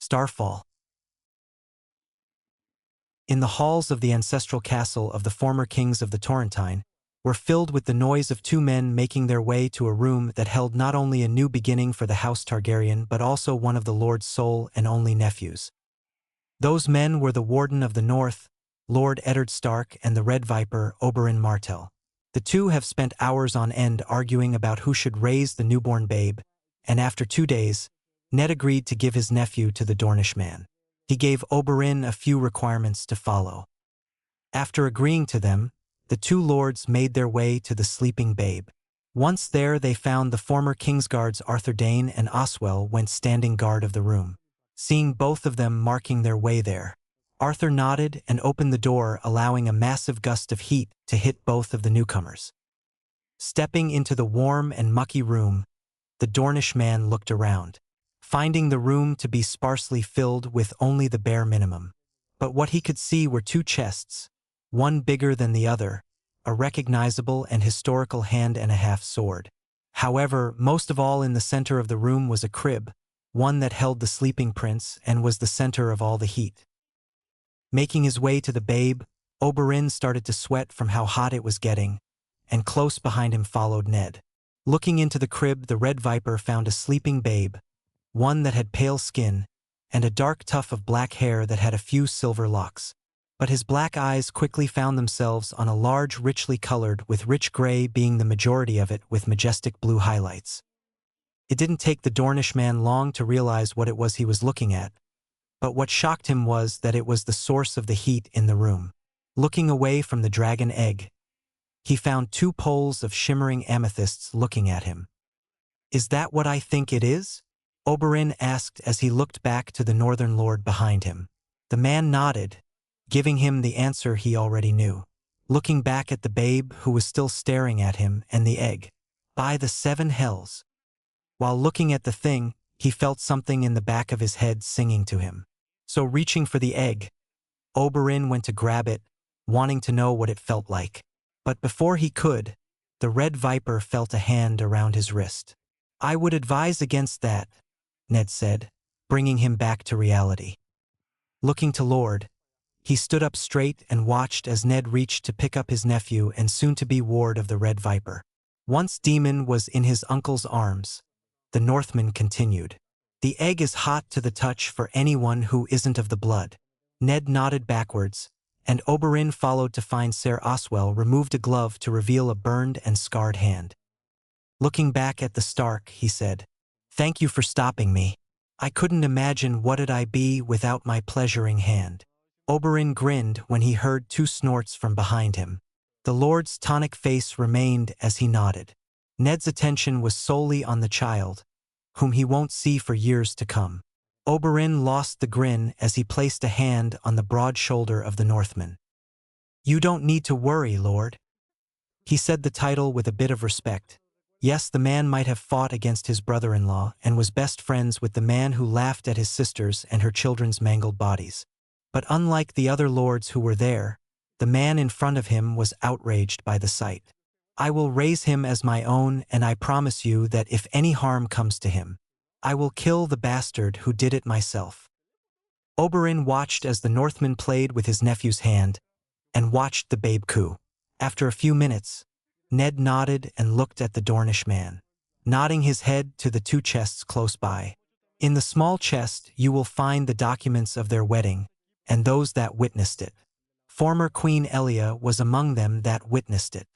Starfall. In the halls of the ancestral castle of the former kings of the Torrentine were filled with the noise of two men making their way to a room that held not only a new beginning for the House Targaryen but also one of the Lord's sole and only nephews. Those men were the Warden of the North, Lord Eddard Stark, and the Red Viper, Oberyn Martell. The two have spent hours on end arguing about who should raise the newborn babe, and after 2 days, Ned agreed to give his nephew to the Dornish man. He gave Oberyn a few requirements to follow. After agreeing to them, the two lords made their way to the sleeping babe. Once there, they found the former Kingsguards Arthur Dayne and Oswell went standing guard of the room. Seeing both of them marking their way there, Arthur nodded and opened the door, allowing a massive gust of heat to hit both of the newcomers. Stepping into the warm and mucky room, the Dornish man looked around, finding the room to be sparsely filled with only the bare minimum. But what he could see were 2 chests, one bigger than the other, a recognizable and historical hand-and-a-half sword. However, most of all in the center of the room was a crib, one that held the sleeping prince and was the center of all the heat. Making his way to the babe, Oberyn started to sweat from how hot it was getting, and close behind him followed Ned. Looking into the crib, the Red Viper found a sleeping babe, one that had pale skin, and a dark tuft of black hair that had a few silver locks. But his black eyes quickly found themselves on a large, richly colored, with rich gray being the majority of it, with majestic blue highlights. It didn't take the Dornish man long to realize what it was he was looking at, but what shocked him was that it was the source of the heat in the room. Looking away from the dragon egg, he found 2 poles of shimmering amethysts looking at him. "Is that what I think it is?" Oberyn asked as he looked back to the Northern Lord behind him. The man nodded, giving him the answer he already knew. Looking back at the babe who was still staring at him and the egg. "By the 7 hells." While looking at the thing, he felt something in the back of his head singing to him. So reaching for the egg, Oberyn went to grab it, wanting to know what it felt like. But before he could, the Red Viper felt a hand around his wrist. "I would advise against that," Ned said, bringing him back to reality. Looking to Lord, he stood up straight and watched as Ned reached to pick up his nephew and soon-to-be ward of the Red Viper. Once Demon was in his uncle's arms, the Northman continued. "The egg is hot to the touch for anyone who isn't of the blood." Ned nodded backwards, and Oberyn followed to find Ser Oswell removed a glove to reveal a burned and scarred hand. Looking back at the Stark, he said, "Thank you for stopping me. I couldn't imagine what'd I be without my pleasuring hand." Oberyn grinned when he heard 2 snorts from behind him. The Lord's tonic face remained as he nodded. Ned's attention was solely on the child, whom he won't see for years to come. Oberyn lost the grin as he placed a hand on the broad shoulder of the Northman. "You don't need to worry, Lord." He said the title with a bit of respect. Yes, the man might have fought against his brother-in-law and was best friends with the man who laughed at his sisters and her children's mangled bodies. But unlike the other lords who were there, the man in front of him was outraged by the sight. "I will raise him as my own, and I promise you that if any harm comes to him, I will kill the bastard who did it myself." Oberyn watched as the Northman played with his nephew's hand, and watched the babe coo. After a few minutes, Ned nodded and looked at the Dornish man, nodding his head to the 2 chests close by. "In the small chest you will find the documents of their wedding, and those that witnessed it. Former Queen Elia was among them that witnessed it."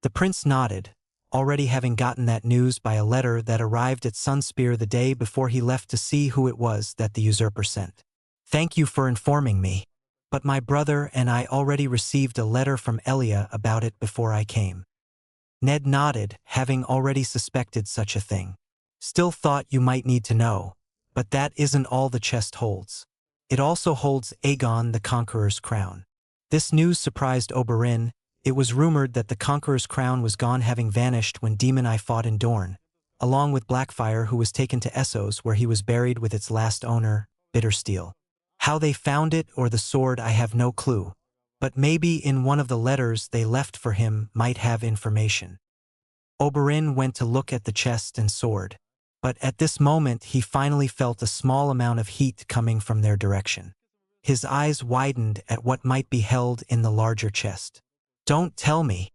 The prince nodded, already having gotten that news by a letter that arrived at Sunspear the day before he left to see who it was that the usurper sent. "Thank you for informing me, but my brother and I already received a letter from Elia about it before I came." Ned nodded, having already suspected such a thing. "Still thought you might need to know, but that isn't all the chest holds. It also holds Aegon the Conqueror's crown." This news surprised Oberyn. It was rumored that the Conqueror's crown was gone, having vanished when Demon Eye fought in Dorne, along with Blackfyre, who was taken to Essos, where he was buried with its last owner, Bittersteel. How they found it or the sword I have no clue, but maybe in one of the letters they left for him might have information. Oberyn went to look at the chest and sword, But at this moment he finally felt a small amount of heat coming from their direction. His eyes widened at what might be held in the larger chest. "Don't tell me."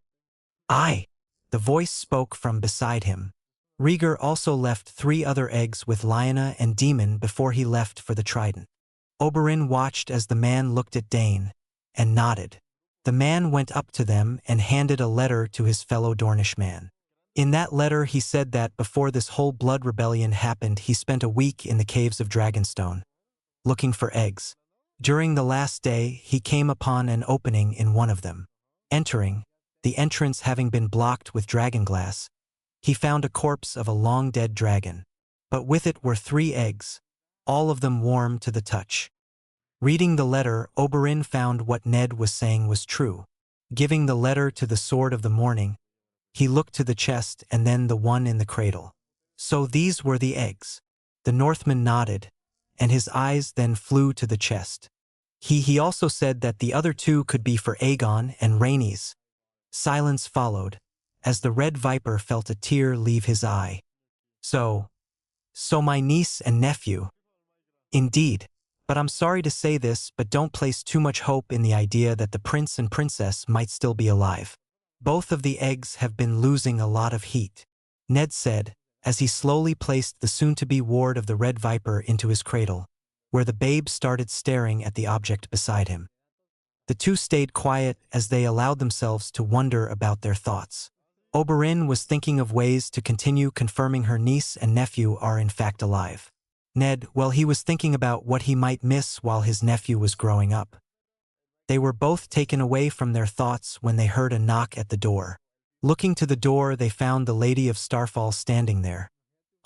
"I." The voice spoke from beside him. Rhaegar also left 3 other eggs with Lyanna and Daemon before he left for the Trident. Oberyn watched as the man looked at Dane, and nodded. The man went up to them and handed a letter to his fellow Dornish man. In that letter he said that before this whole blood rebellion happened he spent a week in the caves of Dragonstone, looking for eggs. During the last day he came upon an opening in one of them. Entering, the entrance having been blocked with dragonglass, he found a corpse of a long-dead dragon. But with it were 3 eggs, all of them warm to the touch. Reading the letter, Oberyn found what Ned was saying was true. Giving the letter to the Sword of the Morning, he looked to the chest and then the one in the cradle. So these were the eggs. The Northman nodded, and his eyes then flew to the chest. He also said that the other 2 could be for Aegon and Rhaenys. Silence followed, as the Red Viper felt a tear leave his eye. So my niece and nephew. Indeed. But I'm sorry to say this, but don't place too much hope in the idea that the prince and princess might still be alive. Both of the eggs have been losing a lot of heat, Ned said, as he slowly placed the soon-to-be ward of the Red Viper into his cradle, where the babe started staring at the object beside him. The 2 stayed quiet as they allowed themselves to wonder about their thoughts. Oberyn was thinking of ways to continue confirming her niece and nephew are in fact alive. Ned, well, he was thinking about what he might miss while his nephew was growing up. They were both taken away from their thoughts when they heard a knock at the door. Looking to the door, they found the Lady of Starfall standing there,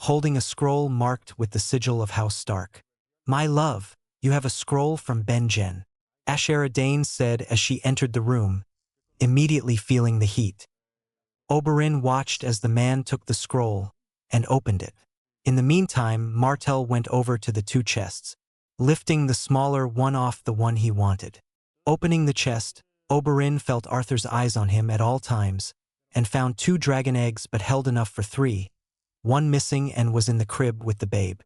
holding a scroll marked with the sigil of House Stark. "My love, you have a scroll from Benjen," Ashera Dane said as she entered the room, immediately feeling the heat. Oberyn watched as the man took the scroll and opened it. In the meantime, Martell went over to the 2 chests, lifting the smaller one off the one he wanted. Opening the chest, Oberyn felt Arthur's eyes on him at all times, and found 2 dragon eggs but held enough for 3, one missing and was in the crib with the babe.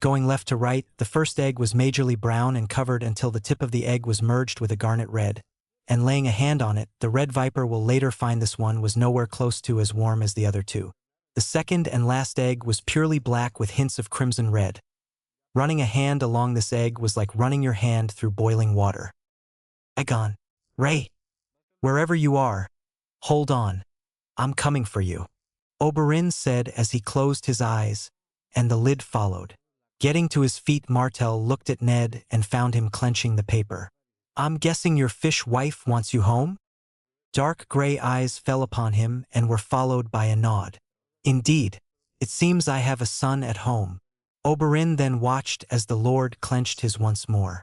Going left to right, the first egg was majorly brown and covered until the tip of the egg was merged with a garnet red, and laying a hand on it, the Red Viper will later find this one was nowhere close to as warm as the other 2. The second and last egg was purely black with hints of crimson red. Running a hand along this egg was like running your hand through boiling water. "Aegon, Ray, wherever you are, hold on. I'm coming for you," Oberyn said as he closed his eyes, and the lid followed. Getting to his feet, Martell looked at Ned and found him clenching the paper. "I'm guessing your fish wife wants you home?" Dark gray eyes fell upon him and were followed by a nod. "Indeed, it seems I have a son at home." Oberyn then watched as the Lord clenched his once more.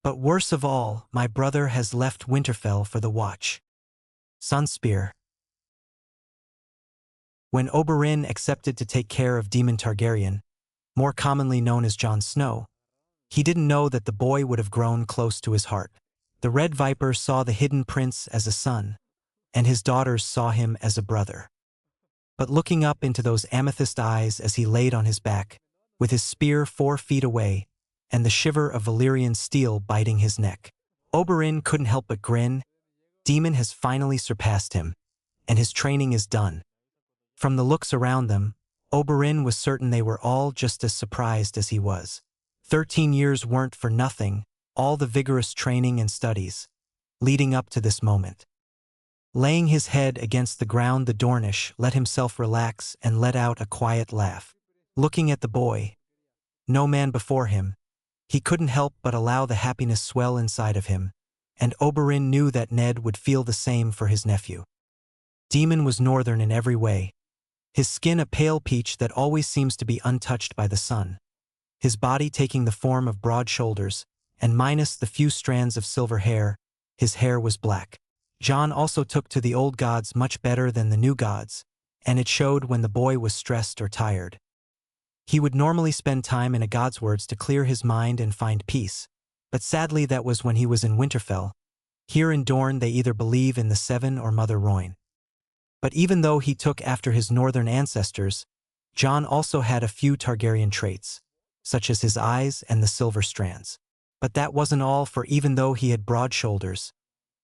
"But worse of all, my brother has left Winterfell for the Watch." Sunspear. When Oberyn accepted to take care of Daemon Targaryen, more commonly known as Jon Snow, he didn't know that the boy would have grown close to his heart. The Red Viper saw the hidden prince as a son, and his daughters saw him as a brother. But looking up into those amethyst eyes as he laid on his back, with his spear 4 feet away, and the shiver of Valyrian steel biting his neck, Oberyn couldn't help but grin. Daemon has finally surpassed him, and his training is done. From the looks around them, Oberyn was certain they were all just as surprised as he was. 13 years weren't for nothing, all the vigorous training and studies, leading up to this moment. Laying his head against the ground, the Dornish let himself relax and let out a quiet laugh. Looking at the boy, no man before him, he couldn't help but allow the happiness swell inside of him, and Oberyn knew that Ned would feel the same for his nephew. Daemon was northern in every way, his skin a pale peach that always seems to be untouched by the sun, his body taking the form of broad shoulders, and minus the few strands of silver hair, his hair was black. Jon also took to the old gods much better than the new gods, and it showed when the boy was stressed or tired. He would normally spend time in a god's words to clear his mind and find peace, but sadly that was when he was in Winterfell. Here in Dorne they either believe in the Seven or Mother Royne. But even though he took after his northern ancestors, Jon also had a few Targaryen traits, such as his eyes and the silver strands. But that wasn't all, for even though he had broad shoulders,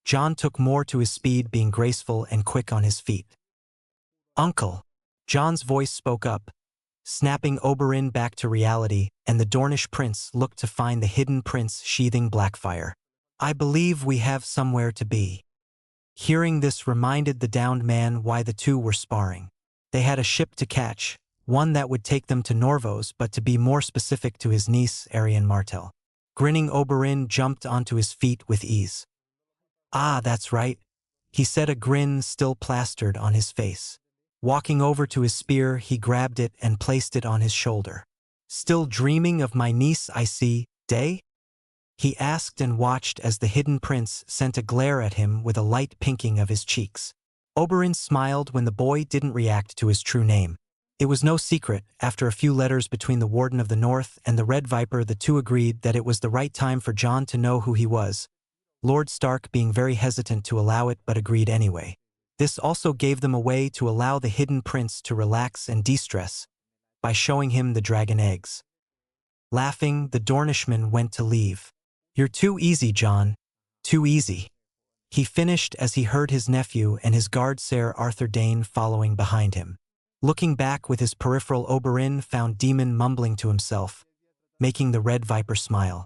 Jon took more to his speed, being graceful and quick on his feet. "Uncle!" Jon's voice spoke up, snapping Oberyn back to reality, and the Dornish prince looked to find the hidden prince sheathing Blackfire. "I believe we have somewhere to be." Hearing this reminded the downed man why the two were sparring. They had a ship to catch, one that would take them to Norvos, but to be more specific, to his niece, Arianne Martell. Grinning, Oberyn jumped onto his feet with ease. "Ah, that's right," he said, a grin still plastered on his face. Walking over to his spear, he grabbed it and placed it on his shoulder. "Still dreaming of my niece, I see, Day?" he asked, and watched as the hidden prince sent a glare at him with a light pinking of his cheeks. Oberyn smiled when the boy didn't react to his true name. It was no secret. After a few letters between the Warden of the North and the Red Viper, the two agreed that it was the right time for Jon to know who he was, Lord Stark being very hesitant to allow it, but agreed anyway. This also gave them a way to allow the hidden prince to relax and de-stress by showing him the dragon eggs. Laughing, the Dornishman went to leave. "You're too easy, Jon. Too easy," he finished as he heard his nephew and his guard Ser Arthur Dayne following behind him. Looking back with his peripheral, Oberyn found Daemon mumbling to himself, making the Red Viper smile.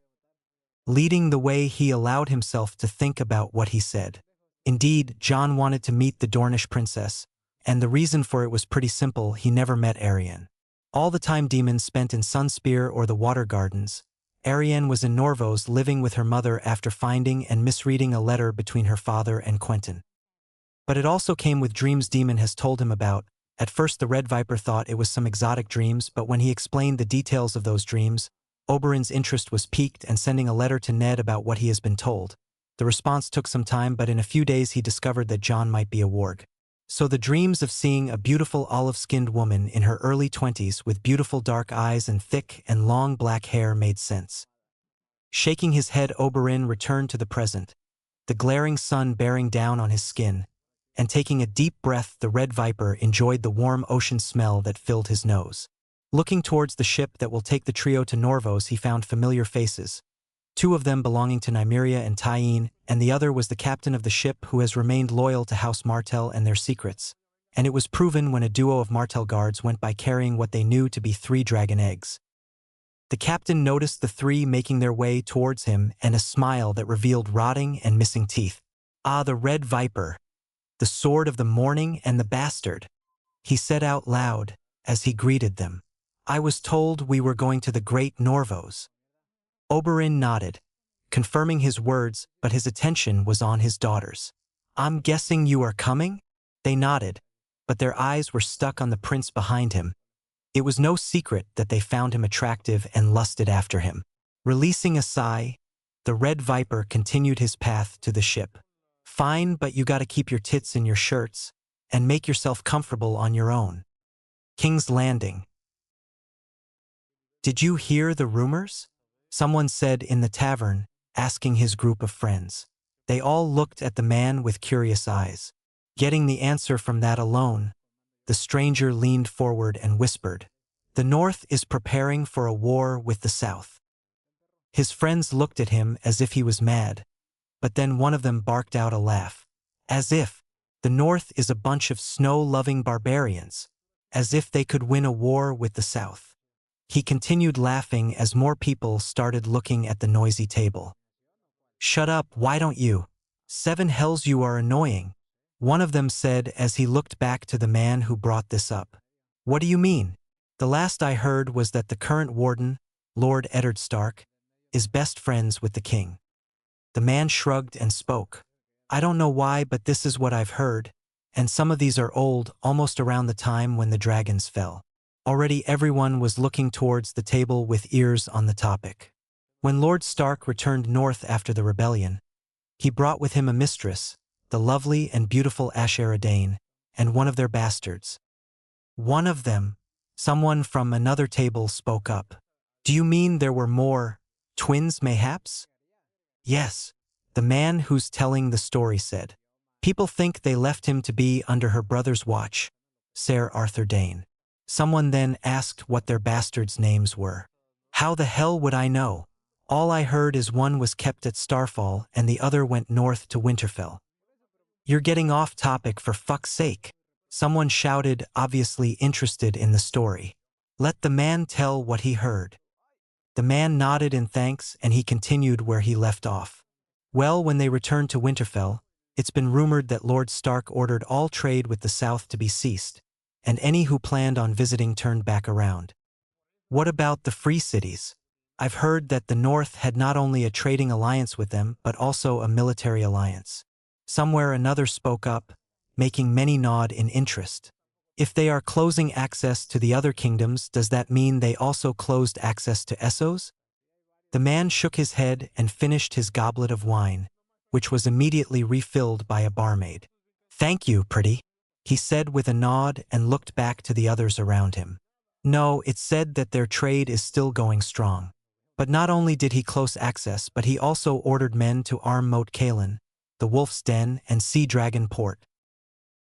Leading the way, he allowed himself to think about what he said. Indeed, Jon wanted to meet the Dornish princess, and the reason for it was pretty simple: he never met Arianne. All the time Daemon spent in Sunspear or the Water Gardens, Arianne was in Norvos living with her mother after finding and misreading a letter between her father and Quentyn. But it also came with dreams Daemon has told him about. At first the Red Viper thought it was some exotic dreams, but when he explained the details of those dreams, Oberyn's interest was piqued, and sending a letter to Ned about what he has been told. The response took some time, but in a few days he discovered that Jon might be a warg. So the dreams of seeing a beautiful olive-skinned woman in her early 20s with beautiful dark eyes and thick and long black hair made sense. Shaking his head, Oberyn returned to the present, the glaring sun bearing down on his skin, and taking a deep breath, the Red Viper enjoyed the warm ocean smell that filled his nose. Looking towards the ship that will take the trio to Norvos, he found familiar faces, two of them belonging to Nymeria and Tyene, and the other was the captain of the ship, who has remained loyal to House Martell and their secrets. And it was proven when a duo of Martell guards went by carrying what they knew to be 3 dragon eggs. The captain noticed the 3 making their way towards him, and a smile that revealed rotting and missing teeth. "Ah, the Red Viper, the sword of the morning and the bastard," he said out loud as he greeted them. "I was told we were going to the Great Norvos." Oberyn nodded, confirming his words, but his attention was on his daughters. "I'm guessing you are coming?" They nodded, but their eyes were stuck on the prince behind him. It was no secret that they found him attractive and lusted after him. Releasing a sigh, the Red Viper continued his path to the ship. "Fine, but you gotta keep your tits in your shirts and make yourself comfortable on your own." King's Landing. "Did you hear the rumors?" someone said in the tavern, asking his group of friends. They all looked at the man with curious eyes. Getting the answer from that alone, the stranger leaned forward and whispered, "The North is preparing for a war with the South." His friends looked at him as if he was mad, but then one of them barked out a laugh. "As if the North is a bunch of snow-loving barbarians. As if they could win a war with the South." He continued laughing as more people started looking at the noisy table. "Shut up, why don't you? 7 hells, you are annoying," one of them said as he looked back to the man who brought this up. "What do you mean?" "The last I heard was that the current warden, Lord Eddard Stark, is best friends with the king." The man shrugged and spoke. "I don't know why, but this is what I've heard, and some of these are old, almost around the time when the dragons fell." Already everyone was looking towards the table with ears on the topic. When Lord Stark returned north after the rebellion, he brought with him a mistress, the lovely and beautiful Ashera Dayne, and one of their bastards. "One of them," someone from another table spoke up. "Do you mean there were more twins, mayhaps?" "Yes," the man who's telling the story said. "People think they left him to be under her brother's watch, Ser Arthur Dayne." Someone then asked what their bastards' names were. How the hell would I know? All I heard is one was kept at Starfall and the other went north to Winterfell. You're getting off topic for fuck's sake. Someone shouted, obviously interested in the story. Let the man tell what he heard. The man nodded in thanks and he continued where he left off. Well, when they returned to Winterfell, it's been rumored that Lord Stark ordered all trade with the South to be ceased, and any who planned on visiting turned back around. What about the free cities? I've heard that the North had not only a trading alliance with them but also a military alliance. Somewhere another spoke up, making many nod in interest. If they are closing access to the other kingdoms, does that mean they also closed access to Essos? The man shook his head and finished his goblet of wine, which was immediately refilled by a barmaid. Thank you, pretty, he said with a nod and looked back to the others around him. No, it's said that their trade is still going strong. But not only did he close access, but he also ordered men to arm Moat Cailin, the Wolf's Den, and Sea Dragon Port.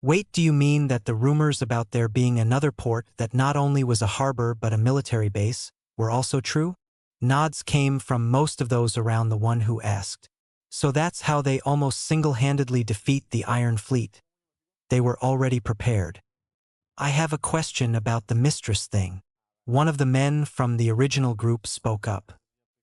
Wait, do you mean that the rumors about there being another port that not only was a harbor but a military base were also true? Nods came from most of those around the one who asked. So that's how they almost single-handedly defeat the Iron Fleet. They were already prepared. I have a question about the mistress thing. One of the men from the original group spoke up.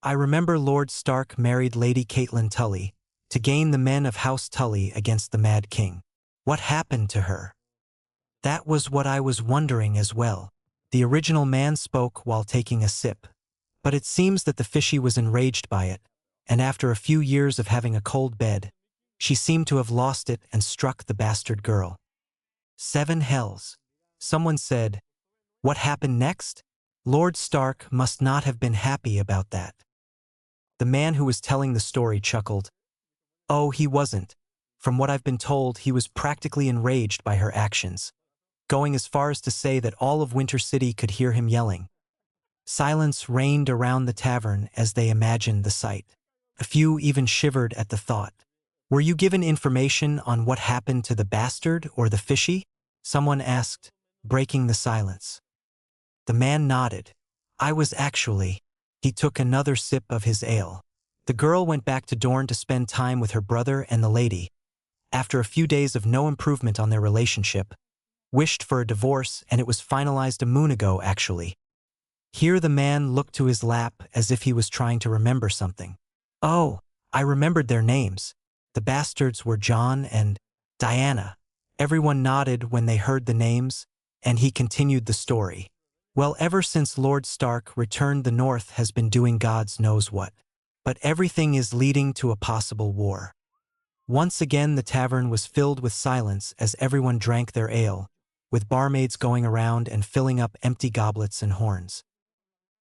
I remember Lord Stark married Lady Catelyn Tully to gain the men of House Tully against the Mad King. What happened to her? That was what I was wondering as well. The original man spoke while taking a sip. But it seems that the fishy was enraged by it, and after a few years of having a cold bed, she seemed to have lost it and struck the bastard girl. 7 hells. Someone said, what happened next? Lord Stark must not have been happy about that. The man who was telling the story chuckled. Oh, he wasn't. From what I've been told, he was practically enraged by her actions, going as far as to say that all of Winter City could hear him yelling. Silence reigned around the tavern as they imagined the sight. A few even shivered at the thought. Were you given information on what happened to the bastard or the fishy? Someone asked, breaking the silence. The man nodded. I was actually. He took another sip of his ale. The girl went back to Dorne to spend time with her brother and the lady. After a few days of no improvement on their relationship, wished for a divorce, and it was finalized a moon ago actually. Here the man looked to his lap as if he was trying to remember something. Oh, I remembered their names. The bastards were John and Diana. Everyone nodded when they heard the names, and he continued the story. Well, ever since Lord Stark returned, the North has been doing God's knows what. But everything is leading to a possible war. Once again the tavern was filled with silence as everyone drank their ale, with barmaids going around and filling up empty goblets and horns.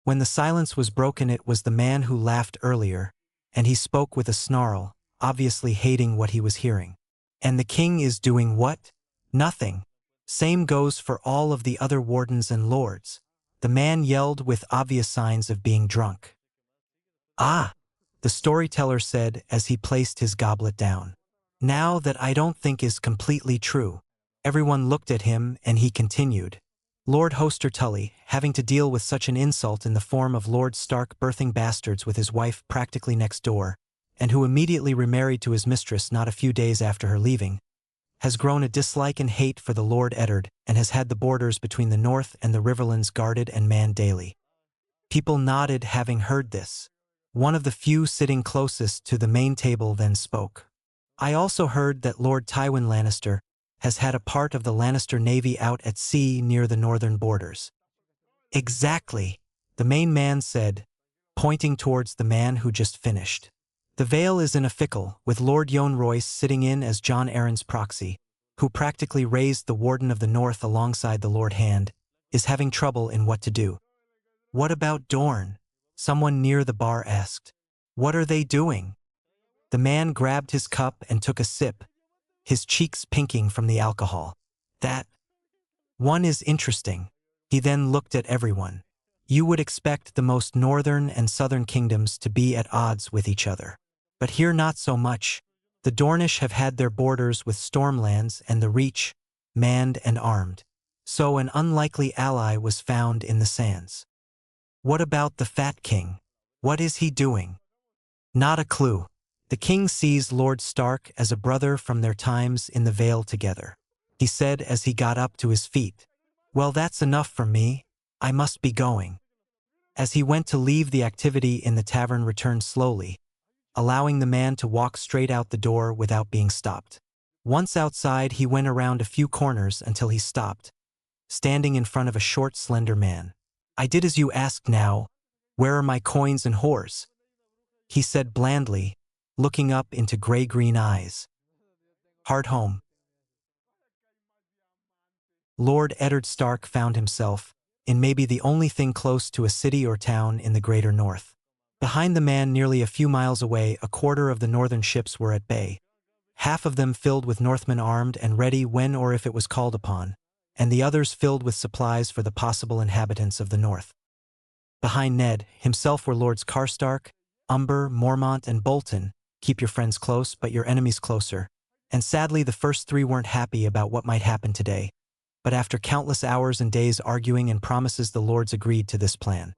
When the silence was broken, it was the man who laughed earlier, and he spoke with a snarl, obviously hating what he was hearing. And the king is doing what? Nothing. Same goes for all of the other wardens and lords. The man yelled with obvious signs of being drunk. Ah, the storyteller said as he placed his goblet down. Now that I don't think is completely true. Everyone looked at him and he continued. Lord Hoster Tully, having to deal with such an insult in the form of Lord Stark birthing bastards with his wife practically next door, and who immediately remarried to his mistress not a few days after her leaving, has grown a dislike and hate for the Lord Eddard and has had the borders between the North and the Riverlands guarded and manned daily. People nodded having heard this. One of the few sitting closest to the main table then spoke. I also heard that Lord Tywin Lannister has had a part of the Lannister navy out at sea near the northern borders. Exactly, the main man said, pointing towards the man who just finished. The Vale is in a fickle, with Lord Yohn Royce sitting in as Jon Arryn's proxy, who practically raised the Warden of the North alongside the Lord Hand, is having trouble in what to do. What about Dorne? Someone near the bar asked. What are they doing? The man grabbed his cup and took a sip, his cheeks pinking from the alcohol. That one is interesting. He then looked at everyone. You would expect the most northern and southern kingdoms to be at odds with each other. But here not so much. The Dornish have had their borders with Stormlands and the Reach, manned and armed. So an unlikely ally was found in the sands. What about the Fat King? What is he doing? Not a clue. The king sees Lord Stark as a brother from their times in the Vale together. He said as he got up to his feet. Well, that's enough for me. I must be going. As he went to leave, the activity in the tavern returned slowly, allowing the man to walk straight out the door without being stopped. Once outside, he went around a few corners until he stopped, standing in front of a short, slender man. I did as you asked now. Where are my coins and whores? He said blandly, looking up into gray-green eyes. Hard home. Lord Eddard Stark found himself in maybe the only thing close to a city or town in the greater north. Behind the man, nearly a few miles away, a quarter of the northern ships were at bay, half of them filled with Northmen armed and ready when or if it was called upon, and the others filled with supplies for the possible inhabitants of the north. Behind Ned himself were Lords Karstark, Umber, Mormont, and Bolton. Keep your friends close, but your enemies closer. And sadly, the first three weren't happy about what might happen today. But after countless hours and days arguing and promises, the lords agreed to this plan.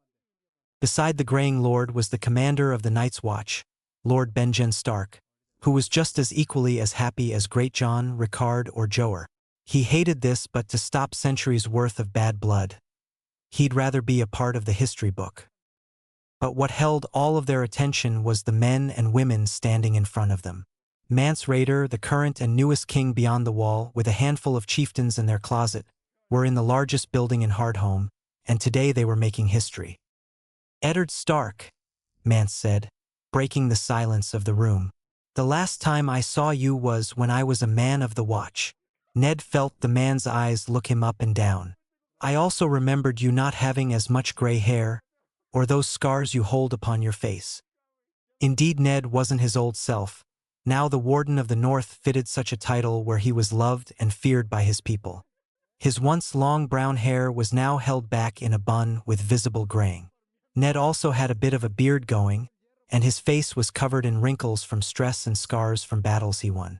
Beside the graying lord was the commander of the Night's Watch, Lord Benjen Stark, who was just as equally as happy as Greatjon, Rickard, or Joer. He hated this, but to stop centuries' worth of bad blood, he'd rather be a part of the history book. But what held all of their attention was the men and women standing in front of them. Mance Rayder, the current and newest king beyond the wall, with a handful of chieftains in their closet, were in the largest building in Hardhome, and today they were making history. Eddard Stark, Mance said, breaking the silence of the room. The last time I saw you was when I was a man of the watch. Ned felt the man's eyes look him up and down. I also remembered you not having as much gray hair, or those scars you hold upon your face. Indeed, Ned wasn't his old self. Now the Warden of the North fitted such a title where he was loved and feared by his people. His once long brown hair was now held back in a bun with visible graying. Ned also had a bit of a beard going, and his face was covered in wrinkles from stress and scars from battles he won.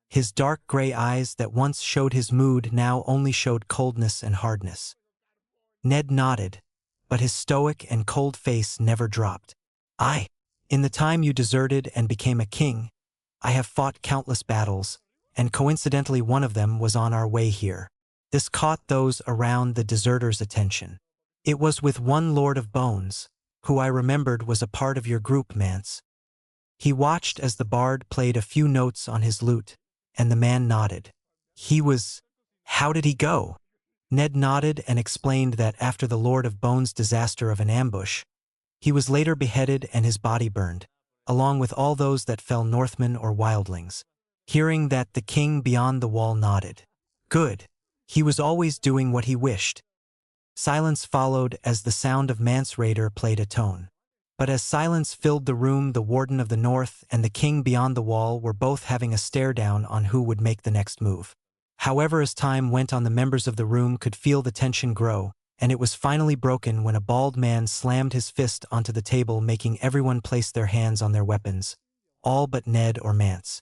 His dark gray eyes that once showed his mood now only showed coldness and hardness. Ned nodded, but his stoic and cold face never dropped. In the time you deserted and became a king, I have fought countless battles, and coincidentally one of them was on our way here. This caught those around the deserters' attention. It was with one Lord of Bones, who I remembered was a part of your group, Mance. He watched as the bard played a few notes on his lute, and the man nodded. How did he go? Ned nodded and explained that after the Lord of Bones' disaster of an ambush, he was later beheaded and his body burned, along with all those that fell Northmen or wildlings. Hearing that, the king beyond the wall nodded. Good. He was always doing what he wished. Silence followed as the sound of Mance Rayder played a tone. But as silence filled the room, the Warden of the North and the king beyond the wall were both having a stare-down on who would make the next move. However, as time went on, the members of the room could feel the tension grow, and it was finally broken when a bald man slammed his fist onto the table, making everyone place their hands on their weapons, all but Ned or Mance.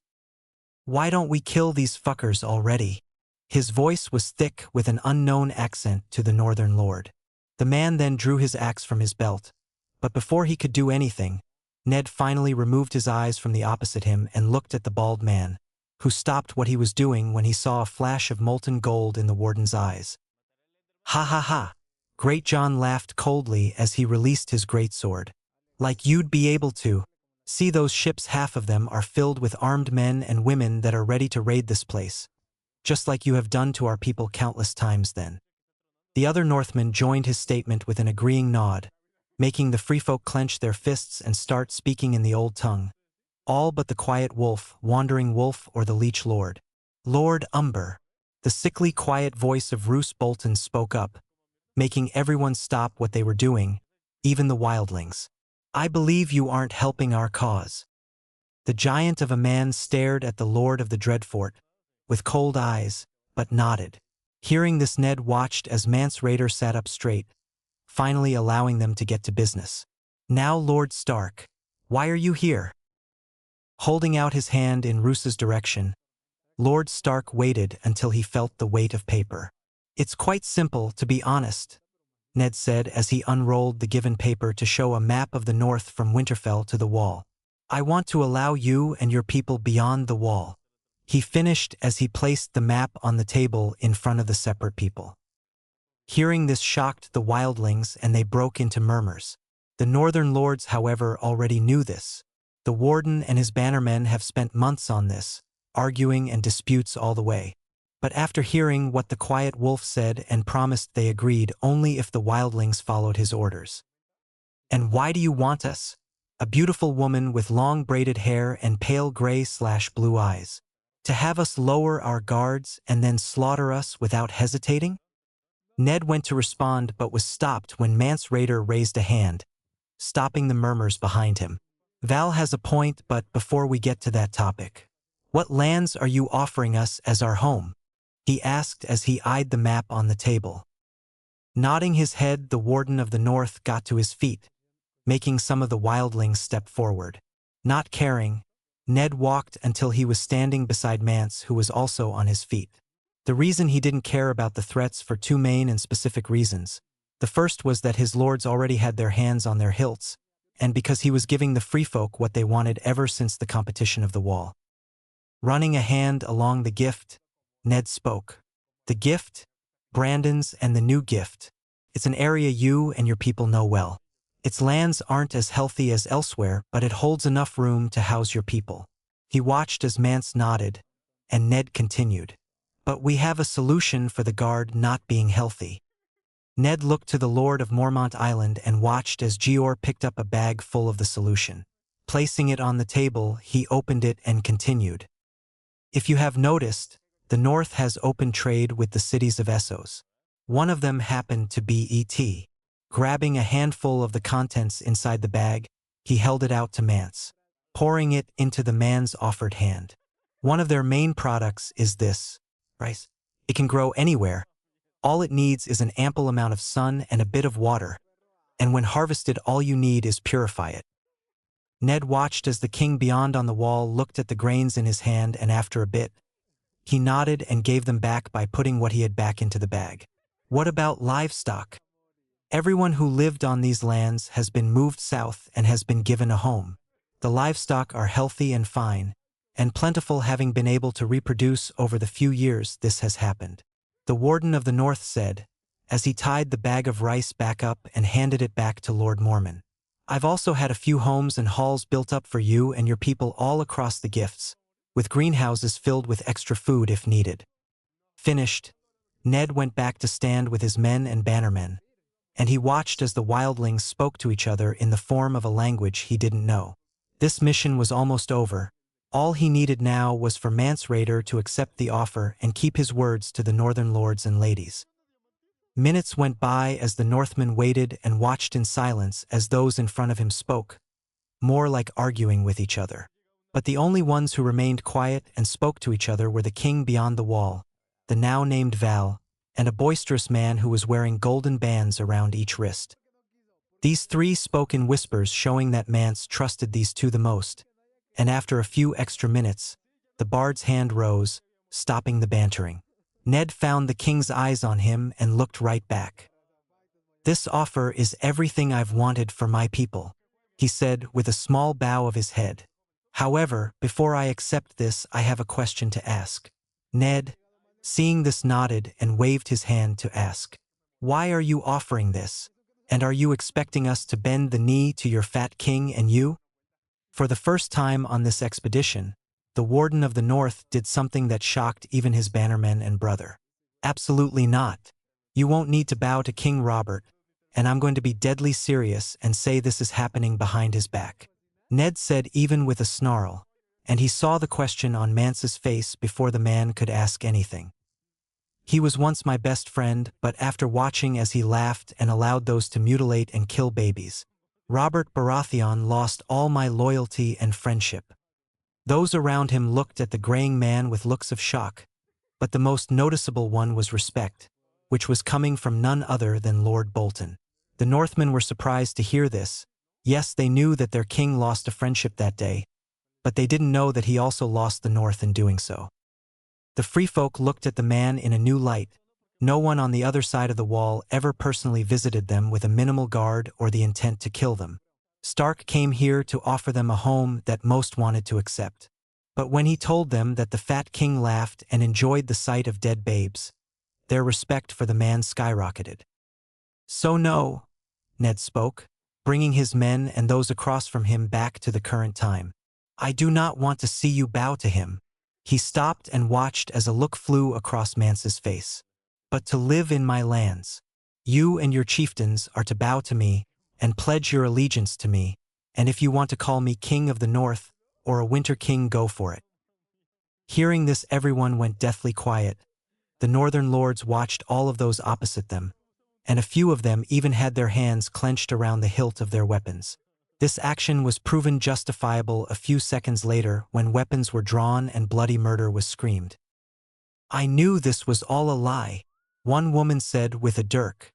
Why don't we kill these fuckers already? His voice was thick with an unknown accent to the Northern Lord. The man then drew his axe from his belt, but before he could do anything, Ned finally removed his eyes from the opposite him and looked at the bald man, who stopped what he was doing when he saw a flash of molten gold in the warden's eyes. Ha ha ha! Greatjon laughed coldly as he released his greatsword. Like you'd be able to. See those ships, half of them are filled with armed men and women that are ready to raid this place, just like you have done to our people countless times then. The other Northmen joined his statement with an agreeing nod, making the free folk clench their fists and start speaking in the old tongue. All but the quiet wolf, wandering wolf, or the leech lord. Lord Umber. The sickly quiet voice of Roose Bolton spoke up, making everyone stop what they were doing, even the wildlings. I believe you aren't helping our cause. The giant of a man stared at the Lord of the Dreadfort, with cold eyes, but nodded. Hearing this, Ned watched as Mance Rayder sat up straight, finally allowing them to get to business. Now, Lord Stark, why are you here? Holding out his hand in Roose's direction, Lord Stark waited until he felt the weight of paper. It's quite simple, to be honest, Ned said as he unrolled the given paper to show a map of the north from Winterfell to the wall. I want to allow you and your people beyond the wall. He finished as he placed the map on the table in front of the separate people. Hearing this shocked the wildlings and they broke into murmurs. The northern lords, however, already knew this. The warden and his bannermen have spent months on this, arguing and disputes all the way. But after hearing what the quiet wolf said and promised, they agreed only if the wildlings followed his orders. And why do you want us? A beautiful woman with long braided hair and pale gray/blue eyes. To have us lower our guards and then slaughter us without hesitating? Ned went to respond but was stopped when Mance Rayder raised a hand, stopping the murmurs behind him. Val has a point, but before we get to that topic, what lands are you offering us as our home? He asked as he eyed the map on the table. Nodding his head, the warden of the north got to his feet, making some of the wildlings step forward. Not caring, Ned walked until he was standing beside Mance, who was also on his feet. The reason he didn't care about the threats for two main and specific reasons. The first was that his lords already had their hands on their hilts, and because he was giving the free folk what they wanted ever since the competition of the wall. Running a hand along the gift, Ned spoke. The gift? Brandon's and the new gift. It's an area you and your people know well. Its lands aren't as healthy as elsewhere, but it holds enough room to house your people. He watched as Mance nodded, and Ned continued. But we have a solution for the guard not being healthy. Ned looked to the Lord of Mormont Island and watched as Gior picked up a bag full of the solution. Placing it on the table, he opened it and continued. If you have noticed, the North has open trade with the cities of Essos. One of them happened to be E.T. Grabbing a handful of the contents inside the bag, he held it out to Mance, pouring it into the man's offered hand. One of their main products is this rice. It can grow anywhere. All it needs is an ample amount of sun and a bit of water, and when harvested all you need is purify it. Ned watched as the king beyond on the wall looked at the grains in his hand, and after a bit, he nodded and gave them back by putting what he had back into the bag. What about livestock? Everyone who lived on these lands has been moved south and has been given a home. The livestock are healthy and fine, and plentiful, having been able to reproduce over the few years this has happened. The warden of the north said, as he tied the bag of rice back up and handed it back to Lord Mormon. I've also had a few homes and halls built up for you and your people all across the gifts, with greenhouses filled with extra food if needed. Finished, Ned went back to stand with his men and bannermen, and he watched as the wildlings spoke to each other in the form of a language he didn't know. This mission was almost over. All he needed now was for Mance Rayder to accept the offer and keep his words to the northern lords and ladies. Minutes went by as the Northmen waited and watched in silence as those in front of him spoke, more like arguing with each other. But the only ones who remained quiet and spoke to each other were the king beyond the wall, the now named Val, and a boisterous man who was wearing golden bands around each wrist. These three spoke in whispers, showing that Mance trusted these two the most, and after a few extra minutes, the bard's hand rose, stopping the bantering. Ned found the king's eyes on him and looked right back. This offer is everything I've wanted for my people, he said with a small bow of his head. However, before I accept this, I have a question to ask. Ned, seeing this, nodded and waved his hand to ask, why are you offering this? And are you expecting us to bend the knee to your fat king and you? For the first time on this expedition, the warden of the north did something that shocked even his bannermen and brother. Absolutely not. You won't need to bow to King Robert, and I'm going to be deadly serious and say this is happening behind his back. Ned said, even with a snarl, and he saw the question on Mance's face before the man could ask anything. He was once my best friend, but after watching as he laughed and allowed those to mutilate and kill babies, Robert Baratheon lost all my loyalty and friendship. Those around him looked at the graying man with looks of shock, but the most noticeable one was respect, which was coming from none other than Lord Bolton. The Northmen were surprised to hear this. Yes, they knew that their king lost a friendship that day, but they didn't know that he also lost the North in doing so. The free folk looked at the man in a new light, No one on the other side of the wall ever personally visited them with a minimal guard or the intent to kill them. Stark came here to offer them a home that most wanted to accept. But when he told them that the Fat King laughed and enjoyed the sight of dead babes, their respect for the man skyrocketed. "So no," Ned spoke, bringing his men and those across from him back to the current time. "I do not want to see you bow to him." He stopped and watched as a look flew across Mance's face. "But to live in my lands. You and your chieftains are to bow to me and pledge your allegiance to me, and if you want to call me King of the North or a Winter King, go for it." Hearing this, everyone went deathly quiet. The northern lords watched all of those opposite them, and a few of them even had their hands clenched around the hilt of their weapons. This action was proven justifiable a few seconds later when weapons were drawn and bloody murder was screamed. "I knew this was all a lie," one woman said with a dirk.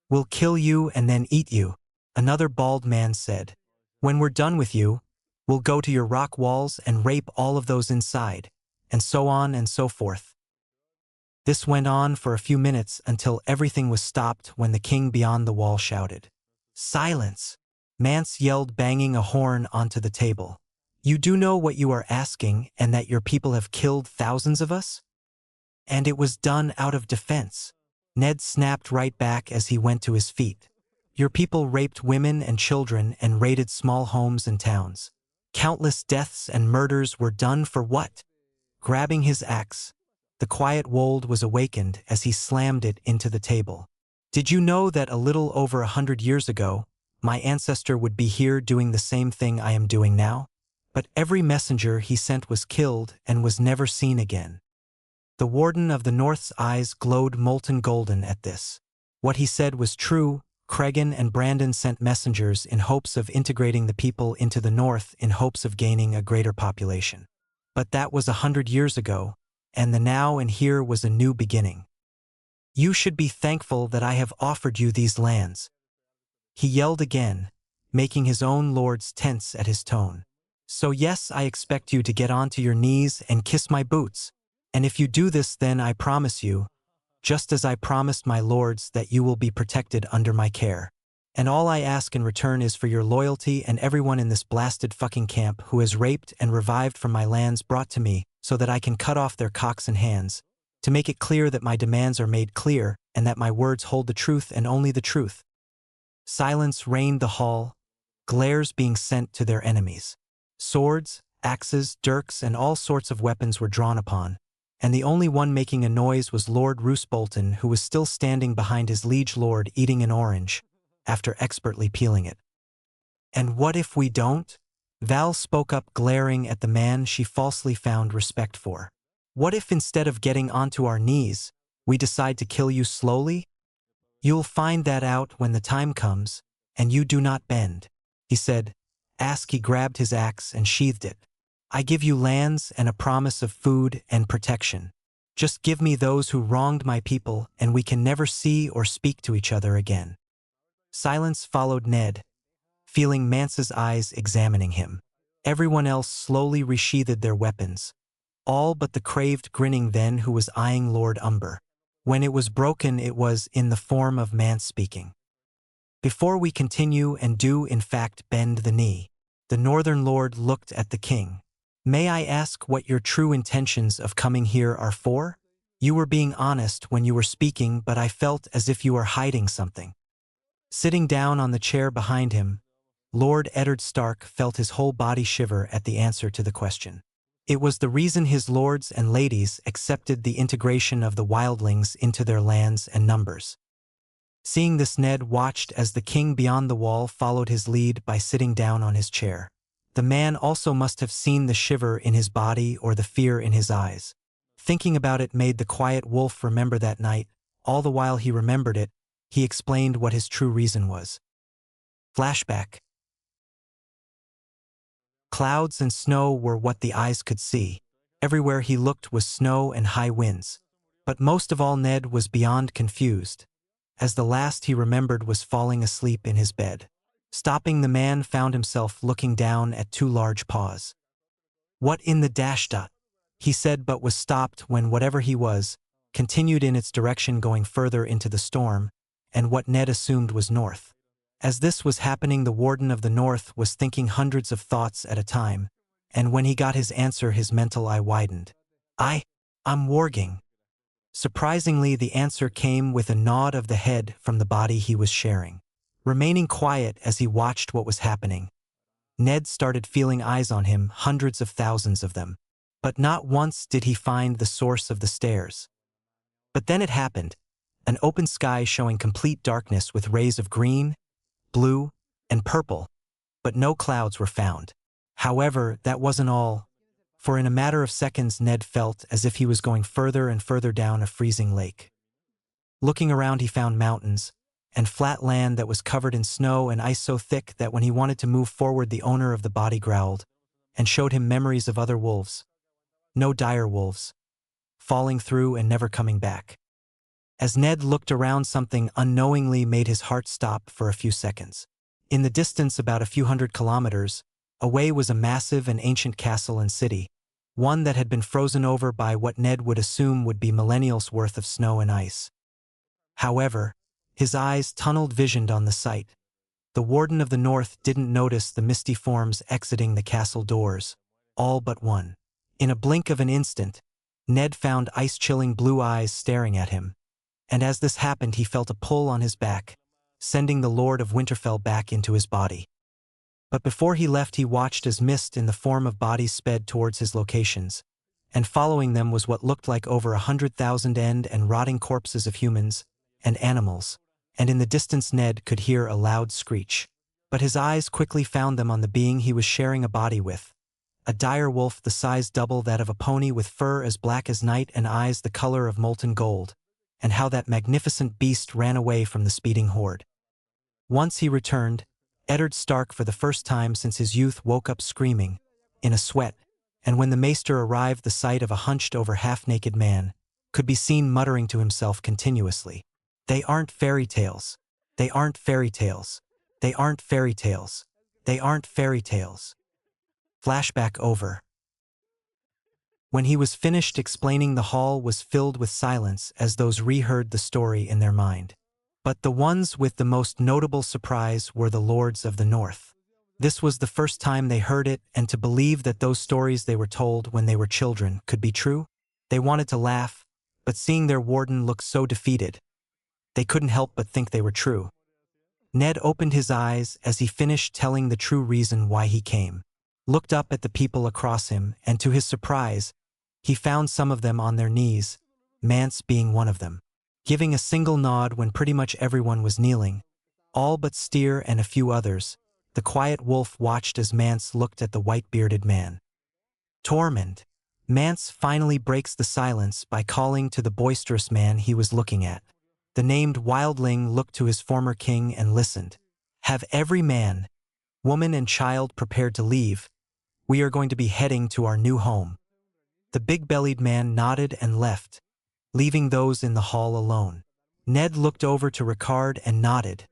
"We'll kill you and then eat you," another bald man said. "When we're done with you, we'll go to your rock walls and rape all of those inside," and so on and so forth. This went on for a few minutes until everything was stopped when the king beyond the wall shouted, "Silence!" Mance yelled, banging a horn onto the table. "You do know what you are asking and that your people have killed thousands of us? And it was done out of defense." Ned snapped right back as he went to his feet. "Your people raped women and children and raided small homes and towns. Countless deaths and murders were done for what?" Grabbing his axe, the quiet Wold was awakened as he slammed it into the table. "Did you know that a little over 100 years ago, my ancestor would be here doing the same thing I am doing now? But every messenger he sent was killed and was never seen again." The Warden of the North's eyes glowed molten golden at this. What he said was true. Cregan and Brandon sent messengers in hopes of integrating the people into the North in hopes of gaining a greater population. But that was 100 years ago, and the now and here was a new beginning. "You should be thankful that I have offered you these lands." He yelled again, making his own lords tense at his tone. "So yes, I expect you to get onto your knees and kiss my boots. And if you do this, then I promise you, just as I promised my lords, that you will be protected under my care. And all I ask in return is for your loyalty and everyone in this blasted fucking camp who has raped and revived from my lands brought to me so that I can cut off their cocks and hands, to make it clear that my demands are made clear and that my words hold the truth and only the truth." Silence reigned the hall, glares being sent to their enemies. Swords, axes, dirks, and all sorts of weapons were drawn upon, and the only one making a noise was Lord Roose Bolton, who was still standing behind his liege lord eating an orange, after expertly peeling it. "And what if we don't?" Val spoke up, glaring at the man she falsely found respect for. "What if instead of getting onto our knees, we decide to kill you slowly? You'll find that out when the time comes, and you do not bend," he said. He grabbed his axe and sheathed it. "I give you lands and a promise of food and protection. Just give me those who wronged my people and we can never see or speak to each other again." Silence followed Ned, feeling Mance's eyes examining him. Everyone else slowly resheathed their weapons, all but the craved grinning then who was eyeing Lord Umber. When it was broken, it was in the form of Mance speaking. "Before we continue and do in fact bend the knee," the Northern Lord looked at the king. "May I ask what your true intentions of coming here are for? You were being honest when you were speaking, but I felt as if you were hiding something." Sitting down on the chair behind him, Lord Eddard Stark felt his whole body shiver at the answer to the question. It was the reason his lords and ladies accepted the integration of the wildlings into their lands and numbers. Seeing this, Ned watched as the king beyond the wall followed his lead by sitting down on his chair. The man also must have seen the shiver in his body or the fear in his eyes. Thinking about it made the quiet wolf remember that night. All the while he remembered it, he explained what his true reason was. Flashback. Clouds and snow were what the eyes could see. Everywhere he looked was snow and high winds. But most of all, Ned was beyond confused, as the last he remembered was falling asleep in his bed. Stopping, the man found himself looking down at two large paws. "What in the dash dot?" he said, but was stopped when whatever he was, continued in its direction going further into the storm, and what Ned assumed was north. As this was happening, the Warden of the North was thinking hundreds of thoughts at a time, and when he got his answer his mental eye widened. I'm warging. Surprisingly, the answer came with a nod of the head from the body he was sharing. Remaining quiet as he watched what was happening, Ned started feeling eyes on him, hundreds of thousands of them. But not once did he find the source of the stares. But then it happened, an open sky showing complete darkness with rays of green, blue, and purple, but no clouds were found. However, that wasn't all, for in a matter of seconds Ned felt as if he was going further and further down a freezing lake. Looking around, he found mountains and flat land that was covered in snow and ice so thick that when he wanted to move forward, the owner of the body growled and showed him memories of other wolves. No dire wolves, falling through and never coming back. As Ned looked around, something unknowingly made his heart stop for a few seconds. In the distance, about a few hundred kilometers away, was a massive and ancient castle and city, one that had been frozen over by what Ned would assume would be millennials worth of snow and ice. However, his eyes tunnel-visioned on the sight. The Warden of the North didn't notice the misty forms exiting the castle doors, all but one. In a blink of an instant, Ned found ice-chilling blue eyes staring at him, and as this happened he felt a pull on his back, sending the Lord of Winterfell back into his body. But before he left, he watched as mist in the form of bodies sped towards his locations, and following them was what looked like over 100,000 end and rotting corpses of humans and animals, and in the distance Ned could hear a loud screech. But his eyes quickly found them on the being he was sharing a body with, a dire wolf the size double that of a pony, with fur as black as night and eyes the color of molten gold, and how that magnificent beast ran away from the speeding horde. Once he returned, Eddard Stark, for the first time since his youth, woke up screaming, in a sweat, and when the maester arrived, the sight of a hunched-over half-naked man could be seen muttering to himself continuously, "They aren't fairy tales. They aren't fairy tales. They aren't fairy tales. They aren't fairy tales." Flashback over. When he was finished explaining, the hall was filled with silence as those reheard the story in their mind. But the ones with the most notable surprise were the Lords of the North. This was the first time they heard it, and to believe that those stories they were told when they were children could be true. They wanted to laugh, but seeing their warden look so defeated, they couldn't help but think they were true. Ned opened his eyes as he finished telling the true reason why he came, looked up at the people across him, and to his surprise, he found some of them on their knees, Mance being one of them, giving a single nod when pretty much everyone was kneeling, all but Steer and a few others. The quiet wolf watched as Mance looked at the white-bearded man. Tormund. Mance finally breaks the silence by calling to the boisterous man he was looking at. The named wildling looked to his former king and listened. "Have every man, woman and child prepared to leave. We are going to be heading to our new home." The big-bellied man nodded and left, leaving those in the hall alone. Ned looked over to Ricard and nodded,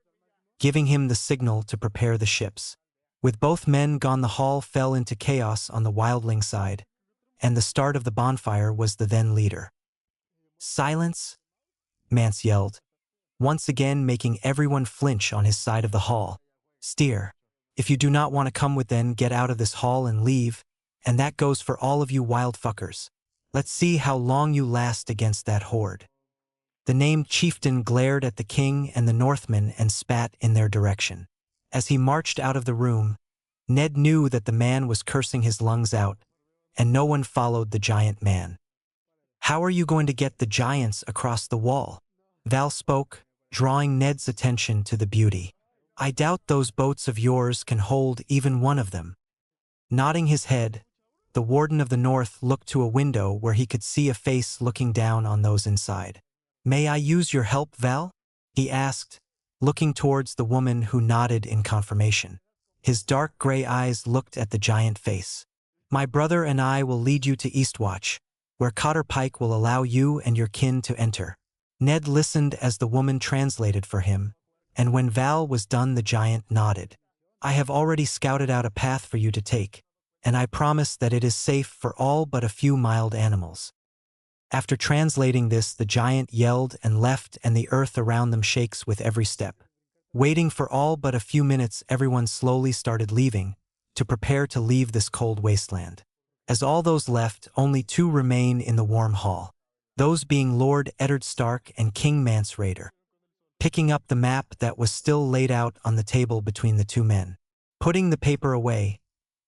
giving him the signal to prepare the ships. With both men gone, the hall fell into chaos on the wildling side, and the start of the bonfire was the then leader. "Silence!" Mance yelled, once again making everyone flinch on his side of the hall. "Steer, if you do not want to come with, then get out of this hall and leave, and that goes for all of you wild fuckers. Let's see how long you last against that horde." The named chieftain glared at the king and the Northmen and spat in their direction. As he marched out of the room, Ned knew that the man was cursing his lungs out, and no one followed the giant man. "How are you going to get the giants across the wall?" Val spoke, drawing Ned's attention to the beauty. "I doubt those boats of yours can hold even one of them." Nodding his head, the Warden of the North looked to a window where he could see a face looking down on those inside. "May I use your help, Val?" he asked, looking towards the woman who nodded in confirmation. His dark gray eyes looked at the giant face. "My brother and I will lead you to Eastwatch, where Cotter Pike will allow you and your kin to enter." Ned listened as the woman translated for him, and when Val was done, the giant nodded. "I have already scouted out a path for you to take, and I promise that it is safe for all but a few mild animals." After translating this, the giant yelled and left, and the earth around them shakes with every step. Waiting for all but a few minutes, everyone slowly started leaving, to prepare to leave this cold wasteland. As all those left, only two remain in the warm hall, those being Lord Eddard Stark and King Mance Rayder. Picking up the map that was still laid out on the table between the two men. Putting the paper away,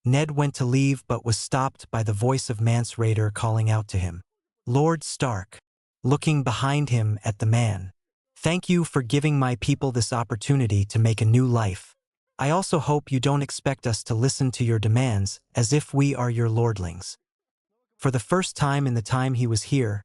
Ned went to leave but was stopped by the voice of Mance Rayder calling out to him. Lord Stark, looking behind him at the man. Thank you for giving my people this opportunity to make a new life. I also hope you don't expect us to listen to your demands as if we are your lordlings. For the first time in the time he was here,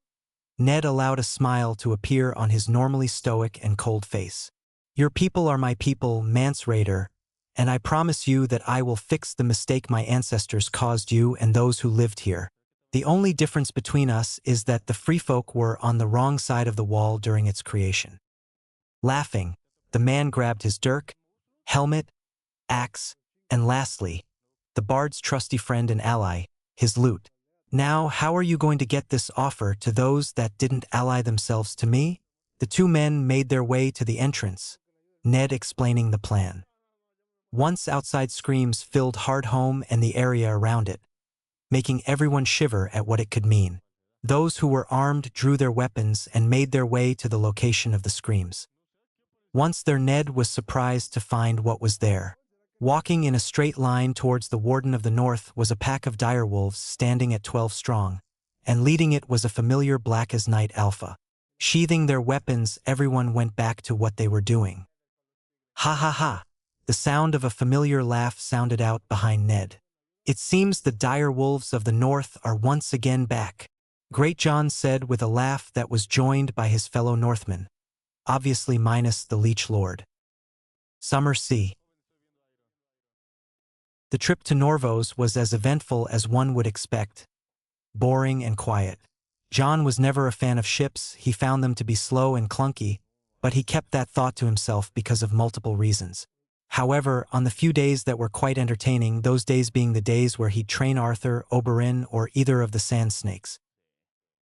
Ned allowed a smile to appear on his normally stoic and cold face. Your people are my people, Mance Rayder, and I promise you that I will fix the mistake my ancestors caused you and those who lived here. The only difference between us is that the free folk were on the wrong side of the wall during its creation. Laughing, the man grabbed his dirk, helmet, axe, and lastly, the bard's trusty friend and ally, his lute. Now, how are you going to get this offer to those that didn't ally themselves to me? The two men made their way to the entrance, Ned explaining the plan. Once outside, screams filled Hardhome and the area around it, making everyone shiver at what it could mean. Those who were armed drew their weapons and made their way to the location of the screams. Once there, Ned was surprised to find what was there. Walking in a straight line towards the Warden of the North was a pack of direwolves standing at 12 strong, and leading it was a familiar black as night alpha. Sheathing their weapons, everyone went back to what they were doing. Ha ha ha! The sound of a familiar laugh sounded out behind Ned. It seems the direwolves of the North are once again back, Great John said with a laugh that was joined by his fellow Northmen, obviously minus the Leech Lord. Summer Sea. The trip to Norvos was as eventful as one would expect, boring and quiet. John was never a fan of ships. He found them to be slow and clunky, but he kept that thought to himself because of multiple reasons. However, on the few days that were quite entertaining, those days being the days where he'd train Arthur, Oberyn, or either of the Sand Snakes.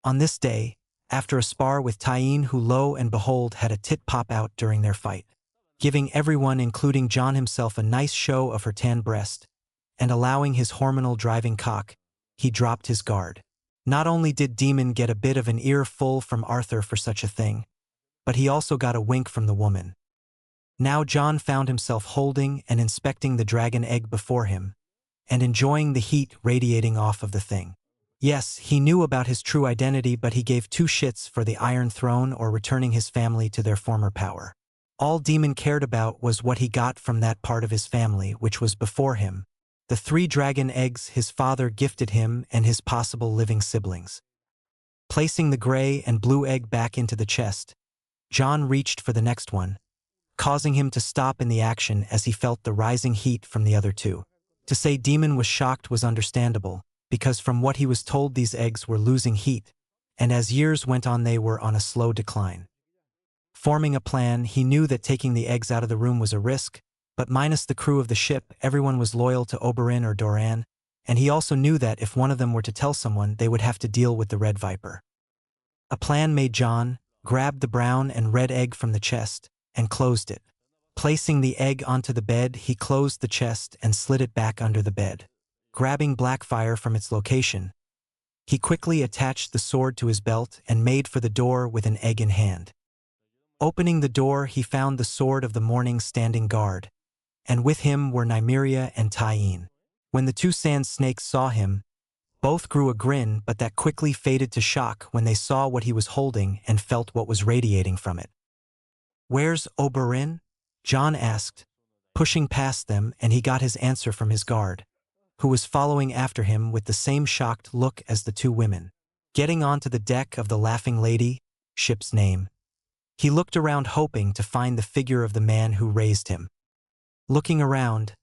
On this day, after a spar with Tyene, who lo and behold had a tit pop out during their fight, giving everyone including John himself a nice show of her tan breast, and allowing his hormonal driving cock, he dropped his guard. Not only did Demon get a bit of an earful from Arthur for such a thing, but he also got a wink from the woman. Now John found himself holding and inspecting the dragon egg before him, and enjoying the heat radiating off of the thing. Yes, he knew about his true identity, but he gave two shits for the Iron Throne or returning his family to their former power. All Demon cared about was what he got from that part of his family which was before him, the 3 dragon eggs his father gifted him and his possible living siblings. Placing the gray and blue egg back into the chest, John reached for the next one, causing him to stop in the action as he felt the rising heat from the other two. To say Demon was shocked was understandable, because from what he was told these eggs were losing heat, and as years went on they were on a slow decline. Forming a plan, he knew that taking the eggs out of the room was a risk, but minus the crew of the ship, everyone was loyal to Oberyn or Doran, and he also knew that if one of them were to tell someone, they would have to deal with the Red Viper. A plan made. John grabbed the brown and red egg from the chest and closed it. Placing the egg onto the bed, he closed the chest and slid it back under the bed. Grabbing Blackfire from its location, he quickly attached the sword to his belt and made for the door with an egg in hand. Opening the door, he found the Sword of the Morning standing guard, and with him were Nymeria and Tyene. When the 2 sand snakes saw him, both grew a grin, but that quickly faded to shock when they saw what he was holding and felt what was radiating from it. "Where's Oberyn?" John asked, pushing past them, and he got his answer from his guard, who was following after him with the same shocked look as the 2 women. Getting onto the deck of the Laughing Lady, ship's name, he looked around hoping to find the figure of the man who raised him. Looking around,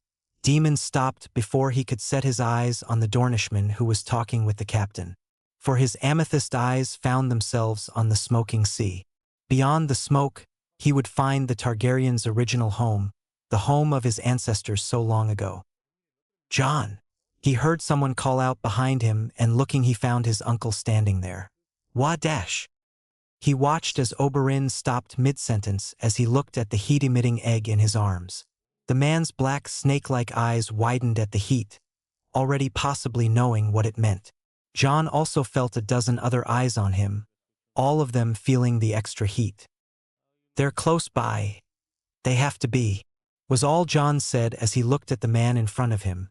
Demon stopped before he could set his eyes on the Dornishman who was talking with the captain, for his amethyst eyes found themselves on the smoking sea. Beyond the smoke, he would find the Targaryen's original home, the home of his ancestors so long ago. "John!" He heard someone call out behind him, and looking he found his uncle standing there. Wah dash. He watched as Oberyn stopped mid-sentence as he looked at the heat-emitting egg in his arms. The man's black snake-like eyes widened at the heat, already possibly knowing what it meant. Jon also felt a dozen other eyes on him, all of them feeling the extra heat. They're close by. They have to be, was all Jon said as he looked at the man in front of him,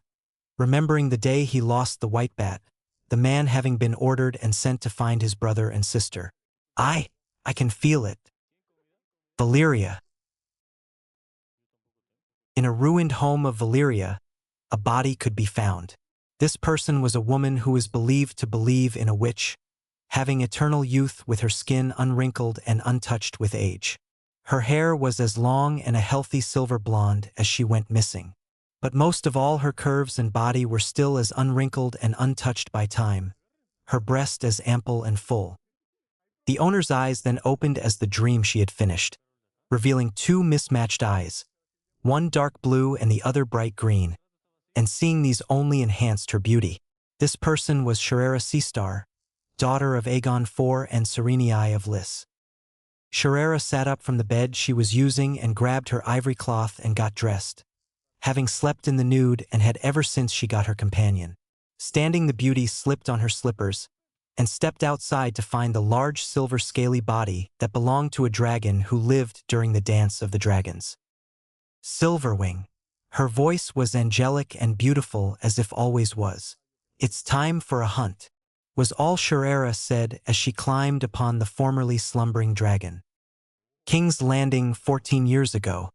remembering the day he lost the white bat, the man having been ordered and sent to find his brother and sister. I can feel it. Valyria. In a ruined home of Valyria, a body could be found. This person was a woman who was believed to believe in a witch, having eternal youth with her skin unwrinkled and untouched with age. Her hair was as long and a healthy silver blonde as she went missing. But most of all, her curves and body were still as unwrinkled and untouched by time, her breast as ample and full. The owner's eyes then opened as the dream she had finished, revealing two mismatched eyes, one dark blue and the other bright green, and seeing these only enhanced her beauty. This person was Sharera Seastar, daughter of Aegon IV and Serenei of Lys. Sharera sat up from the bed she was using and grabbed her ivory cloth and got dressed, having slept in the nude and had ever since she got her companion. Standing, the beauty slipped on her slippers and stepped outside to find the large silver scaly body that belonged to a dragon who lived during the Dance of the Dragons. Silverwing. Her voice was angelic and beautiful as if always was. It's time for a hunt, was all Sharera said as she climbed upon the formerly slumbering dragon. King's Landing 14 years ago.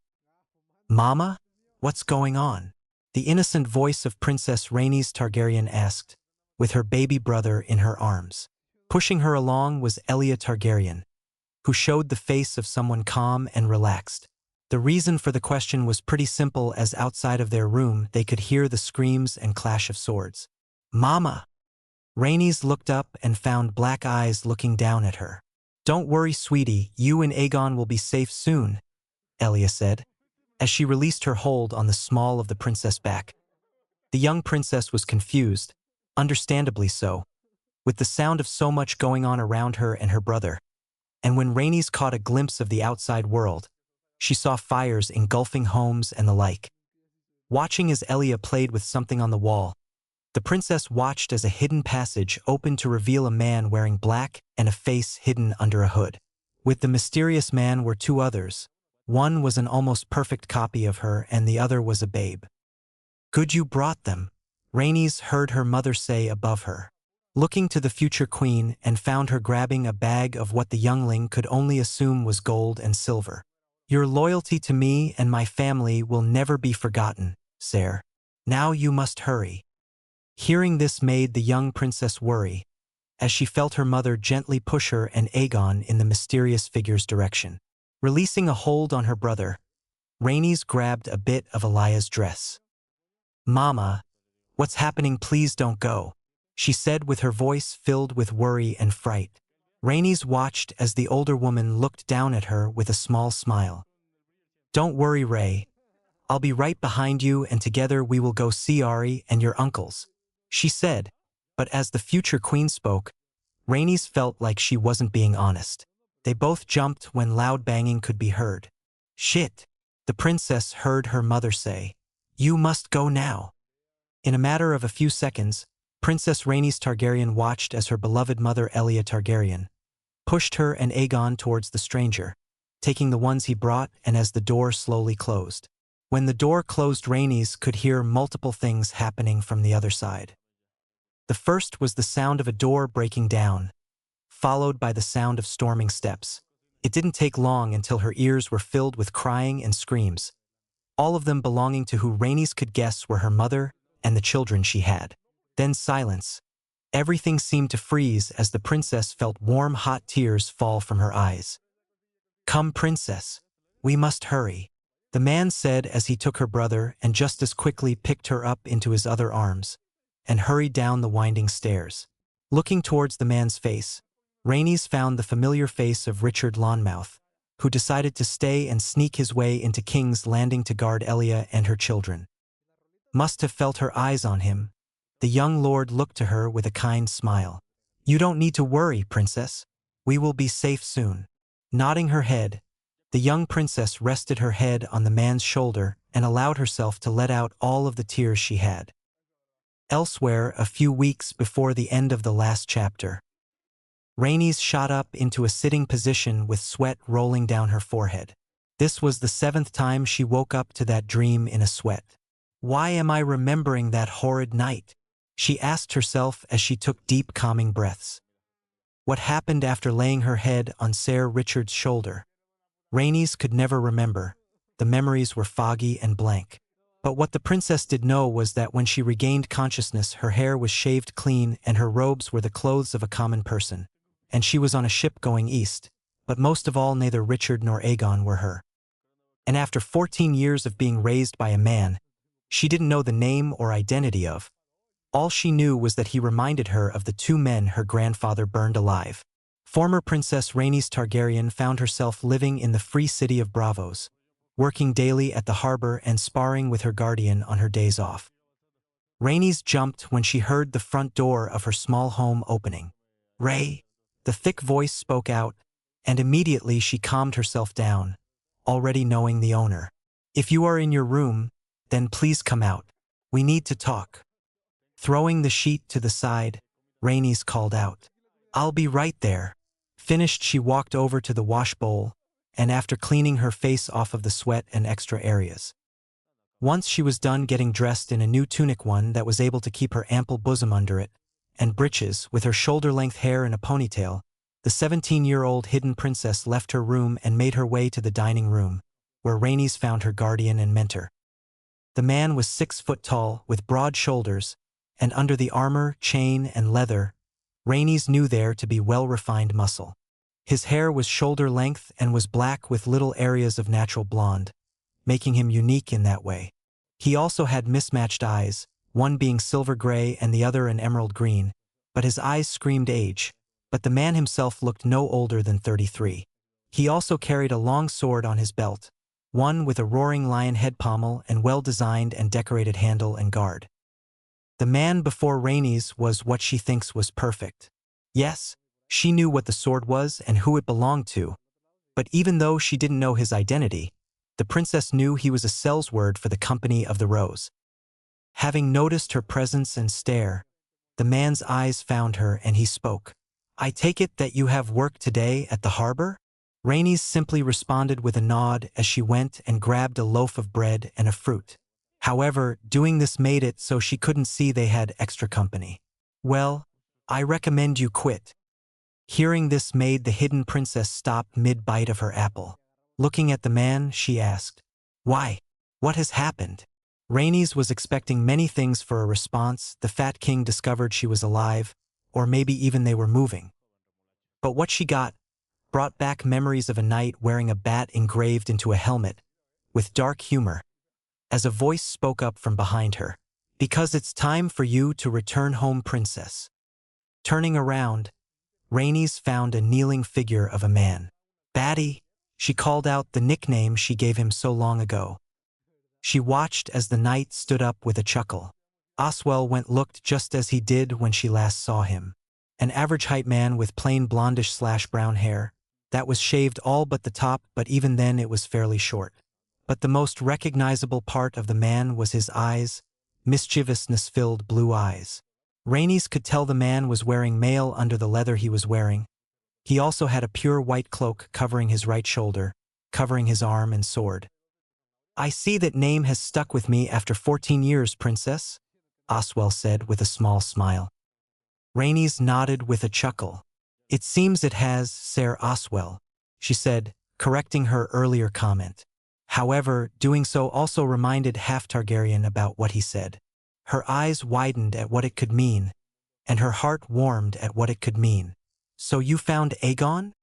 Mama? What's going on? The innocent voice of Princess Rhaenys Targaryen asked, with her baby brother in her arms. Pushing her along was Elia Targaryen, who showed the face of someone calm and relaxed. The reason for the question was pretty simple, as outside of their room they could hear the screams and clash of swords. Mama! Rhaenys looked up and found black eyes looking down at her. Don't worry, sweetie, you and Aegon will be safe soon, Elia said, as she released her hold on the small of the princess' back. The young princess was confused, understandably so, with the sound of so much going on around her and her brother. And when Rhaenys caught a glimpse of the outside world, she saw fires engulfing homes and the like. Watching as Elia played with something on the wall, the princess watched as a hidden passage opened to reveal a man wearing black and a face hidden under a hood. With the mysterious man were two others. One was an almost perfect copy of her and the other was a babe. Good you brought them, Rhaenys heard her mother say above her, looking to the future queen, and found her grabbing a bag of what the youngling could only assume was gold and silver. Your loyalty to me and my family will never be forgotten, sire. Now you must hurry. Hearing this made the young princess worry, as she felt her mother gently push her and Aegon in the mysterious figure's direction. Releasing a hold on her brother, Rhaenys grabbed a bit of Elia's dress. Mama, what's happening? Please don't go, she said with her voice filled with worry and fright. Rhaenys watched as the older woman looked down at her with a small smile. Don't worry, Ray. I'll be right behind you and together we will go see Ari and your uncles, she said, but as the future queen spoke, Rhaenys felt like she wasn't being honest. They both jumped when loud banging could be heard. Shit, the princess heard her mother say. You must go now. In a matter of a few seconds, Princess Rhaenys Targaryen watched as her beloved mother Elia Targaryen pushed her and Aegon towards the stranger, taking the ones he brought, and as the door slowly closed. When the door closed, Rhaenys could hear multiple things happening from the other side. The first was the sound of a door breaking down, followed by the sound of storming steps. It didn't take long until her ears were filled with crying and screams, all of them belonging to who Rhaenys could guess were her mother and the children she had. Then silence. Everything seemed to freeze as the princess felt warm, hot tears fall from her eyes. Come, princess. We must hurry, the man said as he took her brother and just as quickly picked her up into his other arms and hurried down the winding stairs. Looking towards the man's face, Rhaenys found the familiar face of Richard Lonmouth, who decided to stay and sneak his way into King's Landing to guard Elia and her children. Must have felt her eyes on him. The young lord looked to her with a kind smile. You don't need to worry, princess. We will be safe soon. Nodding her head, the young princess rested her head on the man's shoulder and allowed herself to let out all of the tears she had. Elsewhere, a few weeks before the end of the last chapter, Rhaenys shot up into a sitting position with sweat rolling down her forehead. This was the 7th time she woke up to that dream in a sweat. Why am I remembering that horrid night? She asked herself as she took deep calming breaths. What happened after laying her head on Sir Richard's shoulder? Rhaenys could never remember. The memories were foggy and blank. But what the princess did know was that when she regained consciousness, her hair was shaved clean and her robes were the clothes of a common person. And she was on a ship going east. But most of all, neither Richard nor Aegon were her. And after 14 years of being raised by a man, she didn't know the name or identity of. All she knew was that he reminded her of the 2 men her grandfather burned alive. Former Princess Rhaenys Targaryen found herself living in the free city of Braavos, working daily at the harbor and sparring with her guardian on her days off. Rhaenys jumped when she heard the front door of her small home opening. "Ray," the thick voice spoke out, and immediately she calmed herself down, already knowing the owner. "If you are in your room, then please come out. We need to talk." Throwing the sheet to the side, Rhaenys called out, "I'll be right there." Finished, she walked over to the wash bowl, and after cleaning her face off of the sweat and extra areas. Once she was done getting dressed in a new tunic, one that was able to keep her ample bosom under it, and breeches with her shoulder-length hair in a ponytail, the 17-year-old hidden princess left her room and made her way to the dining room, where Rhaenys found her guardian and mentor. The man was 6 foot tall, with broad shoulders, and under the armor, chain, and leather, Rhaenys knew there to be well-refined muscle. His hair was shoulder-length and was black with little areas of natural blonde, making him unique in that way. He also had mismatched eyes, one being silver gray and the other an emerald green, but his eyes screamed age, but the man himself looked no older than 33. He also carried a long sword on his belt, one with a roaring lion head pommel and well-designed and decorated handle and guard. The man before Rhaenys was what she thinks was perfect. Yes, she knew what the sword was and who it belonged to, but even though she didn't know his identity, the princess knew he was a sales word for the Company of the Rose. Having noticed her presence and stare, the man's eyes found her and he spoke. "I take it that you have work today at the harbor?" Rhaenys simply responded with a nod as she went and grabbed a loaf of bread and a fruit. However, doing this made it so she couldn't see they had extra company. "Well, I recommend you quit." Hearing this made the hidden princess stop mid-bite of her apple. Looking at the man, she asked, "Why? What has happened?" Rhaenys was expecting many things for a response. The Fat King discovered she was alive, or maybe even they were moving. But what she got brought back memories of a knight wearing a bat engraved into a helmet, with dark humor, as a voice spoke up from behind her. "Because it's time for you to return home, princess." Turning around, Rhaenys found a kneeling figure of a man. "Batty," she called out, the nickname she gave him so long ago. She watched as the knight stood up with a chuckle. Oswell looked just as he did when she last saw him. An average-height man with plain blondish/brown hair, that was shaved all but the top, but even then it was fairly short. But the most recognizable part of the man was his eyes, mischievousness-filled blue eyes. Rhaenys could tell the man was wearing mail under the leather he was wearing. He also had a pure white cloak covering his right shoulder, covering his arm and sword. "I see that name has stuck with me after 14 years, princess," Oswell said with a small smile. Rhaenys nodded with a chuckle. "It seems it has, Sir Oswell," she said, correcting her earlier comment. However, doing so also reminded Half Targaryen about what he said. Her eyes widened at what it could mean, and her heart warmed at what it could mean. "So you found Aegon?"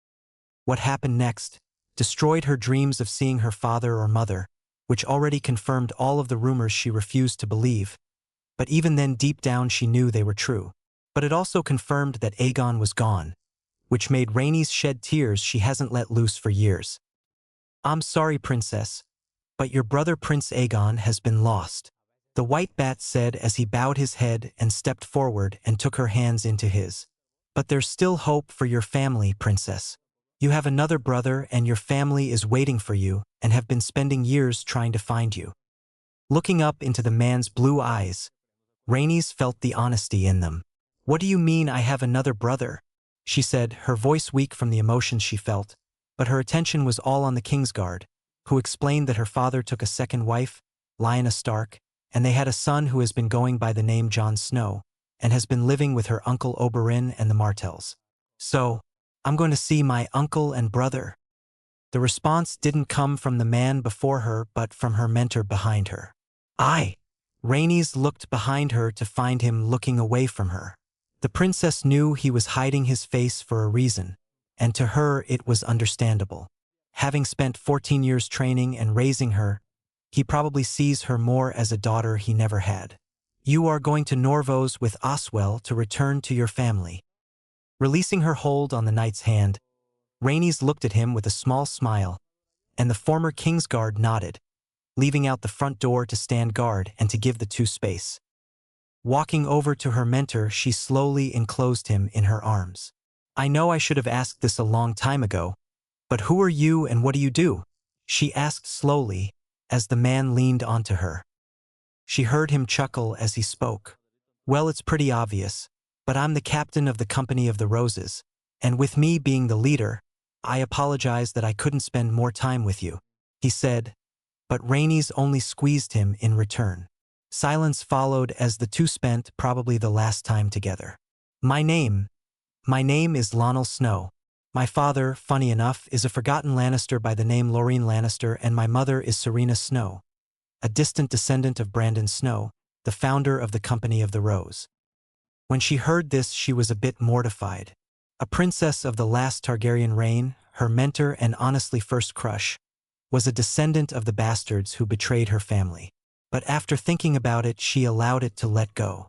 What happened next destroyed her dreams of seeing her father or mother, which already confirmed all of the rumors she refused to believe. But even then, deep down, she knew they were true. But it also confirmed that Aegon was gone, which made Rhaenys shed tears she hasn't let loose for years. "I'm sorry, princess, but your brother Prince Aegon has been lost," the white bat said as he bowed his head and stepped forward and took her hands into his. But there's still hope for your family, princess. You have another brother and your family is waiting for you and have been spending years trying to find you. Looking up into the man's blue eyes, Rhaenys felt the honesty in them. What do you mean I have another brother? She said, her voice weak from the emotions she felt, but her attention was all on the Kingsguard, who explained that her father took a second wife, Lyanna Stark, and they had a son who has been going by the name Jon Snow, and has been living with her uncle Oberyn and the Martells. So, I'm going to see my uncle and brother. The response didn't come from the man before her but from her mentor behind her. Rhaenys looked behind her to find him looking away from her. The princess knew he was hiding his face for a reason, and to her it was understandable. Having spent 14 years training and raising her, he probably sees her more as a daughter he never had. You are going to Norvos with Oswell to return to your family. Releasing her hold on the knight's hand, Rhaenys looked at him with a small smile, and the former Kingsguard nodded, leaving out the front door to stand guard and to give the two space. Walking over to her mentor, she slowly enclosed him in her arms. I know I should have asked this a long time ago, but who are you and what do you do? She asked slowly, as the man leaned onto her. She heard him chuckle as he spoke. Well, it's pretty obvious, but I'm the captain of the Company of the Roses, and with me being the leader, I apologize that I couldn't spend more time with you, he said, but Rhaenys only squeezed him in return. Silence followed as the two spent probably the last time together. My name is Lionel Snow. My father, funny enough, is a forgotten Lannister by the name Lorene Lannister, and my mother is Serena Snow, a distant descendant of Brandon Snow, the founder of the Company of the Rose. When she heard this, she was a bit mortified. A princess of the last Targaryen reign, her mentor and honestly first crush, was a descendant of the bastards who betrayed her family. But after thinking about it, she allowed it to let go.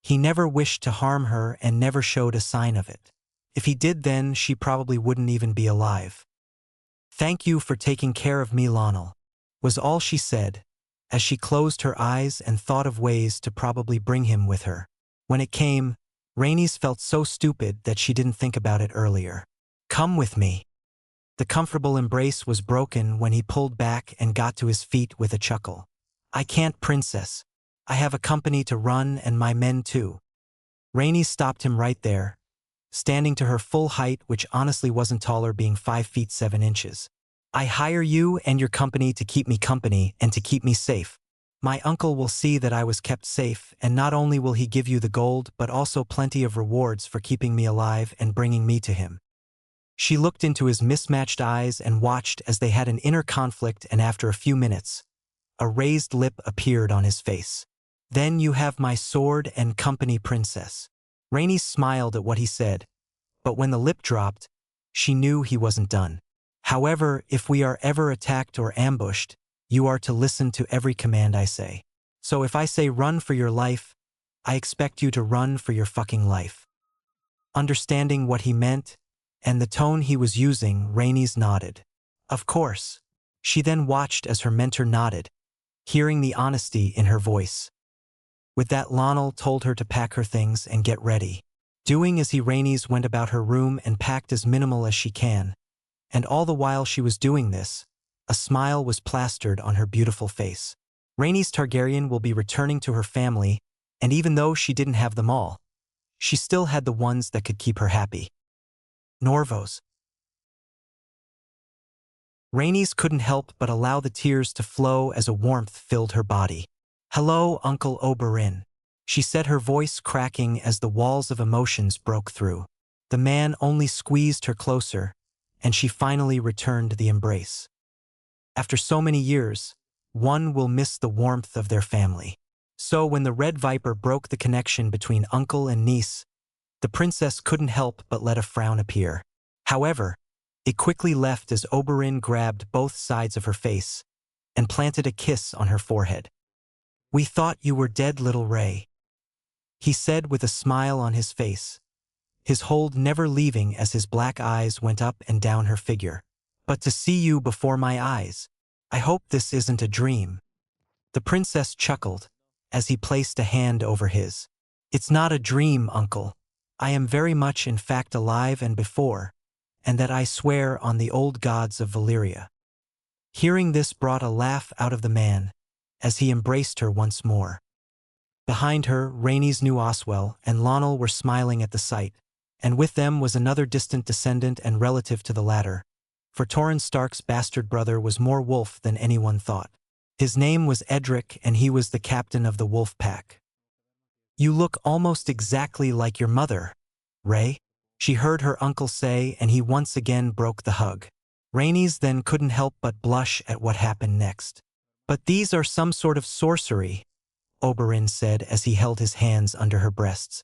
He never wished to harm her and never showed a sign of it. If he did, then she probably wouldn't even be alive. Thank you for taking care of me, Lionel, was all she said, as she closed her eyes and thought of ways to probably bring him with her. When it came, Rhaenys felt so stupid that she didn't think about it earlier. Come with me. The comfortable embrace was broken when he pulled back and got to his feet with a chuckle. I can't, princess. I have a company to run and my men too. Rhaenys stopped him right there, standing to her full height, which honestly wasn't taller, being 5 feet 7 inches. I hire you and your company to keep me company and to keep me safe. My uncle will see that I was kept safe, and not only will he give you the gold but also plenty of rewards for keeping me alive and bringing me to him. She looked into his mismatched eyes and watched as they had an inner conflict, and after a few minutes, a raised lip appeared on his face. Then you have my sword and company, princess. Rhaenys smiled at what he said, but when the lip dropped, she knew he wasn't done. However, if we are ever attacked or ambushed, you are to listen to every command I say. So if I say run for your life, I expect you to run for your fucking life. Understanding what he meant, and the tone he was using, Rhaenys nodded. Of course. She then watched as her mentor nodded, hearing the honesty in her voice. With that, Lionel told her to pack her things and get ready. Doing as he, Rhaenys went about her room and packed as minimal as she can. And all the while she was doing this, a smile was plastered on her beautiful face. Rhaenys Targaryen will be returning to her family, and even though she didn't have them all, she still had the ones that could keep her happy. Norvos. Rhaenys couldn't help but allow the tears to flow as a warmth filled her body. Hello, Uncle Oberyn, she said, her voice cracking as the walls of emotions broke through. The man only squeezed her closer, and she finally returned the embrace. After so many years, one will miss the warmth of their family. So when the Red Viper broke the connection between uncle and niece, the princess couldn't help but let a frown appear. However, it quickly left as Oberyn grabbed both sides of her face and planted a kiss on her forehead. We thought you were dead, little Ray, he said with a smile on his face, his hold never leaving as his black eyes went up and down her figure. But to see you before my eyes, I hope this isn't a dream. The princess chuckled as he placed a hand over his. It's not a dream, uncle. I am very much in fact alive and before, and that I swear on the old gods of Valyria." Hearing this brought a laugh out of the man, as he embraced her once more. Behind her, Rhaenys knew Oswell and Lionel were smiling at the sight, and with them was another distant descendant and relative to the latter, for Torrhen Stark's bastard brother was more wolf than anyone thought. His name was Edric and he was the captain of the wolf pack. "You look almost exactly like your mother, Ray," she heard her uncle say, and he once again broke the hug. Rhaenys then couldn't help but blush at what happened next. "But these are some sort of sorcery," Oberyn said as he held his hands under her breasts.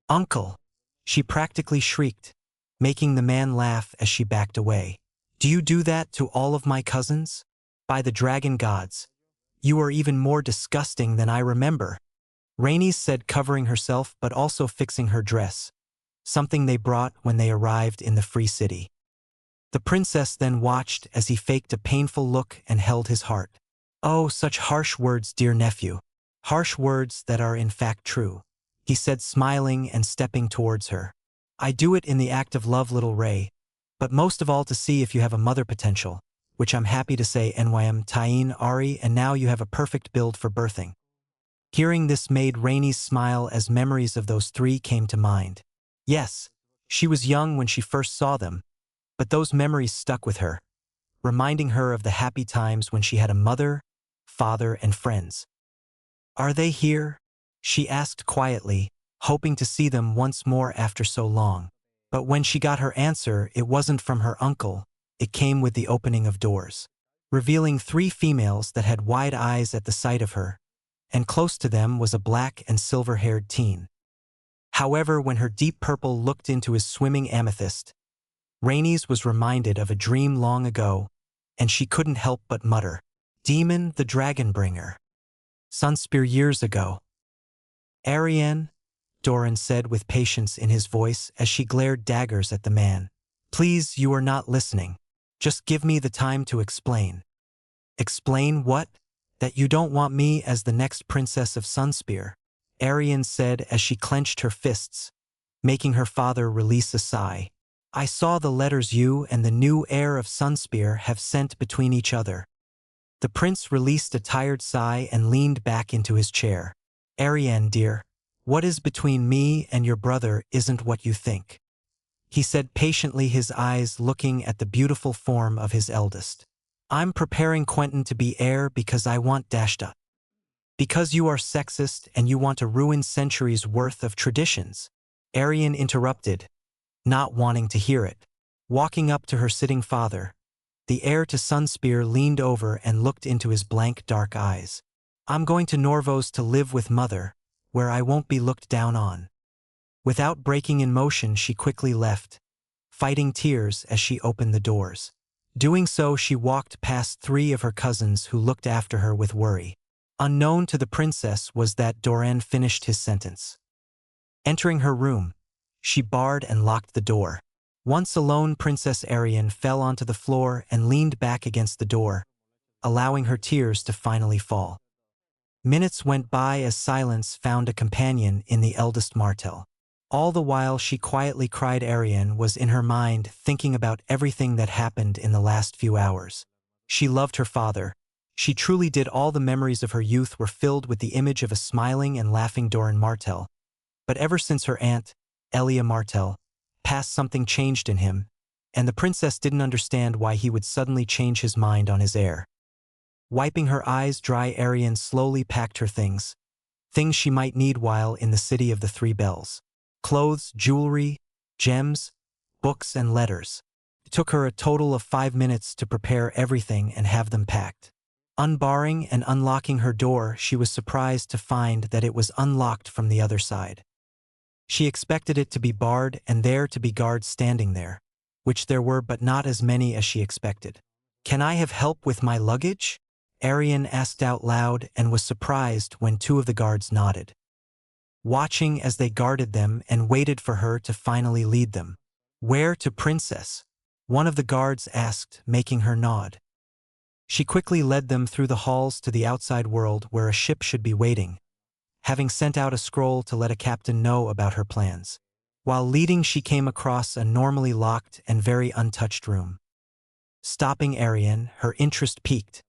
"Uncle!" she practically shrieked, making the man laugh as she backed away. "Do you do that to all of my cousins? By the dragon gods, you are even more disgusting than I remember," Rhaenys said, covering herself but also fixing her dress, something they brought when they arrived in the Free City. The princess then watched as he faked a painful look and held his heart. "Oh, such harsh words, dear nephew. Harsh words that are in fact true," he said, smiling and stepping towards her. "I do it in the act of love, little Ray, but most of all to see if you have a mother potential, which I'm happy to say NYM Tyene Ari, and now you have a perfect build for birthing." Hearing this made Rhaenys smile as memories of those three came to mind. Yes, she was young when she first saw them, but those memories stuck with her, reminding her of the happy times when she had a mother, father, and friends. "Are they here?" she asked quietly, hoping to see them once more after so long. But when she got her answer, it wasn't from her uncle, it came with the opening of doors, revealing three females that had wide eyes at the sight of her, and close to them was a black and silver-haired teen. However, when her deep purple looked into his swimming amethyst, Rhaenys was reminded of a dream long ago, and she couldn't help but mutter, "Demon the Dragonbringer. Sunspear years ago." "Arianne," Doran said with patience in his voice as she glared daggers at the man. "Please, you are not listening. Just give me the time to explain." "Explain what? That you don't want me as the next princess of Sunspear," Arianne said as she clenched her fists, making her father release a sigh. "I saw the letters you and the new heir of Sunspear have sent between each other." The prince released a tired sigh and leaned back into his chair. "Arianne, dear, what is between me and your brother isn't what you think," he said patiently, his eyes looking at the beautiful form of his eldest. "I'm preparing Quentyn to be heir because I want Dashta. Because you are sexist and you want to ruin centuries' worth of traditions," Arianne interrupted, not wanting to hear it. Walking up to her sitting father, the heir to Sunspear leaned over and looked into his blank dark eyes. "I'm going to Norvos to live with mother, where I won't be looked down on." Without breaking in motion, she quickly left, fighting tears as she opened the doors. Doing so, she walked past three of her cousins who looked after her with worry. Unknown to the princess was that Doran finished his sentence. Entering her room, she barred and locked the door. Once alone, Princess Arianne fell onto the floor and leaned back against the door, allowing her tears to finally fall. Minutes went by as silence found a companion in the eldest Martell. All the while she quietly cried, Arianne was in her mind thinking about everything that happened in the last few hours. She loved her father. She truly did. All the memories of her youth were filled with the image of a smiling and laughing Doran Martell. But ever since her aunt, Elia Martell, passed, something changed in him, and the princess didn't understand why he would suddenly change his mind on his heir. Wiping her eyes dry, Arianne slowly packed her things she might need while in the City of the Three Bells. Clothes, jewelry, gems, books, and letters. It took her a total of 5 minutes to prepare everything and have them packed. Unbarring and unlocking her door, she was surprised to find that it was unlocked from the other side. She expected it to be barred and there to be guards standing there, which there were, but not as many as she expected. "Can I have help with my luggage?" Arianne asked out loud and was surprised when 2 of the guards nodded, watching as they guarded them and waited for her to finally lead them. "Where to, princess?" one of the guards asked, making her nod. She quickly led them through the halls to the outside world where a ship should be waiting, having sent out a scroll to let a captain know about her plans. While leading, she came across a normally locked and very untouched room. Stopping Arian, her interest piqued,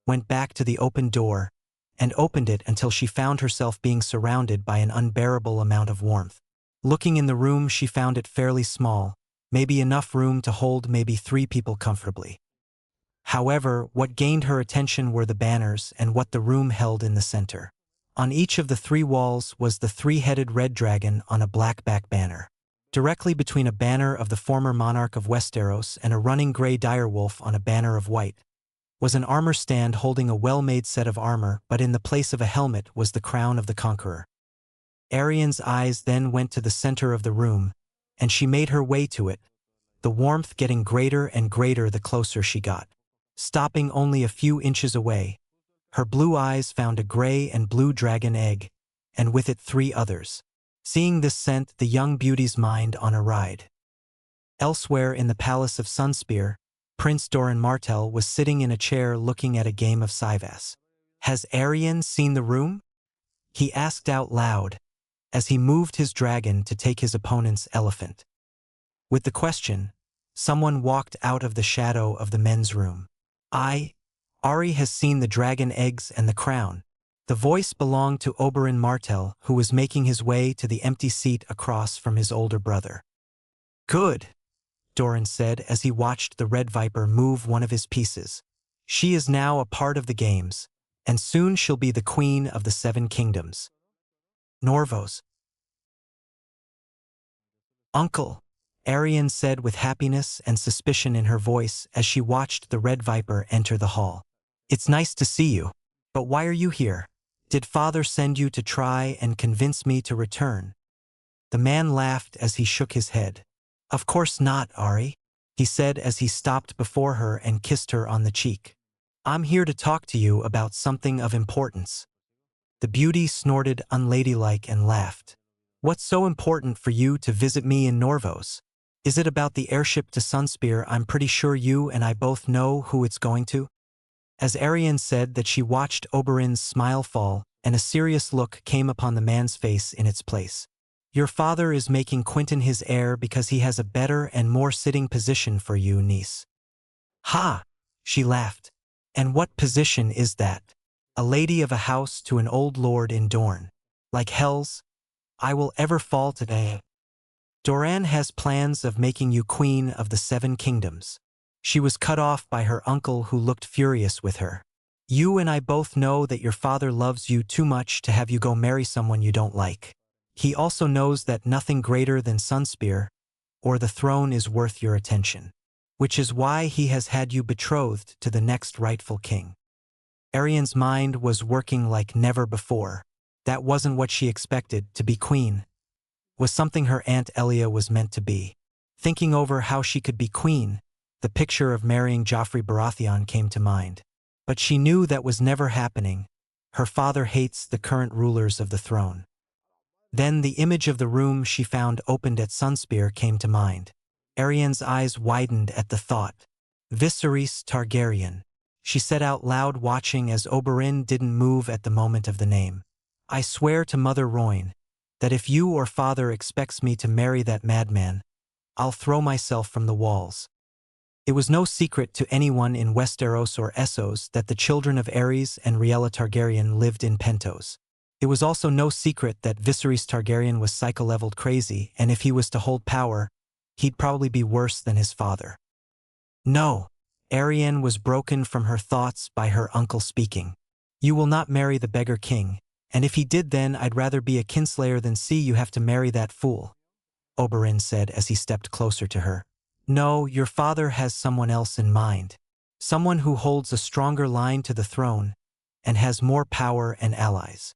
went back to the open door, and opened it until she found herself being surrounded by an unbearable amount of warmth. Looking in the room, she found it fairly small, maybe enough room to hold maybe 3 people comfortably. However, what gained her attention were the banners and what the room held in the center. On each of the 3 walls was the 3-headed red dragon on a black-back banner. Directly between a banner of the former monarch of Westeros and a running gray direwolf on a banner of white was an armor stand holding a well-made set of armor, but in the place of a helmet was the crown of the conqueror. Arian's eyes then went to the center of the room, and she made her way to it, the warmth getting greater and greater the closer she got. Stopping only a few inches away, her blue eyes found a gray and blue dragon egg, and with it 3 others. Seeing this sent the young beauty's mind on a ride. Elsewhere in the palace of Sunspear, Prince Doran Martell was sitting in a chair looking at a game of Sivas. "Has Arian seen the room?" he asked out loud, as he moved his dragon to take his opponent's elephant. With the question, someone walked out of the shadow of the men's room. Ari has seen the dragon eggs and the crown." The voice belonged to Oberyn Martell, who was making his way to the empty seat across from his older brother. "Good," Doran said as he watched the Red Viper move one of his pieces. "She is now a part of the games, and soon she'll be the queen of the 7 kingdoms. Norvos." "Uncle," Arian said with happiness and suspicion in her voice as she watched the Red Viper enter the hall. "It's nice to see you. But why are you here? Did father send you to try and convince me to return?" The man laughed as he shook his head. "Of course not, Ari," he said as he stopped before her and kissed her on the cheek. "I'm here to talk to you about something of importance." The beauty snorted unladylike and laughed. "What's so important for you to visit me in Norvos? Is it about the airship to Sunspear? I'm pretty sure you and I both know who it's going to." As Arian said that, she watched Oberyn's smile fall, and a serious look came upon the man's face in its place. "Your father is making Quentin his heir because he has a better and more sitting position for you, niece." "Ha!" she laughed. "And what position is that? A lady of a house to an old lord in Dorne. Like hells, I will ever fall today. Doran has plans of making you queen of the 7 kingdoms." She was cut off by her uncle, who looked furious with her. "You and I both know that your father loves you too much to have you go marry someone you don't like. He also knows that nothing greater than Sunspear or the throne is worth your attention, which is why he has had you betrothed to the next rightful king." Arian's mind was working like never before. That wasn't what she expected. To be queen was something her Aunt Elia was meant to be. Thinking over how she could be queen, the picture of marrying Joffrey Baratheon came to mind. But she knew that was never happening. Her father hates the current rulers of the throne. Then the image of the room she found opened at Sunspear came to mind. Arian's eyes widened at the thought. "Viserys Targaryen," she said out loud, watching as Oberyn didn't move at the moment of the name. "I swear to Mother Royne that if you or father expects me to marry that madman, I'll throw myself from the walls." It was no secret to anyone in Westeros or Essos that the children of Aerys and Rhaella Targaryen lived in Pentos. It was also no secret that Viserys Targaryen was psycho-leveled crazy, and if he was to hold power, he'd probably be worse than his father. "No." Arian was broken from her thoughts by her uncle speaking. "You will not marry the beggar king, and if he did, then I'd rather be a kinslayer than see you have to marry that fool," Oberyn said as he stepped closer to her. "No, your father has someone else in mind. Someone who holds a stronger line to the throne and has more power and allies."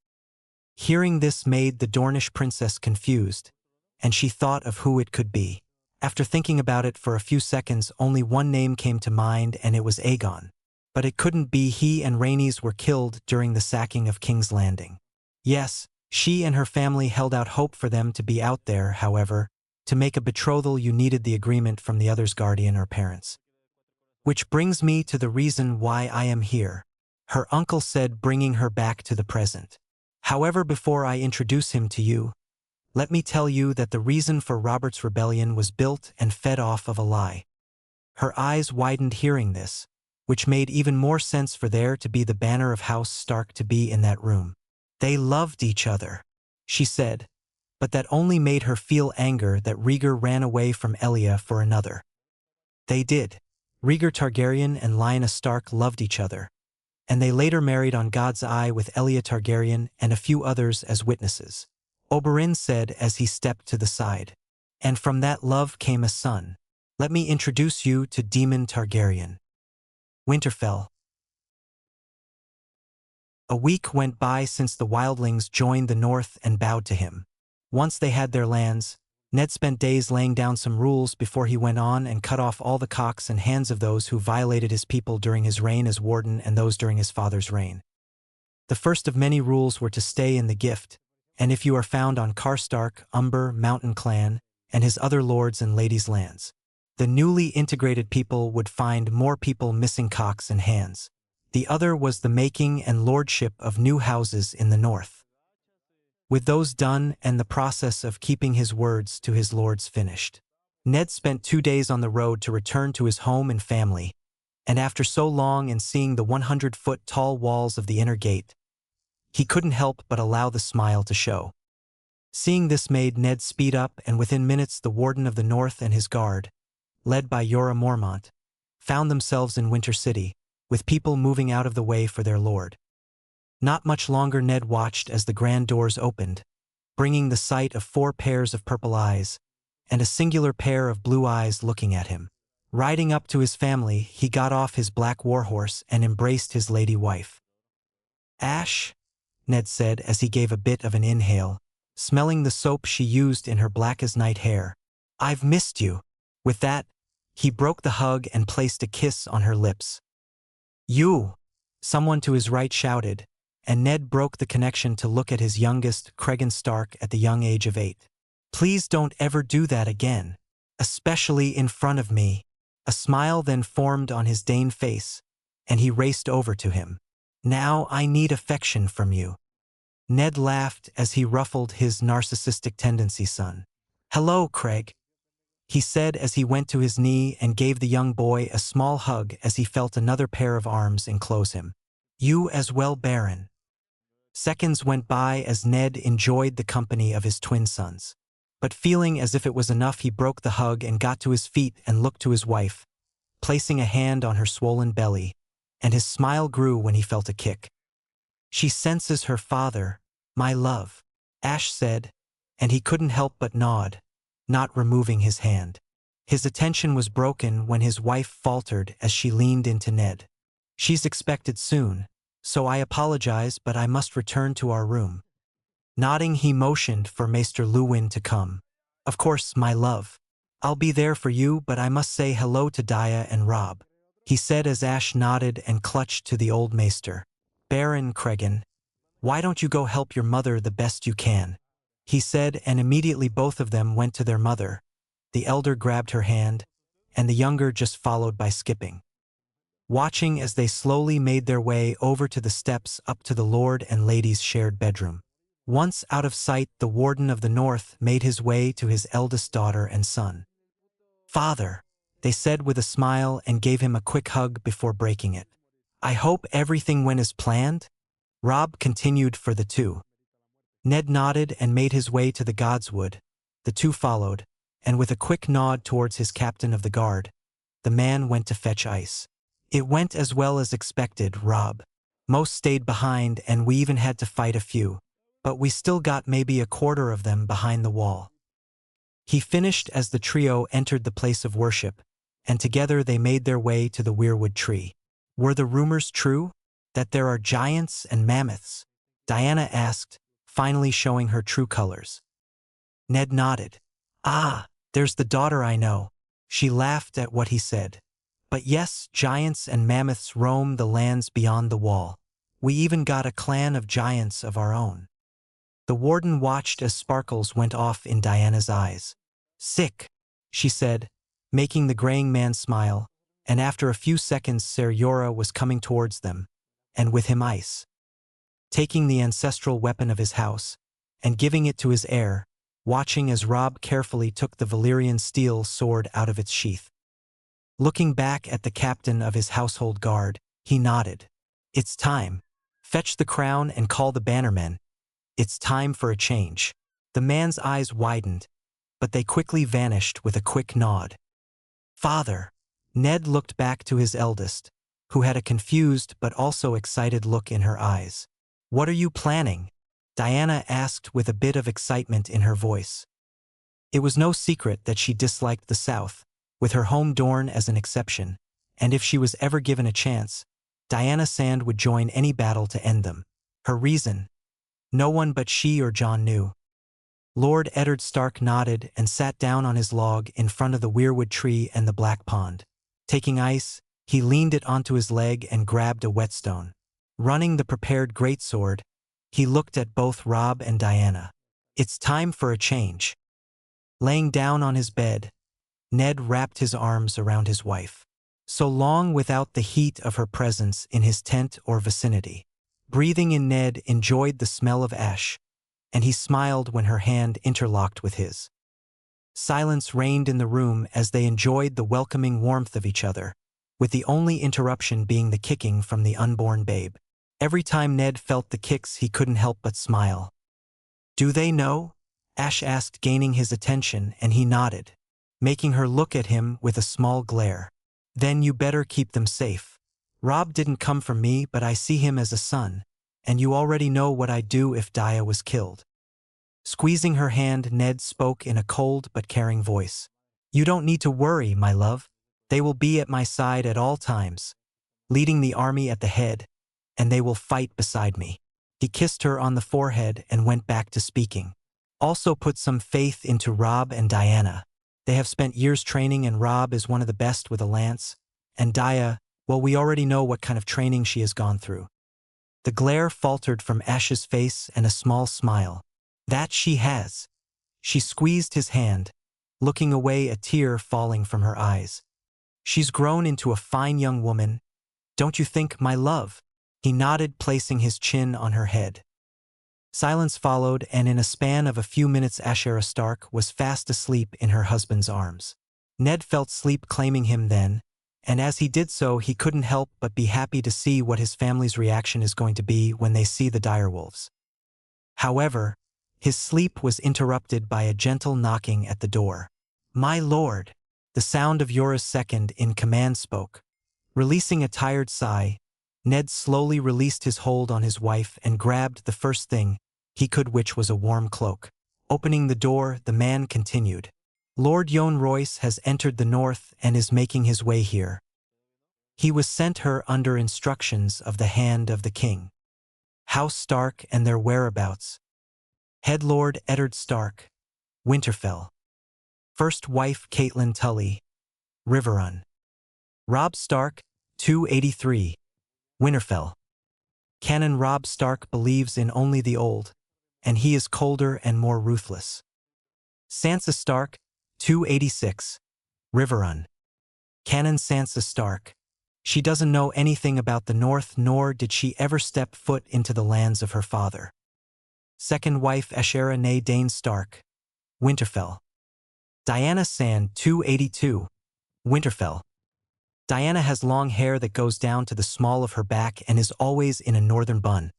Hearing this made the Dornish princess confused, and she thought of who it could be. After thinking about it for a few seconds, only one name came to mind, and it was Aegon. But it couldn't be. He and Rhaenys were killed during the sacking of King's Landing. Yes, she and her family held out hope for them to be out there. However, to make a betrothal you needed the agreement from the other's guardian or parents. "Which brings me to the reason why I am here," her uncle said, bringing her back to the present. "However, before I introduce him to you, let me tell you that the reason for Robert's rebellion was built and fed off of a lie." Her eyes widened hearing this, which made even more sense for there to be the banner of House Stark to be in that room. "They loved each other," she said, but that only made her feel anger that Rhaegar ran away from Elia for another. They did. Rhaegar Targaryen and Lyanna Stark loved each other, and they later married on God's eye with Elia Targaryen and a few others as witnesses. Oberyn said as he stepped to the side. "And from that love came a son. Let me introduce you to Daemon Targaryen." Winterfell. A week went by since the wildlings joined the North and bowed to him. Once they had their lands, Ned spent days laying down some rules before he went on and cut off all the cocks and hands of those who violated his people during his reign as warden and those during his father's reign. The first of many rules were to stay in the gift, and if you are found on Karstark, Umber, Mountain Clan, and his other lords and ladies' lands, the newly integrated people would find more people missing cocks and hands. The other was the making and lordship of new houses in the north. With those done and the process of keeping his words to his lords finished, Ned spent 2 days on the road to return to his home and family, and after so long and seeing the 100-foot-tall walls of the inner gate, he couldn't help but allow the smile to show. Seeing this made Ned speed up, and within minutes the Warden of the North and his guard, led by Jorah Mormont, found themselves in Winter City, with people moving out of the way for their lord. Not much longer Ned watched as the grand doors opened, bringing the sight of 4 pairs of purple eyes, and a singular pair of blue eyes looking at him. Riding up to his family, he got off his black warhorse and embraced his lady wife. "Ash," Ned said as he gave a bit of an inhale, smelling the soap she used in her black-as-night hair. "I've missed you." With that, he broke the hug and placed a kiss on her lips. "You," someone to his right shouted, and Ned broke the connection to look at his youngest, Cregan Stark, at the young age of 8. "Please don't ever do that again, especially in front of me." A smile then formed on his Dane face, and he raced over to him. "Now I need affection from you." Ned laughed as he ruffled his narcissistic tendency son. "Hello, Craig," he said as he went to his knee and gave the young boy a small hug as he felt another pair of arms enclose him. "You as well, Baron." Seconds went by as Ned enjoyed the company of his twin sons. But feeling as if it was enough, he broke the hug and got to his feet and looked to his wife, placing a hand on her swollen belly, and his smile grew when he felt a kick. "She senses her father, my love," Ash said, and he couldn't help but nod, not removing his hand. His attention was broken when his wife faltered as she leaned into Ned. "She's expected soon, so I apologize, but I must return to our room." Nodding, he motioned for Maester Luwin to come. "Of course, my love. I'll be there for you, but I must say hello to Daya and Rob," he said as Ash nodded and clutched to the old maester. "Baron Cregan, why don't you go help your mother the best you can?" he said, and immediately both of them went to their mother. The elder grabbed her hand, and the younger just followed by skipping, watching as they slowly made their way over to the steps up to the lord and lady's shared bedroom. Once out of sight, the Warden of the North made his way to his eldest daughter and son. "Father," they said with a smile and gave him a quick hug before breaking it. "I hope everything went as planned?" Rob continued for the two. Ned nodded and made his way to the Godswood. The two followed, and with a quick nod towards his captain of the guard, the man went to fetch ice. "It went as well as expected, Rob. Most stayed behind, and we even had to fight a few, but we still got maybe a quarter of them behind the wall," he finished as the trio entered the place of worship, and together they made their way to the weirwood tree. "Were the rumors true, that there are giants and mammoths?" Diana asked, finally showing her true colors. Ned nodded. "Ah, there's the daughter I know." She laughed at what he said. "But yes, giants and mammoths roam the lands beyond the wall. We even got a clan of giants of our own." The warden watched as sparkles went off in Diana's eyes. "Sick," she said, making the graying man smile, and after a few seconds Ser Jorah was coming towards them, and with him ice. Taking the ancestral weapon of his house, and giving it to his heir, watching as Robb carefully took the Valyrian steel sword out of its sheath. Looking back at the captain of his household guard, he nodded. "It's time. Fetch the crown and call the bannermen. It's time for a change." The man's eyes widened, but they quickly vanished with a quick nod. "Father." Ned looked back to his eldest, who had a confused but also excited look in her eyes. "What are you planning?" Diana asked with a bit of excitement in her voice. It was no secret that she disliked the South, with her home Dorne as an exception, and if she was ever given a chance, Diana Sand would join any battle to end them. Her reason? No one but she or Jon knew. Lord Eddard Stark nodded and sat down on his log in front of the weirwood tree and the black pond. Taking ice, he leaned it onto his leg and grabbed a whetstone. Running the prepared greatsword, he looked at both Robb and Diana. "It's time for a change." Laying down on his bed, Ned wrapped his arms around his wife. So long without the heat of her presence in his tent or vicinity. Breathing in, Ned enjoyed the smell of ash, and he smiled when her hand interlocked with his. Silence reigned in the room as they enjoyed the welcoming warmth of each other, with the only interruption being the kicking from the unborn babe. Every time Ned felt the kicks, he couldn't help but smile. "Do they know?" Ash asked, gaining his attention, and he nodded, making her look at him with a small glare. "Then you better keep them safe. Robb didn't come from me, but I see him as a son, and you already know what I'd do if Dia was killed." Squeezing her hand, Ned spoke in a cold but caring voice. "You don't need to worry, my love. They will be at my side at all times, leading the army at the head, and they will fight beside me." He kissed her on the forehead and went back to speaking. "Also put some faith into Robb and Diana. They have spent years training, and Robb is one of the best with a lance. And Dia, well, we already know what kind of training she has gone through." The glare faltered from Ash's face and a small smile. "That she has." She squeezed his hand, looking away, a tear falling from her eyes. "She's grown into a fine young woman, don't you think, my love?" He nodded, placing his chin on her head. Silence followed, and in a span of a few minutes Ashera Stark was fast asleep in her husband's arms. Ned felt sleep claiming him then, and as he did so he couldn't help but be happy to see what his family's reaction is going to be when they see the direwolves. However, his sleep was interrupted by a gentle knocking at the door. "My lord," the sound of Yora's second in command spoke. Releasing a tired sigh, Ned slowly released his hold on his wife and grabbed the first thing he could, which was a warm cloak. Opening the door, the man continued. "Lord Jon Royce has entered the north and is making his way here. He was sent her under instructions of the hand of the king. House Stark and their whereabouts. Head Lord Eddard Stark, Winterfell. First wife Catelyn Tully, Riverrun. Robb Stark, 283, Winterfell. Canon Robb Stark believes in only the old, and he is colder and more ruthless. Sansa Stark, 286, Riverrun. Canon Sansa Stark. She doesn't know anything about the North, nor did she ever step foot into the lands of her father. Second wife Ashera née Dayne Stark, Winterfell. Diana Sand, 282, Winterfell. Diana has long hair that goes down to the small of her back and is always in a northern bun.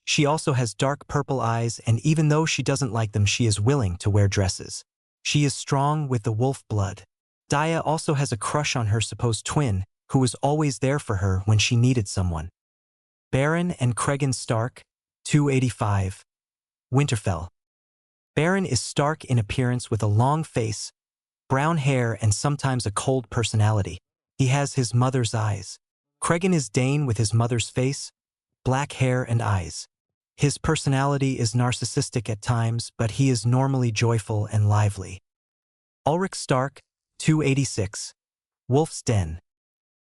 She also has dark purple eyes, and even though she doesn't like them, she is willing to wear dresses. She is strong with the wolf blood. Dia also has a crush on her supposed twin, who was always there for her when she needed someone. Baron and Cregan Stark, 285, Winterfell. Baron is Stark in appearance with a long face, brown hair, and sometimes a cold personality. He has his mother's eyes. Cregan is Dane with his mother's face, black hair and eyes. His personality is narcissistic at times, but he is normally joyful and lively. Ulrich Stark, 286, Wolf's Den.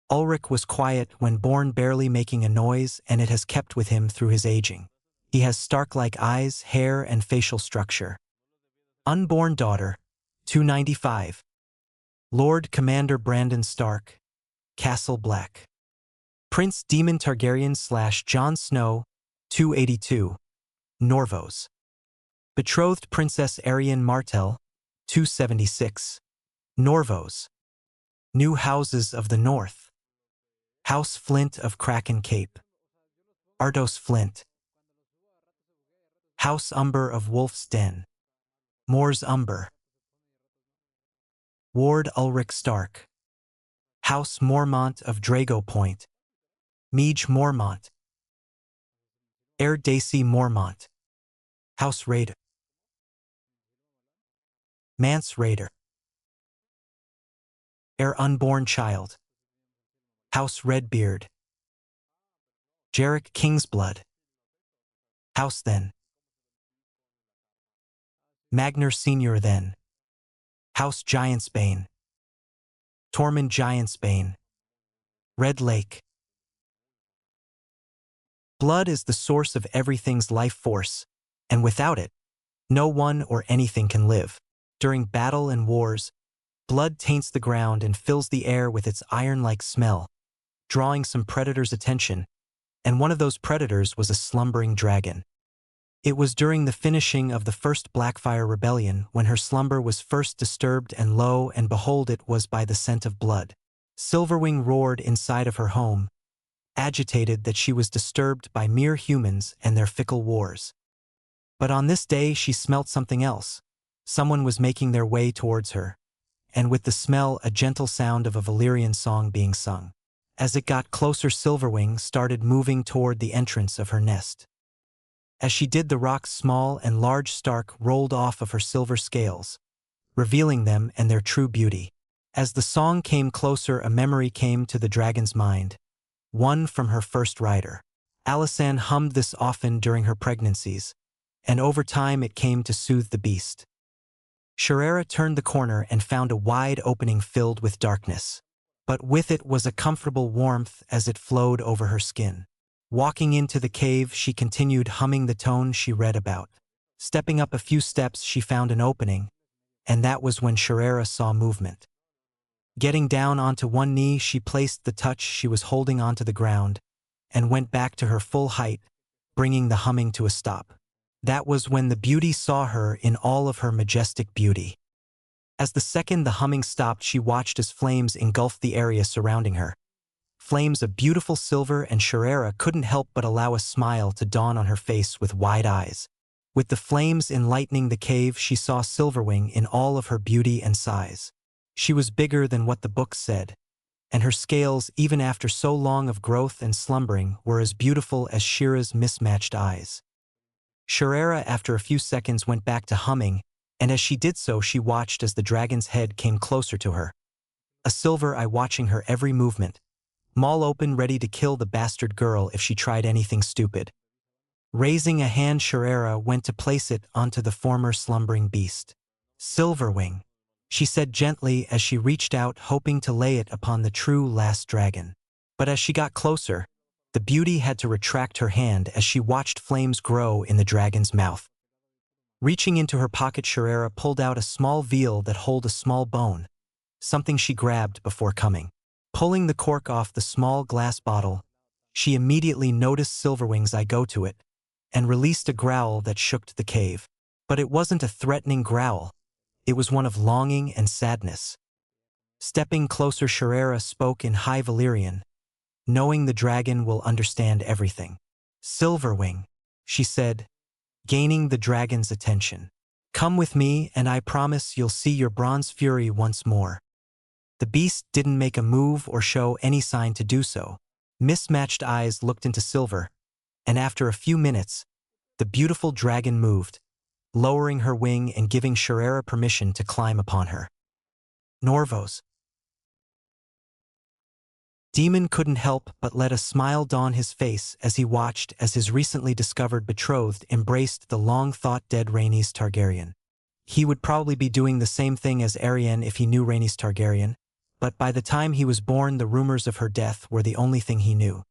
Ulrich was quiet when born, barely making a noise, and it has kept with him through his aging. He has Stark-like eyes, hair, and facial structure. Unborn daughter, 295. Lord Commander Brandon Stark, Castle Black. Prince Daemon Targaryen / Jon Snow, 282, Norvos. Betrothed Princess Arian Martell, 276. Norvos. New Houses of the North. House Flint of Kraken Cape. Ardos Flint. House Umber of Wolf's Den. Moors Umber. Ward Ulrich Stark. House Mormont of Drago Point. Meege Mormont. Heir Dacy Mormont. House Raider. Mance Raider. Heir Unborn Child. House Redbeard. Jarek Kingsblood. House Then. Magner Senior Then. House Giantsbane. Tormund Giantsbane. Red Lake. Blood is the source of everything's life force, and without it, no one or anything can live. During battle and wars, blood taints the ground and fills the air with its iron-like smell, drawing some predators' attention, and one of those predators was a slumbering dragon. It was during the finishing of the first Blackfire Rebellion when her slumber was first disturbed, and lo and behold, it was by the scent of blood. Silverwing roared inside of her home, agitated that she was disturbed by mere humans and their fickle wars. But on this day she smelt something else. Someone was making their way towards her, and with the smell a gentle sound of a Valyrian song being sung. As it got closer, Silverwing started moving toward the entrance of her nest. As she did, the rocks, small and large, Stark, rolled off of her silver scales, revealing them and their true beauty. As the song came closer, a memory came to the dragon's mind, one from her first rider. Alysanne hummed this often during her pregnancies, and over time it came to soothe the beast. Sharera turned the corner and found a wide opening filled with darkness, but with it was a comfortable warmth as it flowed over her skin. Walking into the cave, she continued humming the tone she read about. Stepping up a few steps, she found an opening, and that was when Sharera saw movement. Getting down onto one knee, she placed the touch she was holding onto the ground and went back to her full height, bringing the humming to a stop. That was when the beauty saw her in all of her majestic beauty. As the second the humming stopped, she watched as flames engulfed the area surrounding her. Flames of beautiful silver, and Sharera couldn't help but allow a smile to dawn on her face with wide eyes. With the flames enlightening the cave, she saw Silverwing in all of her beauty and size. She was bigger than what the book said, and her scales, even after so long of growth and slumbering, were as beautiful as Shira's mismatched eyes. Sharera, after a few seconds, went back to humming, and as she did so, she watched as the dragon's head came closer to her. A silver eye watching her every movement, maul open, ready to kill the bastard girl if she tried anything stupid. Raising a hand, Sharera went to place it onto the former slumbering beast. "Silverwing," she said gently as she reached out, hoping to lay it upon the true last dragon. But as she got closer, the beauty had to retract her hand as she watched flames grow in the dragon's mouth. Reaching into her pocket, Sharera pulled out a small vial that held a small bone, something she grabbed before coming. Pulling the cork off the small glass bottle, she immediately noticed Silverwing's eye go to it, and released a growl that shook the cave. But it wasn't a threatening growl. It was one of longing and sadness. Stepping closer, Sharera spoke in High Valyrian, knowing the dragon will understand everything. "Silverwing," she said, gaining the dragon's attention. "Come with me, and I promise you'll see your bronze fury once more." The beast didn't make a move or show any sign to do so. Mismatched eyes looked into Silver, and after a few minutes, the beautiful dragon moved, lowering her wing and giving Sharera permission to climb upon her. Norvos. Demon couldn't help but let a smile dawn his face as he watched as his recently discovered betrothed embraced the long-thought-dead Rhaenys Targaryen. He would probably be doing the same thing as Arianne if he knew Rhaenys Targaryen, but by the time he was born, the rumors of her death were the only thing he knew.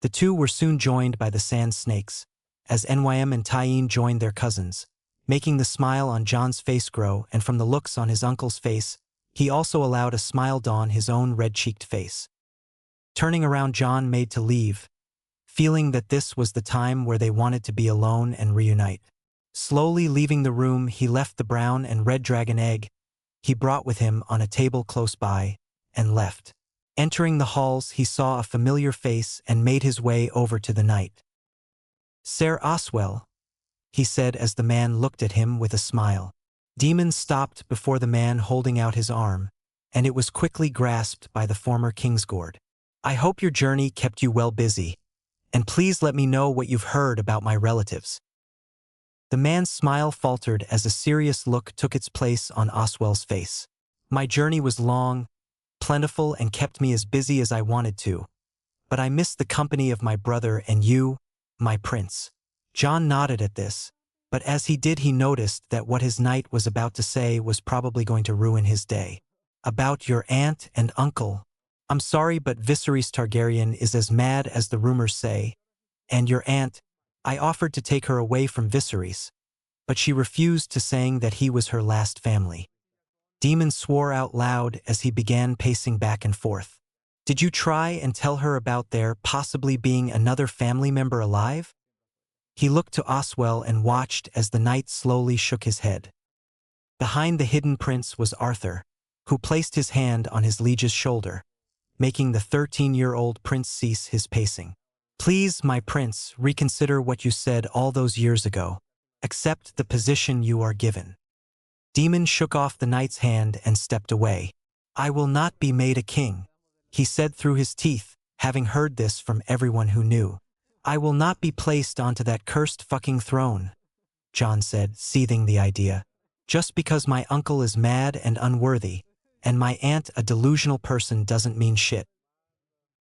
The two were soon joined by the Sand Snakes, as Nym and Tyene joined their cousins, making the smile on Jon's face grow, and from the looks on his uncle's face, he also allowed a smile dawn his own red-cheeked face. Turning around, Jon made to leave, feeling that this was the time where they wanted to be alone and reunite. Slowly leaving the room, he left the brown and red dragon egg he brought with him on a table close by, and left. Entering the halls, he saw a familiar face and made his way over to the knight. "Sir Oswell," he said as the man looked at him with a smile. Demon stopped before the man holding out his arm, and it was quickly grasped by the former Kingsguard. "I hope your journey kept you well busy, and please let me know what you've heard about my relatives." The man's smile faltered as a serious look took its place on Oswell's face. "My journey was long, plentiful, and kept me as busy as I wanted to, but I missed the company of my brother and you, my prince." John nodded at this, but as he did he noticed that what his knight was about to say was probably going to ruin his day. "About your aunt and uncle. I'm sorry, but Viserys Targaryen is as mad as the rumors say, and your aunt, I offered to take her away from Viserys, but she refused to, saying that he was her last family." Demon swore out loud as he began pacing back and forth. "Did you try and tell her about there possibly being another family member alive?" He looked to Oswell and watched as the knight slowly shook his head. Behind the hidden prince was Arthur, who placed his hand on his liege's shoulder, making the 13-year-old prince cease his pacing. "Please, my prince, reconsider what you said all those years ago. Accept the position you are given." Demon shook off the knight's hand and stepped away. "I will not be made a king," he said through his teeth, having heard this from everyone who knew. "I will not be placed onto that cursed fucking throne," John said, seething the idea. "Just because my uncle is mad and unworthy, and my aunt a delusional person doesn't mean shit."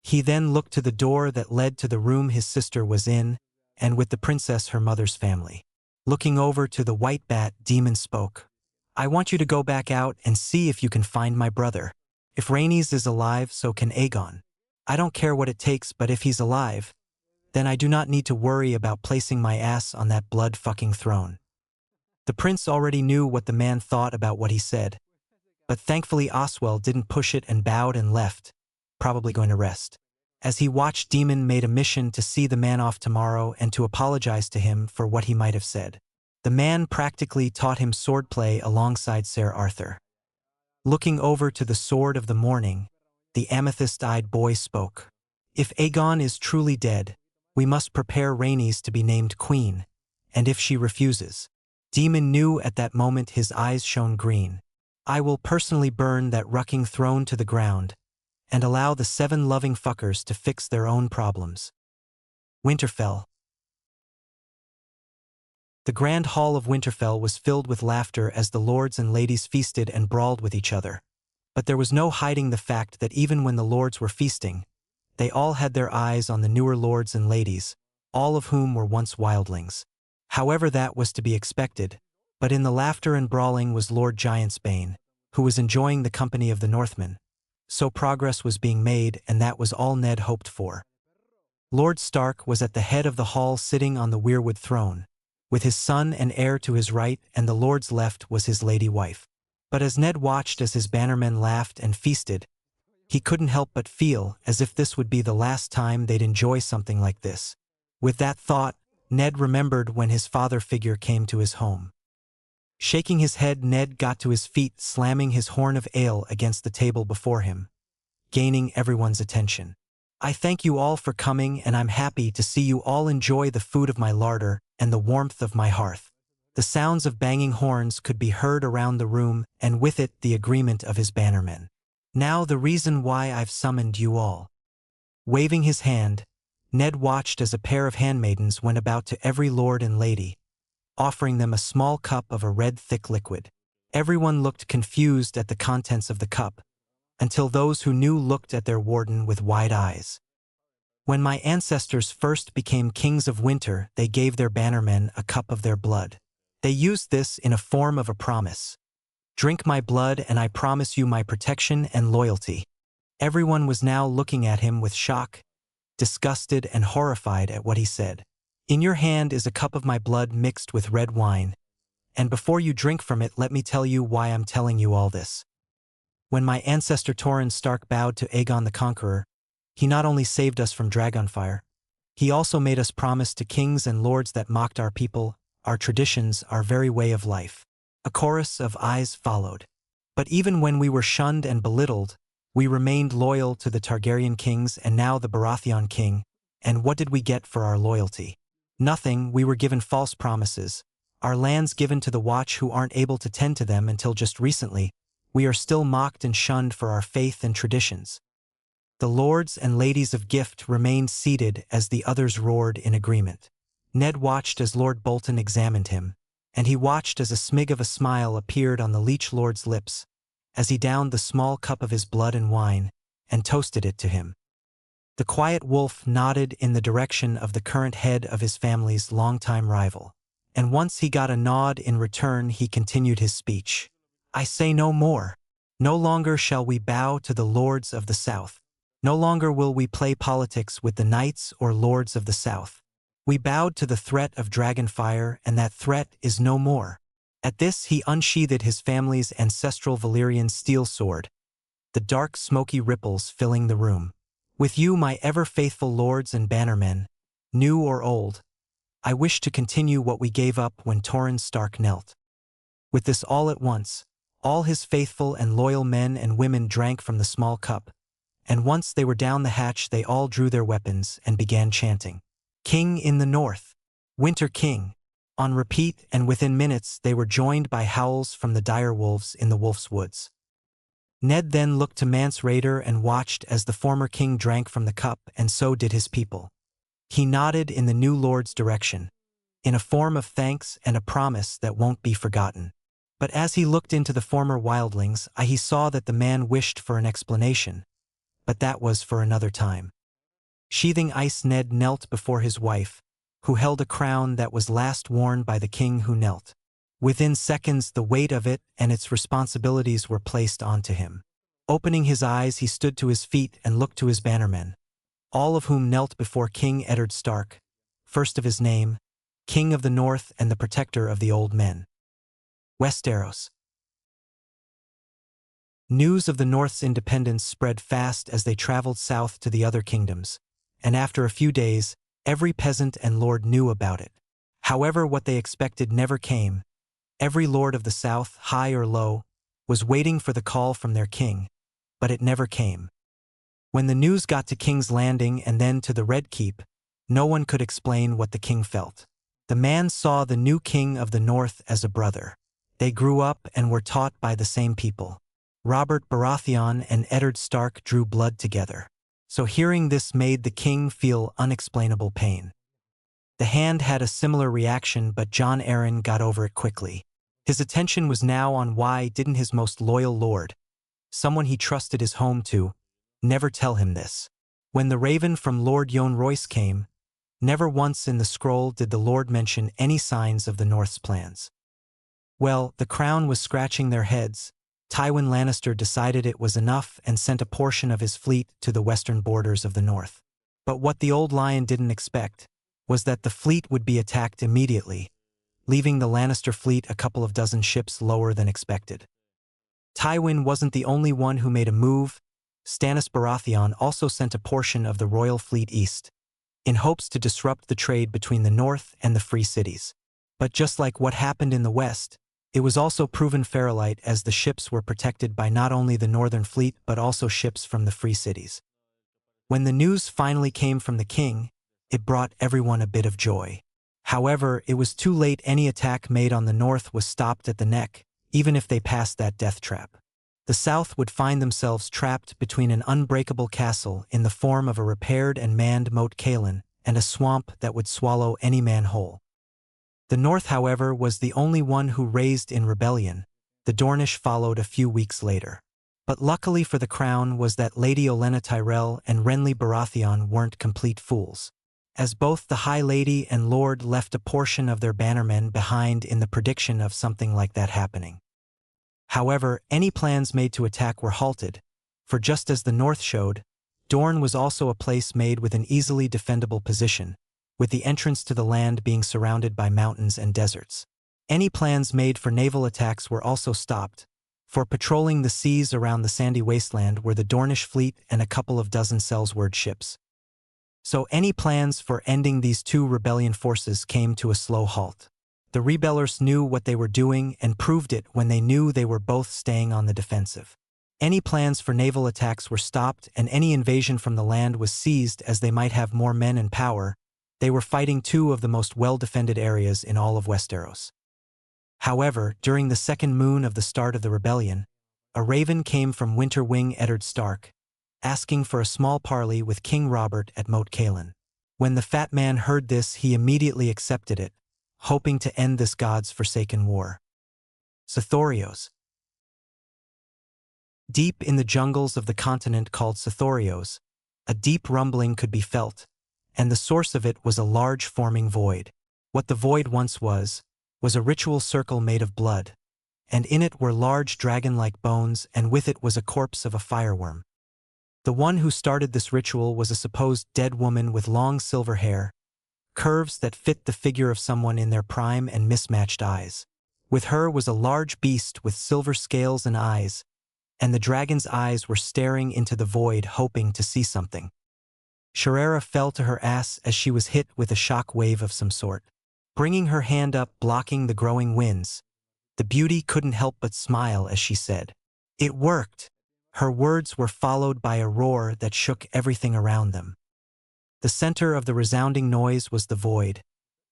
He then looked to the door that led to the room his sister was in, and with the princess her mother's family. Looking over to the white bat, Demon spoke. "I want you to go back out and see if you can find my brother. If Rhaenys is alive, so can Aegon. I don't care what it takes, but if he's alive, then I do not need to worry about placing my ass on that blood-fucking throne." The prince already knew what the man thought about what he said, but thankfully Oswell didn't push it and bowed and left, probably going to rest. As he watched, Demon made a mission to see the man off tomorrow and to apologize to him for what he might have said. The man practically taught him swordplay alongside Sir Arthur. Looking over to the Sword of the Morning, the amethyst-eyed boy spoke. "If Aegon is truly dead, we must prepare Rhaenys to be named queen, and if she refuses." Demon knew at that moment, his eyes shone green. "I will personally burn that rucking throne to the ground, and allow the 7 loving fuckers to fix their own problems." Winterfell. The Grand Hall of Winterfell was filled with laughter as the lords and ladies feasted and brawled with each other. But there was no hiding the fact that even when the lords were feasting, they all had their eyes on the newer lords and ladies, all of whom were once wildlings. However, that was to be expected, but in the laughter and brawling was Lord Giantsbane, who was enjoying the company of the Northmen. So progress was being made, and that was all Ned hoped for. Lord Stark was at the head of the hall sitting on the weirwood throne, with his son and heir to his right, and the lord's left was his lady wife. But as Ned watched as his bannermen laughed and feasted, he couldn't help but feel as if this would be the last time they'd enjoy something like this. With that thought, Ned remembered when his father figure came to his home. Shaking his head, Ned got to his feet, slamming his horn of ale against the table before him, gaining everyone's attention. "I thank you all for coming, and I'm happy to see you all enjoy the food of my larder and the warmth of my hearth." The sounds of banging horns could be heard around the room, and with it the agreement of his bannermen. "Now the reason why I've summoned you all." Waving his hand, Ned watched as a pair of handmaidens went about to every lord and lady, offering them a small cup of a red thick liquid. Everyone looked confused at the contents of the cup, until those who knew looked at their warden with wide eyes. "When my ancestors first became kings of winter, they gave their bannermen a cup of their blood. They used this in a form of a promise. Drink my blood and I promise you my protection and loyalty." Everyone was now looking at him with shock, disgusted and horrified at what he said. "In your hand is a cup of my blood mixed with red wine, and before you drink from it, let me tell you why I'm telling you all this. When my ancestor Torrhen Stark bowed to Aegon the Conqueror, he not only saved us from Dragonfire, he also made us promise to kings and lords that mocked our people, our traditions, our very way of life." A chorus of ayes followed. But even when we were shunned and belittled, we remained loyal to the Targaryen kings and now the Baratheon king. And what did we get for our loyalty? Nothing. We were given false promises. Our lands given to the Watch who aren't able to tend to them until just recently. We are still mocked and shunned for our faith and traditions. The lords and ladies of Gift remained seated as the others roared in agreement. Ned watched as Lord Bolton examined him, and he watched as a smig of a smile appeared on the Leech Lord's lips, as he downed the small cup of his blood and wine, and toasted it to him. The quiet wolf nodded in the direction of the current head of his family's longtime rival, and once he got a nod in return he continued his speech. "I say no more. No longer shall we bow to the lords of the South. No longer will we play politics with the knights or lords of the South. We bowed to the threat of dragonfire, and that threat is no more." At this he unsheathed his family's ancestral Valyrian steel sword, the dark smoky ripples filling the room. "With you, my ever-faithful lords and bannermen, new or old, I wish to continue what we gave up when Torrhen Stark knelt." With this all at once, all his faithful and loyal men and women drank from the small cup, and once they were down the hatch they all drew their weapons and began chanting, "King in the North! Winter King!" on repeat, and within minutes they were joined by howls from the dire wolves in the Wolf's Woods. Ned then looked to Mance Rayder and watched as the former king drank from the cup, and so did his people. He nodded in the new lord's direction, in a form of thanks and a promise that won't be forgotten. But as he looked into the former wildlings' eyes, he saw that the man wished for an explanation, but that was for another time. Sheathing ice, Ned knelt before his wife, who held a crown that was last worn by the king who knelt. Within seconds the weight of it and its responsibilities were placed onto him. Opening his eyes, he stood to his feet and looked to his bannermen, all of whom knelt before King Eddard Stark, first of his name, King of the North and the protector of the old men. Westeros. News of the North's independence spread fast as they traveled south to the other kingdoms, and after a few days, every peasant and lord knew about it. However, what they expected never came. Every lord of the South, high or low, was waiting for the call from their king, but it never came. When the news got to King's Landing and then to the Red Keep, no one could explain what the king felt. The man saw the new king of the North as a brother. They grew up and were taught by the same people. Robert Baratheon and Eddard Stark drew blood together. So hearing this made the king feel unexplainable pain. The Hand had a similar reaction, but Jon Arryn got over it quickly. His attention was now on why didn't his most loyal lord, someone he trusted his home to, never tell him this. When the raven from Lord Yohn Royce came, never once in the scroll did the lord mention any signs of the North's plans. Well, the crown was scratching their heads. Tywin Lannister decided it was enough and sent a portion of his fleet to the western borders of the North. But what the Old Lion didn't expect was that the fleet would be attacked immediately, leaving the Lannister fleet a couple of dozen ships lower than expected. Tywin wasn't the only one who made a move. Stannis Baratheon also sent a portion of the royal fleet east, in hopes to disrupt the trade between the North and the Free Cities. But just like what happened in the West, it was also proven fairlight, as the ships were protected by not only the Northern Fleet but also ships from the Free Cities. When the news finally came from the king, it brought everyone a bit of joy. However, it was too late. Any attack made on the North was stopped at the neck, even if they passed that death trap. The South would find themselves trapped between an unbreakable castle in the form of a repaired and manned Moat Cailin and a swamp that would swallow any man whole. The North, however, was the only one who raised in rebellion. The Dornish followed a few weeks later. But luckily for the crown was that Lady Olenna Tyrell and Renly Baratheon weren't complete fools, as both the High Lady and Lord left a portion of their bannermen behind in the prediction of something like that happening. However, any plans made to attack were halted, for just as the North showed, Dorne was also a place made with an easily defendable position, with the entrance to the land being surrounded by mountains and deserts. Any plans made for naval attacks were also stopped, for patrolling the seas around the sandy wasteland were the Dornish fleet and a couple of dozen Sellsword ships. So any plans for ending these two rebellion forces came to a slow halt. The rebellers knew what they were doing and proved it when they knew they were both staying on the defensive. Any plans for naval attacks were stopped and any invasion from the land was seized as they might have more men and power. They were fighting two of the most well-defended areas in all of Westeros. However, during the second moon of the start of the rebellion, a raven came from Winter Wing Eddard Stark, asking for a small parley with King Robert at Moat Cailin. When the fat man heard this, he immediately accepted it, hoping to end this God's forsaken war. Sithorios. Deep in the jungles of the continent called Sithorios, a deep rumbling could be felt, and the source of it was a large forming void. What the void once was a ritual circle made of blood, and in it were large dragon-like bones, and with it was a corpse of a fireworm. The one who started this ritual was a supposed dead woman with long silver hair, curves that fit the figure of someone in their prime and mismatched eyes. With her was a large beast with silver scales and eyes, and the dragon's eyes were staring into the void hoping to see something. Sharera fell to her ass as she was hit with a shock wave of some sort. Bringing her hand up blocking the growing winds, the beauty couldn't help but smile as she said, "It worked." Her words were followed by a roar that shook everything around them. The center of the resounding noise was the void,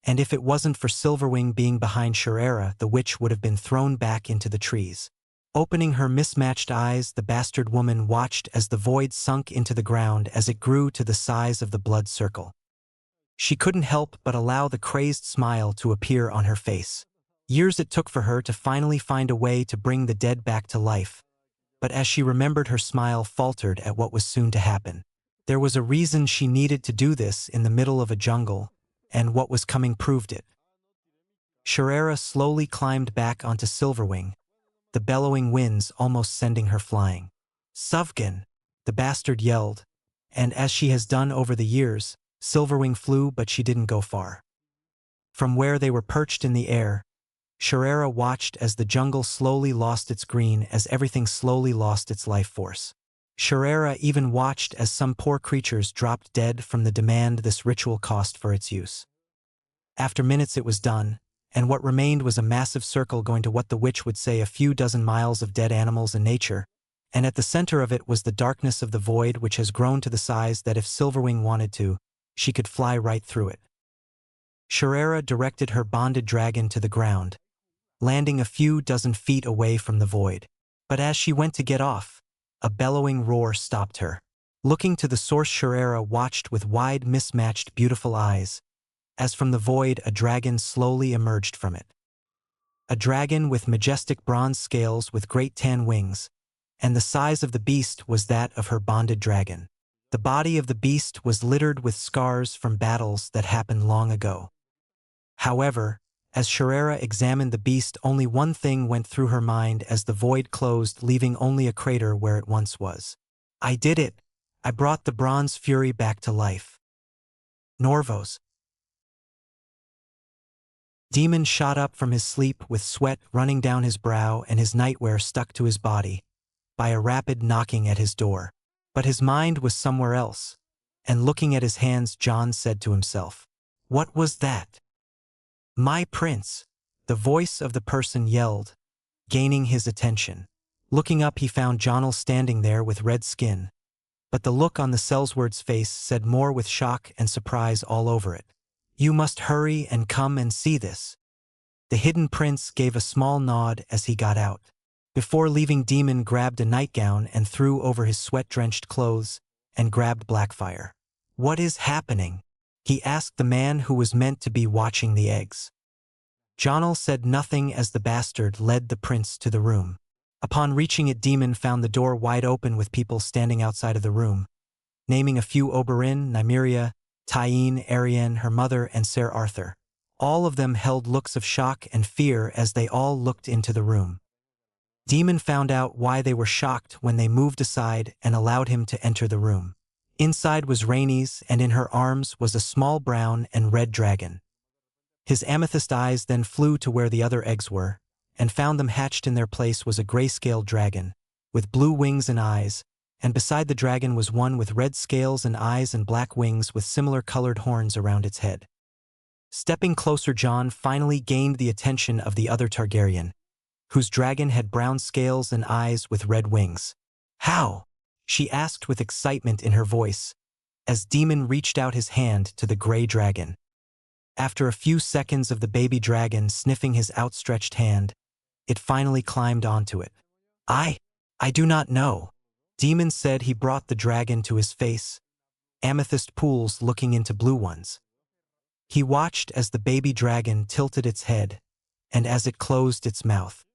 and if it wasn't for Silverwing being behind Sharera, the witch would have been thrown back into the trees. Opening her mismatched eyes, the bastard woman watched as the void sunk into the ground as it grew to the size of the blood circle. She couldn't help but allow the crazed smile to appear on her face. Years it took for her to finally find a way to bring the dead back to life, but as she remembered, her smile faltered at what was soon to happen. There was a reason she needed to do this in the middle of a jungle, and what was coming proved it. Sharera slowly climbed back onto Silverwing, the bellowing winds almost sending her flying. "Suvgen!" the bastard yelled, and as she has done over the years, Silverwing flew, but she didn't go far. From where they were perched in the air, Sharera watched as the jungle slowly lost its green, as everything slowly lost its life force. Sharera even watched as some poor creatures dropped dead from the demand this ritual cost for its use. After minutes it was done, and what remained was a massive circle going to what the witch would say a few dozen miles of dead animals and nature, and at the center of it was the darkness of the void, which has grown to the size that if Silverwing wanted to, she could fly right through it. Sharera directed her bonded dragon to the ground, landing a few dozen feet away from the void. But as she went to get off, a bellowing roar stopped her. Looking to the source, Sharera watched with wide, mismatched, beautiful eyes, as from the void a dragon slowly emerged from it. A dragon with majestic bronze scales with great tan wings, and the size of the beast was that of her bonded dragon. The body of the beast was littered with scars from battles that happened long ago. However, as Sharera examined the beast, only one thing went through her mind as the void closed, leaving only a crater where it once was. "I did it! I brought the bronze fury back to life." Norvos. Demon shot up from his sleep with sweat running down his brow and his nightwear stuck to his body, by a rapid knocking at his door. But his mind was somewhere else, and looking at his hands, Jon said to himself, "What was that?" "My prince," the voice of the person yelled, gaining his attention. Looking up, he found Jonel standing there with red skin, but the look on the Sellsword's face said more, with shock and surprise all over it. "You must hurry and come and see this." The hidden prince gave a small nod as he got out. Before leaving, Demon grabbed a nightgown and threw over his sweat-drenched clothes and grabbed Blackfire. "What is happening?" he asked the man who was meant to be watching the eggs. Jonel said nothing as the bastard led the prince to the room. Upon reaching it, Demon found the door wide open with people standing outside of the room, naming a few: Oberyn, Nymeria, Tyene, Arianne, her mother, and Ser Arthur. All of them held looks of shock and fear as they all looked into the room. Demon found out why they were shocked when they moved aside and allowed him to enter the room. Inside was Rhaenys, and in her arms was a small brown and red dragon. His amethyst eyes then flew to where the other eggs were, and found them hatched. In their place was a grayscale dragon, with blue wings and eyes, and beside the dragon was one with red scales and eyes and black wings with similar colored horns around its head. Stepping closer, Jon finally gained the attention of the other Targaryen, whose dragon had brown scales and eyes with red wings. "How?" she asked with excitement in her voice, as Daemon reached out his hand to the gray dragon. After a few seconds of the baby dragon sniffing his outstretched hand, it finally climbed onto it. I do not know." Daemon said. He brought the dragon to his face, amethyst pools looking into blue ones. He watched as the baby dragon tilted its head, and as it closed its mouth.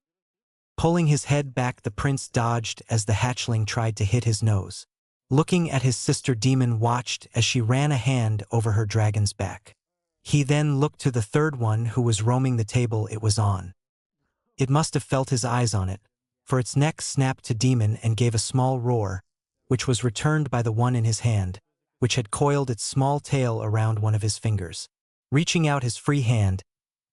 Pulling his head back, the prince dodged as the hatchling tried to hit his nose. Looking at his sister, Daemon watched as she ran a hand over her dragon's back. He then looked to the third one, who was roaming the table it was on. It must have felt his eyes on it, for its neck snapped to Daemon and gave a small roar, which was returned by the one in his hand, which had coiled its small tail around one of his fingers. Reaching out his free hand,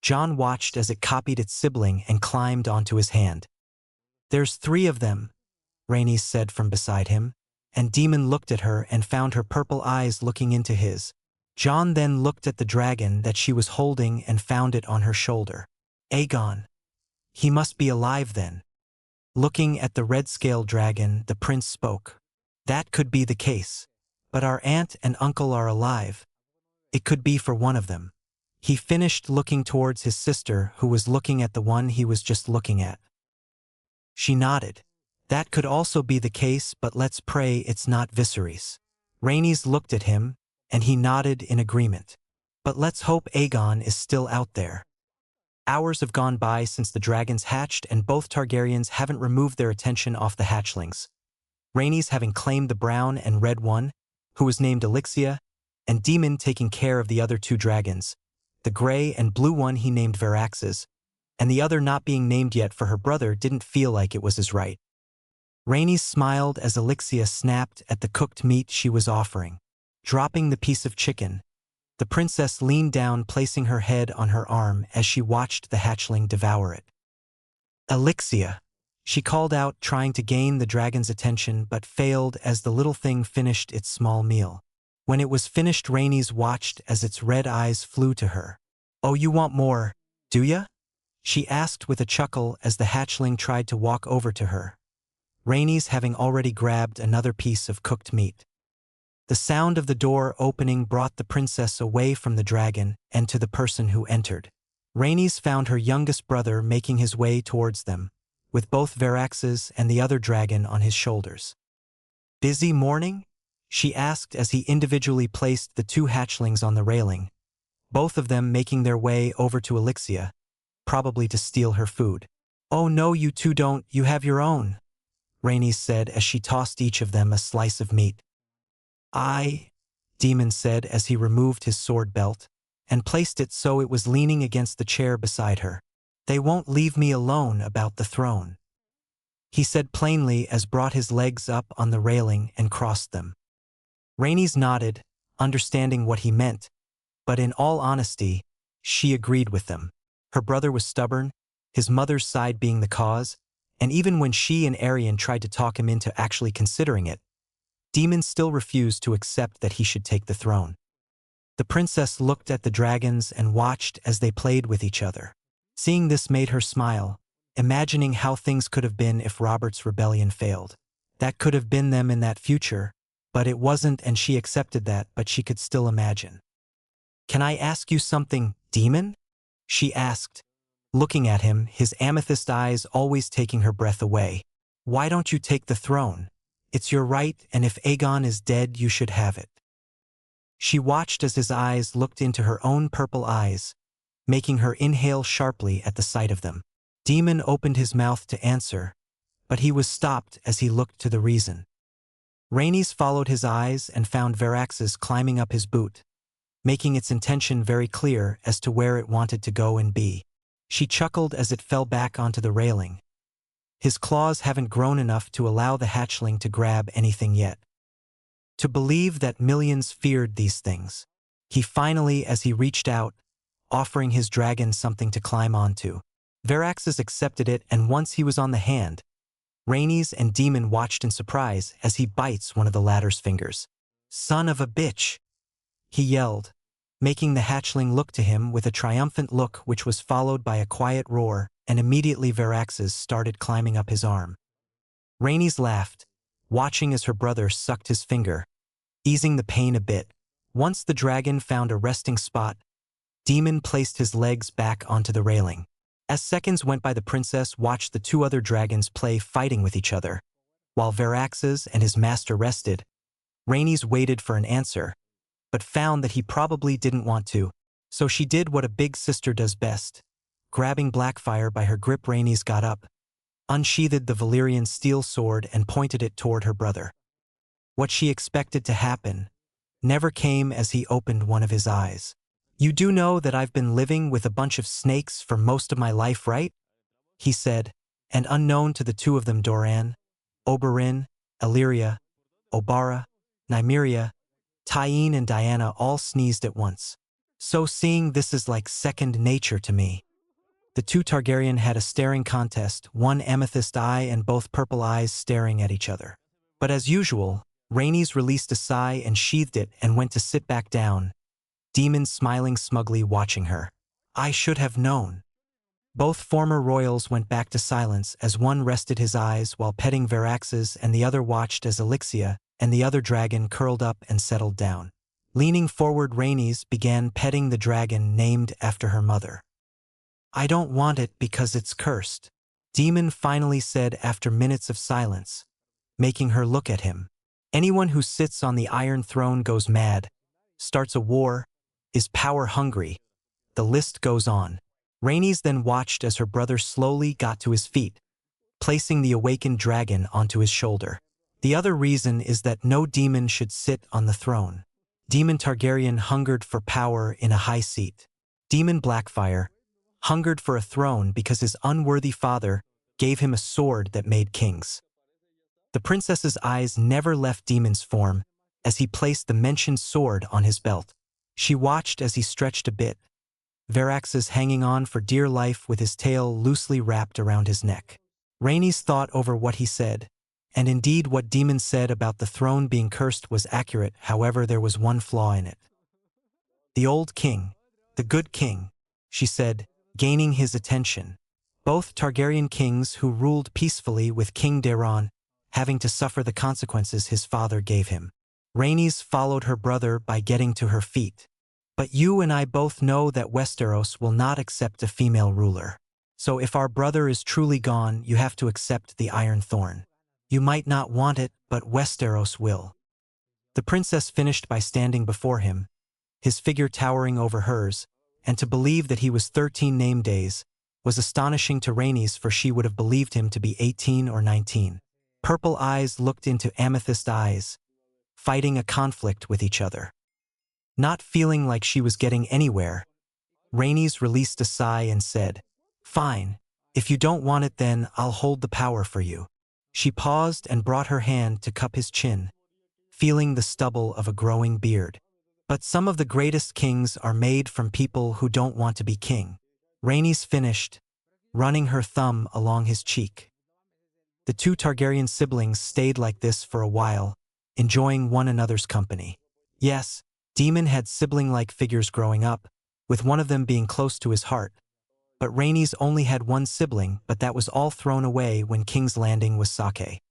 Jon watched as it copied its sibling and climbed onto his hand. "There's 3 of them," Rhaenys said from beside him, and Daemon looked at her and found her purple eyes looking into his. Jon then looked at the dragon that she was holding and found it on her shoulder. "Aegon. He must be alive then." Looking at the red-scaled dragon, the prince spoke. "That could be the case. But our aunt and uncle are alive. It could be for one of them." He finished, looking towards his sister, who was looking at the one he was just looking at. She nodded. "That could also be the case, but let's pray it's not Viserys." Rhaenys looked at him, and he nodded in agreement. "But let's hope Aegon is still out there." Hours have gone by since the dragons hatched, and both Targaryens haven't removed their attention off the hatchlings. Rhaenys having claimed the brown and red one, who was named Elixia, and Daemon taking care of the other 2 dragons, the gray and blue one he named Veraxes, and the other not being named yet for her brother didn't feel like it was his right. Rhaenys smiled as Elixia snapped at the cooked meat she was offering. Dropping the piece of chicken, the princess leaned down, placing her head on her arm as she watched the hatchling devour it. "Elixia," she called out, trying to gain the dragon's attention, but failed as the little thing finished its small meal. When it was finished, Rhaenys watched as its red eyes flew to her. "Oh, you want more, do ya?" she asked with a chuckle as the hatchling tried to walk over to her, Rhaenys having already grabbed another piece of cooked meat. The sound of the door opening brought the princess away from the dragon and to the person who entered. Rhaenys found her youngest brother making his way towards them, with both Veraxes and the other dragon on his shoulders. "Busy morning?" she asked as he individually placed the 2 hatchlings on the railing, both of them making their way over to Elixia, probably to steal her food. "Oh no, you 2 don't, you have your own," Rhaenys said as she tossed each of them a slice of meat. Daemon said as he removed his sword belt and placed it so it was leaning against the chair beside her. "They won't leave me alone about the throne," he said plainly as brought his legs up on the railing and crossed them. Rhaenys nodded, understanding what he meant, but in all honesty, she agreed with them. Her brother was stubborn, his mother's side being the cause, and even when she and Aerion tried to talk him into actually considering it, Daemon still refused to accept that he should take the throne. The princess looked at the dragons and watched as they played with each other. Seeing this made her smile, imagining how things could have been if Robert's rebellion failed. That could have been them in that future, but it wasn't, and she accepted that, but she could still imagine. "Can I ask you something, Daemon?" she asked, looking at him, his amethyst eyes always taking her breath away. "Why don't you take the throne? It's your right, and if Aegon is dead, you should have it." She watched as his eyes looked into her own purple eyes, making her inhale sharply at the sight of them. Daemon opened his mouth to answer, but he was stopped as he looked to the reason. Rhaenys followed his eyes and found Veraxes climbing up his boot, making its intention very clear as to where it wanted to go and be. She chuckled as it fell back onto the railing. His claws haven't grown enough to allow the hatchling to grab anything yet. To believe that millions feared these things. He finally, as he reached out, offering his dragon something to climb onto. Veraxes accepted it, and once he was on the hand, Rhaenys and Daemon watched in surprise as he bites one of the latter's fingers. "Son of a bitch!" he yelled, making the hatchling look to him with a triumphant look which was followed by a quiet roar, and immediately Veraxes started climbing up his arm. Rhaenys laughed, watching as her brother sucked his finger, easing the pain a bit. Once the dragon found a resting spot, Daemon placed his legs back onto the railing. As seconds went by, the princess watched the two other dragons play fighting with each other. While Veraxes and his master rested, Rhaenys waited for an answer, but found that he probably didn't want to, so she did what a big sister does best. Grabbing Blackfyre by her grip, Rhaenys got up, unsheathed the Valyrian steel sword and pointed it toward her brother. What she expected to happen never came as he opened one of his eyes. "You do know that I've been living with a bunch of snakes for most of my life, right?" he said, and unknown to the two of them, Doran, Oberyn, Illyria, Obara, Nymeria, Tyene and Diana all sneezed at once. "So seeing this is like second nature to me." The two Targaryen had a staring contest, one amethyst eye and both purple eyes staring at each other. But as usual, Rhaenys released a sigh and sheathed it and went to sit back down, Daemon smiling smugly watching her. "I should have known." Both former royals went back to silence as one rested his eyes while petting Veraxes and the other watched as Elixia and the other dragon curled up and settled down. Leaning forward, Rhaenys began petting the dragon named after her mother. "I don't want it because it's cursed," Daemon finally said after minutes of silence, making her look at him. "Anyone who sits on the Iron Throne goes mad, starts a war, is power-hungry. The list goes on." Rhaenys then watched as her brother slowly got to his feet, placing the awakened dragon onto his shoulder. "The other reason is that no demon should sit on the throne." Daemon Targaryen hungered for power in a high seat. Daemon Blackfyre hungered for a throne because his unworthy father gave him a sword that made kings. The princess's eyes never left Daemon's form as he placed the mentioned sword on his belt. She watched as he stretched a bit, Veraxes hanging on for dear life with his tail loosely wrapped around his neck. Rhaenys thought over what he said, and indeed what Daemon said about the throne being cursed was accurate. However, there was one flaw in it. "The old king, the good king," she said, gaining his attention. Both Targaryen kings who ruled peacefully with King Daeron having to suffer the consequences his father gave him. Rhaenys followed her brother by getting to her feet. "But you and I both know that Westeros will not accept a female ruler. So if our brother is truly gone, you have to accept the Iron Thorn. You might not want it, but Westeros will." The princess finished by standing before him, his figure towering over hers, and to believe that he was 13 name days was astonishing to Rhaenys, for she would have believed him to be 18 or 19. Purple eyes looked into amethyst eyes, fighting a conflict with each other. Not feeling like she was getting anywhere, Rhaenys released a sigh and said, "Fine, if you don't want it then I'll hold the power for you." She paused and brought her hand to cup his chin, feeling the stubble of a growing beard. "But some of the greatest kings are made from people who don't want to be king." Rhaenys finished, running her thumb along his cheek. The two Targaryen siblings stayed like this for a while, enjoying one another's company. Yes, Daemon had sibling-like figures growing up, with one of them being close to his heart. But Rhaenys only had one sibling, but that was all thrown away when King's Landing was sake.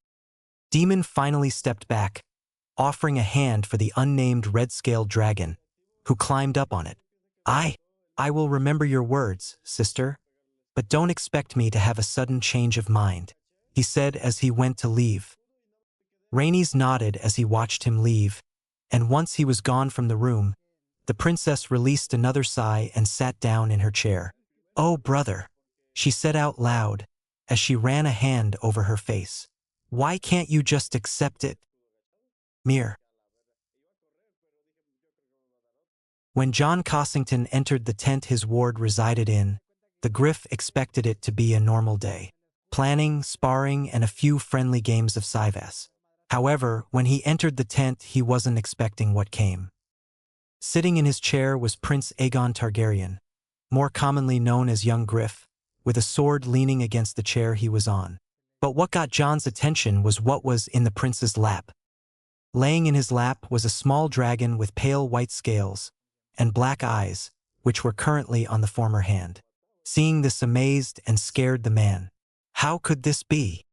Daemon finally stepped back, offering a hand for the unnamed red-scaled dragon, who climbed up on it. I will remember your words, sister, but don't expect me to have a sudden change of mind," he said as he went to leave. Rhaenys nodded as he watched him leave, and once he was gone from the room, the princess released another sigh and sat down in her chair. "Oh, brother," she said out loud as she ran a hand over her face. "Why can't you just accept it? Mir." When John Cossington entered the tent his ward resided in, the Griff expected it to be a normal day. Planning, sparring, and a few friendly games of Syvas. However, when he entered the tent, he wasn't expecting what came. Sitting in his chair was Prince Aegon Targaryen, more commonly known as Young Griff, with a sword leaning against the chair he was on. But what got John's attention was what was in the prince's lap. Laying in his lap was a small dragon with pale white scales, and black eyes, which were currently on the former hand. Seeing this amazed and scared the man. How could this be?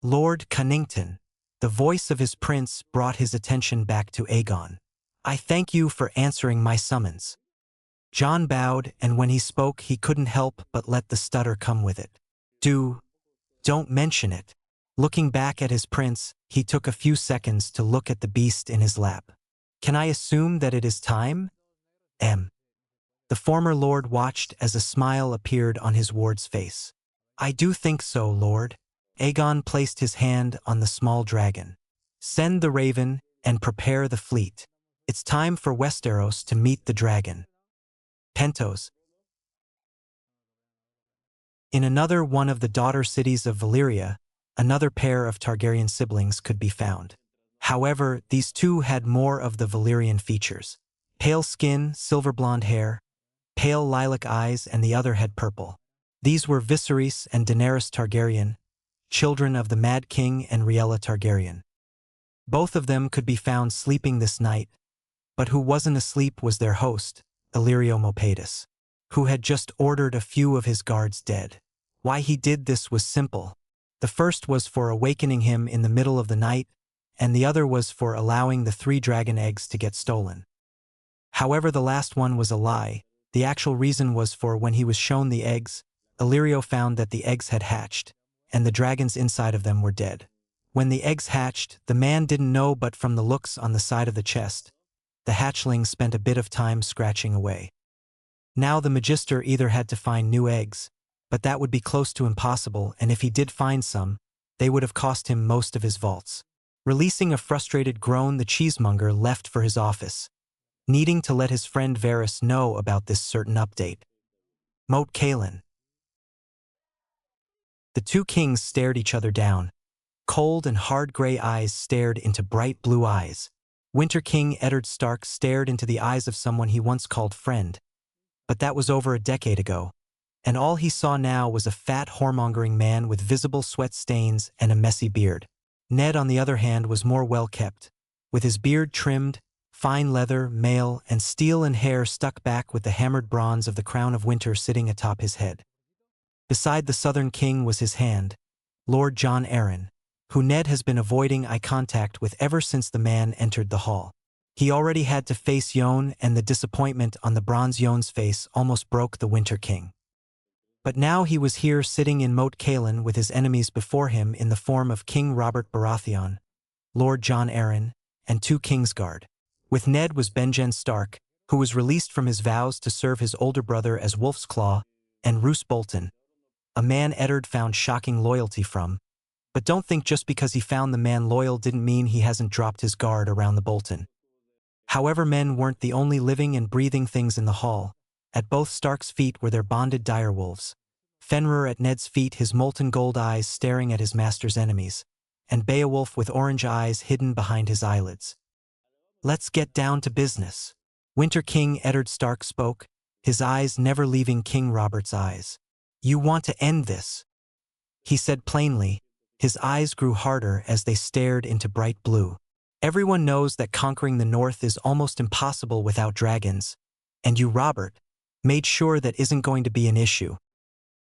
Lord Cunnington. The voice of his prince brought his attention back to Aegon. I thank you for answering my summons. Jon bowed, and when he spoke he couldn't help but let the stutter come with it. Don't mention it. Looking back at his prince, he took a few seconds to look at the beast in his lap. Can I assume that it is time? The former lord watched as a smile appeared on his ward's face. I do think so, lord. Aegon placed his hand on the small dragon. Send the raven and prepare the fleet. It's time for Westeros to meet the dragon. Pentos. In another one of the daughter cities of Valyria, another pair of Targaryen siblings could be found. However, these two had more of the Valyrian features. Pale skin, silver blonde hair, pale lilac eyes, and the other had purple. These were Viserys and Daenerys Targaryen, children of the Mad King and Rhaella Targaryen. Both of them could be found sleeping this night, but who wasn't asleep was their host, Illyrio Mopatis, who had just ordered a few of his guards dead. Why he did this was simple. The first was for awakening him in the middle of the night, and the other was for allowing the 3 dragon eggs to get stolen. However, the last one was a lie. The actual reason was for when he was shown the eggs, Illyrio found that the eggs had hatched, and the dragons inside of them were dead. When the eggs hatched, the man didn't know, but from the looks on the side of the chest, the hatchling spent a bit of time scratching away. Now the Magister either had to find new eggs, but that would be close to impossible, and if he did find some, they would have cost him most of his vaults. Releasing a frustrated groan, the cheesemonger left for his office, needing to let his friend Varys know about this certain update. Moat Cailin. The two kings stared each other down. Cold and hard gray eyes stared into bright blue eyes. Winter King Eddard Stark stared into the eyes of someone he once called friend. But that was over a decade ago, and all he saw now was a fat, whoremongering man with visible sweat stains and a messy beard. Ned, on the other hand, was more well-kept, with his beard trimmed, fine leather, mail, and steel and hair stuck back with the hammered bronze of the crown of winter sitting atop his head. Beside the Southern King was his hand, Lord Jon Arryn, who Ned has been avoiding eye contact with ever since the man entered the hall. He already had to face Jon, and the disappointment on the bronze Jon's face almost broke the Winter King. But now he was here sitting in Moat Cailin with his enemies before him in the form of King Robert Baratheon, Lord Jon Arryn, and 2 Kingsguard. With Ned was Benjen Stark, who was released from his vows to serve his older brother as Wolf's Claw, and Roose Bolton, a man Eddard found shocking loyalty from. But don't think just because he found the man loyal didn't mean he hasn't dropped his guard around the Bolton. However, men weren't the only living and breathing things in the hall. At both Stark's feet were their bonded direwolves. Fenrir at Ned's feet, his molten gold eyes staring at his master's enemies, and Beowulf with orange eyes hidden behind his eyelids. Let's get down to business. Winter King Eddard Stark spoke, his eyes never leaving King Robert's eyes. You want to end this? He said plainly. His eyes grew harder as they stared into bright blue. Everyone knows that conquering the North is almost impossible without dragons, and you, Robert, made sure that isn't going to be an issue.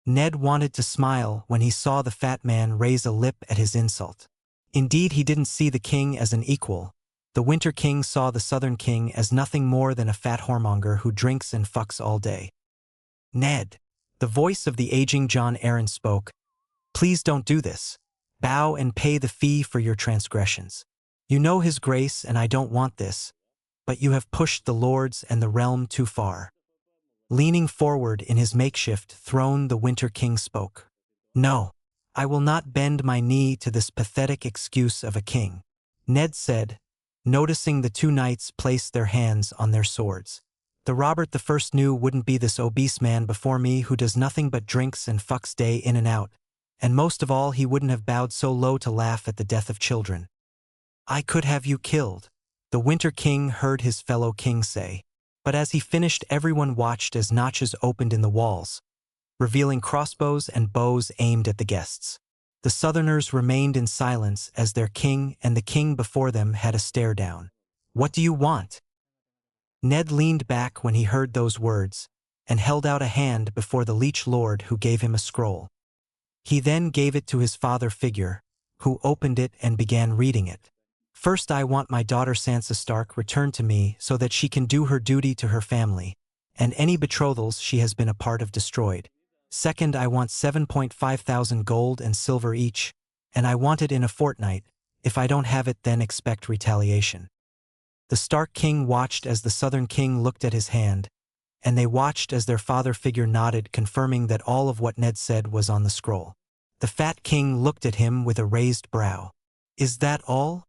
Ned wanted to smile when he saw the fat man raise a lip at his insult. Indeed, he didn't see the king as an equal. The Winter King saw the Southern King as nothing more than a fat whoremonger who drinks and fucks all day. Ned, the voice of the aging Jon Arryn spoke, please don't do this. Bow and pay the fee for your transgressions. You know his grace, and I don't want this, but you have pushed the lords and the realm too far. Leaning forward in his makeshift throne, the Winter King spoke. No, I will not bend my knee to this pathetic excuse of a king, Ned said, noticing the 2 knights place their hands on their swords. The Robert the First knew wouldn't be this obese man before me who does nothing but drinks and fucks day in and out, and most of all, he wouldn't have bowed so low to laugh at the death of children. I could have you killed, the Winter King heard his fellow king say. But as he finished, everyone watched as notches opened in the walls, revealing crossbows and bows aimed at the guests. The Southerners remained in silence as their king and the king before them had a stare down. What do you want? Ned leaned back when he heard those words, and held out a hand before the Leech Lord, who gave him a scroll. He then gave it to his father figure, who opened it and began reading it. First, I want my daughter Sansa Stark returned to me so that she can do her duty to her family, and any betrothals she has been a part of destroyed. Second, I want 7.5 thousand gold and silver each, and I want it in a fortnight. If I don't have it, then expect retaliation. The Stark king watched as the Southern king looked at his hand, and they watched as their father figure nodded, confirming that all of what Ned said was on the scroll. The fat king looked at him with a raised brow. Is that all?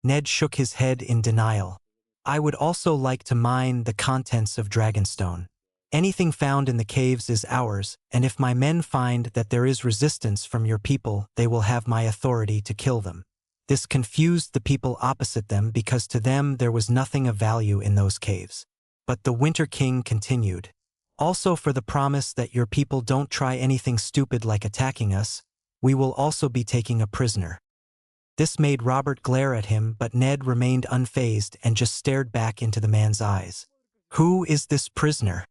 Ned shook his head in denial. I would also like to mine the contents of Dragonstone. Anything found in the caves is ours, and if my men find that there is resistance from your people, they will have my authority to kill them. This confused the people opposite them because to them there was nothing of value in those caves. But the Winter King continued. Also, for the promise that your people don't try anything stupid like attacking us, we will also be taking a prisoner. This made Robert glare at him, but Ned remained unfazed and just stared back into the man's eyes. Who is this prisoner?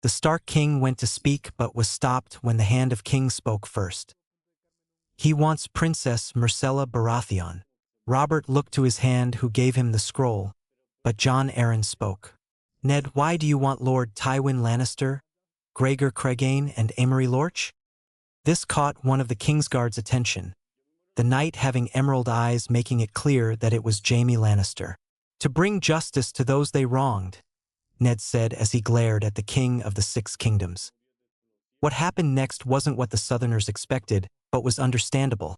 The Stark king went to speak but was stopped when the Hand of King spoke first. He wants Princess Myrcella Baratheon. Robert looked to his hand, who gave him the scroll, but Jon Arryn spoke. Ned, why do you want Lord Tywin Lannister, Gregor Clegane, and Amory Lorch? This caught one of the Kingsguard's attention, the knight having emerald eyes, making it clear that it was Jaime Lannister. To bring justice to those they wronged, Ned said as he glared at the King of the Six Kingdoms. What happened next wasn't what the Southerners expected, but was understandable.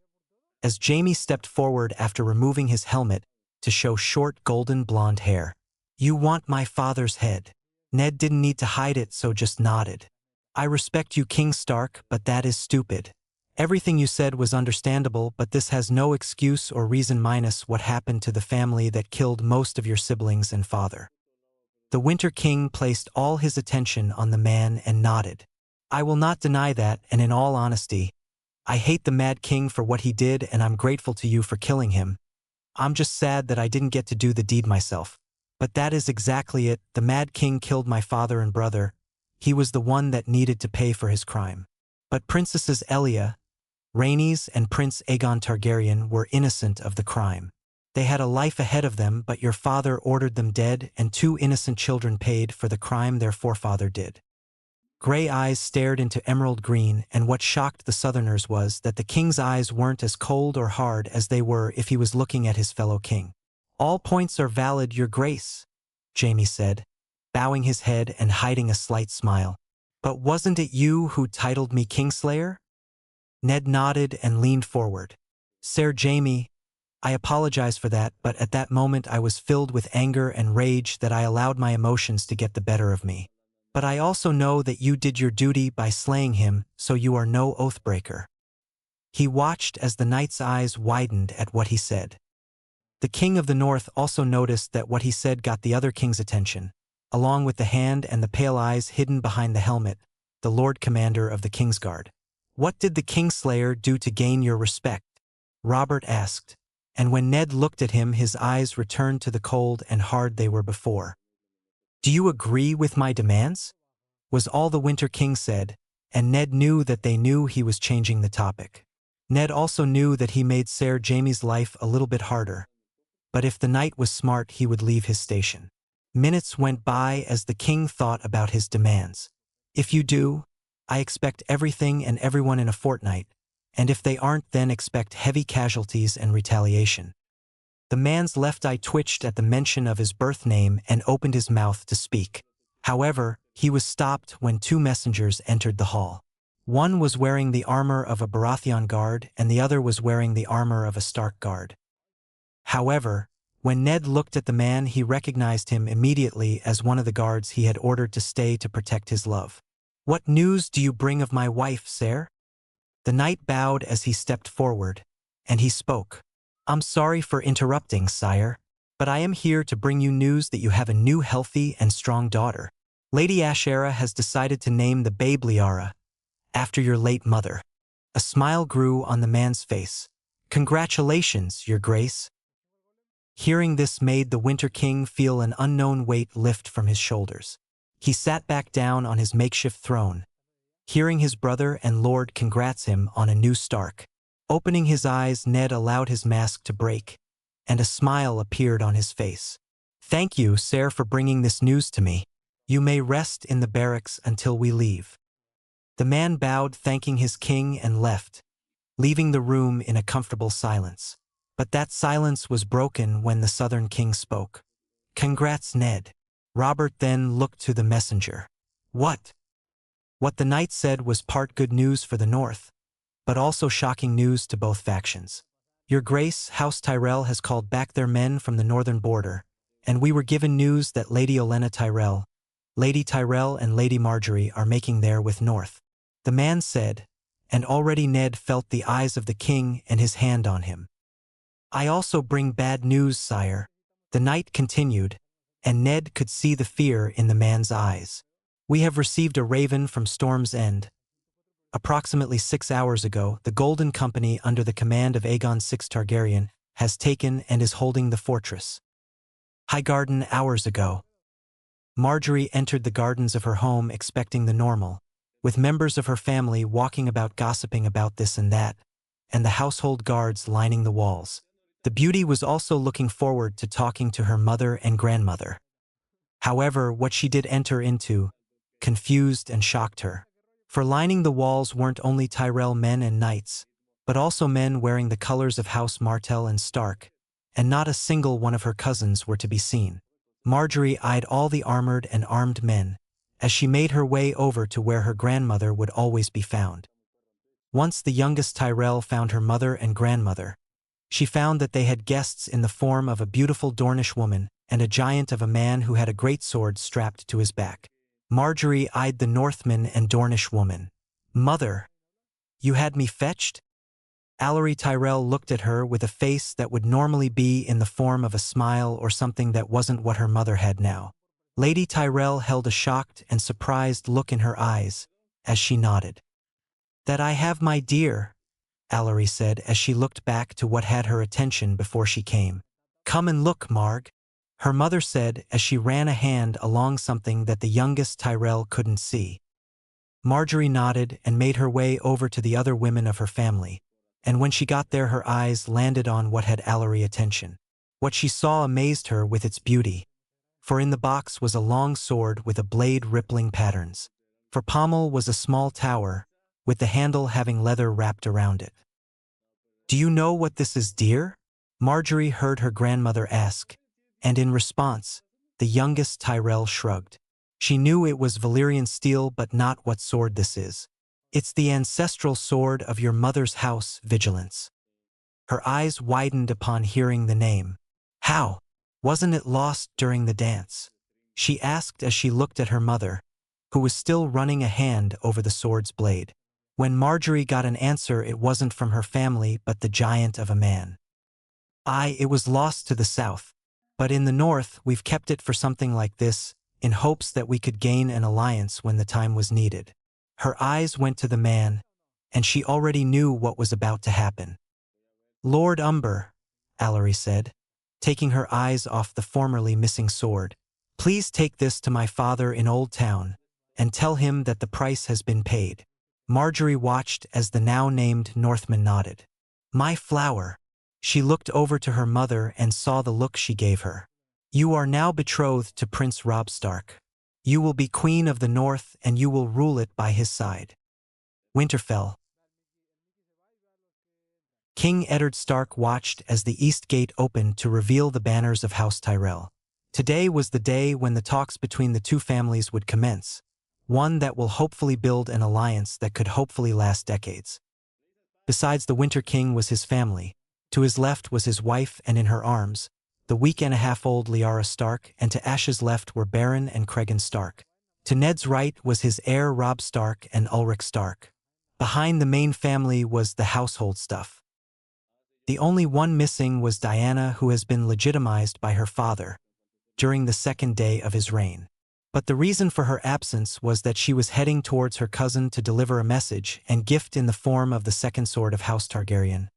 As Jaime stepped forward after removing his helmet to show short golden blonde hair. You want my father's head. Ned didn't need to hide it, so just nodded. I respect you, King Stark, but that is stupid. Everything you said was understandable, but this has no excuse or reason minus what happened to the family that killed most of your siblings and father. The Winter King placed all his attention on the man and nodded. I will not deny that, and in all honesty, I hate the Mad King for what he did, and I'm grateful to you for killing him. I'm just sad that I didn't get to do the deed myself. But that is exactly it. The Mad King killed my father and brother. He was the one that needed to pay for his crime. But Princesses Elia, Rhaenys, and Prince Aegon Targaryen were innocent of the crime. They had a life ahead of them, but your father ordered them dead, and 2 innocent children paid for the crime their forefather did. Gray eyes stared into emerald green, and what shocked the Southerners was that the king's eyes weren't as cold or hard as they were if he was looking at his fellow king. All points are valid, Your Grace, Jaime said, bowing his head and hiding a slight smile. But wasn't it you who titled me Kingslayer? Ned nodded and leaned forward. Sir Jaime, I apologize for that, but at that moment I was filled with anger and rage that I allowed my emotions to get the better of me. But I also know that you did your duty by slaying him, so you are no oathbreaker. He watched as the knight's eyes widened at what he said. The King of the North also noticed that what he said got the other king's attention, along with the hand and the pale eyes hidden behind the helmet, the Lord Commander of the Kingsguard. What did the Kingslayer do to gain your respect? Robert asked, and when Ned looked at him, his eyes returned to the cold and hard they were before. Do you agree with my demands? Was all the Winter King said, and Ned knew that they knew he was changing the topic. Ned also knew that he made Sir Jaime's life a little bit harder. But if the knight was smart, he would leave his station. Minutes went by as the king thought about his demands. If you do, I expect everything and everyone in a fortnight, and if they aren't, then expect heavy casualties and retaliation. The man's left eye twitched at the mention of his birth name and opened his mouth to speak. However, he was stopped when 2 messengers entered the hall. One was wearing the armor of a Baratheon guard, and the other was wearing the armor of a Stark guard. However, when Ned looked at the man, he recognized him immediately as one of the guards he had ordered to stay to protect his love. What news do you bring of my wife, sir? The knight bowed as he stepped forward, and he spoke. I'm sorry for interrupting, sire, but I am here to bring you news that you have a new healthy and strong daughter. Lady Ashera has decided to name the babe Liara, after your late mother. A smile grew on the man's face. Congratulations, Your Grace. Hearing this made the Winter King feel an unknown weight lift from his shoulders. He sat back down on his makeshift throne, hearing his brother and lord congrats him on a new Stark. Opening his eyes, Ned allowed his mask to break, and a smile appeared on his face. "Thank you, sir, for bringing this news to me. You may rest in the barracks until we leave." The man bowed, thanking his king, and left, leaving the room in a comfortable silence. But that silence was broken when the Southern King spoke. "Congrats, Ned." Robert then looked to the messenger. What the knight said was part good news for the North, but also shocking news to both factions. "Your Grace, House Tyrell has called back their men from the northern border, and we were given news that Lady Olenna Tyrell, Lady Tyrell and Lady Marjorie are making their way north," the man said, and already Ned felt the eyes of the king and his hand on him. "I also bring bad news, sire," the knight continued, and Ned could see the fear in the man's eyes. "We have received a raven from Storm's End. Approximately 6 hours ago, the Golden Company under the command of Aegon VI Targaryen has taken and is holding the fortress. Highgarden hours ago." Marjorie entered the gardens of her home expecting the normal, with members of her family walking about gossiping about this and that, and the household guards lining the walls. The beauty was also looking forward to talking to her mother and grandmother. However, what she did enter into confused and shocked her. For lining the walls weren't only Tyrell men and knights, but also men wearing the colors of House Martell and Stark, and not a single one of her cousins were to be seen. Marjorie eyed all the armored and armed men, as she made her way over to where her grandmother would always be found. Once the youngest Tyrell found her mother and grandmother, she found that they had guests in the form of a beautiful Dornish woman and a giant of a man who had a great sword strapped to his back. Marjorie eyed the Northman and Dornish woman. "Mother, you had me fetched?" Allery Tyrell looked at her with a face that would normally be in the form of a smile or something that wasn't what her mother had now. Lady Tyrell held a shocked and surprised look in her eyes as she nodded. "That I have, my dear," Allery said as she looked back to what had her attention before she came. "Come and look, Marg," her mother said as she ran a hand along something that the youngest Tyrell couldn't see. Marjorie nodded and made her way over to the other women of her family, and when she got there her eyes landed on what had Allery attention. What she saw amazed her with its beauty, for in the box was a long sword with a blade rippling patterns. For pommel was a small tower, with the handle having leather wrapped around it. "Do you know what this is, dear?" Marjorie heard her grandmother ask, and in response, the youngest Tyrell shrugged. She knew it was Valyrian steel, but not what sword this is. "It's the ancestral sword of your mother's house, Vigilance." Her eyes widened upon hearing the name. "How? Wasn't it lost during the dance?" she asked as she looked at her mother, who was still running a hand over the sword's blade. When Marjorie got an answer, it wasn't from her family but the giant of a man. It was lost to the south. But in the north, we've kept it for something like this, in hopes that we could gain an alliance when the time was needed." Her eyes went to the man, and she already knew what was about to happen. "Lord Umber," Allery said, taking her eyes off the formerly missing sword, "please take this to my father in Old Town, and tell him that the price has been paid." Marjorie watched as the now-named Northman nodded. "My flower." She looked over to her mother and saw the look she gave her. "You are now betrothed to Prince Robb Stark. You will be Queen of the North and you will rule it by his side." Winterfell. King Eddard Stark watched as the East Gate opened to reveal the banners of House Tyrell. Today was the day when the talks between the two families would commence, one that will hopefully build an alliance that could hopefully last decades. Besides the Winter King was his family. To his left was his wife, and in her arms, the week-and-a-half-old Lyanna Stark, and to Ash's left were Baron and Cregan Stark. To Ned's right was his heir Robb Stark and Ulrich Stark. Behind the main family was the household stuff. The only one missing was Diana, who has been legitimized by her father during the second day of his reign. But the reason for her absence was that she was heading towards her cousin to deliver a message and gift in the form of the second sword of House Targaryen,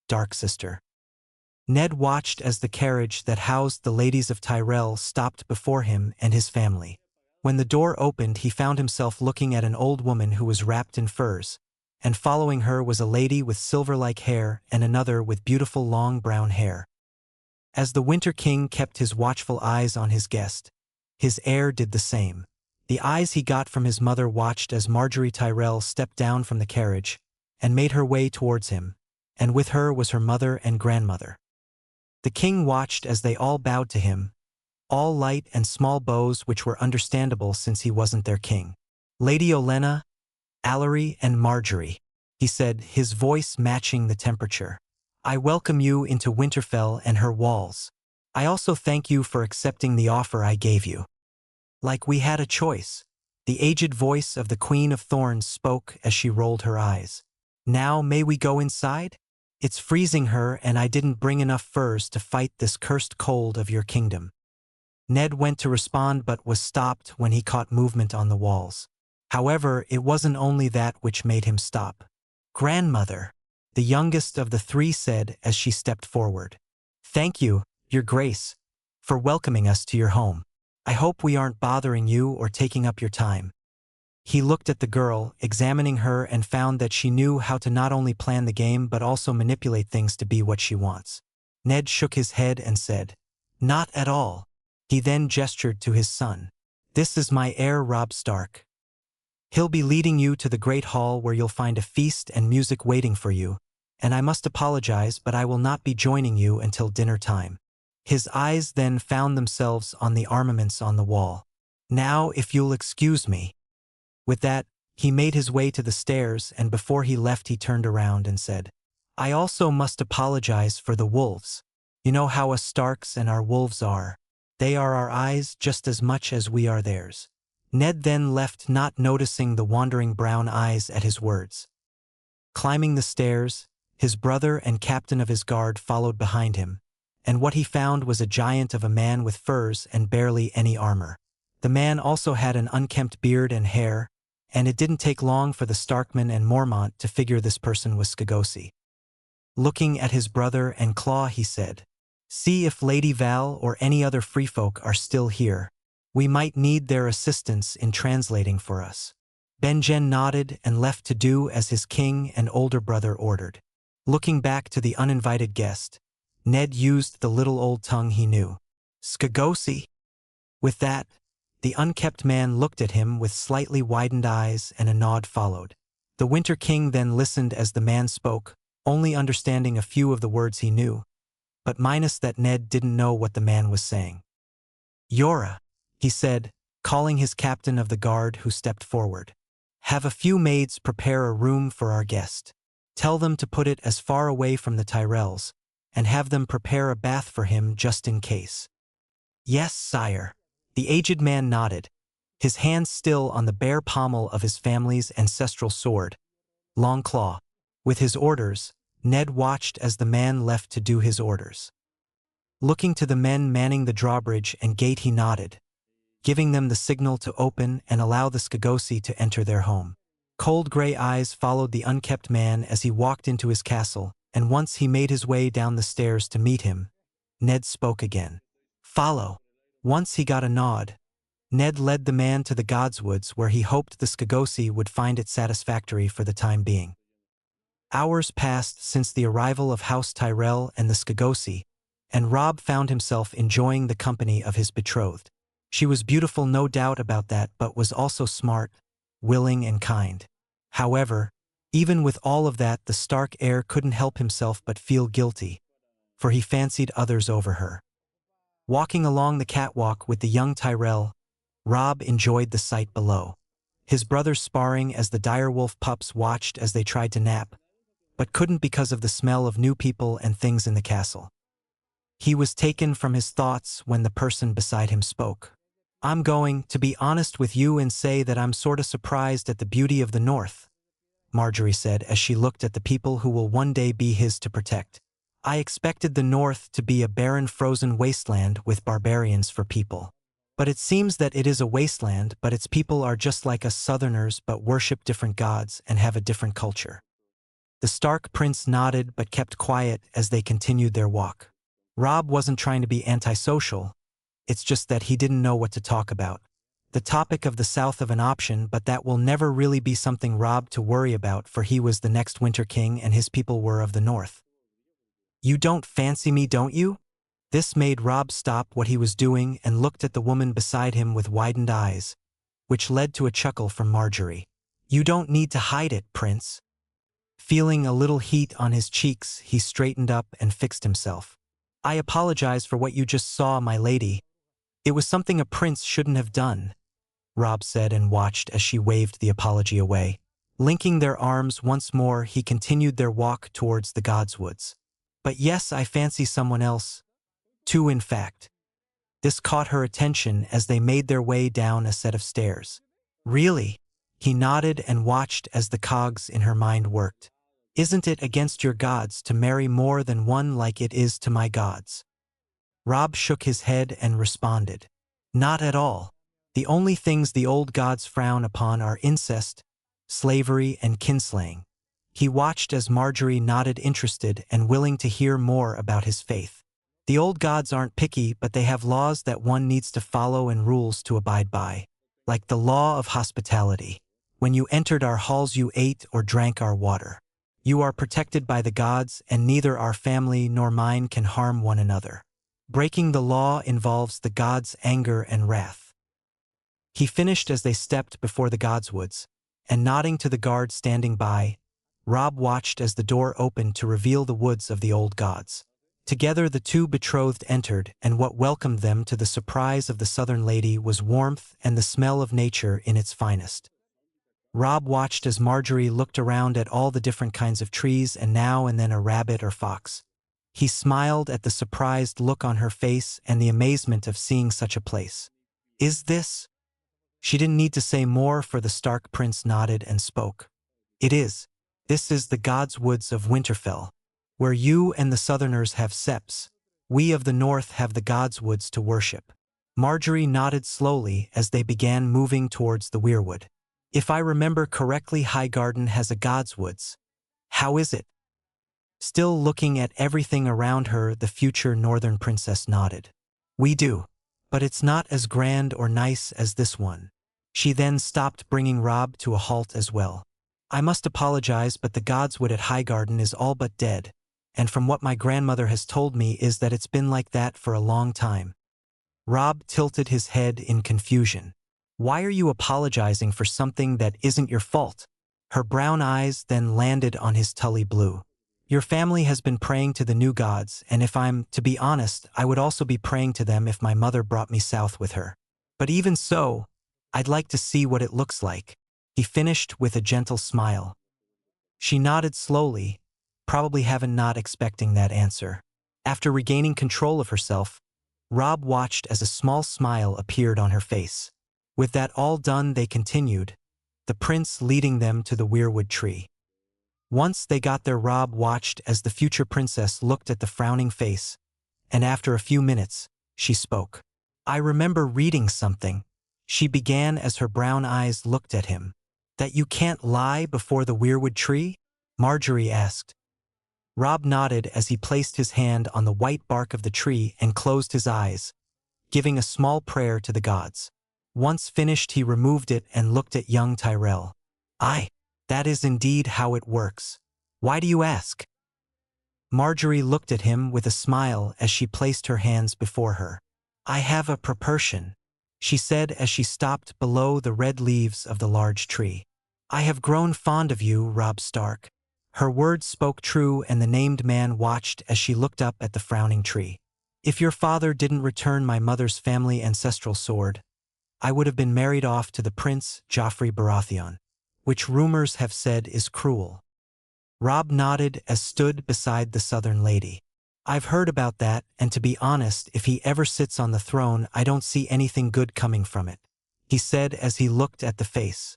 Dark Sister. Ned watched as the carriage that housed the ladies of Tyrell stopped before him and his family. When the door opened, he found himself looking at an old woman who was wrapped in furs, and following her was a lady with silver-like hair and another with beautiful long brown hair. As the Winter King kept his watchful eyes on his guest, his heir did the same. The eyes he got from his mother watched as Marjorie Tyrell stepped down from the carriage and made her way towards him, and with her was her mother and grandmother. The king watched as they all bowed to him, all light and small bows, which were understandable since he wasn't their king. "Lady Olenna, Allery, and Marjorie," he said, his voice matching the temperature. "I welcome you into Winterfell and her walls. I also thank you for accepting the offer I gave you." "Like we had a choice," the aged voice of the Queen of Thorns spoke as she rolled her eyes. "Now may we go inside? It's freezing her, and I didn't bring enough furs to fight this cursed cold of your kingdom." Ned went to respond but was stopped when he caught movement on the walls. However, it wasn't only that which made him stop. "Grandmother," the youngest of the three said as she stepped forward. "Thank you, Your Grace, for welcoming us to your home. I hope we aren't bothering you or taking up your time." He looked at the girl, examining her, and found that she knew how to not only plan the game but also manipulate things to be what she wants. Ned shook his head and said, "Not at all." He then gestured to his son. "This is my heir, Robb Stark. He'll be leading you to the great hall where you'll find a feast and music waiting for you, and I must apologize, but I will not be joining you until dinner time." His eyes then found themselves on the armaments on the wall. "Now, if you'll excuse me." With that, he made his way to the stairs, and before he left he turned around and said, "I also must apologize for the wolves. You know how us Starks and our wolves are. They are our eyes just as much as we are theirs." Ned then left, not noticing the wandering brown eyes at his words. Climbing the stairs, his brother and captain of his guard followed behind him, and what he found was a giant of a man with furs and barely any armor. The man also had an unkempt beard and hair, and it didn't take long for the Starkmen and Mormont to figure this person was Scagosi. Looking at his brother and Claw, he said, "See if Lady Val or any other freefolk are still here. We might need their assistance in translating for us." Benjen nodded and left to do as his king and older brother ordered. Looking back to the uninvited guest, Ned used the little old tongue he knew. "Scagosi?" With that, the unkept man looked at him with slightly widened eyes, and a nod followed. The Winter King then listened as the man spoke, only understanding a few of the words he knew, but minus that Ned didn't know what the man was saying. "Yora," he said, calling his captain of the guard, who stepped forward. "Have a few maids prepare a room for our guest. Tell them to put it as far away from the Tyrells, and have them prepare a bath for him just in case." "Yes, sire." The aged man nodded, his hand still on the bare pommel of his family's ancestral sword, Longclaw. With his orders, Ned watched as the man left to do his orders. Looking to the men manning the drawbridge and gate, he nodded, giving them the signal to open and allow the Scagosi to enter their home. Cold gray eyes followed the unkept man as he walked into his castle, and once he made his way down the stairs to meet him, Ned spoke again. "Follow." Once he got a nod, Ned led the man to the Godswoods, where he hoped the Scagosi would find it satisfactory for the time being. Hours passed since the arrival of House Tyrell and the Scagosi, and Robb found himself enjoying the company of his betrothed. She was beautiful, no doubt about that, but was also smart, willing, and kind. However, even with all of that, the Stark heir couldn't help himself but feel guilty, for he fancied others over her. Walking along the catwalk with the young Tyrell, Robb enjoyed the sight below. His brothers sparring as the direwolf pups watched as they tried to nap, but couldn't because of the smell of new people and things in the castle. He was taken from his thoughts when the person beside him spoke. "I'm going to be honest with you and say that I'm sorta surprised at the beauty of the North," Marjorie said as she looked at the people who will one day be his to protect. "I expected the North to be a barren frozen wasteland with barbarians for people. But it seems that it is a wasteland, but its people are just like us Southerners but worship different gods and have a different culture." The Stark prince nodded but kept quiet as they continued their walk. Rob wasn't trying to be antisocial. It's just that he didn't know what to talk about. The topic of the South of an option, but that will never really be something Rob to worry about, for he was the next Winter King and his people were of the North. You don't fancy me, don't you? This made Rob stop what he was doing and looked at the woman beside him with widened eyes, which led to a chuckle from Marjorie. You don't need to hide it, Prince. Feeling a little heat on his cheeks, he straightened up and fixed himself. I apologize for what you just saw, my lady. It was something a prince shouldn't have done, Rob said and watched as she waved the apology away. Linking their arms once more, he continued their walk towards the Godswoods. But yes, I fancy someone else, too, in fact. This caught her attention as they made their way down a set of stairs. Really? He nodded and watched as the cogs in her mind worked. Isn't it against your gods to marry more than one like it is to my gods? Rob shook his head and responded. Not at all. The only things the old gods frown upon are incest, slavery, and kinslaying. He watched as Marjorie nodded, interested and willing to hear more about his faith. The old gods aren't picky, but they have laws that one needs to follow and rules to abide by. Like the law of hospitality. When you entered our halls, you ate or drank our water. You are protected by the gods, and neither our family nor mine can harm one another. Breaking the law involves the gods' anger and wrath. He finished as they stepped before the Godswoods, and nodding to the guard standing by, Rob watched as the door opened to reveal the woods of the old gods. Together the two betrothed entered, and what welcomed them, to the surprise of the Southern lady, was warmth and the smell of nature in its finest. Rob watched as Marjorie looked around at all the different kinds of trees and now and then a rabbit or fox. He smiled at the surprised look on her face and the amazement of seeing such a place. Is this? She didn't need to say more, for the Stark prince nodded and spoke. It is. This is the Godswoods of Winterfell, where you and the Southerners have seps. We of the North have the Godswoods to worship. Marjorie nodded slowly as they began moving towards the weirwood. If I remember correctly, Highgarden has a Godswoods. How is it? Still looking at everything around her, the future Northern princess nodded. We do, but it's not as grand or nice as this one. She then stopped, bringing Rob to a halt as well. I must apologize, but the Godswood at Highgarden is all but dead, and from what my grandmother has told me is that it's been like that for a long time. Rob tilted his head in confusion. Why are you apologizing for something that isn't your fault? Her brown eyes then landed on his Tully blue. Your family has been praying to the new gods, and if I'm to be honest, I would also be praying to them if my mother brought me south with her. But even so, I'd like to see what it looks like. He finished with a gentle smile. She nodded slowly, probably not expecting that answer. After regaining control of herself, Rob watched as a small smile appeared on her face. With that all done, they continued, the prince leading them to the weirwood tree. Once they got there, Rob watched as the future princess looked at the frowning face, and after a few minutes, she spoke. I remember reading something, she began as her brown eyes looked at him. That you can't lie before the weirwood tree? Marjorie asked. Rob nodded as he placed his hand on the white bark of the tree and closed his eyes, giving a small prayer to the gods. Once finished, he removed it and looked at young Tyrell. Aye, that is indeed how it works. Why do you ask? Marjorie looked at him with a smile as she placed her hands before her. I have a proportion, she said as she stopped below the red leaves of the large tree. I have grown fond of you, Robb Stark. Her words spoke true, and the named man watched as she looked up at the frowning tree. If your father didn't return my mother's family ancestral sword, I would have been married off to the Prince Joffrey Baratheon, which rumors have said is cruel. Robb nodded as stood beside the Southern lady. I've heard about that, and to be honest, if he ever sits on the throne, I don't see anything good coming from it, he said as he looked at the face.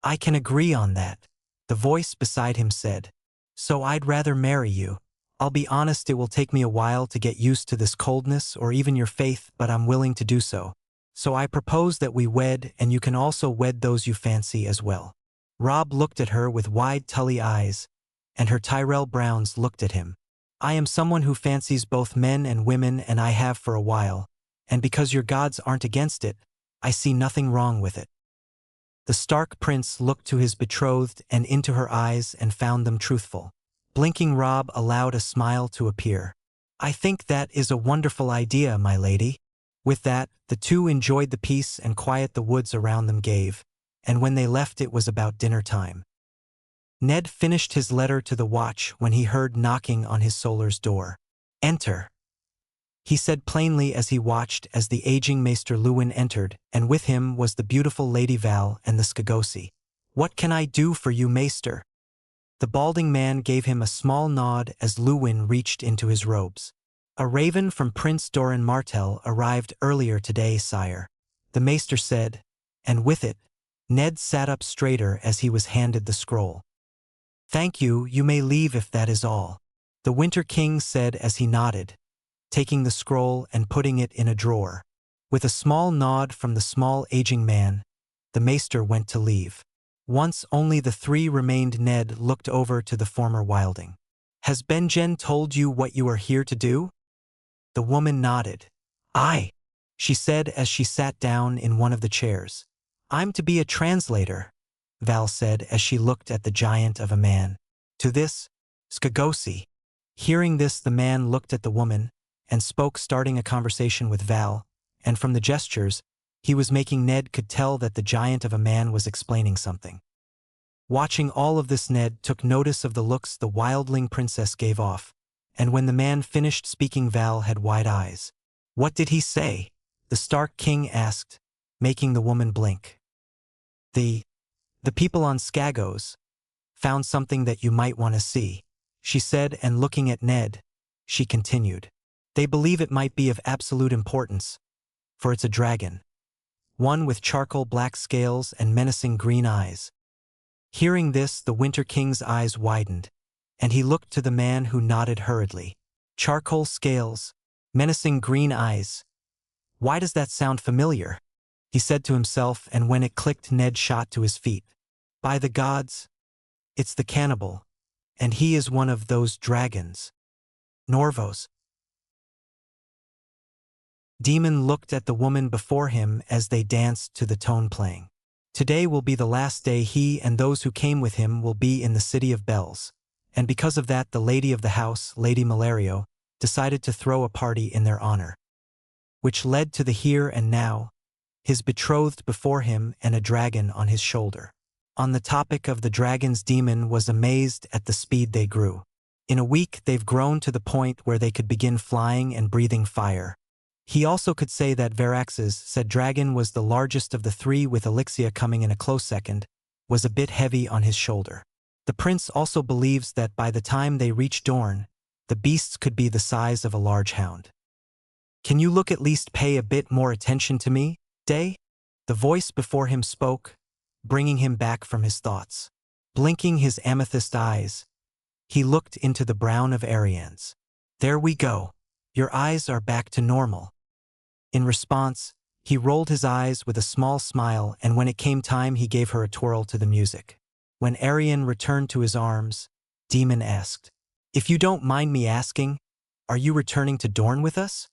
I can agree on that, the voice beside him said. So I'd rather marry you. I'll be honest, it will take me a while to get used to this coldness or even your faith, but I'm willing to do so. So I propose that we wed, and you can also wed those you fancy as well. Robb looked at her with wide Tully eyes, and her Tyrell Browns looked at him. I am someone who fancies both men and women, and I have for a while, and because your gods aren't against it, I see nothing wrong with it." The Stark prince looked to his betrothed and into her eyes and found them truthful. Blinking Rob allowed a smile to appear. "I think that is a wonderful idea, my lady." With that, the two enjoyed the peace and quiet the woods around them gave, and when they left it was about dinner time. Ned finished his letter to the watch when he heard knocking on his Solar's door. "Enter," he said plainly as he watched as the aging Maester Lewin entered, and with him was the beautiful Lady Val and the Skagosi. "What can I do for you, Maester?" The balding man gave him a small nod as Lewin reached into his robes. "A raven from Prince Doran Martell arrived earlier today, sire," the Maester said, and with it, Ned sat up straighter as he was handed the scroll. "Thank you, you may leave if that is all," the Winter King said as he nodded, taking the scroll and putting it in a drawer. With a small nod from the small aging man, the Maester went to leave. Once only the three remained, Ned looked over to the former wilding. "Has Benjen told you what you are here to do?" The woman nodded. "Aye," she said as she sat down in one of the chairs. "I'm to be a translator," Val said as she looked at the giant of a man. "To this, Skagosi." Hearing this, the man looked at the woman and spoke, starting a conversation with Val, and from the gestures he was making, Ned could tell that the giant of a man was explaining something. Watching all of this, Ned took notice of the looks the wildling princess gave off, and when the man finished speaking, Val had wide eyes. "What did he say?" the Stark King asked, making the woman blink. The people on Skagos found something that you might want to see," she said, and looking at Ned, she continued. "They believe it might be of absolute importance, for it's a dragon. One with charcoal black scales and menacing green eyes." Hearing this, the Winter King's eyes widened, and he looked to the man who nodded hurriedly. "Charcoal scales, menacing green eyes. Why does that sound familiar?" he said to himself, and when it clicked, Ned shot to his feet. "By the gods, it's the cannibal, and he is one of those dragons. Norvos." Demon looked at the woman before him as they danced to the tone playing. Today will be the last day he and those who came with him will be in the City of Bells, and because of that the lady of the house, Lady Malario, decided to throw a party in their honor, which led to the here and now, his betrothed before him and a dragon on his shoulder. On the topic of the dragons, Demon was amazed at the speed they grew. In a week they've grown to the point where they could begin flying and breathing fire. He also could say that Verax's said dragon was the largest of the three, with Elixia coming in a close second, was a bit heavy on his shoulder. The prince also believes that by the time they reach Dorne, the beasts could be the size of a large hound. "Can you look at least pay a bit more attention to me, Day?" The voice before him spoke, bringing him back from his thoughts. Blinking his amethyst eyes, he looked into the brown of Ariane's. "There we go. Your eyes are back to normal." In response, he rolled his eyes with a small smile, and when it came time he gave her a twirl to the music. When Ariane returned to his arms, Demon asked, "If you don't mind me asking, are you returning to Dorne with us?"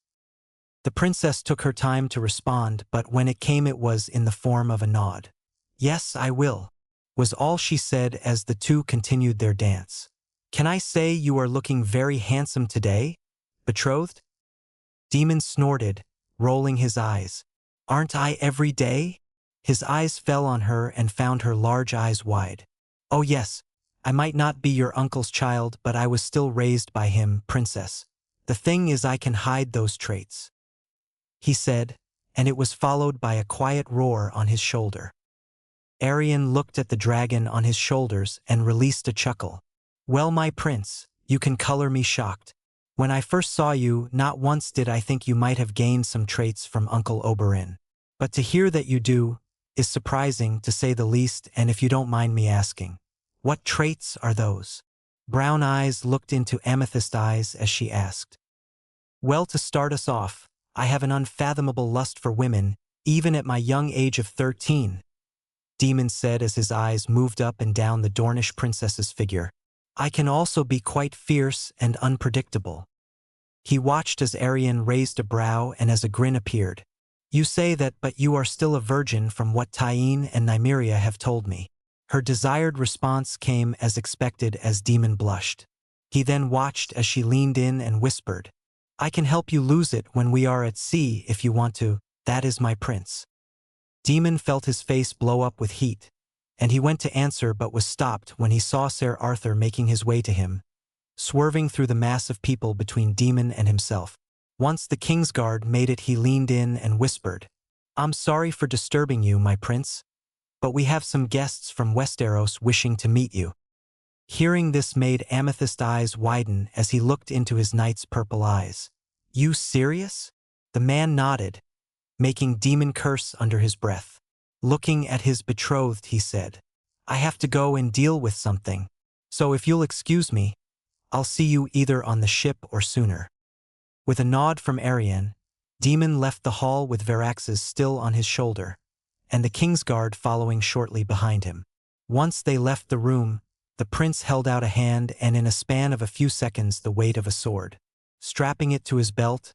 The princess took her time to respond, but when it came it was in the form of a nod. "Yes, I will," was all she said as the two continued their dance. "Can I say you are looking very handsome today, betrothed?" Demon snorted, rolling his eyes. "Aren't I every day?" His eyes fell on her and found her large eyes wide. "Oh yes, I might not be your uncle's child, but I was still raised by him, princess. The thing is I can hide those traits," he said, and it was followed by a quiet roar on his shoulder. Ariane looked at the dragon on his shoulders and released a chuckle. "Well, my prince, you can color me shocked. When I first saw you, not once did I think you might have gained some traits from Uncle Oberyn. But to hear that you do is surprising, to say the least, and if you don't mind me asking, what traits are those?" Brown eyes looked into amethyst eyes as she asked. "Well, to start us off, I have an unfathomable lust for women, even at my young age of 13, Demon said as his eyes moved up and down the Dornish princess's figure. I can also be quite fierce and unpredictable." He watched as Arian raised a brow and as a grin appeared. "You say that, but you are still a virgin from what Tyene and Nymeria have told me." Her desired response came as expected as Demon blushed. He then watched as she leaned in and whispered, "I can help you lose it when we are at sea if you want to. That is my prince." Demon felt his face blow up with heat, and he went to answer but was stopped when he saw Ser Arthur making his way to him, swerving through the mass of people between Demon and himself. Once the Kingsguard made it, he leaned in and whispered, "I'm sorry for disturbing you, my prince, but we have some guests from Westeros wishing to meet you." Hearing this made Amethyst's eyes widen as he looked into his knight's purple eyes. "You serious?" The man nodded, making Demon curse under his breath. Looking at his betrothed, he said, "I have to go and deal with something, so if you'll excuse me, I'll see you either on the ship or sooner." With a nod from Arian, Demon left the hall with Veraxes still on his shoulder, and the Kingsguard following shortly behind him. Once they left the room, the prince held out a hand and in a span of a few seconds the weight of a sword. Strapping it to his belt,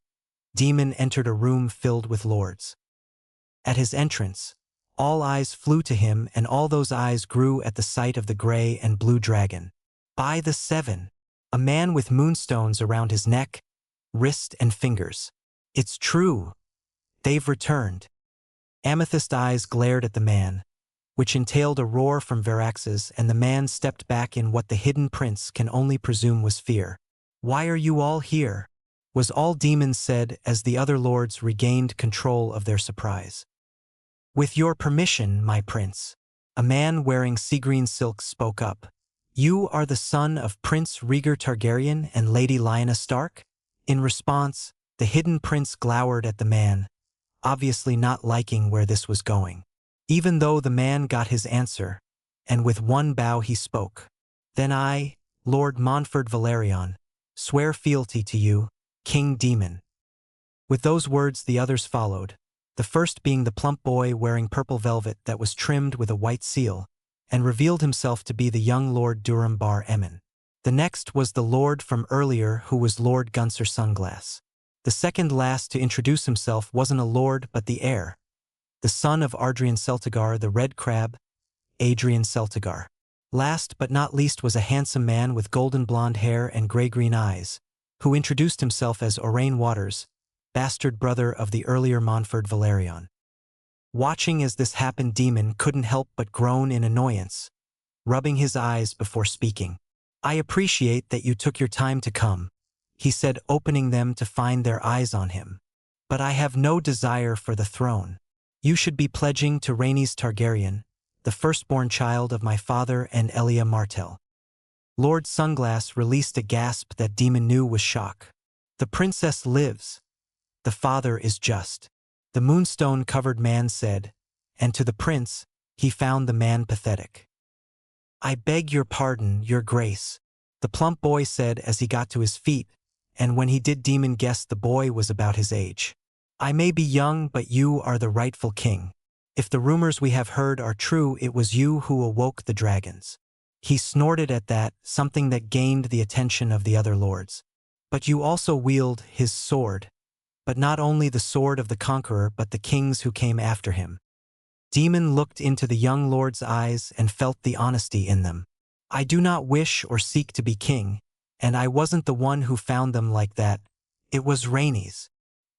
Demon entered a room filled with lords. At his entrance, all eyes flew to him, and all those eyes grew at the sight of the gray and blue dragon. By the Seven! A man with moonstones around his neck, wrist and fingers. "It's true. They've returned." Amethyst's eyes glared at the man, which entailed a roar from Veraxes, and the man stepped back in what the hidden prince can only presume was fear. "Why are you all here?" was all Demon said as the other lords regained control of their surprise. "With your permission, my prince," a man wearing sea-green silks spoke up. "You are the son of Prince Rhaegar Targaryen and Lady Lyanna Stark?" In response, the hidden prince glowered at the man, obviously not liking where this was going. Even though the man got his answer, and with one bow he spoke. "Then I, Lord Montford Valerion, swear fealty to you, King Demon." With those words the others followed, the first being the plump boy wearing purple velvet that was trimmed with a white seal, and revealed himself to be the young Lord Durham Bar Emmon. The next was the lord from earlier, who was Lord Gunser Sunglass. The second last to introduce himself wasn't a lord but the heir, the son of Ardrian Celtigar the Red Crab, Adrian Celtigar. Last but not least was a handsome man with golden blonde hair and gray-green eyes, who introduced himself as Oberyn Waters, bastard brother of the earlier Montford Valerion. Watching as this happened, Demon couldn't help but groan in annoyance, rubbing his eyes before speaking. "I appreciate that you took your time to come," he said, opening them to find their eyes on him. "But I have no desire for the throne. You should be pledging to Rhaenys Targaryen, the firstborn child of my father and Elia Martell." Lord Sunglass released a gasp that Demon knew was shock. "The princess lives. The father is just," the moonstone-covered man said, and to the prince, he found the man pathetic. "I beg your pardon, your grace," the plump boy said as he got to his feet, and when he did, Demon guessed the boy was about his age. "I may be young, but you are the rightful king. If the rumors we have heard are true, it was you who awoke the dragons." He snorted at that, something that gained the attention of the other lords. "But you also wield his sword, but not only the sword of the conqueror but the kings who came after him." Demon looked into the young lord's eyes and felt the honesty in them. "I do not wish or seek to be king, and I wasn't the one who found them like that. It was Rhaenys."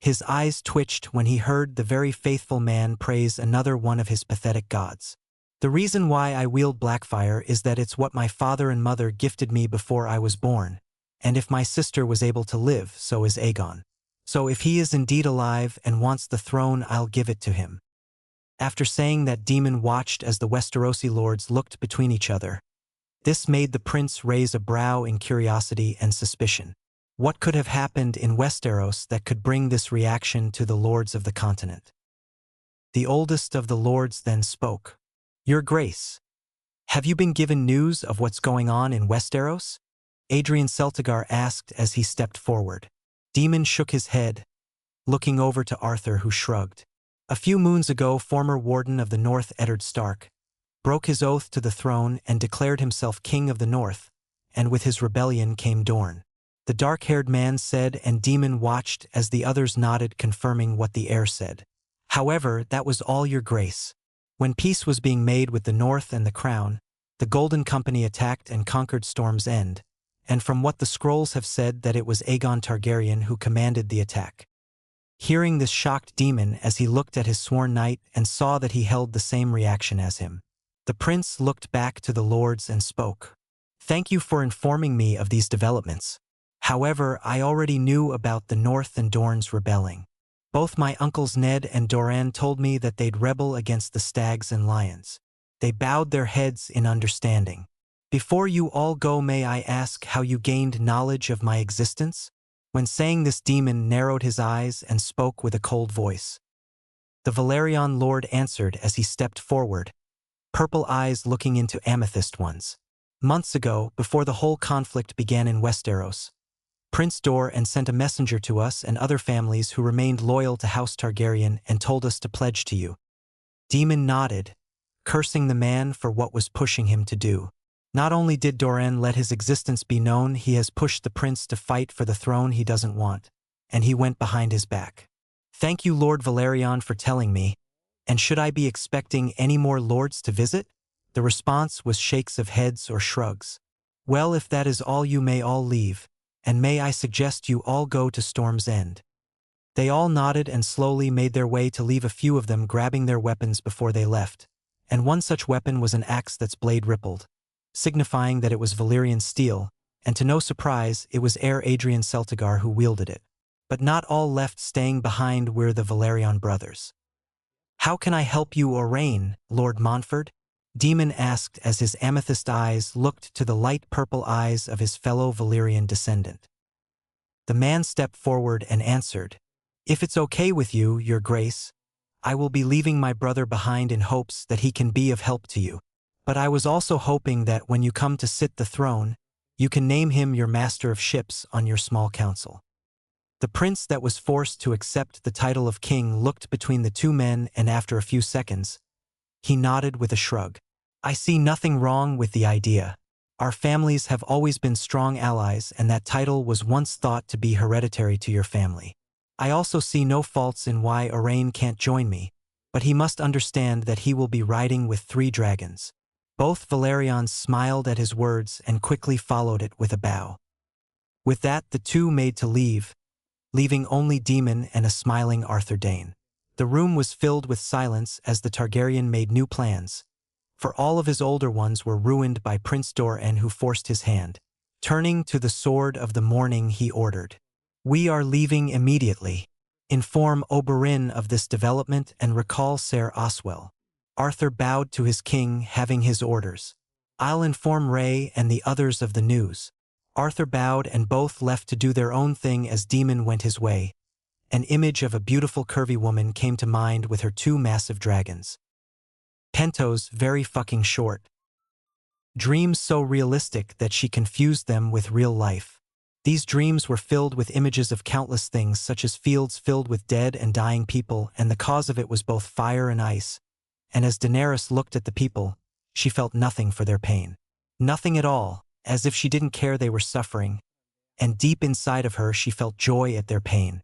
His eyes twitched when he heard the very faithful man praise another one of his pathetic gods. "The reason why I wield Blackfire is that it's what my father and mother gifted me before I was born, and if my sister was able to live, so is Aegon. So if he is indeed alive and wants the throne, I'll give it to him." After saying that, Demon watched as the Westerosi lords looked between each other. This made the prince raise a brow in curiosity and suspicion. What could have happened in Westeros that could bring this reaction to the lords of the continent? The oldest of the lords then spoke. "Your Grace, have you been given news of what's going on in Westeros?" Adrian Celtigar asked as he stepped forward. Demon shook his head, looking over to Arthur, who shrugged. "A few moons ago, former Warden of the North Eddard Stark broke his oath to the throne and declared himself King of the North, and with his rebellion came Dorn. The dark-haired man said, and Demon watched as the others nodded, confirming what the heir said. However, that was all, your grace. When peace was being made with the North and the Crown, the Golden Company attacked and conquered Storm's End, and from what the scrolls have said that it was Aegon Targaryen who commanded the attack. Hearing this shocked Demon as he looked at his sworn knight and saw that he held the same reaction as him. The prince looked back to the lords and spoke. Thank you for informing me of these developments. However, I already knew about the North and Dorne's rebelling. Both my uncles Ned and Doran told me that they'd rebel against the stags and lions. They bowed their heads in understanding. Before you all go, may I ask how you gained knowledge of my existence? When saying this, Demon narrowed his eyes and spoke with a cold voice. The Velaryon Lord answered as he stepped forward, purple eyes looking into amethyst ones. Months ago, before the whole conflict began in Westeros, Prince Doran sent a messenger to us and other families who remained loyal to House Targaryen and told us to pledge to you. Demon nodded, cursing the man for what was pushing him to do. Not only did Doran let his existence be known, he has pushed the prince to fight for the throne he doesn't want, and he went behind his back. Thank you, Lord Velaryon, for telling me. And should I be expecting any more lords to visit? The response was shakes of heads or shrugs. Well, if that is all, you may all leave, and may I suggest you all go to Storm's End. They all nodded and slowly made their way to leave, a few of them grabbing their weapons before they left, and one such weapon was an axe that's blade rippled, signifying that it was Valyrian steel, and to no surprise, it was heir Adrian Celtigar who wielded it. But not all left. Staying behind were the Velaryon brothers. How can I help you, Oberyn, Lord Montfort? Demon asked as his amethyst eyes looked to the light purple eyes of his fellow Valyrian descendant. The man stepped forward and answered, If it's okay with you, your grace, I will be leaving my brother behind in hopes that he can be of help to you. But I was also hoping that when you come to sit the throne, you can name him your master of ships on your small council. The prince that was forced to accept the title of king looked between the two men, and after a few seconds, he nodded with a shrug. I see nothing wrong with the idea. Our families have always been strong allies, and that title was once thought to be hereditary to your family. I also see no faults in why Oberyn can't join me, but he must understand that he will be riding with 3 dragons. Both Velaryons smiled at his words and quickly followed it with a bow. With that, the two made to leave, leaving only Demon and a smiling Arthur Dayne. The room was filled with silence as the Targaryen made new plans, for all of his older ones were ruined by Prince Doran, who forced his hand. Turning to the Sword of the Morning, he ordered, We are leaving immediately. Inform Oberyn of this development and recall Ser Oswell. Arthur bowed to his king, having his orders. I'll inform Ray and the others of the news. Arthur bowed and both left to do their own thing as Demon went his way. An image of a beautiful curvy woman came to mind with her 2 massive dragons. Pentos very fucking short. Dreams so realistic that she confused them with real life. These dreams were filled with images of countless things, such as fields filled with dead and dying people, and the cause of it was both fire and ice. And as Daenerys looked at the people, she felt nothing for their pain. Nothing at all, as if she didn't care they were suffering, and deep inside of her she felt joy at their pain.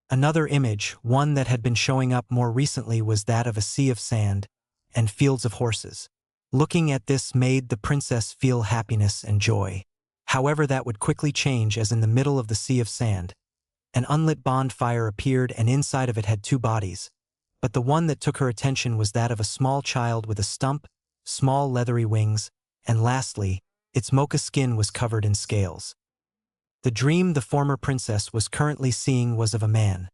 Another image, one that had been showing up more recently, was that of a sea of sand and fields of horses. Looking at this made the princess feel happiness and joy. However, that would quickly change as in the middle of the sea of sand, an unlit bonfire appeared, and inside of it had 2 bodies. But the one that took her attention was that of a small child with a stump, small leathery wings, and lastly, its mocha skin was covered in scales. The dream the former princess was currently seeing was of a man,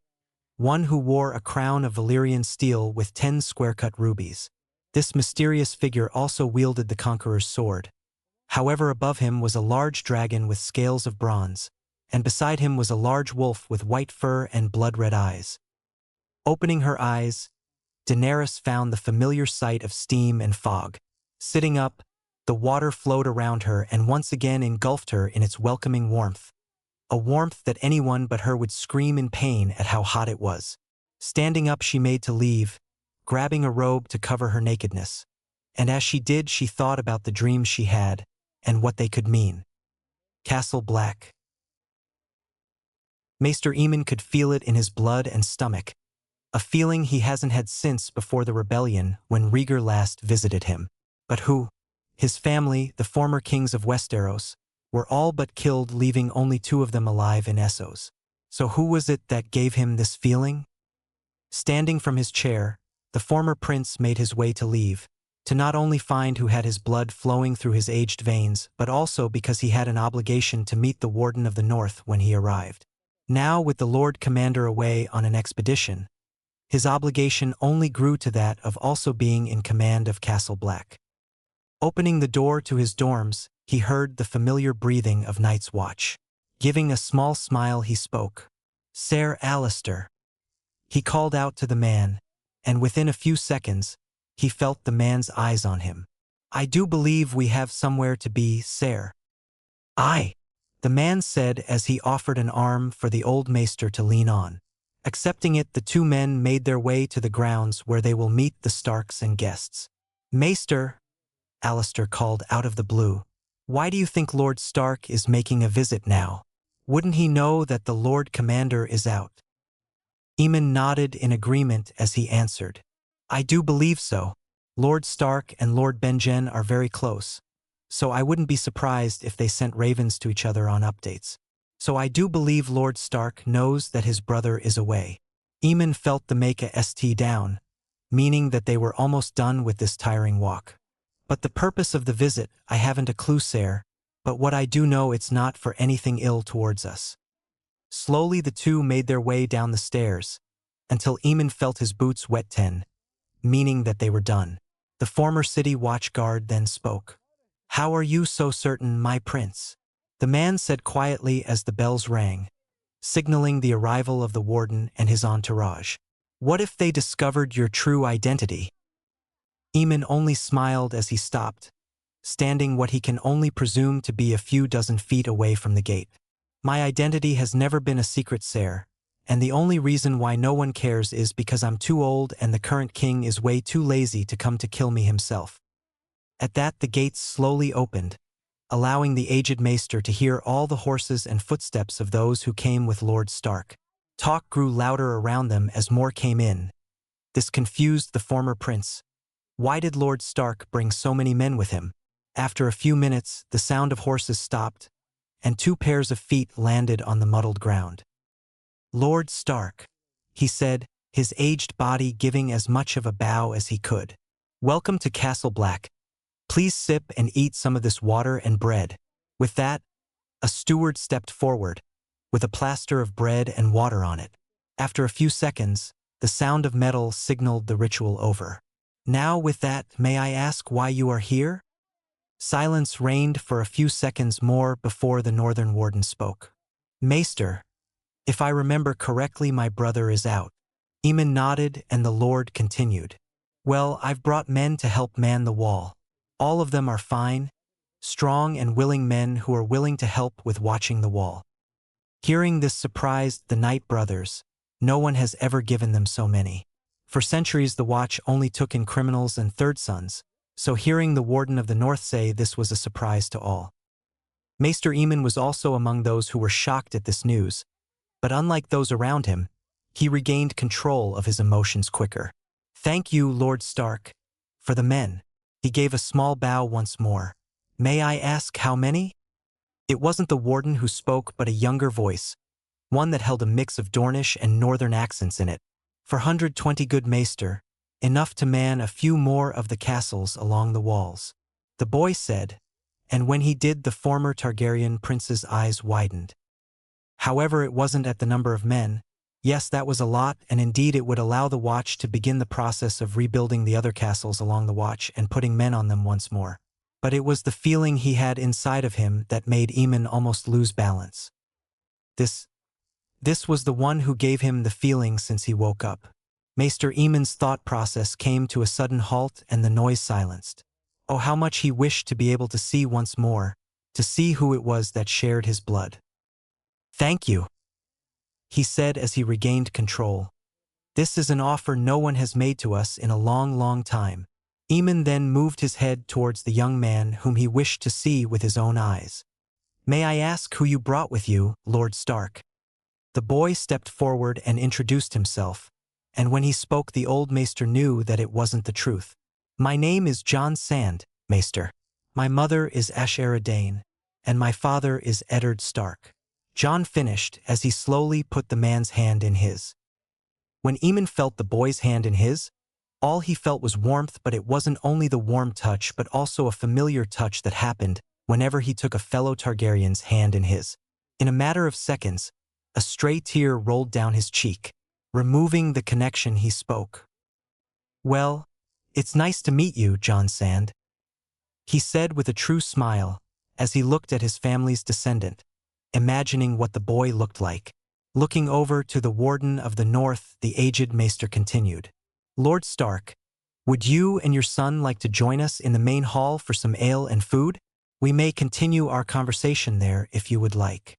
one who wore a crown of Valyrian steel with 10 square-cut rubies. This mysterious figure also wielded the Conqueror's sword. However, above him was a large dragon with scales of bronze, and beside him was a large wolf with white fur and blood-red eyes. Opening her eyes, Daenerys found the familiar sight of steam and fog. Sitting up, the water flowed around her and once again engulfed her in its welcoming warmth. A warmth that anyone but her would scream in pain at how hot it was. Standing up, she made to leave, grabbing a robe to cover her nakedness. And as she did, she thought about the dreams she had and what they could mean. Castle Black. Maester Eamon could feel it in his blood and stomach, a feeling he hasn't had since before the rebellion when Rhaegar last visited him. But who? His family, the former kings of Westeros, were all but killed, leaving only 2 of them alive in Essos. So who was it that gave him this feeling? Standing from his chair, the former prince made his way to leave, to not only find who had his blood flowing through his aged veins, but also because he had an obligation to meet the Warden of the North when he arrived. Now, with the Lord Commander away on an expedition, his obligation only grew to that of also being in command of Castle Black. Opening the door to his dorms, he heard the familiar breathing of Night's Watch. Giving a small smile, he spoke. "Ser Alistair." He called out to the man, and within a few seconds, he felt the man's eyes on him. "I do believe we have somewhere to be, Ser." "Aye," the man said as he offered an arm for the old maester to lean on. Accepting it, the 2 men made their way to the grounds where they will meet the Starks and guests. "Maester," Alistair called out of the blue, "why do you think Lord Stark is making a visit now? Wouldn't he know that the Lord Commander is out?" Eamon nodded in agreement as he answered, "I do believe so. Lord Stark and Lord Benjen are very close, so I wouldn't be surprised if they sent ravens to each other on updates. So I do believe Lord Stark knows that his brother is away." Eamon felt the make a st down, meaning that they were almost done with this tiring walk. "But the purpose of the visit, I haven't a clue, Ser, but what I do know, it's not for anything ill towards us." Slowly the 2 made their way down the stairs, until Eamon felt his boots wet, meaning that they were done. The former city watch guard then spoke. "How are you so certain, my prince?" The man said quietly as the bells rang, signaling the arrival of the warden and his entourage. "What if they discovered your true identity?" Eamon only smiled as he stopped, standing what he can only presume to be a few dozen feet away from the gate. "My identity has never been a secret, Ser, and the only reason why no one cares is because I'm too old and the current king is way too lazy to come to kill me himself." At that, the gates slowly opened, allowing the aged maester to hear all the horses and footsteps of those who came with Lord Stark. Talk grew louder around them as more came in. This confused the former prince. Why did Lord Stark bring so many men with him? After a few minutes, the sound of horses stopped, and 2 pairs of feet landed on the muddled ground. "Lord Stark," he said, his aged body giving as much of a bow as he could. "Welcome to Castle Black. Please sip and eat some of this water and bread." With that, a steward stepped forward, with a plaster of bread and water on it. After a few seconds, the sound of metal signaled the ritual over. "Now with that, may I ask why you are here?" Silence reigned for a few seconds more before the northern warden spoke. "Maester, if I remember correctly, my brother is out." Eamon nodded and the lord continued. "Well, I've brought men to help man the wall. All of them are fine, strong and willing men who are willing to help with watching the wall." Hearing this surprised the Knight brothers. No one has ever given them so many. For centuries the watch only took in criminals and third sons, so hearing the Warden of the North say this was a surprise to all. Maester Eamon was also among those who were shocked at this news, but unlike those around him, he regained control of his emotions quicker. "Thank you, Lord Stark, for the men." He gave a small bow once more. "May I ask how many?" It wasn't the warden who spoke, but a younger voice, one that held a mix of Dornish and northern accents in it. "420 good maester, enough to man a few more of the castles along the walls," the boy said, and when he did, the former Targaryen prince's eyes widened. However, it wasn't at the number of men. Yes, that was a lot, and indeed it would allow the Watch to begin the process of rebuilding the other castles along the Watch and putting men on them once more. But it was the feeling he had inside of him that made Eamon almost lose balance. This was the one who gave him the feeling since he woke up. Maester Eamon's thought process came to a sudden halt and the noise silenced. Oh, how much he wished to be able to see once more, to see who it was that shared his blood. "Thank you," he said as he regained control. "This is an offer no one has made to us in a long, long time." Eamon then moved his head towards the young man whom he wished to see with his own eyes. "May I ask who you brought with you, Lord Stark?" The boy stepped forward and introduced himself, and when he spoke the old maester knew that it wasn't the truth. "My name is John Sand, maester. My mother is Ashera Dane, and my father is Eddard Stark." John finished as he slowly put the man's hand in his. When Eamon felt the boy's hand in his, all he felt was warmth, but it wasn't only the warm touch but also a familiar touch that happened whenever he took a fellow Targaryen's hand in his. In a matter of seconds, a stray tear rolled down his cheek, removing the connection. He spoke. "Well, it's nice to meet you, John Sand," he said with a true smile as he looked at his family's descendant, imagining what the boy looked like. Looking over to the Warden of the North, the aged maester continued. "Lord Stark, would you and your son like to join us in the main hall for some ale and food? We may continue our conversation there if you would like."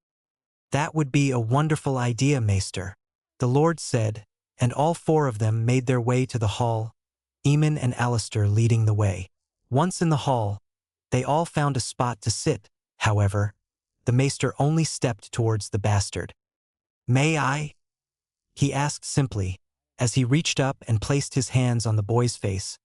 "That would be a wonderful idea, maester," the Lord said, and all four of them made their way to the hall, Eamon and Alistair leading the way. Once in the hall, they all found a spot to sit. However, the maester only stepped towards the bastard. "May I?" he asked simply, as he reached up and placed his hands on the boy's face.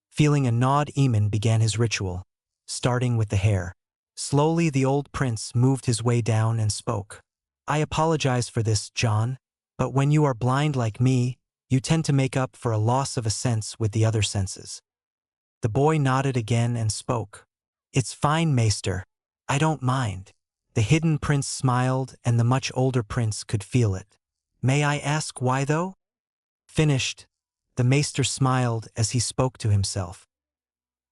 Feeling a nod, Eamon began his ritual, starting with the hair. Slowly the old prince moved his way down and spoke. "I apologize for this, John, but when you are blind like me, you tend to make up for a loss of a sense with the other senses." The boy nodded again and spoke. "It's fine, maester. I don't mind." The hidden prince smiled, and the much older prince could feel it. "May I ask why, though?" Finished, the maester smiled as he spoke to himself.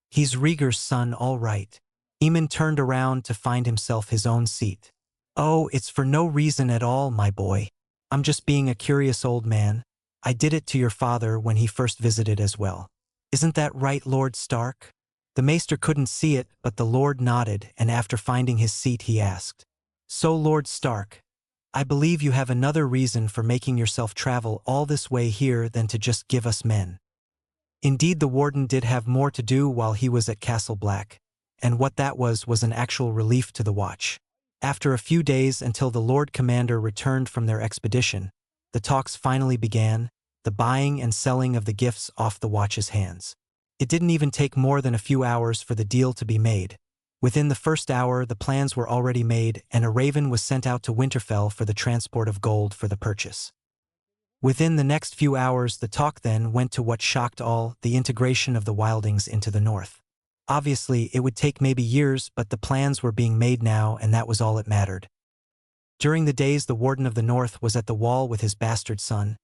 "He's Rhaegar's son, all right." Eamon turned around to find himself his own seat. "Oh, it's for no reason at all, my boy. I'm just being a curious old man. I did it to your father when he first visited as well. Isn't that right, Lord Stark?" The maester couldn't see it, but the Lord nodded, and after finding his seat he asked, "So, Lord Stark, I believe you have another reason for making yourself travel all this way here than to just give us men." Indeed, the warden did have more to do while he was at Castle Black, and what that was an actual relief to the watch. After a few days until the Lord Commander returned from their expedition, the talks finally began, the buying and selling of the gifts off the watch's hands. It didn't even take more than a few hours for the deal to be made. Within the first hour, the plans were already made, and a raven was sent out to Winterfell for the transport of gold for the purchase. Within the next few hours, the talk then went to what shocked all, the integration of the Wildings into the North. Obviously, it would take maybe years, but the plans were being made now, and that was all that mattered. During the days the Warden of the North was at the wall with his bastard son,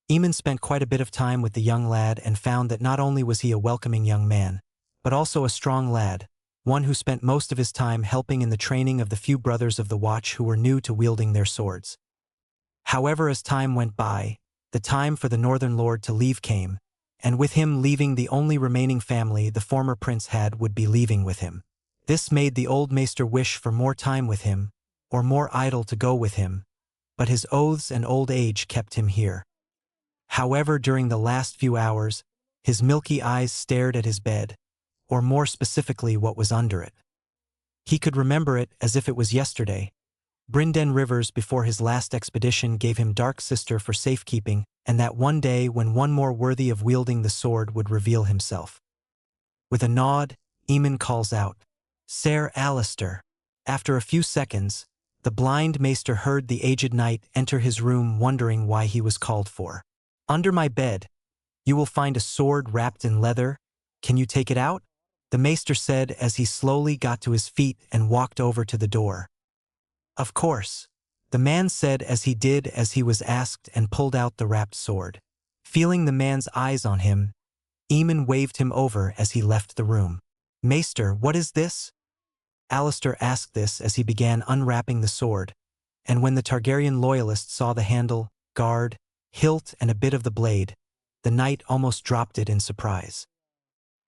Eamon spent quite a bit of time with the young lad and found that not only was he a welcoming young man, but also a strong lad, one who spent most of his time helping in the training of the few brothers of the Watch who were new to wielding their swords. However, as time went by, the time for the Northern Lord to leave came, and with him leaving, the only remaining family the former prince had would be leaving with him. This made the old maester wish for more time with him, or more idol to go with him, but his oaths and old age kept him here. However, during the last few hours, his milky eyes stared at his bed, or more specifically what was under it. He could remember it as if it was yesterday. Brynden Rivers before his last expedition gave him Dark Sister for safekeeping, and that one day when one more worthy of wielding the sword would reveal himself. With a nod, Eamon calls out, "Ser Alistair." After a few seconds, the blind maester heard the aged knight enter his room, wondering why he was called for. "Under my bed, you will find a sword wrapped in leather. Can you take it out?" the maester said as he slowly got to his feet and walked over to the door. "Of course," the man said as he did as he was asked and pulled out the wrapped sword. Feeling the man's eyes on him, Eamon waved him over as he left the room. "Maester, what is this?" Alistair asked this as he began unwrapping the sword, and when the Targaryen loyalist saw the handle, guard, hilt, and a bit of the blade, the knight almost dropped it in surprise.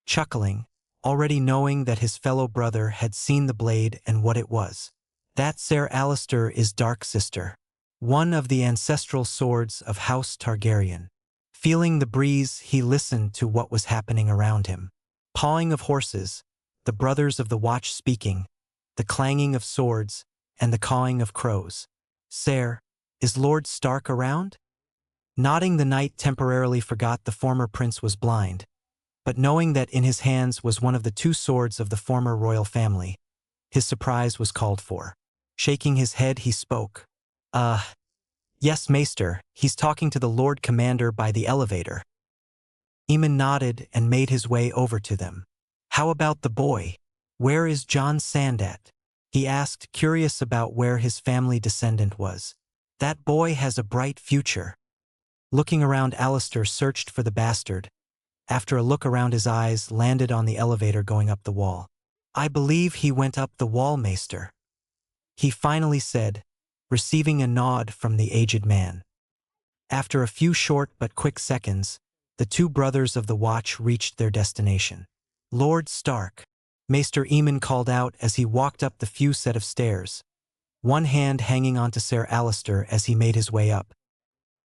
Chuckling, already knowing that his fellow brother had seen the blade and what it was. "That, Ser Alistair, is Dark Sister, one of the ancestral swords of House Targaryen." Feeling the breeze, he listened to what was happening around him. Pawing of horses, the brothers of the Watch speaking, the clanging of swords, and the cawing of crows. "Sir, is Lord Stark around?" Nodding, the knight temporarily forgot the former prince was blind, but knowing that in his hands was one of the two swords of the former royal family, his surprise was called for. Shaking his head, he spoke. Yes, Maester, he's talking to the Lord Commander by the elevator." Eamon nodded and made his way over to them. "How about the boy? Where is Jon Sand at?" he asked, curious about where his family descendant was. "That boy has a bright future." Looking around, Alistair searched for the bastard. After a look around, his eyes landed on the elevator going up the wall. "I believe he went up the wall, Maester," he finally said, receiving a nod from the aged man. After a few short but quick seconds, the two brothers of the watch reached their destination. "Lord Stark," Maester Eamon called out as he walked up the few set of stairs, one hand hanging onto Sir Alistair as he made his way up.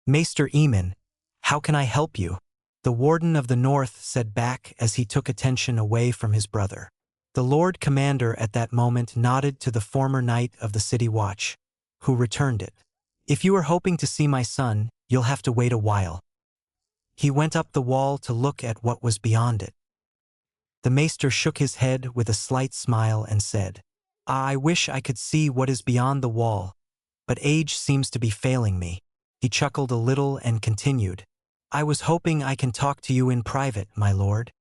"Maester Eamon, how can I help you?" the Warden of the North said back as he took attention away from his brother. The Lord Commander at that moment nodded to the former knight of the City Watch, who returned it. "If you are hoping to see my son, you'll have to wait a while." He went up the wall to look at what was beyond it. The Maester shook his head with a slight smile and said, "I wish I could see what is beyond the wall, but age seems to be failing me." He chuckled a little and continued, "I was hoping I can talk to you in private, my lord."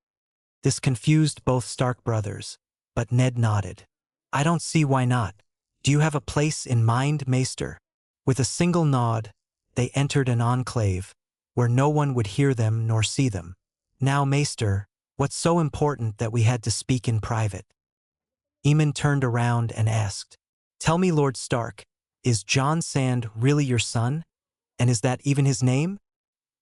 This confused both Stark brothers, but Ned nodded. "I don't see why not. Do you have a place in mind, Maester?" With a single nod, they entered an enclave, where no one would hear them nor see them. "Now, Maester, what's so important that we had to speak in private?" Eamon turned around and asked, "Tell me, Lord Stark, is Jon Sand really your son? And is that even his name?"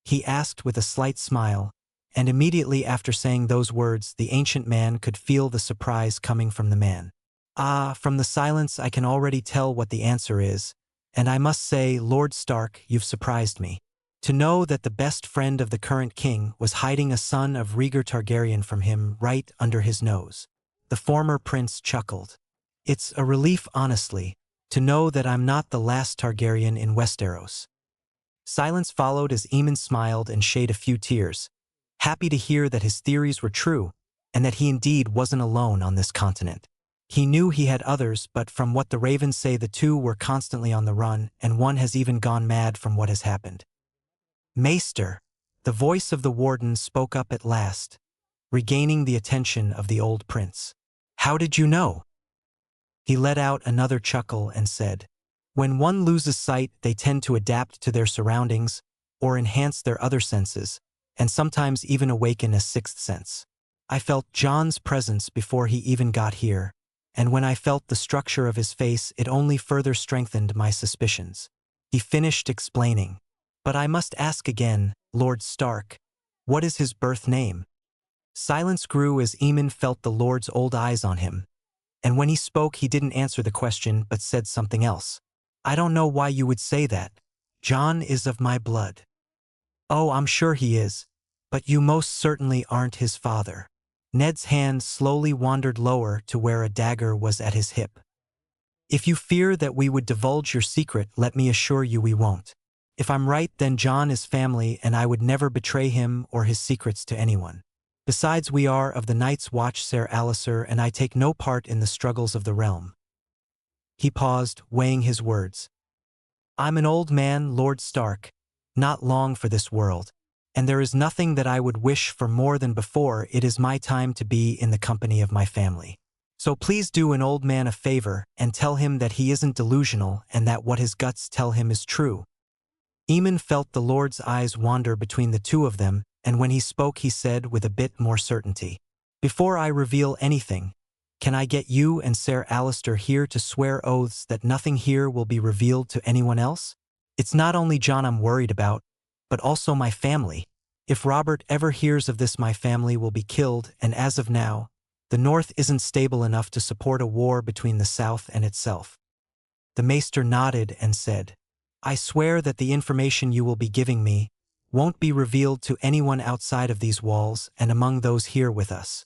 he asked with a slight smile, and immediately after saying those words, the ancient man could feel the surprise coming from the man. From the silence I can already tell what the answer is, and I must say, Lord Stark, you've surprised me. To know that the best friend of the current king was hiding a son of Rhaegar Targaryen from him right under his nose." The former prince chuckled. "It's a relief, honestly, to know that I'm not the last Targaryen in Westeros." Silence followed as Eamon smiled and shed a few tears, happy to hear that his theories were true and that he indeed wasn't alone on this continent. He knew he had others, but from what the ravens say, the two were constantly on the run, and one has even gone mad from what has happened. "Maester," the voice of the warden spoke up at last, regaining the attention of the old prince. "How did you know?" He let out another chuckle and said, "When one loses sight, they tend to adapt to their surroundings or enhance their other senses, and sometimes even awaken a sixth sense. I felt Jon's presence before he even got here, and when I felt the structure of his face, it only further strengthened my suspicions." He finished explaining. "But I must ask again, Lord Stark, what is his birth name?" Silence grew as Eamon felt the Lord's old eyes on him, and when he spoke he didn't answer the question but said something else. "I don't know why you would say that. Jon is of my blood." "Oh, I'm sure he is, but you most certainly aren't his father." Ned's hand slowly wandered lower to where a dagger was at his hip. "If you fear that we would divulge your secret, let me assure you we won't. If I'm right, then Jon is family and I would never betray him or his secrets to anyone. Besides, we are of the Night's Watch, Sir Alistair, and I take no part in the struggles of the realm." He paused, weighing his words. "I'm an old man, Lord Stark, not long for this world, and there is nothing that I would wish for more than before it is my time to be in the company of my family. So please do an old man a favor and tell him that he isn't delusional and that what his guts tell him is true." Eamon felt the Lord's eyes wander between the two of them, and when he spoke he said with a bit more certainty, "Before I reveal anything, can I get you and Sir Alistair here to swear oaths that nothing here will be revealed to anyone else? It's not only Jon I'm worried about, but also my family. If Robert ever hears of this, my family will be killed, and as of now, the North isn't stable enough to support a war between the South and itself." The Maester nodded and said, "I swear that the information you will be giving me won't be revealed to anyone outside of these walls and among those here with us,"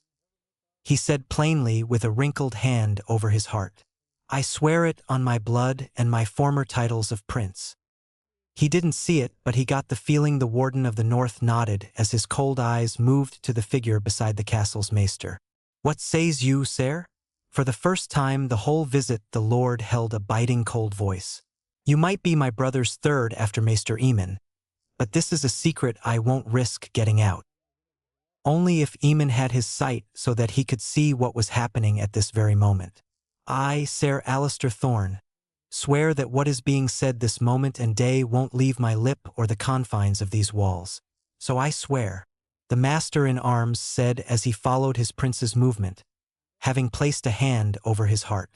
he said plainly with a wrinkled hand over his heart. I swear it on my blood and my former titles of prince. He didn't see it, but he got the feeling the Warden of the North nodded as his cold eyes moved to the figure beside the castle's maester. What says you, sir? For the first time the whole visit the lord held a biting cold voice. You might be my brother's third after Maester Eamon, but this is a secret I won't risk getting out. Only if Eamon had his sight so that he could see what was happening at this very moment. I, Sir Alistair Thorne, swear that what is being said this moment and day won't leave my lip or the confines of these walls. So I swear, the Master in Arms said as he followed his prince's movement, having placed a hand over his heart.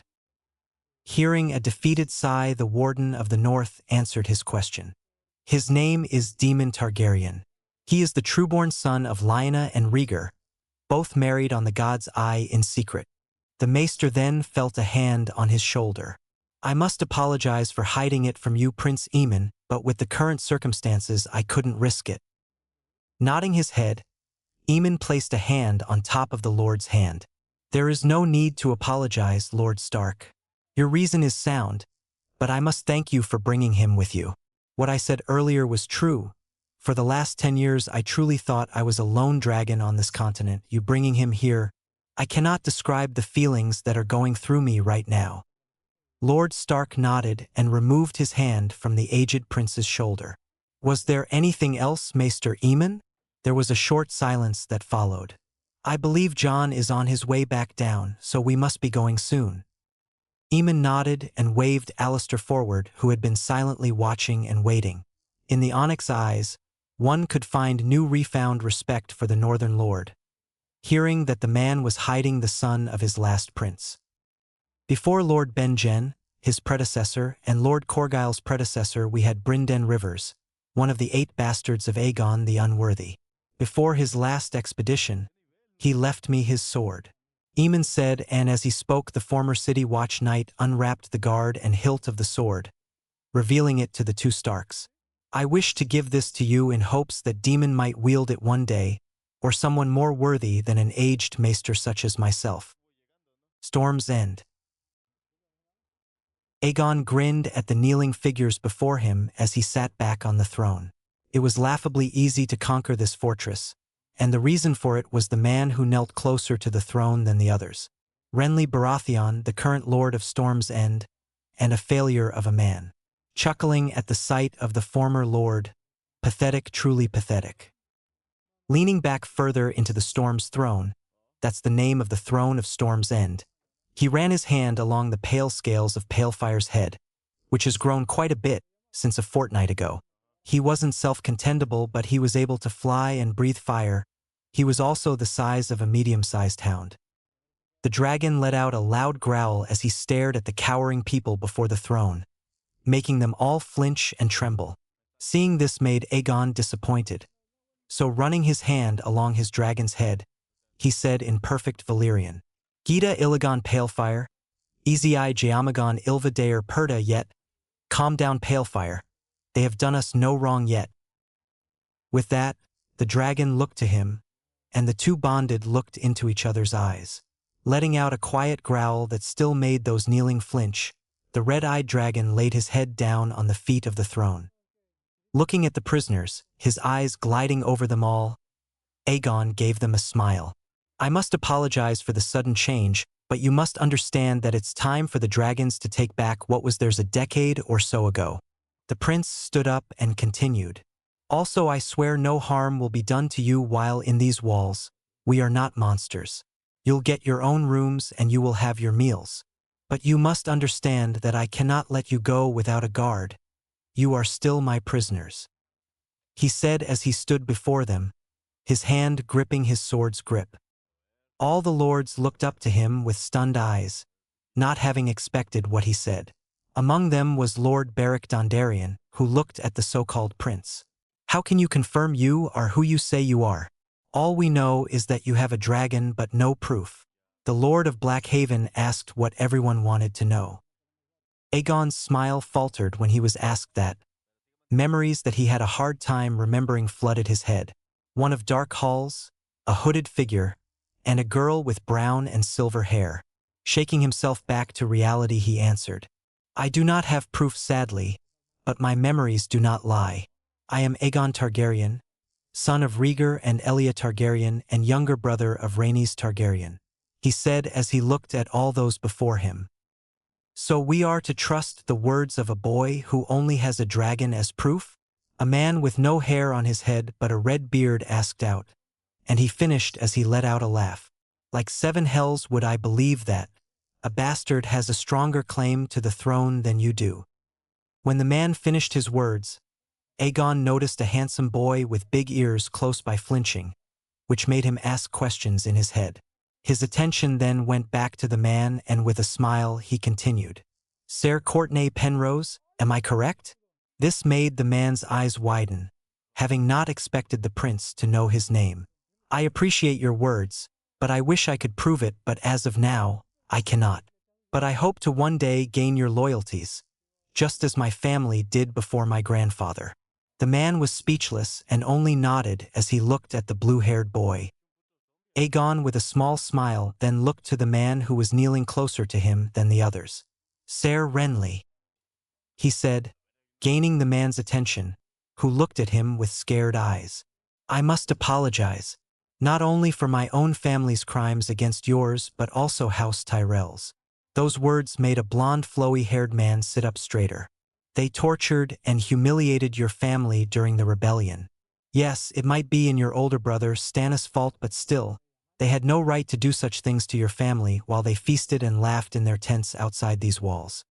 Hearing a defeated sigh, the Warden of the North answered his question. His name is Daemon Targaryen. He is the trueborn son of Lyanna and Rhaegar, both married on the God's Eye in secret. The maester then felt a hand on his shoulder. I must apologize for hiding it from you, Prince Eamon, but with the current circumstances I couldn't risk it. Nodding his head, Eamon placed a hand on top of the Lord's hand. There is no need to apologize, Lord Stark. Your reason is sound, but I must thank you for bringing him with you. What I said earlier was true. For the last 10 years I truly thought I was a lone dragon on this continent. You bringing him here, I cannot describe the feelings that are going through me right now. Lord Stark nodded and removed his hand from the aged prince's shoulder. Was there anything else, Maester Eamon? There was a short silence that followed. I believe Jon is on his way back down, so we must be going soon. Eamon nodded and waved Alistair forward, who had been silently watching and waiting. In the onyx eyes, one could find new refound respect for the Northern Lord, hearing that the man was hiding the son of his last prince. Before Lord Benjen, his predecessor, and Lord Corgyle's predecessor, we had Brynden Rivers, one of the 8 bastards of Aegon the Unworthy. Before his last expedition, he left me his sword. Eamon said, and as he spoke the former city watch knight unwrapped the guard and hilt of the sword, revealing it to the 2 Starks. I wish to give this to you in hopes that Daemon might wield it one day, or someone more worthy than an aged maester such as myself. Storm's End. Aegon grinned at the kneeling figures before him as he sat back on the throne. It was laughably easy to conquer this fortress, and the reason for it was the man who knelt closer to the throne than the others. Renly Baratheon, the current Lord of Storm's End, and a failure of a man. Chuckling at the sight of the former lord, pathetic, truly pathetic. Leaning back further into the Storm's throne, that's the name of the throne of Storm's End, he ran his hand along the pale scales of Palefire's head, which has grown quite a bit since a fortnight ago. He wasn't self-contendable, but he was able to fly and breathe fire. He was also the size of a medium-sized hound. The dragon let out a loud growl as he stared at the cowering people before the throne, making them all flinch and tremble. Seeing this made Aegon disappointed. So running his hand along his dragon's head, he said in perfect Valyrian, Gita Illigan Palefire, Easy-eye Jaamagon Ilvadair Perda yet, calm down Palefire, they have done us no wrong yet. With that, the dragon looked to him, and the 2 bonded looked into each other's eyes. Letting out a quiet growl that still made those kneeling flinch, the red-eyed dragon laid his head down on the feet of the throne. Looking at the prisoners, his eyes gliding over them all, Aegon gave them a smile. I must apologize for the sudden change, but you must understand that it's time for the dragons to take back what was theirs a decade or so ago. The prince stood up and continued. Also, I swear no harm will be done to you while in these walls. We are not monsters. You'll get your own rooms and you will have your meals. But you must understand that I cannot let you go without a guard. You are still my prisoners. He said as he stood before them, his hand gripping his sword's grip. All the lords looked up to him with stunned eyes, not having expected what he said. Among them was Lord Beric Dondarrion, who looked at the so-called prince. How can you confirm you are who you say you are? All we know is that you have a dragon but no proof. The Lord of Blackhaven asked what everyone wanted to know. Aegon's smile faltered when he was asked that. Memories that he had a hard time remembering flooded his head. One of dark halls, a hooded figure, and a girl with brown and silver hair. Shaking himself back to reality, he answered, I do not have proof, sadly, but my memories do not lie. I am Aegon Targaryen, son of Rhaegar and Elia Targaryen and younger brother of Rhaenys Targaryen, he said as he looked at all those before him. So we are to trust the words of a boy who only has a dragon as proof? A man with no hair on his head but a red beard asked out, and he finished as he let out a laugh. Like 7 hells would I believe that a bastard has a stronger claim to the throne than you do. When the man finished his words, Aegon noticed a handsome boy with big ears close by flinching, which made him ask questions in his head. His attention then went back to the man, and with a smile he continued, Ser Courtenay Penrose, am I correct? This made the man's eyes widen, having not expected the prince to know his name. I appreciate your words, but I wish I could prove it, but as of now, I cannot. But I hope to one day gain your loyalties, just as my family did before my grandfather. The man was speechless and only nodded as he looked at the blue-haired boy. Aegon, with a small smile, then looked to the man who was kneeling closer to him than the others. Ser Renly, he said, gaining the man's attention, who looked at him with scared eyes. I must apologize, not only for my own family's crimes against yours but also House Tyrell's. Those words made a blond, flowy-haired man sit up straighter. They tortured and humiliated your family during the rebellion. Yes, it might be in your older brother Stannis' fault, but still, they had no right to do such things to your family while they feasted and laughed in their tents outside these walls.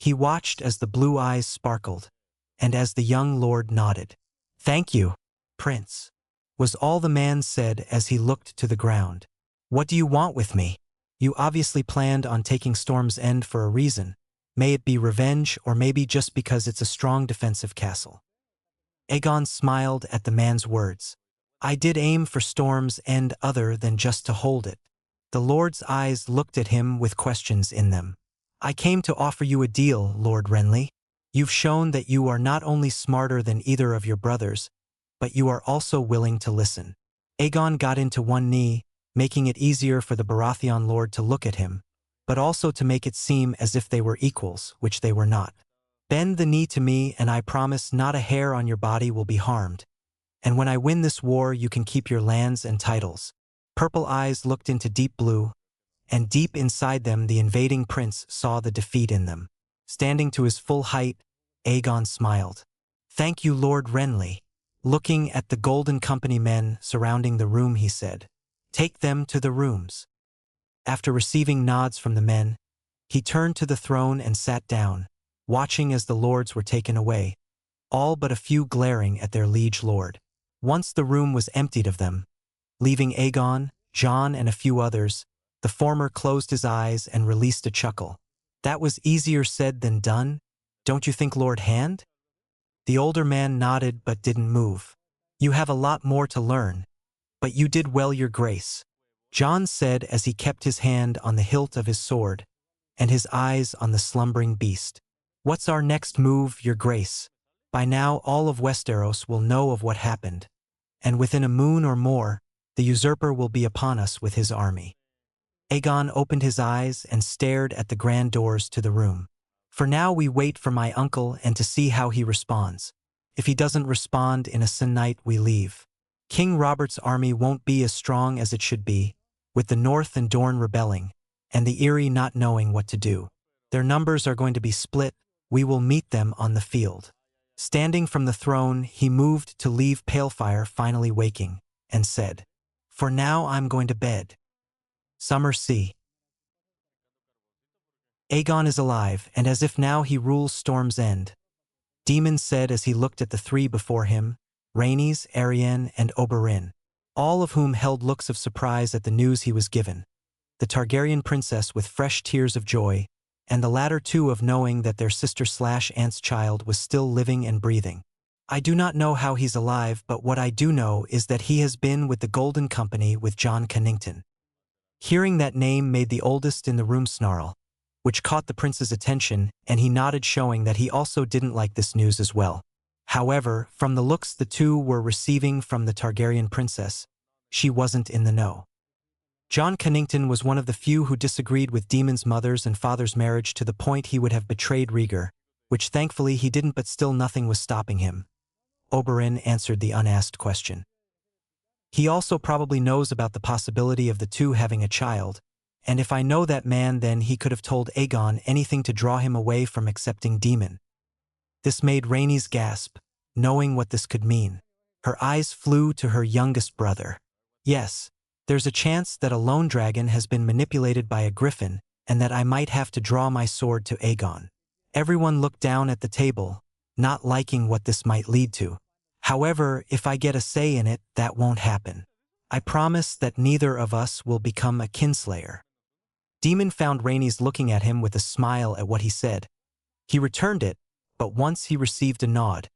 He watched as the blue eyes sparkled, and as the young lord nodded. Thank you, Prince, was all the man said as he looked to the ground. What do you want with me? You obviously planned on taking Storm's End for a reason. May it be revenge, or maybe just because it's a strong defensive castle. Aegon smiled at the man's words. I did aim for Storm's End other than just to hold it. The Lord's eyes looked at him with questions in them. I came to offer you a deal, Lord Renly. You've shown that you are not only smarter than either of your brothers, but you are also willing to listen. Aegon got into one knee, making it easier for the Baratheon Lord to look at him, but also to make it seem as if they were equals, which they were not. Bend the knee to me, and I promise not a hair on your body will be harmed. And when I win this war, you can keep your lands and titles. Purple eyes looked into deep blue, and deep inside them the invading prince saw the defeat in them. Standing to his full height, Aegon smiled. Thank you, Lord Renly. Looking at the Golden Company men surrounding the room, he said, Take them to the rooms. After receiving nods from the men, he turned to the throne and sat down, watching as the lords were taken away, all but a few glaring at their liege lord. Once the room was emptied of them, leaving Aegon, Jon, and a few others, the former closed his eyes and released a chuckle. That was easier said than done, don't you think, Lord Hand? The older man nodded but didn't move. You have a lot more to learn, but you did well, your grace, Jon said as he kept his hand on the hilt of his sword and his eyes on the slumbering beast. What's our next move, your grace? By now all of Westeros will know of what happened, and within a moon or more, the usurper will be upon us with his army. Aegon opened his eyes and stared at the grand doors to the room. For now we wait for my uncle and to see how he responds. If he doesn't respond in a night, we leave. King Robert's army won't be as strong as it should be, with the North and Dorne rebelling, and the Eyrie not knowing what to do. Their numbers are going to be split. We will meet them on the field. Standing from the throne, he moved to leave Palefire, finally waking, and said, For now I'm going to bed. Summer Sea. Aegon is alive, and as if now he rules Storm's End. Daemon said as he looked at the three before him, Rhaenys, Arianne, and Oberyn, all of whom held looks of surprise at the news he was given. The Targaryen princess with fresh tears of joy, and the latter too of knowing that their sister/aunt's child was still living and breathing. I do not know how he's alive, but what I do know is that he has been with the Golden Company with Jon Connington. Hearing that name made the oldest in the room snarl, which caught the prince's attention, and he nodded, showing that he also didn't like this news as well. However, from the looks the two were receiving from the Targaryen princess, she wasn't in the know. John Cunnington was one of the few who disagreed with Daemon's mother's and father's marriage to the point he would have betrayed Rhaegar, which thankfully he didn't, but still nothing was stopping him. Oberyn answered the unasked question. He also probably knows about the possibility of the two having a child, and if I know that man, then he could have told Aegon anything to draw him away from accepting Daemon. This made Rhaenys gasp, knowing what this could mean. Her eyes flew to her youngest brother. Yes, there's a chance that a lone dragon has been manipulated by a griffin, and that I might have to draw my sword to Aegon. Everyone looked down at the table, not liking what this might lead to. However, if I get a say in it, that won't happen. I promise that neither of us will become a kinslayer. Daemon found Rhaenys looking at him with a smile at what he said. He returned it, but once he received a nod,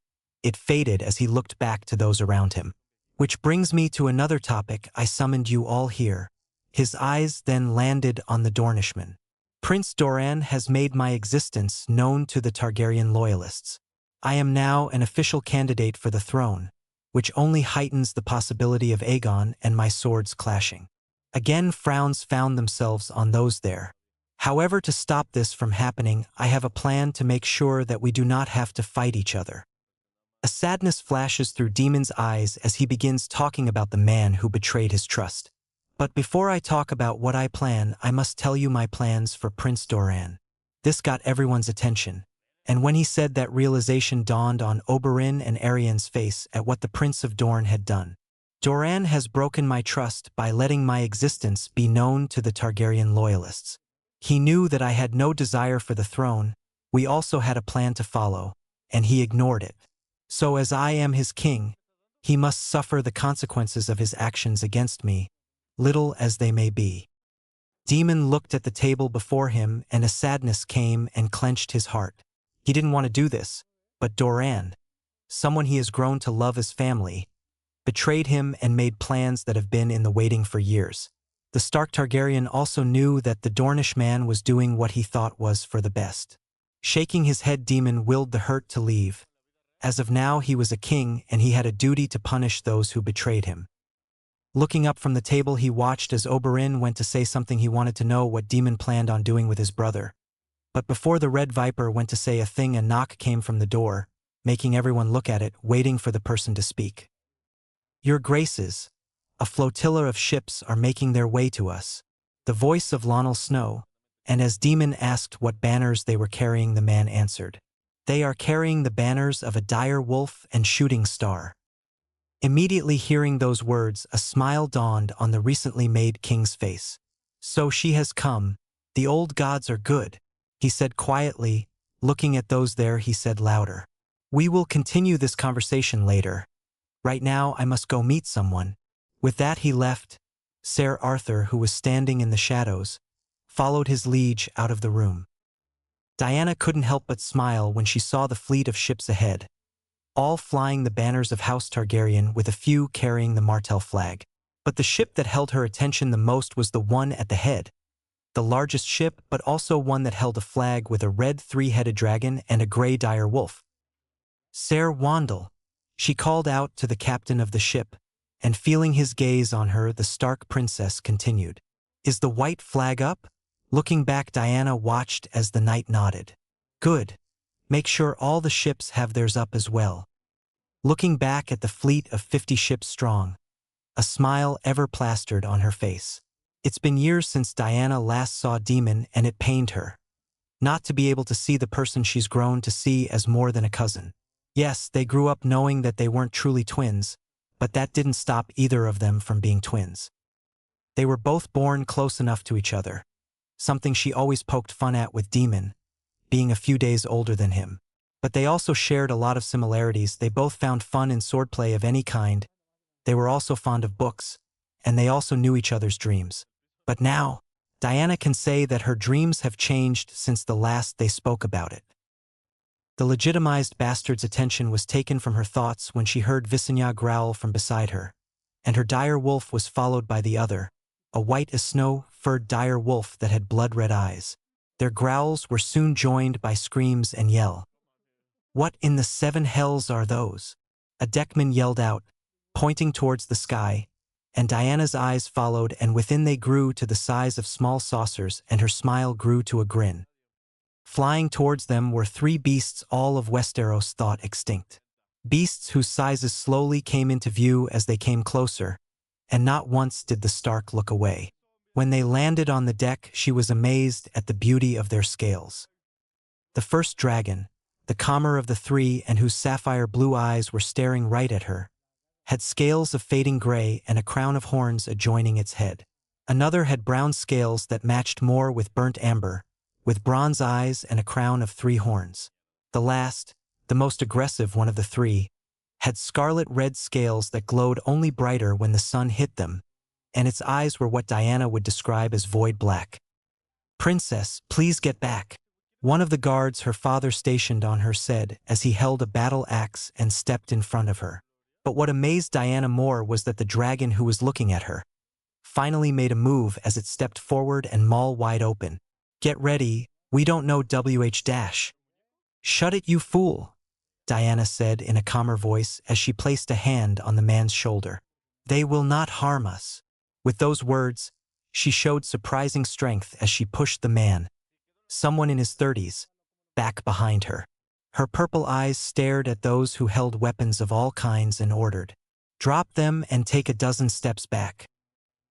it faded as he looked back to those around him. Which brings me to another topic. I summoned you all here. His eyes then landed on the Dornishman. Prince Doran has made my existence known to the Targaryen loyalists. I am now an official candidate for the throne, which only heightens the possibility of Aegon and my swords clashing. Again, frowns found themselves on those there. However, to stop this from happening, I have a plan to make sure that we do not have to fight each other. A sadness flashes through Daemon's eyes as he begins talking about the man who betrayed his trust. But before I talk about what I plan, I must tell you my plans for Prince Doran. This got everyone's attention, and when he said that, realization dawned on Oberyn and Arianne's face at what the Prince of Dorne had done. Doran has broken my trust by letting my existence be known to the Targaryen loyalists. He knew that I had no desire for the throne. We also had a plan to follow, and he ignored it. So as I am his king, he must suffer the consequences of his actions against me, little as they may be. Daemon looked at the table before him, and a sadness came and clenched his heart. He didn't want to do this, but Doran, someone he has grown to love as family, betrayed him and made plans that have been in the waiting for years. The Stark Targaryen also knew that the Dornish man was doing what he thought was for the best. Shaking his head, Daemon willed the hurt to leave. As of now, he was a king, and he had a duty to punish those who betrayed him. Looking up from the table, he watched as Oberyn went to say something. He wanted to know what Daemon planned on doing with his brother. But before the Red Viper went to say a thing, a knock came from the door, making everyone look at it, waiting for the person to speak. Your Graces, a flotilla of ships are making their way to us. The voice of Lionel Snow, and as Daemon asked what banners they were carrying, the man answered. They are carrying the banners of a dire wolf and shooting star. Immediately hearing those words, a smile dawned on the recently made king's face. So she has come. The old gods are good, he said quietly. Looking at those there, he said louder. We will continue this conversation later. Right now I must go meet someone. With that he left. Ser Arthur, who was standing in the shadows, followed his liege out of the room. Diana couldn't help but smile when she saw the fleet of ships ahead, all flying the banners of House Targaryen, with a few carrying the Martell flag. But the ship that held her attention the most was the one at the head, the largest ship, but also one that held a flag with a red three-headed dragon and a gray dire wolf. Ser Wandel, she called out to the captain of the ship, and feeling his gaze on her, the Stark princess continued. Is the white flag up? Looking back, Diana watched as the knight nodded. Good. Make sure all the ships have theirs up as well. Looking back at the fleet of 50 ships strong, a smile ever plastered on her face. It's been years since Diana last saw Daemon, and it pained her not to be able to see the person she's grown to see as more than a cousin. Yes, they grew up knowing that they weren't truly twins, but that didn't stop either of them from being twins. They were both born close enough to each other, something she always poked fun at with Daemon, being a few days older than him. But they also shared a lot of similarities. They both found fun in swordplay of any kind. They were also fond of books, and they also knew each other's dreams. But now, Diana can say that her dreams have changed since the last they spoke about it. The legitimized bastard's attention was taken from her thoughts when she heard Visenya growl from beside her, and her dire wolf was followed by the other, a white as snow-furred dire wolf that had blood-red eyes. Their growls were soon joined by screams and yell. What in the seven hells are those? A deckman yelled out, pointing towards the sky. and Diana's eyes followed, and within they grew to the size of small saucers, and her smile grew to a grin. Flying towards them were three beasts all of Westeros thought extinct. Beasts whose sizes slowly came into view as they came closer, and not once did the Stark look away. When they landed on the deck, she was amazed at the beauty of their scales. The first dragon, the calmer of the three and whose sapphire blue eyes were staring right at her, had scales of fading gray and a crown of horns adjoining its head. Another had brown scales that matched more with burnt amber, with bronze eyes and a crown of three horns. The last, the most aggressive one of the three, had scarlet-red scales that glowed only brighter when the sun hit them, and its eyes were what Diana would describe as void black. "Princess, please get back," one of the guards her father stationed on her said as he held a battle axe and stepped in front of her. But what amazed Diana more was that the dragon who was looking at her finally made a move as it stepped forward and mauled wide open. "Get ready, we don't know WH-. Shut it, you fool," Diana said in a calmer voice as she placed a hand on the man's shoulder. "They will not harm us." With those words, she showed surprising strength as she pushed the man, someone in his 30s, back behind her. Her purple eyes stared at those who held weapons of all kinds and ordered, "Drop them and take a dozen steps back."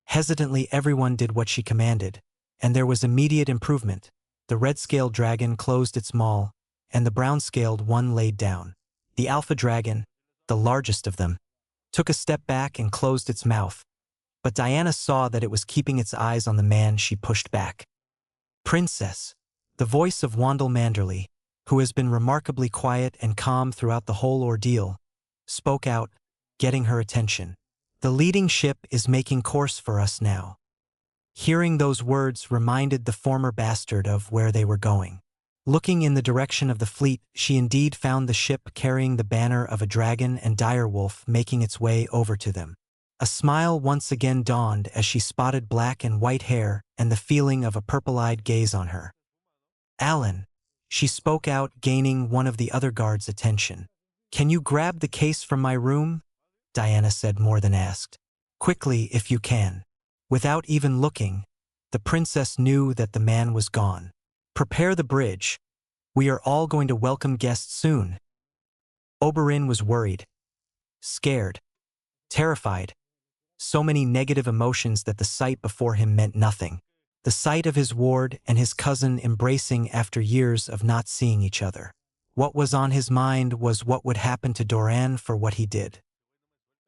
Hesitantly, everyone did what she commanded, and there was immediate improvement. The red-scaled dragon closed its maw, and the brown-scaled one laid down. The alpha dragon, the largest of them, took a step back and closed its mouth, but Diana saw that it was keeping its eyes on the man she pushed back. "Princess," the voice of Wandel Manderly, who has been remarkably quiet and calm throughout the whole ordeal, spoke out, getting her attention. "The leading ship is making course for us now." Hearing those words reminded the former bastard of where they were going. Looking in the direction of the fleet, she indeed found the ship carrying the banner of a dragon and direwolf making its way over to them. A smile once again dawned as she spotted black and white hair and the feeling of a purple-eyed gaze on her. "Alan," she spoke out, gaining one of the other guards' attention. "Can you grab the case from my room?" Diana said more than asked. "Quickly, if you can." Without even looking, the princess knew that the man was gone. "Prepare the bridge. We are all going to welcome guests soon." Oberyn was worried, scared, terrified. So many negative emotions that the sight before him meant nothing. The sight of his ward and his cousin embracing after years of not seeing each other. What was on his mind was what would happen to Doran for what he did.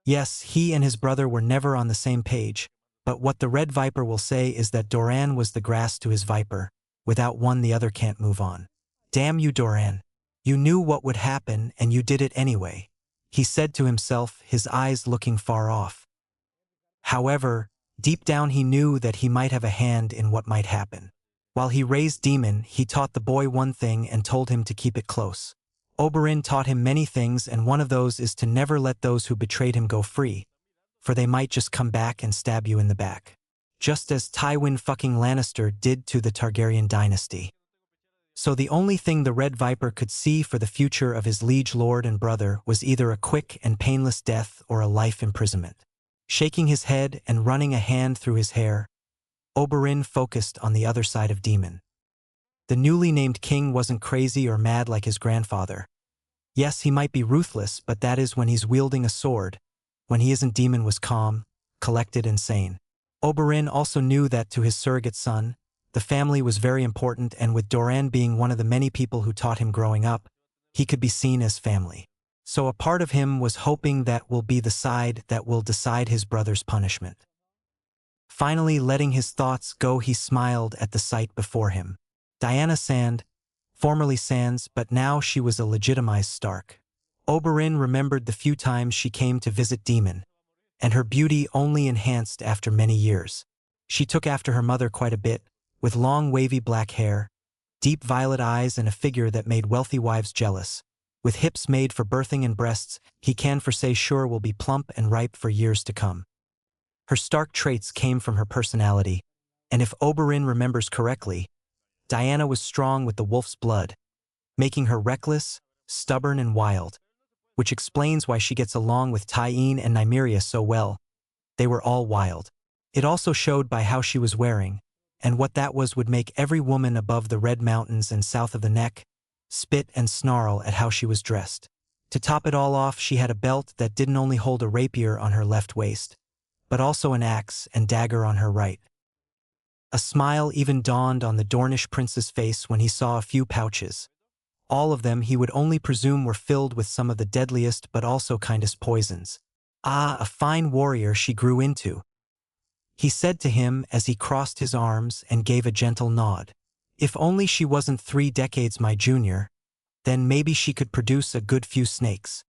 Yes, he and his brother were never on the same page, but what the Red Viper will say is that Doran was the grass to his viper. Without one, the other can't move on. "Damn you, Doran. You knew what would happen and you did it anyway," he said to himself, his eyes looking far off. However, deep down he knew that he might have a hand in what might happen. While he raised Demon, he taught the boy one thing and told him to keep it close. Oberyn taught him many things, and one of those is to never let those who betrayed him go free, for they might just come back and stab you in the back. Just as Tywin fucking Lannister did to the Targaryen dynasty. So the only thing the Red Viper could see for the future of his liege lord and brother was either a quick and painless death or a life imprisonment. Shaking his head and running a hand through his hair, Oberyn focused on the other side of Demon. The newly named king wasn't crazy or mad like his grandfather. Yes, he might be ruthless, but that is when he's wielding a sword. When he isn't, Demon was calm, collected and sane. Oberyn also knew that to his surrogate son, the family was very important, and with Doran being one of the many people who taught him growing up, he could be seen as family. So a part of him was hoping that will be the side that will decide his brother's punishment. Finally, letting his thoughts go, he smiled at the sight before him. Diana Sand, formerly Sands, but now she was a legitimized Stark. Oberyn remembered the few times she came to visit Demon, and her beauty only enhanced after many years. She took after her mother quite a bit, with long wavy black hair, deep violet eyes, and a figure that made wealthy wives jealous. With hips made for birthing and breasts he can for say sure will be plump and ripe for years to come. Her Stark traits came from her personality, and if Oberyn remembers correctly, Diana was strong with the wolf's blood, making her reckless, stubborn, and wild, which explains why she gets along with Tyene and Nymeria so well. they were all wild. It also showed by how she was wearing, and what that was would make every woman above the Red Mountains and south of the neck spit and snarl at how she was dressed. To top it all off, she had a belt that didn't only hold a rapier on her left waist, but also an axe and dagger on her right. A smile even dawned on the Dornish prince's face when he saw a few pouches. All of them he would only presume were filled with some of the deadliest but also kindest poisons. Ah, a fine warrior she grew into, he said to him as he crossed his arms and gave a gentle nod. If only she wasn't 3 decades my junior, then maybe she could produce a good few snakes.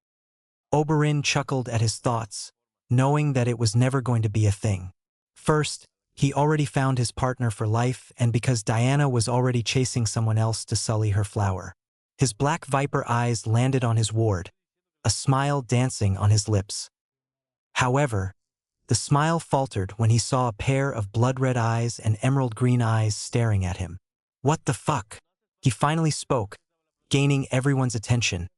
Oberyn chuckled at his thoughts, knowing that it was never going to be a thing. First, he already found his partner for life, and because Diana was already chasing someone else to sully her flower. His black viper eyes landed on his ward, a smile dancing on his lips. However, the smile faltered when he saw a pair of blood-red eyes and emerald-green eyes staring at him. What the fuck? He finally spoke, gaining everyone's attention.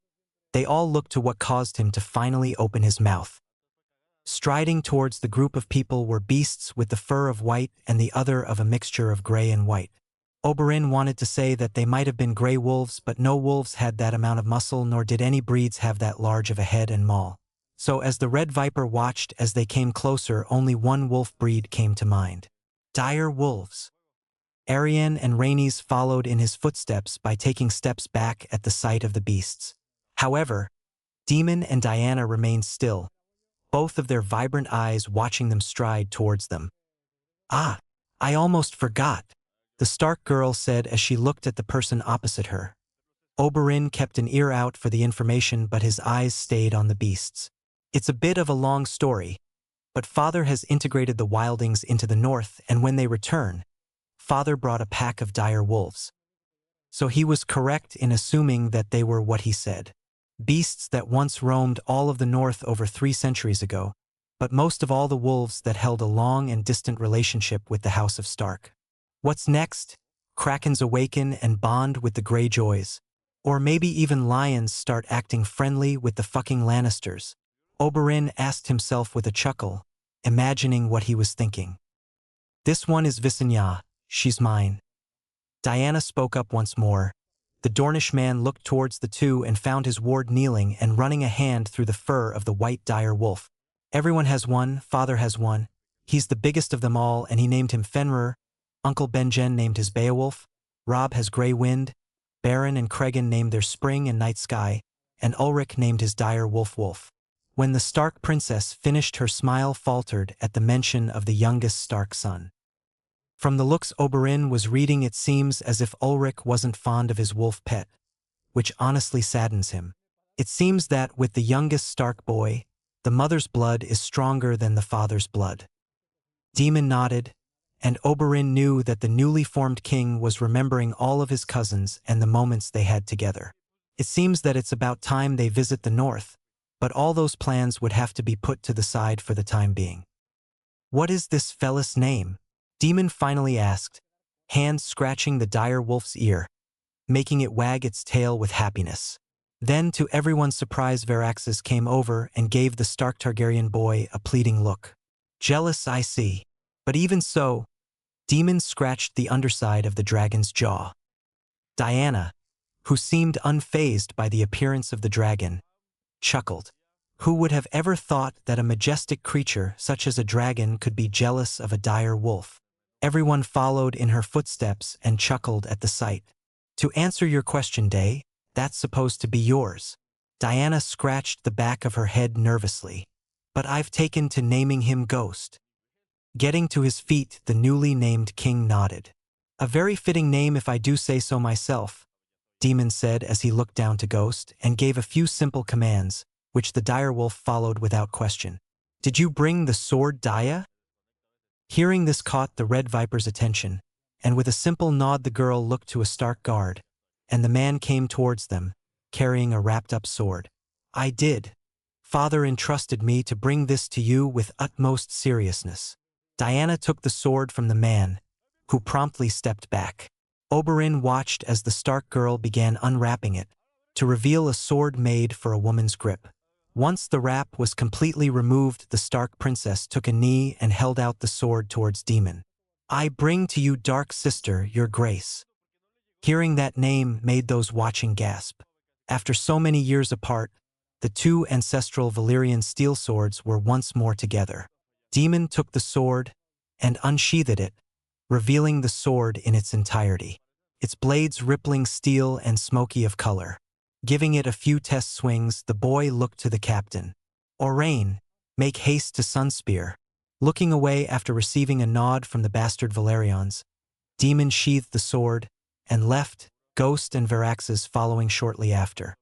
They all looked to what caused him to finally open his mouth. Striding towards the group of people were beasts with the fur of white and the other of a mixture of gray and white. Oberyn wanted to say that they might have been gray wolves, but no wolves had that amount of muscle, nor did any breeds have that large of a head and maw. So as the Red Viper watched as they came closer, only one wolf breed came to mind. Dire wolves. Arianne and Rhaenys followed in his footsteps by taking steps back at the sight of the beasts. However, Daemon and Diana remained still, both of their vibrant eyes watching them stride towards them. Ah, I almost forgot, the Stark girl said as she looked at the person opposite her. Oberyn kept an ear out for the information, but his eyes stayed on the beasts. It's a bit of a long story, but Father has integrated the wildlings into the north, and when they return, Father brought a pack of dire wolves. So he was correct in assuming that they were what he said. Beasts that once roamed all of the north over 3 centuries ago, but most of all the wolves that held a long and distant relationship with the House of Stark. What's next? Krakens awaken and bond with the Greyjoys. Or maybe even lions start acting friendly with the fucking Lannisters. Oberyn asked himself with a chuckle, imagining what he was thinking. This one is Visenya, she's mine. Diana spoke up once more. The Dornish man looked towards the two and found his ward kneeling and running a hand through the fur of the white dire wolf. Everyone has one, Father has one. He's the biggest of them all, and he named him Fenrir. Uncle Benjen named his Beowulf. Robb has Grey Wind. Baron and Cregan named their Spring and Night Sky, and Ulrich named his dire Wolf. When the Stark princess finished, her smile faltered at the mention of the youngest Stark son. From the looks Oberyn was reading, it seems as if Ulrich wasn't fond of his wolf pet, which honestly saddens him. It seems that with the youngest Stark boy, the mother's blood is stronger than the father's blood. Daemon nodded, and Oberyn knew that the newly formed king was remembering all of his cousins and the moments they had together. It seems that it's about time they visit the north, but all those plans would have to be put to the side for the time being. What is this fella's name? Daemon finally asked, hand scratching the dire wolf's ear, making it wag its tail with happiness. Then, to everyone's surprise, Veraxes came over and gave the Stark Targaryen boy a pleading look. Jealous, I see. But even so, Daemon scratched the underside of the dragon's jaw. Diana, who seemed unfazed by the appearance of the dragon, chuckled. Who would have ever thought that a majestic creature such as a dragon could be jealous of a dire wolf? Everyone followed in her footsteps and chuckled at the sight. To answer your question, Day, that's supposed to be yours. Diana scratched the back of her head nervously. But I've taken to naming him Ghost. Getting to his feet, the newly named king nodded. A very fitting name if I do say so myself, Daemon said as he looked down to Ghost and gave a few simple commands, which the direwolf followed without question. Did you bring the sword, Dia? Hearing this caught the Red Viper's attention, and with a simple nod the girl looked to a Stark guard, and the man came towards them, carrying a wrapped-up sword. I did. Father entrusted me to bring this to you with utmost seriousness. Diana took the sword from the man, who promptly stepped back. Oberyn watched as the Stark girl began unwrapping it, to reveal a sword made for a woman's grip. Once the wrap was completely removed, the Stark princess took a knee and held out the sword towards Daemon. "I bring to you, Dark Sister, your grace." Hearing that name made those watching gasp. After so many years apart, the two ancestral Valyrian steel swords were once more together. Daemon took the sword and unsheathed it, revealing the sword in its entirety, its blades rippling steel and smoky of color. Giving it a few test swings, the boy looked to the captain. "Oberyn, make haste to Sunspear." Looking away after receiving a nod from the bastard Valerians, Daemon sheathed the sword and left, Ghost and Varaxes following shortly after.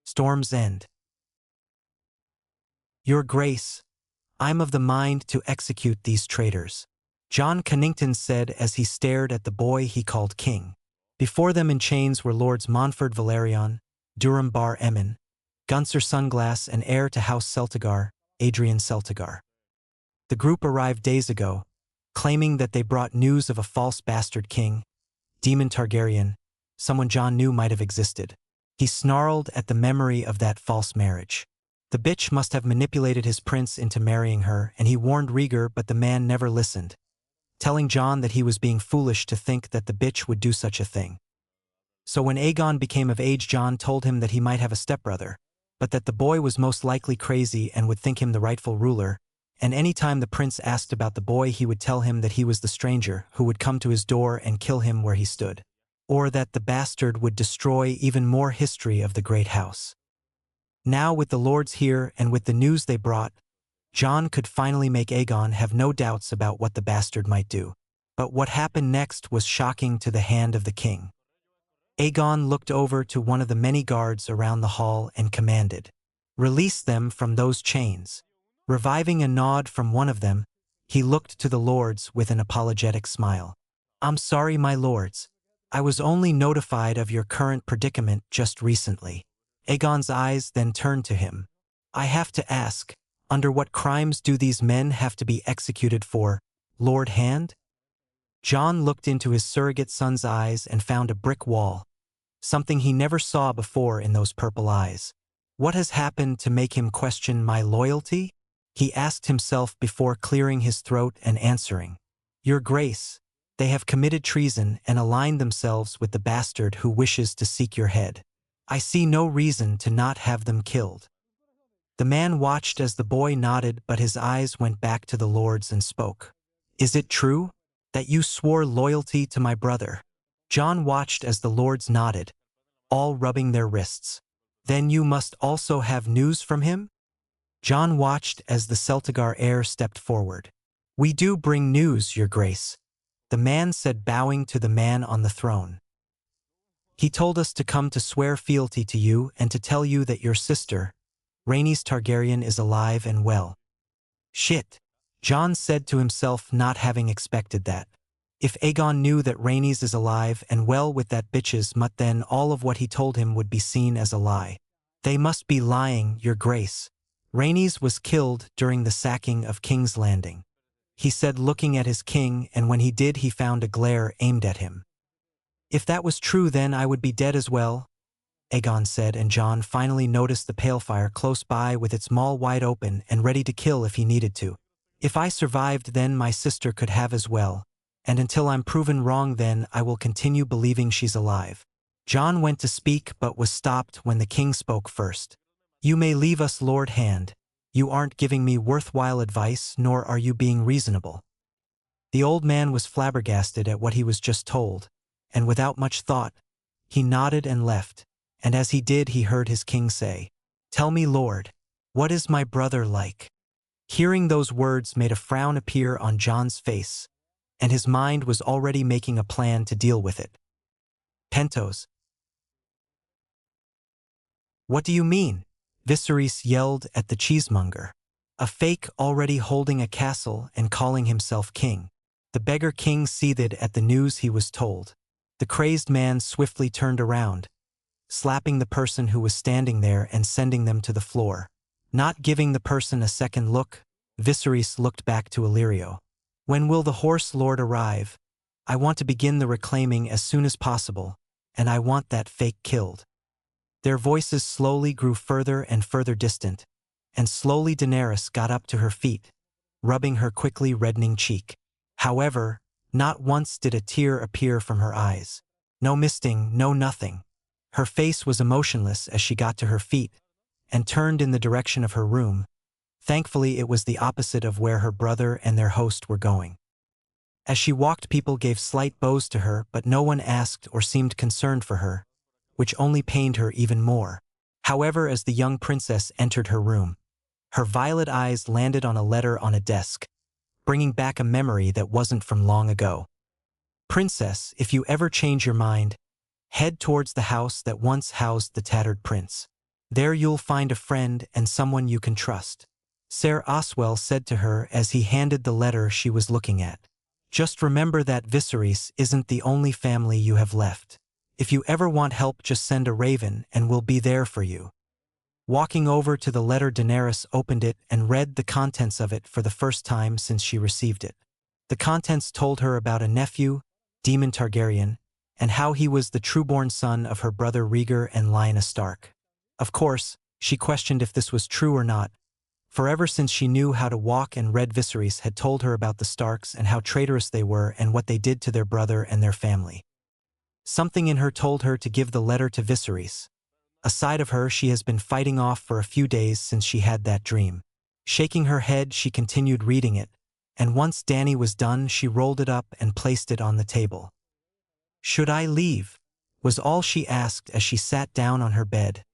Storm's End. "Your Grace, I'm of the mind to execute these traitors," John Connington said as he stared at the boy he called king. Before them in chains were Lords Montford Valerion, Durham Bar Emin, Gunser Sunglass, and heir to House Celtigar, Adrian Celtigar. The group arrived days ago, claiming that they brought news of a false bastard king, Daemon Targaryen, someone John knew might have existed. He snarled at the memory of that false marriage. The bitch must have manipulated his prince into marrying her, and he warned Rhaegar, but the man never listened, telling John that he was being foolish to think that the bitch would do such a thing. So when Aegon became of age, John told him that he might have a stepbrother, but that the boy was most likely crazy and would think him the rightful ruler, and any time the prince asked about the boy, he would tell him that he was the stranger who would come to his door and kill him where he stood, or that the bastard would destroy even more history of the great house. Now, with the lords here and with the news they brought, John could finally make Aegon have no doubts about what the bastard might do. But what happened next was shocking to the hand of the king. Aegon looked over to one of the many guards around the hall and commanded, "Release them from those chains." Reviving a nod from one of them, he looked to the lords with an apologetic smile. "I'm sorry, my lords. I was only notified of your current predicament just recently." Aegon's eyes then turned to him. "I have to ask, under what crimes do these men have to be executed for, Lord Hand?" John looked into his surrogate son's eyes and found a brick wall, something he never saw before in those purple eyes. "What has happened to make him question my loyalty?" he asked himself before clearing his throat and answering. "Your Grace, they have committed treason and aligned themselves with the bastard who wishes to seek your head. I see no reason to not have them killed." The man watched as the boy nodded, but his eyes went back to the lords and spoke. "Is it true that you swore loyalty to my brother?" John watched as the lords nodded, all rubbing their wrists. "Then you must also have news from him?" John watched as the Celtigar heir stepped forward. "We do bring news, your grace," the man said, bowing to the man on the throne. "He told us to come to swear fealty to you and to tell you that your sister, Rhaenys Targaryen, is alive and well." "Shit," John said to himself, not having expected that. If Aegon knew that Rhaenys is alive and well with that bitch's mutt, then all of what he told him would be seen as a lie. "They must be lying, your grace. Rhaenys was killed during the sacking of King's Landing," he said, looking at his king, and when he did, he found a glare aimed at him. "If that was true, then I would be dead as well," Aegon said, and John finally noticed the palefire close by with its maw wide open and ready to kill if he needed to. "If I survived, then my sister could have as well, and until I'm proven wrong, then I will continue believing she's alive." John went to speak but was stopped when the king spoke first. "You may leave us, Lord Hand. You aren't giving me worthwhile advice, nor are you being reasonable." The old man was flabbergasted at what he was just told, and without much thought, he nodded and left, and as he did, he heard his king say, "Tell me, Lord, what is my brother like?" Hearing those words made a frown appear on John's face, and his mind was already making a plan to deal with it. "Pentos." "What do you mean?" Viserys yelled at the cheesemonger. "A fake already holding a castle and calling himself king." The beggar king seethed at the news he was told. The crazed man swiftly turned around, slapping the person who was standing there and sending them to the floor. Not giving the person a second look, Viserys looked back to Illyrio. "When will the horse lord arrive? I want to begin the reclaiming as soon as possible, and I want that fake killed." Their voices slowly grew further and further distant, and slowly Daenerys got up to her feet, rubbing her quickly reddening cheek. However, not once did a tear appear from her eyes. No misting, no nothing. Her face was emotionless as she got to her feet and turned in the direction of her room. Thankfully, it was the opposite of where her brother and their host were going. As she walked, people gave slight bows to her, but no one asked or seemed concerned for her, which only pained her even more. However, as the young princess entered her room, her violet eyes landed on a letter on a desk, bringing back a memory that wasn't from long ago. Princess, if you ever change your mind, head towards the house that once housed the tattered prince. There you'll find a friend and someone you can trust. Ser Oswell said to her as he handed the letter she was looking at. Just remember that Viserys isn't the only family you have left. If you ever want help, just send a raven and we'll be there for you. Walking over to the letter, Daenerys opened it and read the contents of it for the first time since she received it. The contents told her about a nephew, Daemon Targaryen, and how he was the trueborn son of her brother Rhaegar and Lyanna Stark. Of course, she questioned if this was true or not, for ever since she knew how to walk and read, Viserys had told her about the Starks and how traitorous they were and what they did to their brother and their family. Something in her told her to give the letter to Viserys. A side of her she has been fighting off for a few days since she had that dream. Shaking her head, she continued reading it, and once Dany was done, she rolled it up and placed it on the table. "Should I leave?" was all she asked as she sat down on her bed,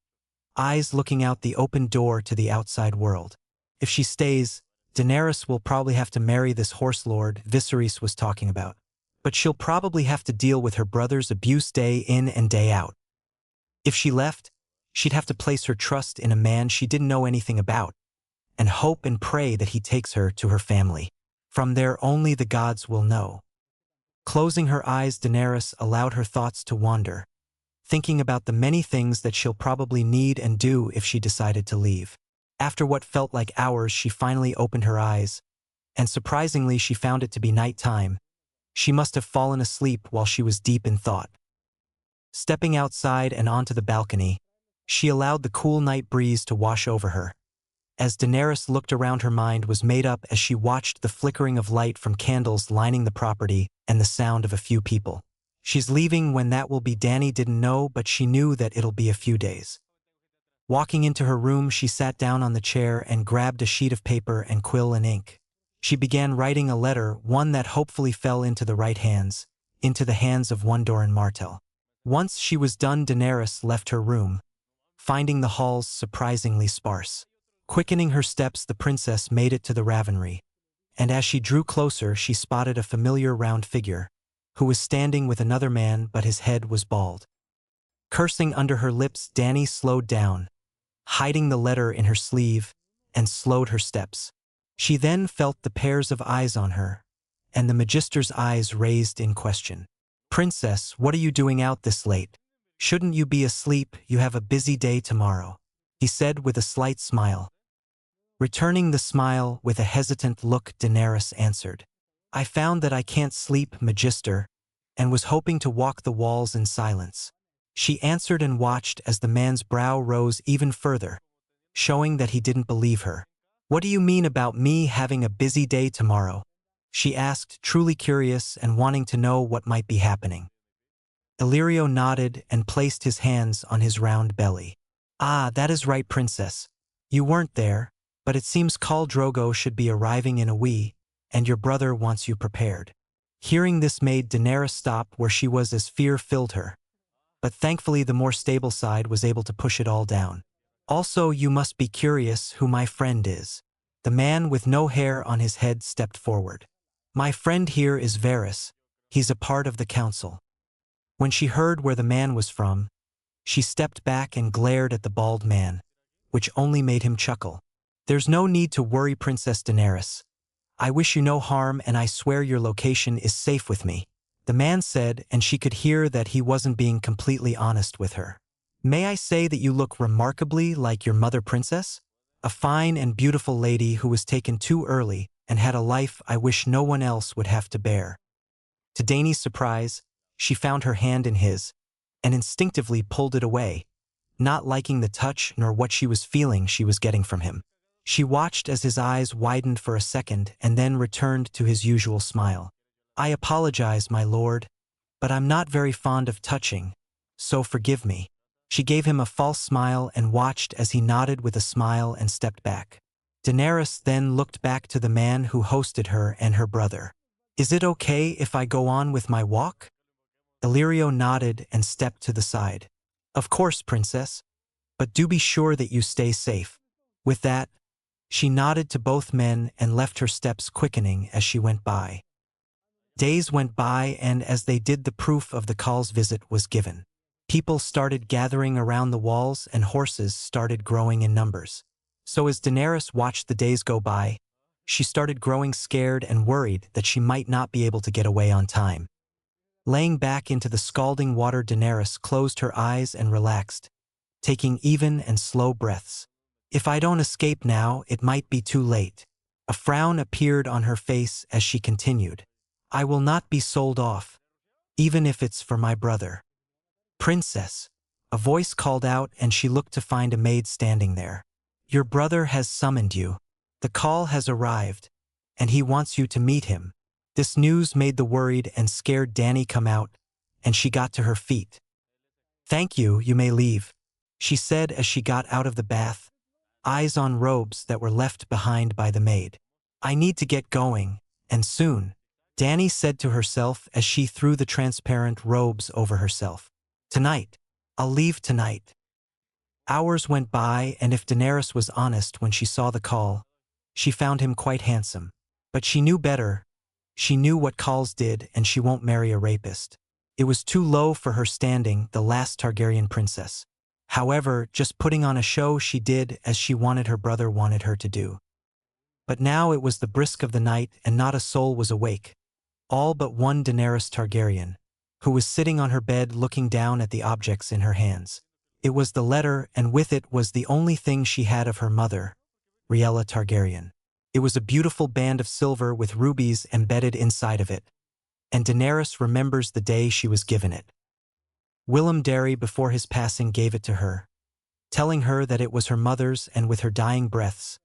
eyes looking out the open door to the outside world. If she stays, Daenerys will probably have to marry this horse lord Viserys was talking about. But she'll probably have to deal with her brother's abuse day in and day out. If she left, she'd have to place her trust in a man she didn't know anything about, and hope and pray that he takes her to her family. From there, only the gods will know. Closing her eyes, Daenerys allowed her thoughts to wander, thinking about the many things that she'll probably need and do if she decided to leave. After what felt like hours, she finally opened her eyes, and surprisingly, she found it to be nighttime. She must have fallen asleep while she was deep in thought. Stepping outside and onto the balcony, she allowed the cool night breeze to wash over her. As Daenerys looked around, her mind was made up as she watched the flickering of light from candles lining the property and the sound of a few people. She's leaving. When that will be, Dany didn't know, but she knew that it'll be a few days. Walking into her room, she sat down on the chair and grabbed a sheet of paper and quill and ink. She began writing a letter, one that hopefully fell into the right hands, into the hands of one Oberyn Martell. Once she was done, Daenerys left her room, finding the halls surprisingly sparse. Quickening her steps, the princess made it to the Ravenry, and as she drew closer, she spotted a familiar round figure, who was standing with another man, but his head was bald. Cursing under her lips, Dany slowed down, hiding the letter in her sleeve, and slowed her steps. She then felt the pairs of eyes on her, and the Magister's eyes raised in question. "Princess, what are you doing out this late? Shouldn't you be asleep? You have a busy day tomorrow," he said with a slight smile. Returning the smile with a hesitant look, Daenerys answered, "I found that I can't sleep, Magister, and was hoping to walk the walls in silence." She answered and watched as the man's brow rose even further, showing that he didn't believe her. "What do you mean about me having a busy day tomorrow?" she asked, truly curious and wanting to know what might be happening. Illyrio nodded and placed his hands on his round belly. "Ah, that is right, Princess. You weren't there, but it seems Khal Drogo should be arriving in a wee, and your brother wants you prepared." Hearing this made Daenerys stop where she was as fear filled her, but thankfully the more stable side was able to push it all down. "Also, you must be curious who my friend is." The man with no hair on his head stepped forward. "My friend here is Varys. He's a part of the council." When she heard where the man was from, she stepped back and glared at the bald man, which only made him chuckle. "There's no need to worry, Princess Daenerys. I wish you no harm, and I swear your location is safe with me," the man said, and she could hear that he wasn't being completely honest with her. "May I say that you look remarkably like your mother, Princess? A fine and beautiful lady who was taken too early and had a life I wish no one else would have to bear." To Dany's surprise, she found her hand in his, and instinctively pulled it away, not liking the touch nor what she was feeling she was getting from him. She watched as his eyes widened for a second and then returned to his usual smile. "I apologize, my lord, but I'm not very fond of touching, so forgive me." She gave him a false smile and watched as he nodded with a smile and stepped back. Daenerys then looked back to the man who hosted her and her brother. "Is it okay if I go on with my walk?" Illyrio nodded and stepped to the side. "Of course, princess, but do be sure that you stay safe." With that, she nodded to both men and left, her steps quickening as she went by. Days went by, and as they did, the proof of the Khaal's visit was given. People started gathering around the walls and horses started growing in numbers. So as Daenerys watched the days go by, she started growing scared and worried that she might not be able to get away on time. Laying back into the scalding water, Daenerys closed her eyes and relaxed, taking even and slow breaths. "If I don't escape now, it might be too late." A frown appeared on her face as she continued. "I will not be sold off, even if it's for my brother." "Princess," a voice called out, and she looked to find a maid standing there. "Your brother has summoned you. The call has arrived, and he wants you to meet him." This news made the worried and scared Dany come out, and she got to her feet. "Thank you, you may leave," she said as she got out of the bath, eyes on robes that were left behind by the maid. "I need to get going, and soon," Dany said to herself as she threw the transparent robes over herself. "Tonight. I'll leave tonight." Hours went by, and if Daenerys was honest when she saw the Khal, she found him quite handsome. But she knew better. She knew what Khals did, and she won't marry a rapist. It was too low for her standing, the last Targaryen princess. However, just putting on a show, she did as she wanted her brother wanted her to do. But now it was the brisk of the night, and not a soul was awake. All but one Daenerys Targaryen, who was sitting on her bed looking down at the objects in her hands. It was the letter, and with it was the only thing she had of her mother, Rhaella Targaryen. It was a beautiful band of silver with rubies embedded inside of it, and Daenerys remembers the day she was given it. Willem Darry, before his passing, gave it to her, telling her that it was her mother's, and with her dying breaths,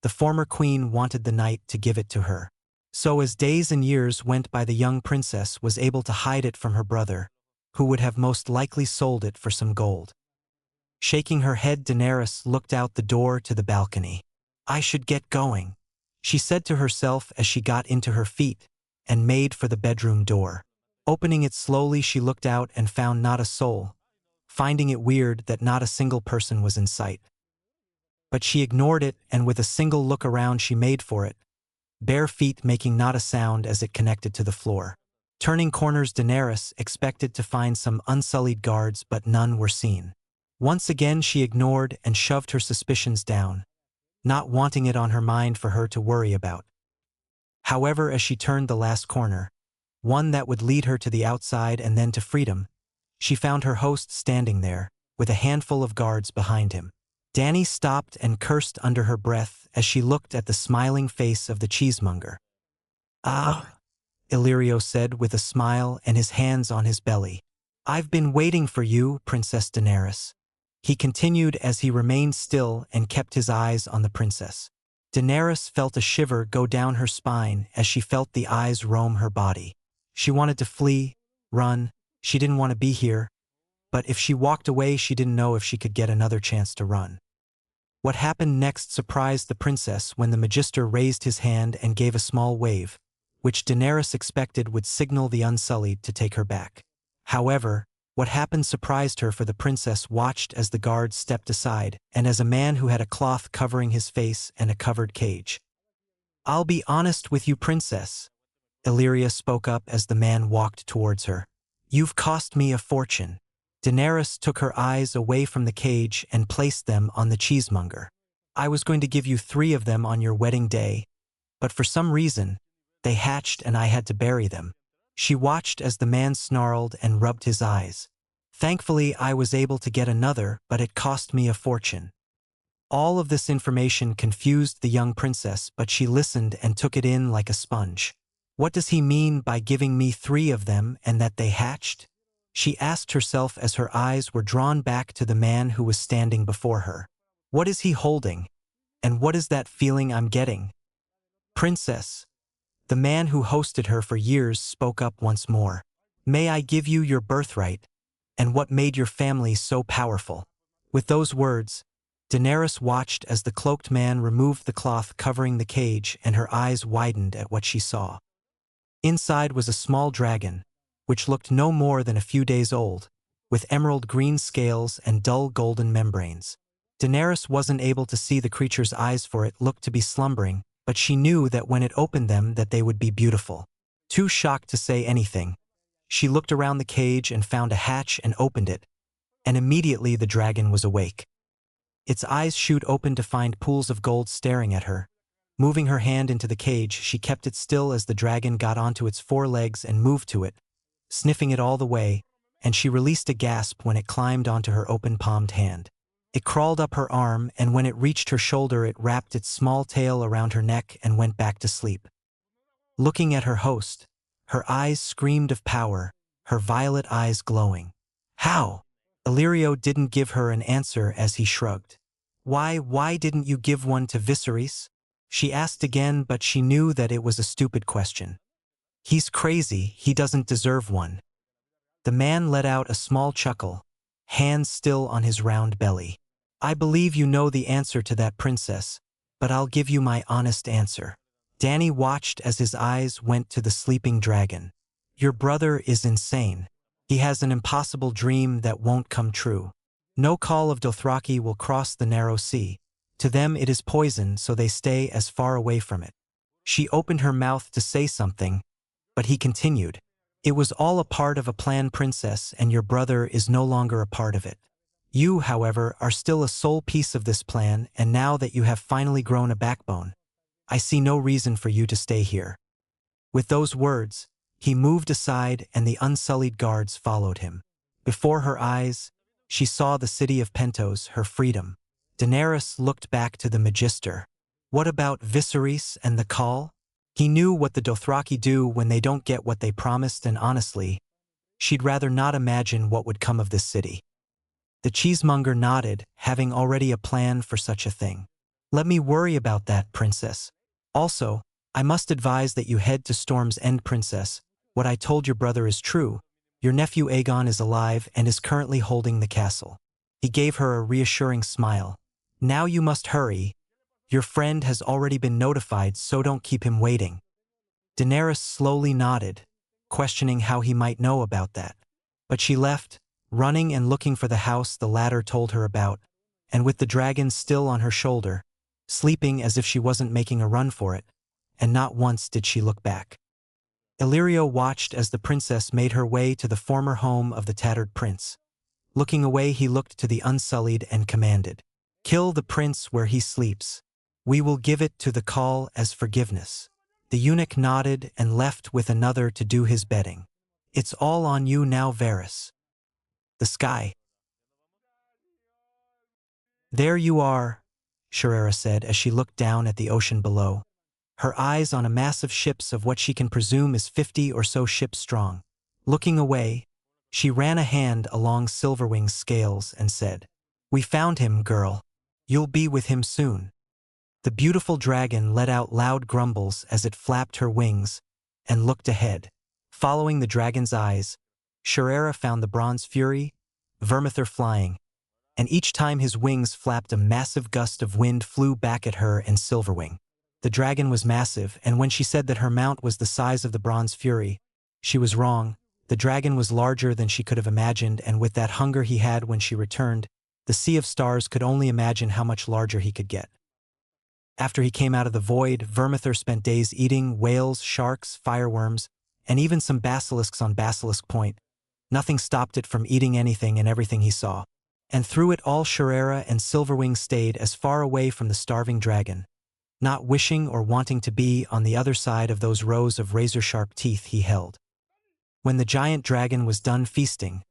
the former queen wanted the night to give it to her. So as days and years went by, the young princess was able to hide it from her brother, who would have most likely sold it for some gold. Shaking her head, Daenerys looked out the door to the balcony. "I should get going," she said to herself as she got into her feet and made for the bedroom door. Opening it slowly, she looked out and found not a soul, finding it weird that not a single person was in sight. But she ignored it, and with a single look around she made for it, bare feet making not a sound as it connected to the floor. Turning corners, Daenerys expected to find some unsullied guards, but none were seen. Once again she ignored and shoved her suspicions down, not wanting it on her mind for her to worry about. However, as she turned the last corner, one that would lead her to the outside and then to freedom, she found her host standing there, with a handful of guards behind him. Dany stopped and cursed under her breath as she looked at the smiling face of the cheesemonger. "Ah," Illyrio said with a smile and his hands on his belly. "I've been waiting for you, Princess Daenerys," he continued as he remained still and kept his eyes on the princess. Daenerys felt a shiver go down her spine as she felt the eyes roam her body. She wanted to flee, run. She didn't want to be here, but if she walked away, she didn't know if she could get another chance to run. What happened next surprised the princess when the Magister raised his hand and gave a small wave, which Daenerys expected would signal the Unsullied to take her back. However, what happened surprised her, for the princess watched as the guards stepped aside, and as a man who had a cloth covering his face and a covered cage. "I'll be honest with you, princess," Illyria spoke up as the man walked towards her. "You've cost me a fortune." Daenerys took her eyes away from the cage and placed them on the cheesemonger. "I was going to give you 3 of them on your wedding day, but for some reason, they hatched and I had to bury them." She watched as the man snarled and rubbed his eyes. "Thankfully, I was able to get another, but it cost me a fortune." All of this information confused the young princess, but she listened and took it in like a sponge. "What does he mean by giving me 3 of them and that they hatched?" she asked herself as her eyes were drawn back to the man who was standing before her. What is he holding? And what is that feeling I'm getting? Princess. The man who hosted her for years spoke up once more. May I give you your birthright, and what made your family so powerful? With those words, Daenerys watched as the cloaked man removed the cloth covering the cage, and her eyes widened at what she saw. Inside was a small dragon, which looked no more than a few days old, with emerald green scales and dull golden membranes. Daenerys wasn't able to see the creature's eyes, for it looked to be slumbering, but she knew that when it opened them that they would be beautiful. Too shocked to say anything, she looked around the cage and found a hatch and opened it, and immediately the dragon was awake. Its eyes shoot open to find pools of gold staring at her. Moving her hand into the cage, she kept it still as the dragon got onto its 4 legs and moved to it, sniffing it all the way, and she released a gasp when it climbed onto her open-palmed hand. It crawled up her arm, and when it reached her shoulder it wrapped its small tail around her neck and went back to sleep. Looking at her host, her eyes screamed of power, her violet eyes glowing. How? Illyrio didn't give her an answer as he shrugged. Why didn't you give one to Viserys? She asked again, but she knew that it was a stupid question. He's crazy, he doesn't deserve one. The man let out a small chuckle, hands still on his round belly. I believe you know the answer to that, princess, but I'll give you my honest answer. Dany watched as his eyes went to the sleeping dragon. Your brother is insane. He has an impossible dream that won't come true. No call of Dothraki will cross the narrow sea. To them it is poison, so they stay as far away from it. She opened her mouth to say something, but he continued. It was all a part of a plan, princess, and your brother is no longer a part of it. You, however, are still a sole piece of this plan, and now that you have finally grown a backbone, I see no reason for you to stay here. With those words, he moved aside and the unsullied guards followed him. Before her eyes, she saw the city of Pentos, her freedom. Daenerys looked back to the Magister. What about Viserys and the Khal? He knew what the Dothraki do when they don't get what they promised, and honestly, she'd rather not imagine what would come of this city. The cheesemonger nodded, having already a plan for such a thing. Let me worry about that, princess. Also, I must advise that you head to Storm's End, princess. What I told your brother is true. Your nephew Aegon is alive and is currently holding the castle. He gave her a reassuring smile. Now you must hurry. Your friend has already been notified, so don't keep him waiting. Daenerys slowly nodded, questioning how he might know about that. But she left, running and looking for the house the latter told her about, and with the dragon still on her shoulder, sleeping as if she wasn't making a run for it, and not once did she look back. Illyrio watched as the princess made her way to the former home of the tattered prince. Looking away, he looked to the unsullied and commanded, "Kill the prince where he sleeps. We will give it to the Khal as forgiveness." The eunuch nodded and left with another to do his bidding. It's all on you now, Varys. The sky. There you are, Shirera said as she looked down at the ocean below, her eyes on a massive ships of what she can presume is 50 or so ships strong. Looking away, she ran a hand along Silverwing's scales and said, "We found him, girl. You'll be with him soon." The beautiful dragon let out loud grumbles as it flapped her wings and looked ahead. Following the dragon's eyes, Shirera found the Bronze Fury, Vermithor flying, and each time his wings flapped a massive gust of wind flew back at her and Silverwing. The dragon was massive, and when she said that her mount was the size of the Bronze Fury, she was wrong. The dragon was larger than she could have imagined, and with that hunger he had when she returned, the Sea of Stars could only imagine how much larger he could get. After he came out of the void, Vermithor spent days eating whales, sharks, fireworms, and even some basilisks on Basilisk Point. Nothing stopped it from eating anything and everything he saw. And through it all, Shirera and Silverwing stayed as far away from the starving dragon, not wishing or wanting to be on the other side of those rows of razor-sharp teeth he held. When the giant dragon was done feasting,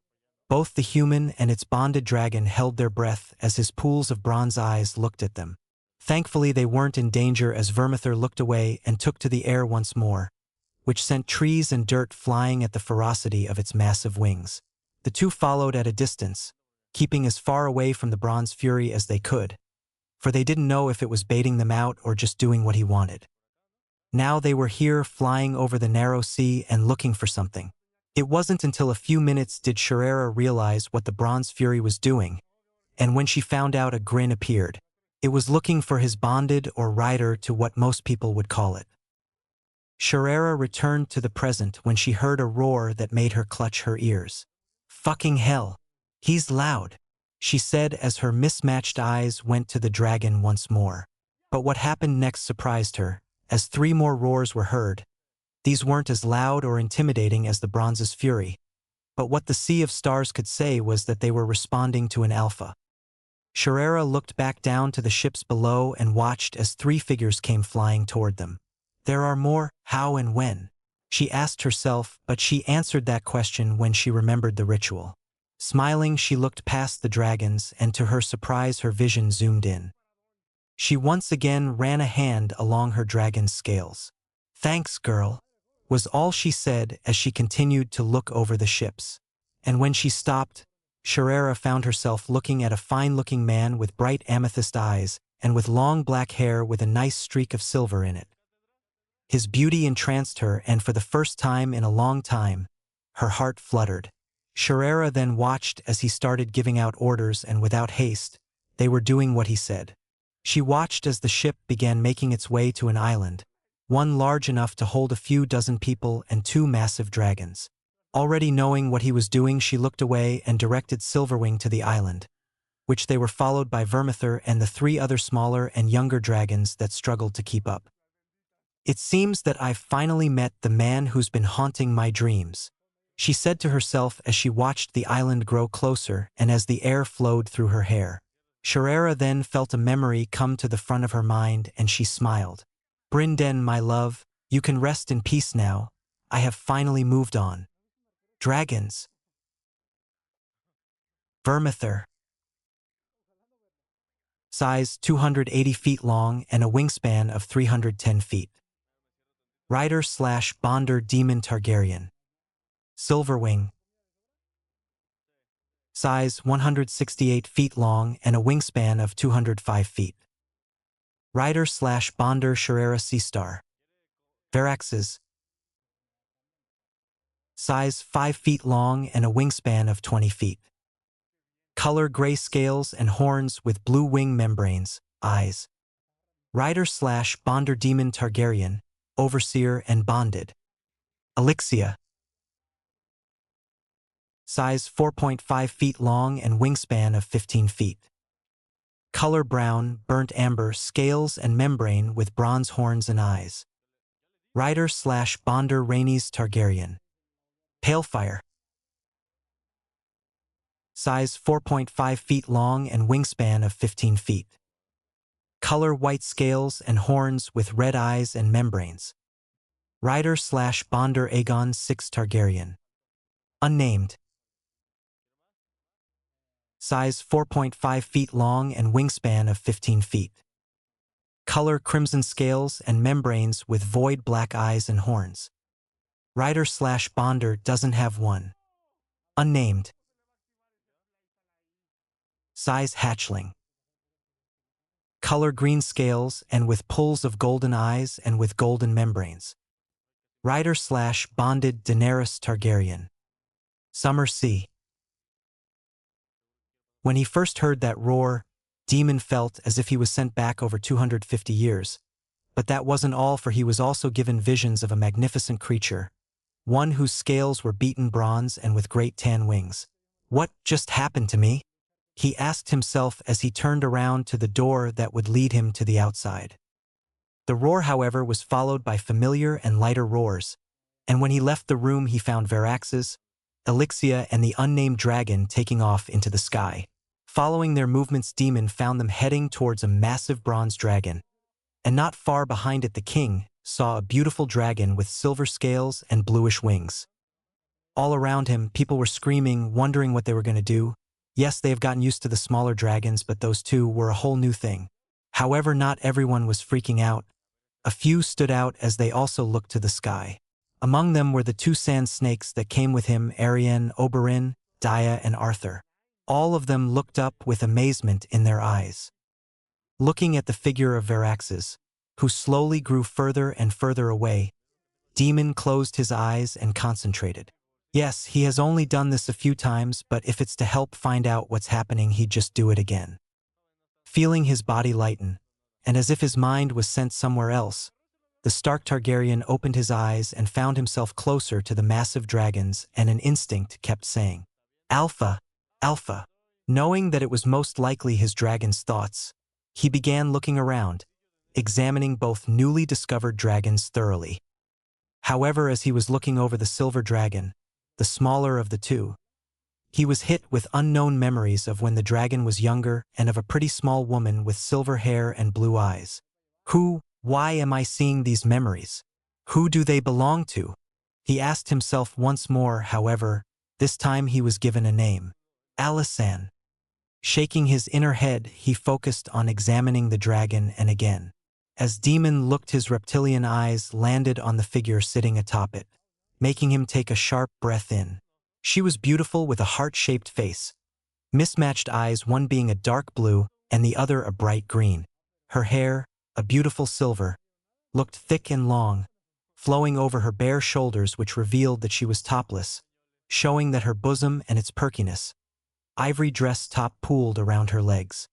both the human and its bonded dragon held their breath as his pools of bronze eyes looked at them. Thankfully, they weren't in danger as Vermithor looked away and took to the air once more, which sent trees and dirt flying at the ferocity of its massive wings. The two followed at a distance, keeping as far away from the bronze fury as they could, for they didn't know if it was baiting them out or just doing what he wanted. Now they were here, flying over the narrow sea and looking for something. It wasn't until a few minutes did Sherera realize what the bronze fury was doing, and when she found out, a grin appeared. It was looking for his bonded or rider, to what most people would call it. Sherera returned to the present when she heard a roar that made her clutch her ears. "Fucking hell! He's loud," she said as her mismatched eyes went to the dragon once more. But what happened next surprised her, as 3 more roars were heard. These weren't as loud or intimidating as the bronze's fury, but what the Sea of Stars could say was that they were responding to an alpha. Sherera looked back down to the ships below and watched as 3 figures came flying toward them. There are more, how and when? She asked herself, but she answered that question when she remembered the ritual. Smiling, she looked past the dragons, and to her surprise her vision zoomed in. She once again ran a hand along her dragon's scales. "Thanks, girl," was all she said as she continued to look over the ships. And when she stopped, Sherera found herself looking at a fine-looking man with bright amethyst eyes and with long black hair with a nice streak of silver in it. His beauty entranced her, and for the first time in a long time, her heart fluttered. Sherera then watched as he started giving out orders, and without haste, they were doing what he said. She watched as the ship began making its way to an island, one large enough to hold a few dozen people and 2 massive dragons. Already knowing what he was doing, she looked away and directed Silverwing to the island, which they were followed by Vermithor and the 3 other smaller and younger dragons that struggled to keep up. "It seems that I've finally met the man who's been haunting my dreams," she said to herself as she watched the island grow closer and as the air flowed through her hair. Sherera then felt a memory come to the front of her mind, and she smiled. "Brynden, my love, you can rest in peace now. I have finally moved on." Dragons. Vermithor. Size 280 feet long and a wingspan of 310 feet. Rider/Bonder Demon Targaryen. Silverwing. Size 168 feet long and a wingspan of 205 feet. Rider/Bonder Sherera Seastar. Veraxes. Size 5 feet long and a wingspan of 20 feet. Color gray scales and horns with blue wing membranes, eyes. Rider/Bonder Demon Targaryen, Overseer and Bonded. Elixia. Size 4.5 feet long and wingspan of 15 feet. Color brown, burnt amber, scales and membrane with bronze horns and eyes. Rider/Bonder Rhaenys Targaryen. Palefire. Size 4.5 feet long and wingspan of 15 feet. Color white scales and horns with red eyes and membranes. Rider/Bonder Aegon VI Targaryen. Unnamed. Size 4.5 feet long and wingspan of 15 feet. Color crimson scales and membranes with void black eyes and horns. Rider/Bonder doesn't have one. Unnamed. Size hatchling. Color green scales and with pools of golden eyes and with golden membranes. Rider/Bonded Daenerys Targaryen. Summer Sea. When he first heard that roar, Demon felt as if he was sent back over 250 years. But that wasn't all, for he was also given visions of a magnificent creature, one whose scales were beaten bronze and with great tan wings. "What just happened to me?" he asked himself as he turned around to the door that would lead him to the outside. The roar, however, was followed by familiar and lighter roars, and when he left the room he found Veraxes, Elixia and the unnamed dragon taking off into the sky. Following their movements, Demon found them heading towards a massive bronze dragon, and not far behind it the king saw a beautiful dragon with silver scales and bluish wings. All around him, people were screaming, wondering what they were going to do. Yes, they have gotten used to the smaller dragons, but those two were a whole new thing. However, not everyone was freaking out. A few stood out as they also looked to the sky. Among them were the 2 sand snakes that came with him, Arianne, Oberyn, Dia, and Arthur. All of them looked up with amazement in their eyes. Looking at the figure of Veraxes, who slowly grew further and further away, Demon closed his eyes and concentrated. Yes, he has only done this a few times, but if it's to help find out what's happening, he'd just do it again. Feeling his body lighten, and as if his mind was sent somewhere else, the Stark Targaryen opened his eyes and found himself closer to the massive dragons, and an instinct kept saying, "Alpha, Alpha." Knowing that it was most likely his dragon's thoughts, he began looking around, examining both newly discovered dragons thoroughly. However, as he was looking over the silver dragon, the smaller of the two, he was hit with unknown memories of when the dragon was younger and of a pretty small woman with silver hair and blue eyes. Why am I seeing these memories? Who do they belong to? He asked himself once more. However, this time he was given a name. Alisan. Shaking his inner head, he focused on examining the dragon, and again, as Demon looked, his reptilian eyes landed on the figure sitting atop it, making him take a sharp breath in. She was beautiful with a heart-shaped face, mismatched eyes, one being a dark blue and the other a bright green. Her hair, a beautiful silver, looked thick and long, flowing over her bare shoulders, which revealed that she was topless, showing that her bosom and its perkiness, ivory dress top pooled around her legs.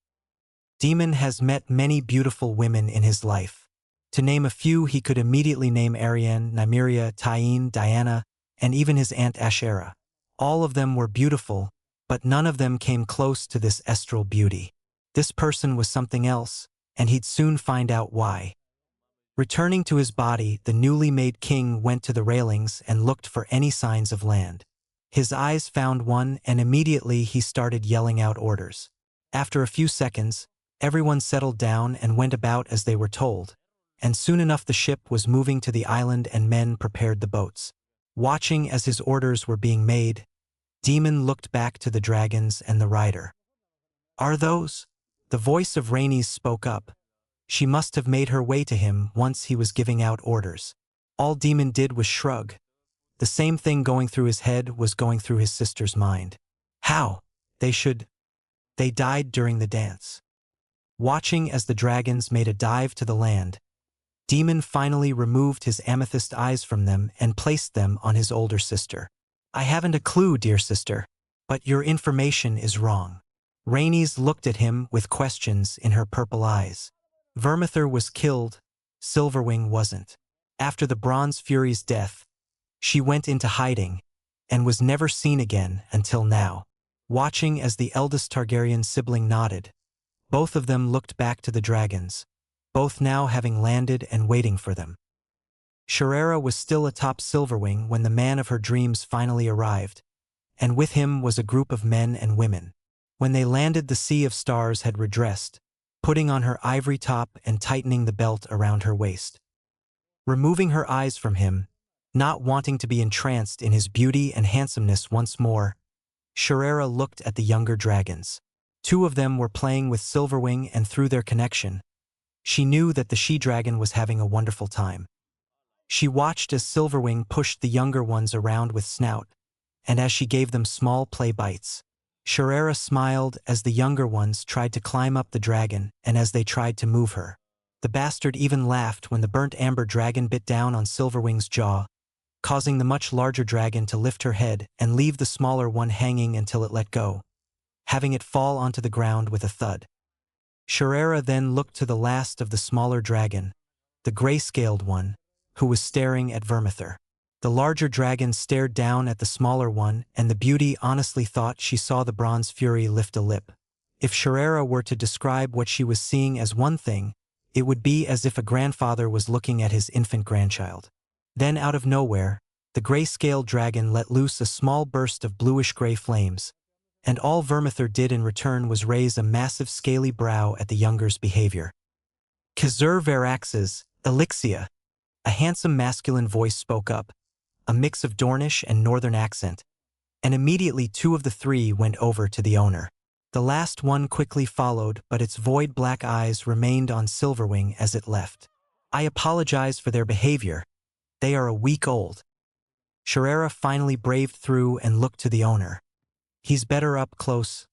Demon has met many beautiful women in his life. To name a few, he could immediately name Arianne, Nymeria, Tyene, Diana, and even his aunt Ashera. All of them were beautiful, but none of them came close to this estral beauty. This person was something else, and he'd soon find out why. Returning to his body, the newly made king went to the railings and looked for any signs of land. His eyes found one, and immediately he started yelling out orders. After a few seconds, everyone settled down and went about as they were told, and soon enough the ship was moving to the island and men prepared the boats. Watching as his orders were being made, Demon looked back to the dragons and the rider. "Are those?" The voice of Rhaenys spoke up. She must have made her way to him once he was giving out orders. All Demon did was shrug. The same thing going through his head was going through his sister's mind. How? They died during the dance. Watching as the dragons made a dive to the land, Demon finally removed his amethyst eyes from them and placed them on his older sister. "I haven't a clue, dear sister, but your information is wrong." Rhaenys looked at him with questions in her purple eyes. Vermithor was killed, Silverwing wasn't. After the Bronze Fury's death, she went into hiding and was never seen again until now. Watching as the eldest Targaryen sibling nodded, both of them looked back to the dragons, both now having landed and waiting for them. Sharera was still atop Silverwing when the man of her dreams finally arrived, and with him was a group of men and women. When they landed, the Sea of Stars had redressed, putting on her ivory top and tightening the belt around her waist. Removing her eyes from him, not wanting to be entranced in his beauty and handsomeness once more, Sharera looked at the younger dragons. Two of them were playing with Silverwing, and through their connection, she knew that the she-dragon was having a wonderful time. She watched as Silverwing pushed the younger ones around with Snout, and as she gave them small play bites. Sharera smiled as the younger ones tried to climb up the dragon and as they tried to move her. The bastard even laughed when the burnt amber dragon bit down on Silverwing's jaw, causing the much larger dragon to lift her head and leave the smaller one hanging until it let go, having it fall onto the ground with a thud. Sharera then looked to the last of the smaller dragon, the gray-scaled one, who was staring at Vermithor. The larger dragon stared down at the smaller one, and the beauty honestly thought she saw the Bronze Fury lift a lip. If Sharera were to describe what she was seeing as one thing, it would be as if a grandfather was looking at his infant grandchild. Then out of nowhere, the gray-scaled dragon let loose a small burst of bluish-gray flames, and all Vermithor did in return was raise a massive scaly brow at the younger's behavior. "Khazur Veraxes, Elixia," a handsome masculine voice spoke up, a mix of Dornish and northern accent, and immediately two of the three went over to the owner. The last one quickly followed, but its void black eyes remained on Silverwing as it left. "I apologize for their behavior. They are a week old." Sharera finally braved through and looked to the owner. He's better up close.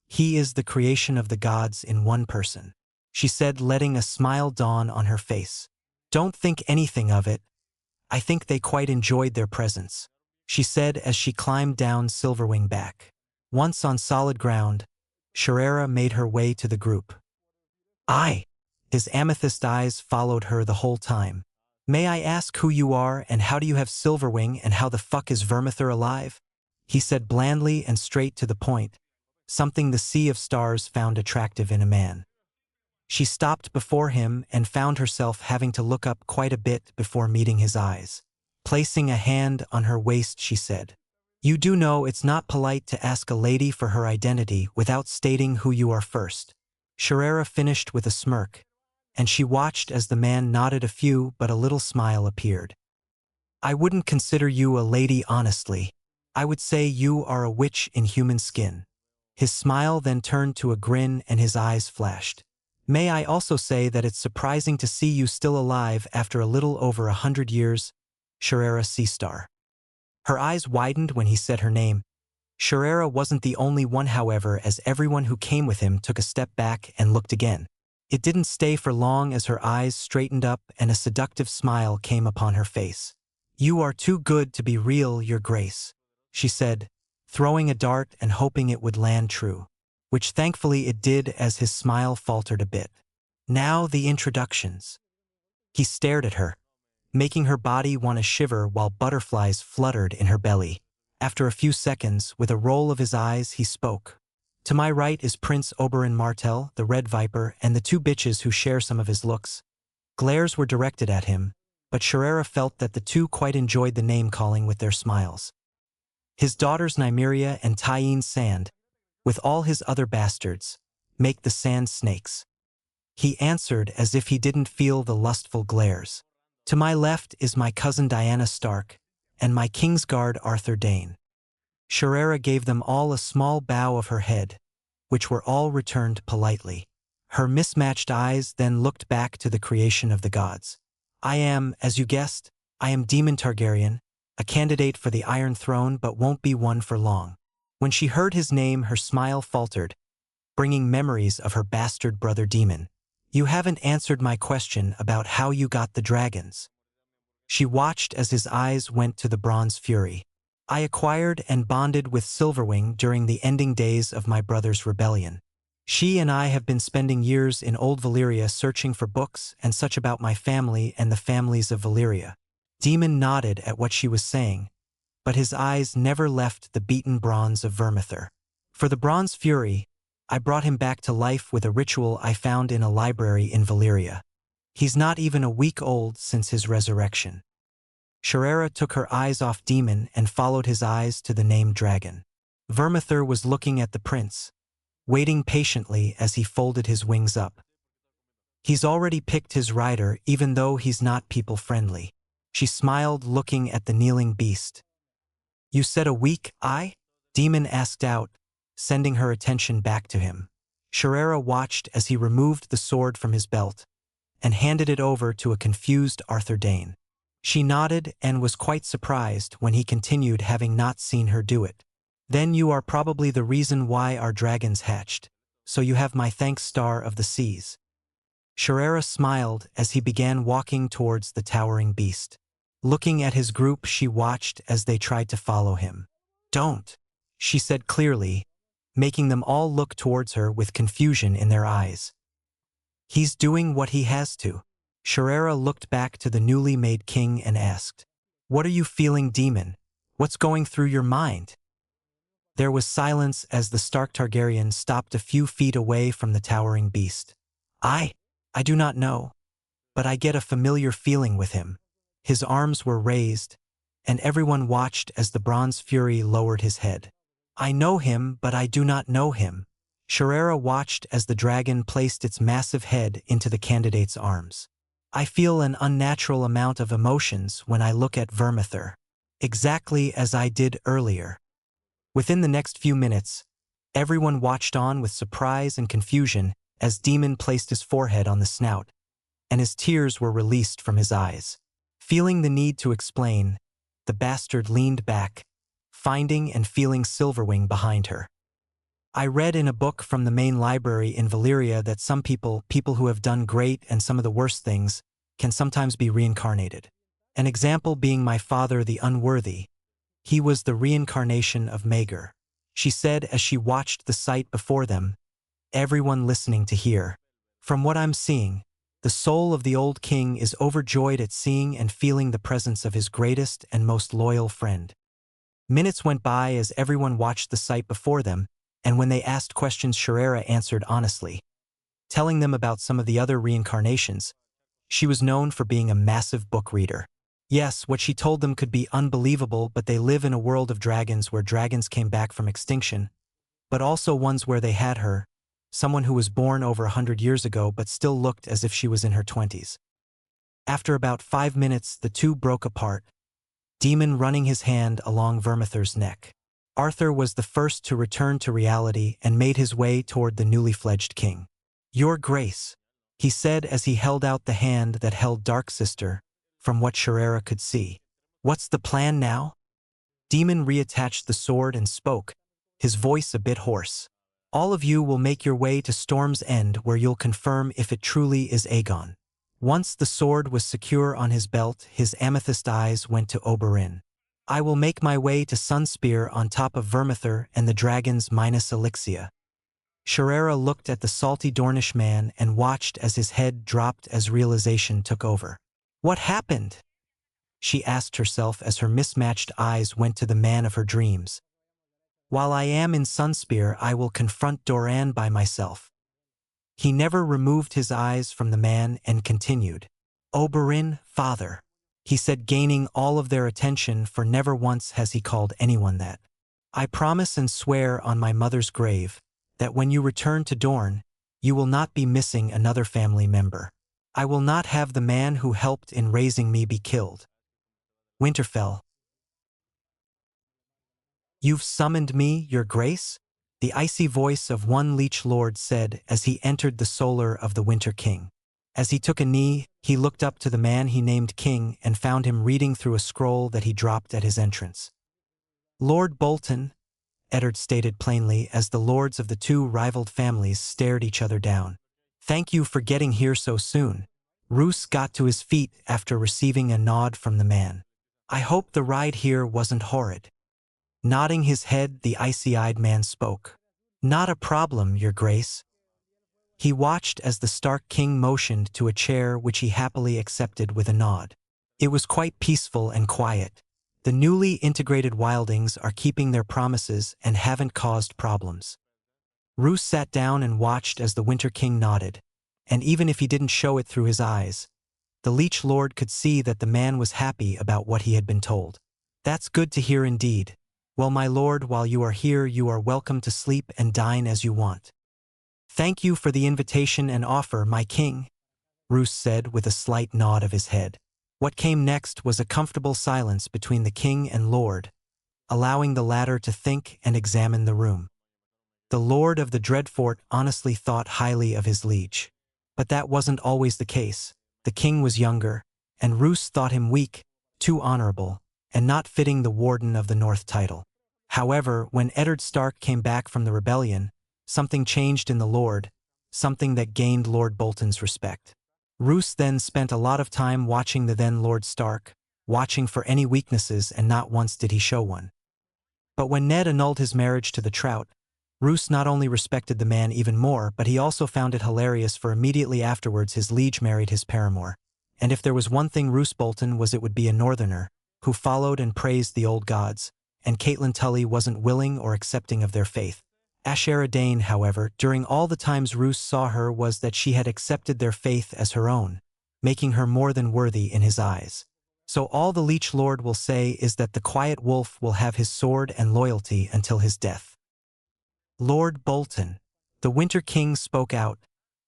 He is the creation of the gods in one person, she said, letting a smile dawn on her face. Don't think anything of it. I think they quite enjoyed their presence, she said as she climbed down Silverwing back. Once on solid ground, Sherera made her way to the group. His amethyst eyes followed her the whole time. May I ask who you are and how do you have Silverwing and how the fuck is Vermithor alive? He said blandly and straight to the point, something the Sea of Stars found attractive in a man. She stopped before him and found herself having to look up quite a bit before meeting his eyes. Placing a hand on her waist, she said, "You do know it's not polite to ask a lady for her identity without stating who you are first." Sherera finished with a smirk, and she watched as the man nodded a few, but a little smile appeared. "I wouldn't consider you a lady, honestly. I would say you are a witch in human skin." His smile then turned to a grin and his eyes flashed. "May I also say that it's surprising to see you still alive after a little over 100 years, Sherera Seastar." Her eyes widened when he said her name. Sherera wasn't the only one, however, as everyone who came with him took a step back and looked again. It didn't stay for long as her eyes straightened up and a seductive smile came upon her face. "You are too good to be real, Your Grace," she said, throwing a dart and hoping it would land true, which thankfully it did as his smile faltered a bit. "Now the introductions." He stared at her, making her body want to shiver while butterflies fluttered in her belly. After a few seconds, with a roll of his eyes, he spoke. "To my right is Prince Oberyn Martell, the Red Viper, and the two bitches who share some of his looks." Glares were directed at him, but Sherera felt that the two quite enjoyed the name-calling with their smiles. "His daughters Nymeria and Tyene Sand, with all his other bastards, make the sand snakes." He answered as if he didn't feel the lustful glares. "To my left is my cousin Diana Stark, and my Kingsguard Arthur Dane." Sherera gave them all a small bow of her head, which were all returned politely. Her mismatched eyes then looked back to the creation of the gods. "I am, as you guessed, I am Daemon Targaryen, a candidate for the Iron Throne but won't be one for long." When she heard his name, her smile faltered, bringing memories of her bastard brother Daemon. "You haven't answered my question about how you got the dragons." She watched as his eyes went to the Bronze Fury. "I acquired and bonded with Silverwing during the ending days of my brother's rebellion. She and I have been spending years in Old Valyria searching for books and such about my family and the families of Valyria." Daemon nodded at what she was saying, but his eyes never left the beaten bronze of Vermithor. "For the Bronze Fury, I brought him back to life with a ritual I found in a library in Valyria. He's not even a week old since his resurrection." Sherera took her eyes off Daemon and followed his eyes to the named dragon. Vermithor was looking at the prince, waiting patiently as he folded his wings up. "He's already picked his rider even though he's not people-friendly." She smiled, looking at the kneeling beast. "You said a week, Daemon asked out, sending her attention back to him. Sherera watched as he removed the sword from his belt and handed it over to a confused Arthur Dane. She nodded and was quite surprised when he continued, having not seen her do it. "Then you are probably the reason why our dragons hatched, so you have my thanks, Star of the Seas." Sherera smiled as he began walking towards the towering beast. Looking at his group, she watched as they tried to follow him. "Don't," she said clearly, making them all look towards her with confusion in their eyes. "He's doing what he has to." Sherera looked back to the newly made king and asked, "What are you feeling, Daemon? What's going through your mind?" There was silence as the Stark Targaryen stopped a few feet away from the towering beast. I do not know, but I get a familiar feeling with him." His arms were raised, and everyone watched as the Bronze Fury lowered his head. "I know him, but I do not know him." Sherera watched as the dragon placed its massive head into the candidate's arms. "I feel an unnatural amount of emotions when I look at Vermithor, exactly as I did earlier." Within the next few minutes, everyone watched on with surprise and confusion as Daemon placed his forehead on the snout, and his tears were released from his eyes. Feeling the need to explain, the bastard leaned back, finding and feeling Silverwing behind her. I read in a book from the main library in Valyria that some people who have done great and some of the worst things, can sometimes be reincarnated. An example being my father the Unworthy. He was the reincarnation of Maegor. She said as she watched the sight before them, everyone listening to hear. From what I'm seeing, the soul of the old king is overjoyed at seeing and feeling the presence of his greatest and most loyal friend. Minutes went by as everyone watched the sight before them, and when they asked questions, Sharera answered honestly, telling them about some of the other reincarnations. She was known for being a massive book reader. Yes, what she told them could be unbelievable, but they live in a world of dragons where dragons came back from extinction, but also ones where they had her, someone who was born over 100 years ago but still looked as if she was in her 20s. After about 5 minutes, the two broke apart, Demon running his hand along Vermithor's neck. Arthur was the first to return to reality and made his way toward the newly fledged king. "Your Grace," he said as he held out the hand that held Dark Sister, from what Sharera could see. "What's the plan now?" Demon reattached the sword and spoke, his voice a bit hoarse. "All of you will make your way to Storm's End where you'll confirm if it truly is Aegon." Once the sword was secure on his belt, his amethyst eyes went to Oberyn. "I will make my way to Sunspear on top of Vermithor and the dragons minus Elixia." Sharera looked at the salty Dornish man and watched as his head dropped as realization took over. "What happened?" she asked herself as her mismatched eyes went to the man of her dreams. "While I am in Sunspear, I will confront Doran by myself." He never removed his eyes from the man and continued. "Oberyn, father," he said, gaining all of their attention, for never once has he called anyone that. "I promise and swear on my mother's grave that when you return to Dorne, you will not be missing another family member. I will not have the man who helped in raising me be killed." Winterfell. "You've summoned me, Your Grace?" the icy voice of one Leech Lord said as he entered the solar of the Winter King. As he took a knee, he looked up to the man he named King and found him reading through a scroll that he dropped at his entrance. "Lord Bolton," Eddard stated plainly as the lords of the two rivaled families stared each other down. "Thank you for getting here so soon." Roose got to his feet after receiving a nod from the man. "I hope the ride here wasn't horrid." Nodding his head, the icy-eyed man spoke. "Not a problem, Your Grace." He watched as the Stark King motioned to a chair which he happily accepted with a nod. It was quite peaceful and quiet. The newly integrated wildings are keeping their promises and haven't caused problems. Roose sat down and watched as the Winter King nodded, and even if he didn't show it through his eyes, the Leech Lord could see that the man was happy about what he had been told. "That's good to hear indeed. Well, my lord, while you are here, you are welcome to sleep and dine as you want." "Thank you for the invitation and offer, my king," Roose said with a slight nod of his head. What came next was a comfortable silence between the king and lord, allowing the latter to think and examine the room. The lord of the Dreadfort honestly thought highly of his liege. But that wasn't always the case. The king was younger, and Roose thought him weak, too honorable, and not fitting the Warden of the North title. However, when Eddard Stark came back from the rebellion, something changed in the Lord, something that gained Lord Bolton's respect. Roose then spent a lot of time watching the then Lord Stark, watching for any weaknesses, and not once did he show one. But when Ned annulled his marriage to the Trout, Roose not only respected the man even more, but he also found it hilarious, for immediately afterwards his liege married his paramour. And if there was one thing Roose Bolton was, it would be a northerner, who followed and praised the old gods, and Catelyn Tully wasn't willing or accepting of their faith. Ashera Dane, however, during all the times Roose saw her, was that she had accepted their faith as her own, making her more than worthy in his eyes. So all the Leech Lord will say is that the Quiet Wolf will have his sword and loyalty until his death. "Lord Bolton," the Winter King spoke out,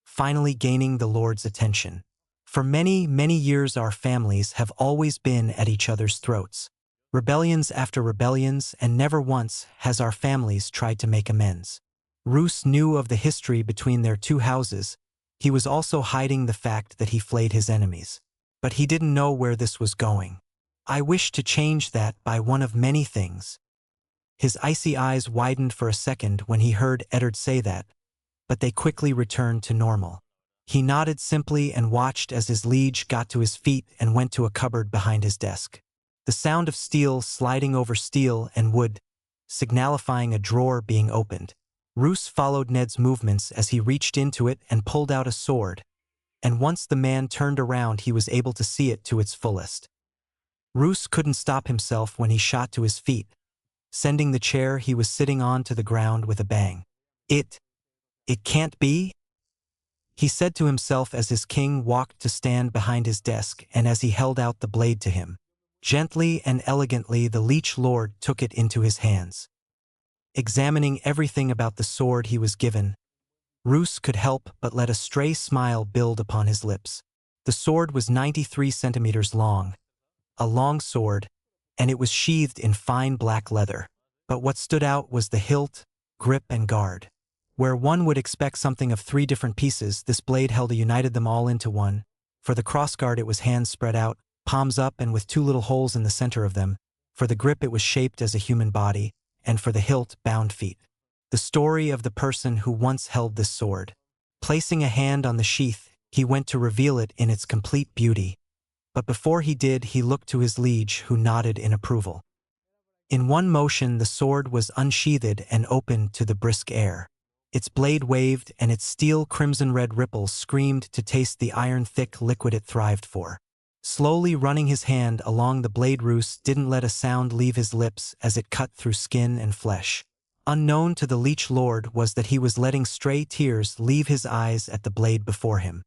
finally gaining the Lord's attention. "For many, many years our families have always been at each other's throats. Rebellions after rebellions, and never once has our families tried to make amends." Roose knew of the history between their two houses. He was also hiding the fact that he flayed his enemies. But he didn't know where this was going. "I wish to change that by one of many things." His icy eyes widened for a second when he heard Eddard say that, but they quickly returned to normal. He nodded simply and watched as his liege got to his feet and went to a cupboard behind his desk. The sound of steel sliding over steel and wood, signifying a drawer being opened. Roose followed Ned's movements as he reached into it and pulled out a sword, and once the man turned around he was able to see it to its fullest. Roose couldn't stop himself when he shot to his feet, sending the chair he was sitting on to the ground with a bang. It can't be?" he said to himself as his king walked to stand behind his desk and as he held out the blade to him. Gently and elegantly the Leech Lord took it into his hands. Examining everything about the sword he was given, Roose could help but let a stray smile build upon his lips. The sword was 93 centimeters long, a long sword, and it was sheathed in fine black leather. But what stood out was the hilt, grip, and guard. Where one would expect something of 3 different pieces, this blade united them all into one. For the crossguard it was hands spread out, palms up and with 2 little holes in the center of them. For the grip it was shaped as a human body, and for the hilt, bound feet. The story of the person who once held this sword. Placing a hand on the sheath, he went to reveal it in its complete beauty. But before he did, he looked to his liege, who nodded in approval. In one motion the sword was unsheathed and opened to the brisk air. Its blade waved and its steel crimson-red ripples screamed to taste the iron-thick liquid it thrived for. Slowly running his hand along the blade, Roose didn't let a sound leave his lips as it cut through skin and flesh. Unknown to the Leech Lord was that he was letting stray tears leave his eyes at the blade before him.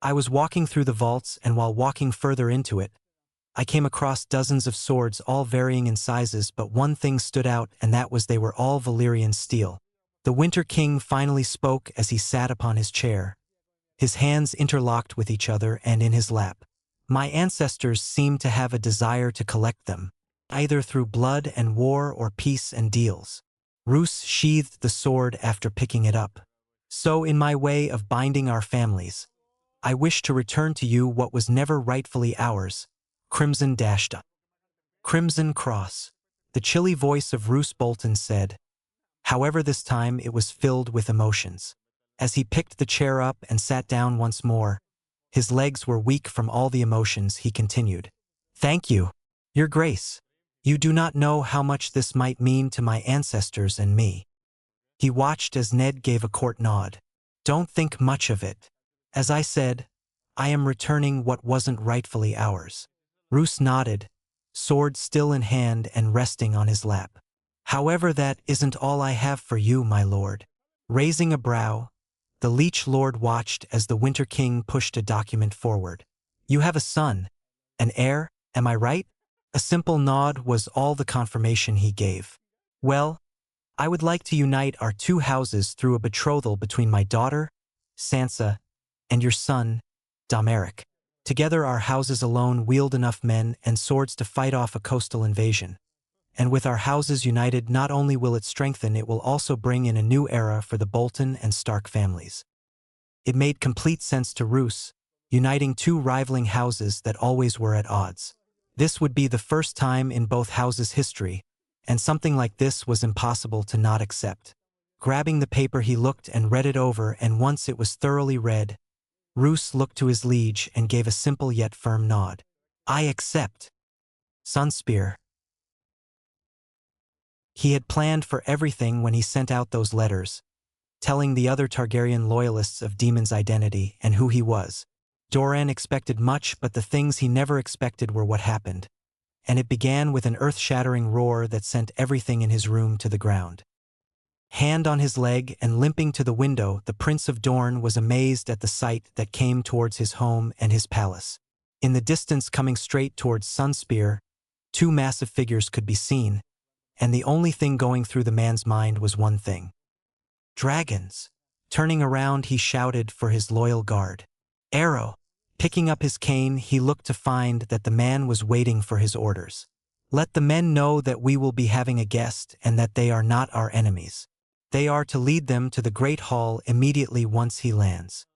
"I was walking through the vaults, and while walking further into it, I came across dozens of swords, all varying in sizes, but one thing stood out, and that was they were all Valyrian steel." The Winter King finally spoke as he sat upon his chair, his hands interlocked with each other and in his lap. "My ancestors seemed to have a desire to collect them, either through blood and war or peace and deals." Roose sheathed the sword after picking it up. "So in my way of binding our families, I wish to return to you what was never rightfully ours, Crimson Crimson Cross." The chilly voice of Roose Bolton said. However, this time it was filled with emotions. As he picked the chair up and sat down once more, his legs were weak from all the emotions, he continued. "Thank you, Your Grace. You do not know how much this might mean to my ancestors and me." He watched as Ned gave a court nod. "Don't think much of it. As I said, I am returning what wasn't rightfully ours." Roose nodded, sword still in hand and resting on his lap. "However, that isn't all I have for you, my lord." Raising a brow, the Leech Lord watched as the Winter King pushed a document forward. "You have a son, an heir, am I right?" A simple nod was all the confirmation he gave. "Well, I would like to unite our 2 houses through a betrothal between my daughter, Sansa, and your son, Domeric. Together our houses alone wield enough men and swords to fight off a coastal invasion. And with our houses united, not only will it strengthen, it will also bring in a new era for the Bolton and Stark families." It made complete sense to Roose, uniting 2 rivaling houses that always were at odds. This would be the first time in both houses' history, and something like this was impossible to not accept. Grabbing the paper, he looked and read it over, and once it was thoroughly read, Roose looked to his liege and gave a simple yet firm nod. "I accept. Sunspear." He had planned for everything when he sent out those letters, telling the other Targaryen loyalists of Daemon's identity and who he was. Doran expected much, but the things he never expected were what happened, and it began with an earth-shattering roar that sent everything in his room to the ground. Hand on his leg and limping to the window, the Prince of Dorne was amazed at the sight that came towards his home and his palace. In the distance, coming straight towards Sunspear, 2 massive figures could be seen, and the only thing going through the man's mind was one thing. Dragons. Turning around, he shouted for his loyal guard. Arrow. Picking up his cane, he looked to find that the man was waiting for his orders. "Let the men know that we will be having a guest and that they are not our enemies. They are to lead them to the Great Hall immediately once he lands,"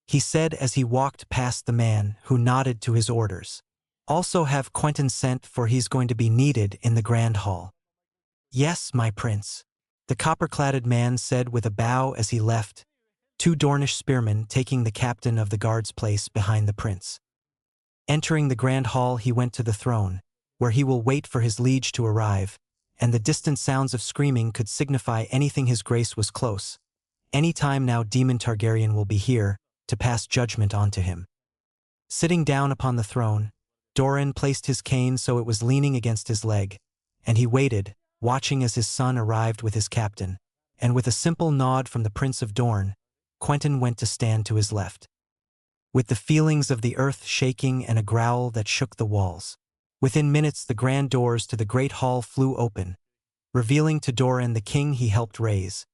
he said as he walked past the man, who nodded to his orders. "Also have Quentyn sent, for he's going to be needed in the Grand Hall." Yes, my prince, the copper-cladded man said with a bow as he left, two Dornish spearmen taking the captain of the guard's place behind the prince. Entering the grand hall, he went to the throne, where he will wait for his liege to arrive, and the distant sounds of screaming could signify anything. His grace was close. Any time now Daemon Targaryen will be here to pass judgment onto him. Sitting down upon the throne, Doran placed his cane so it was leaning against his leg, and he waited, watching as his son arrived with his captain, and with a simple nod from the Prince of Dorne, Quentyn went to stand to his left. With the feelings of the earth shaking and a growl that shook the walls. Within minutes the grand doors to the great hall flew open, revealing to Doran the king he helped raise,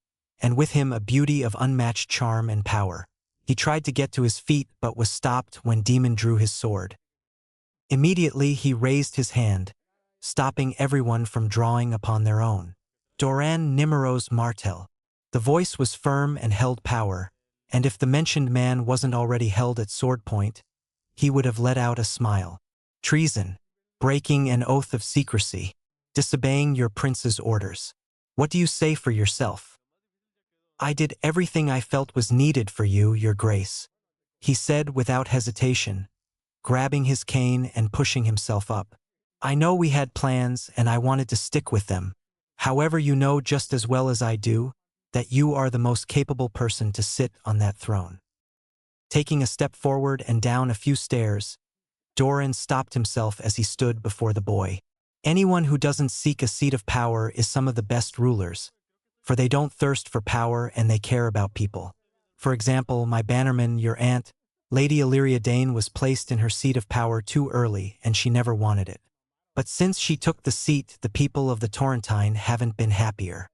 and with him a beauty of unmatched charm and power. He tried to get to his feet but was stopped when Daemon drew his sword. Immediately he raised his hand, stopping everyone from drawing upon their own. Doran Nimmerose Martell. The voice was firm and held power, and if the mentioned man wasn't already held at sword point, he would have let out a smile. Treason, breaking an oath of secrecy, disobeying your prince's orders. What do you say for yourself? I did everything I felt was needed for you, your grace, he said without hesitation, grabbing his cane and pushing himself up. I know we had plans and I wanted to stick with them. However, you know just as well as I do that you are the most capable person to sit on that throne. Taking a step forward and down a few stairs, Doran stopped himself as he stood before the boy. Anyone who doesn't seek a seat of power is some of the best rulers, for they don't thirst for power and they care about people. For example, my bannerman, your aunt, Lady Illyria Dane, was placed in her seat of power too early and she never wanted it. But since she took the seat, the people of the Torrentine haven't been happier.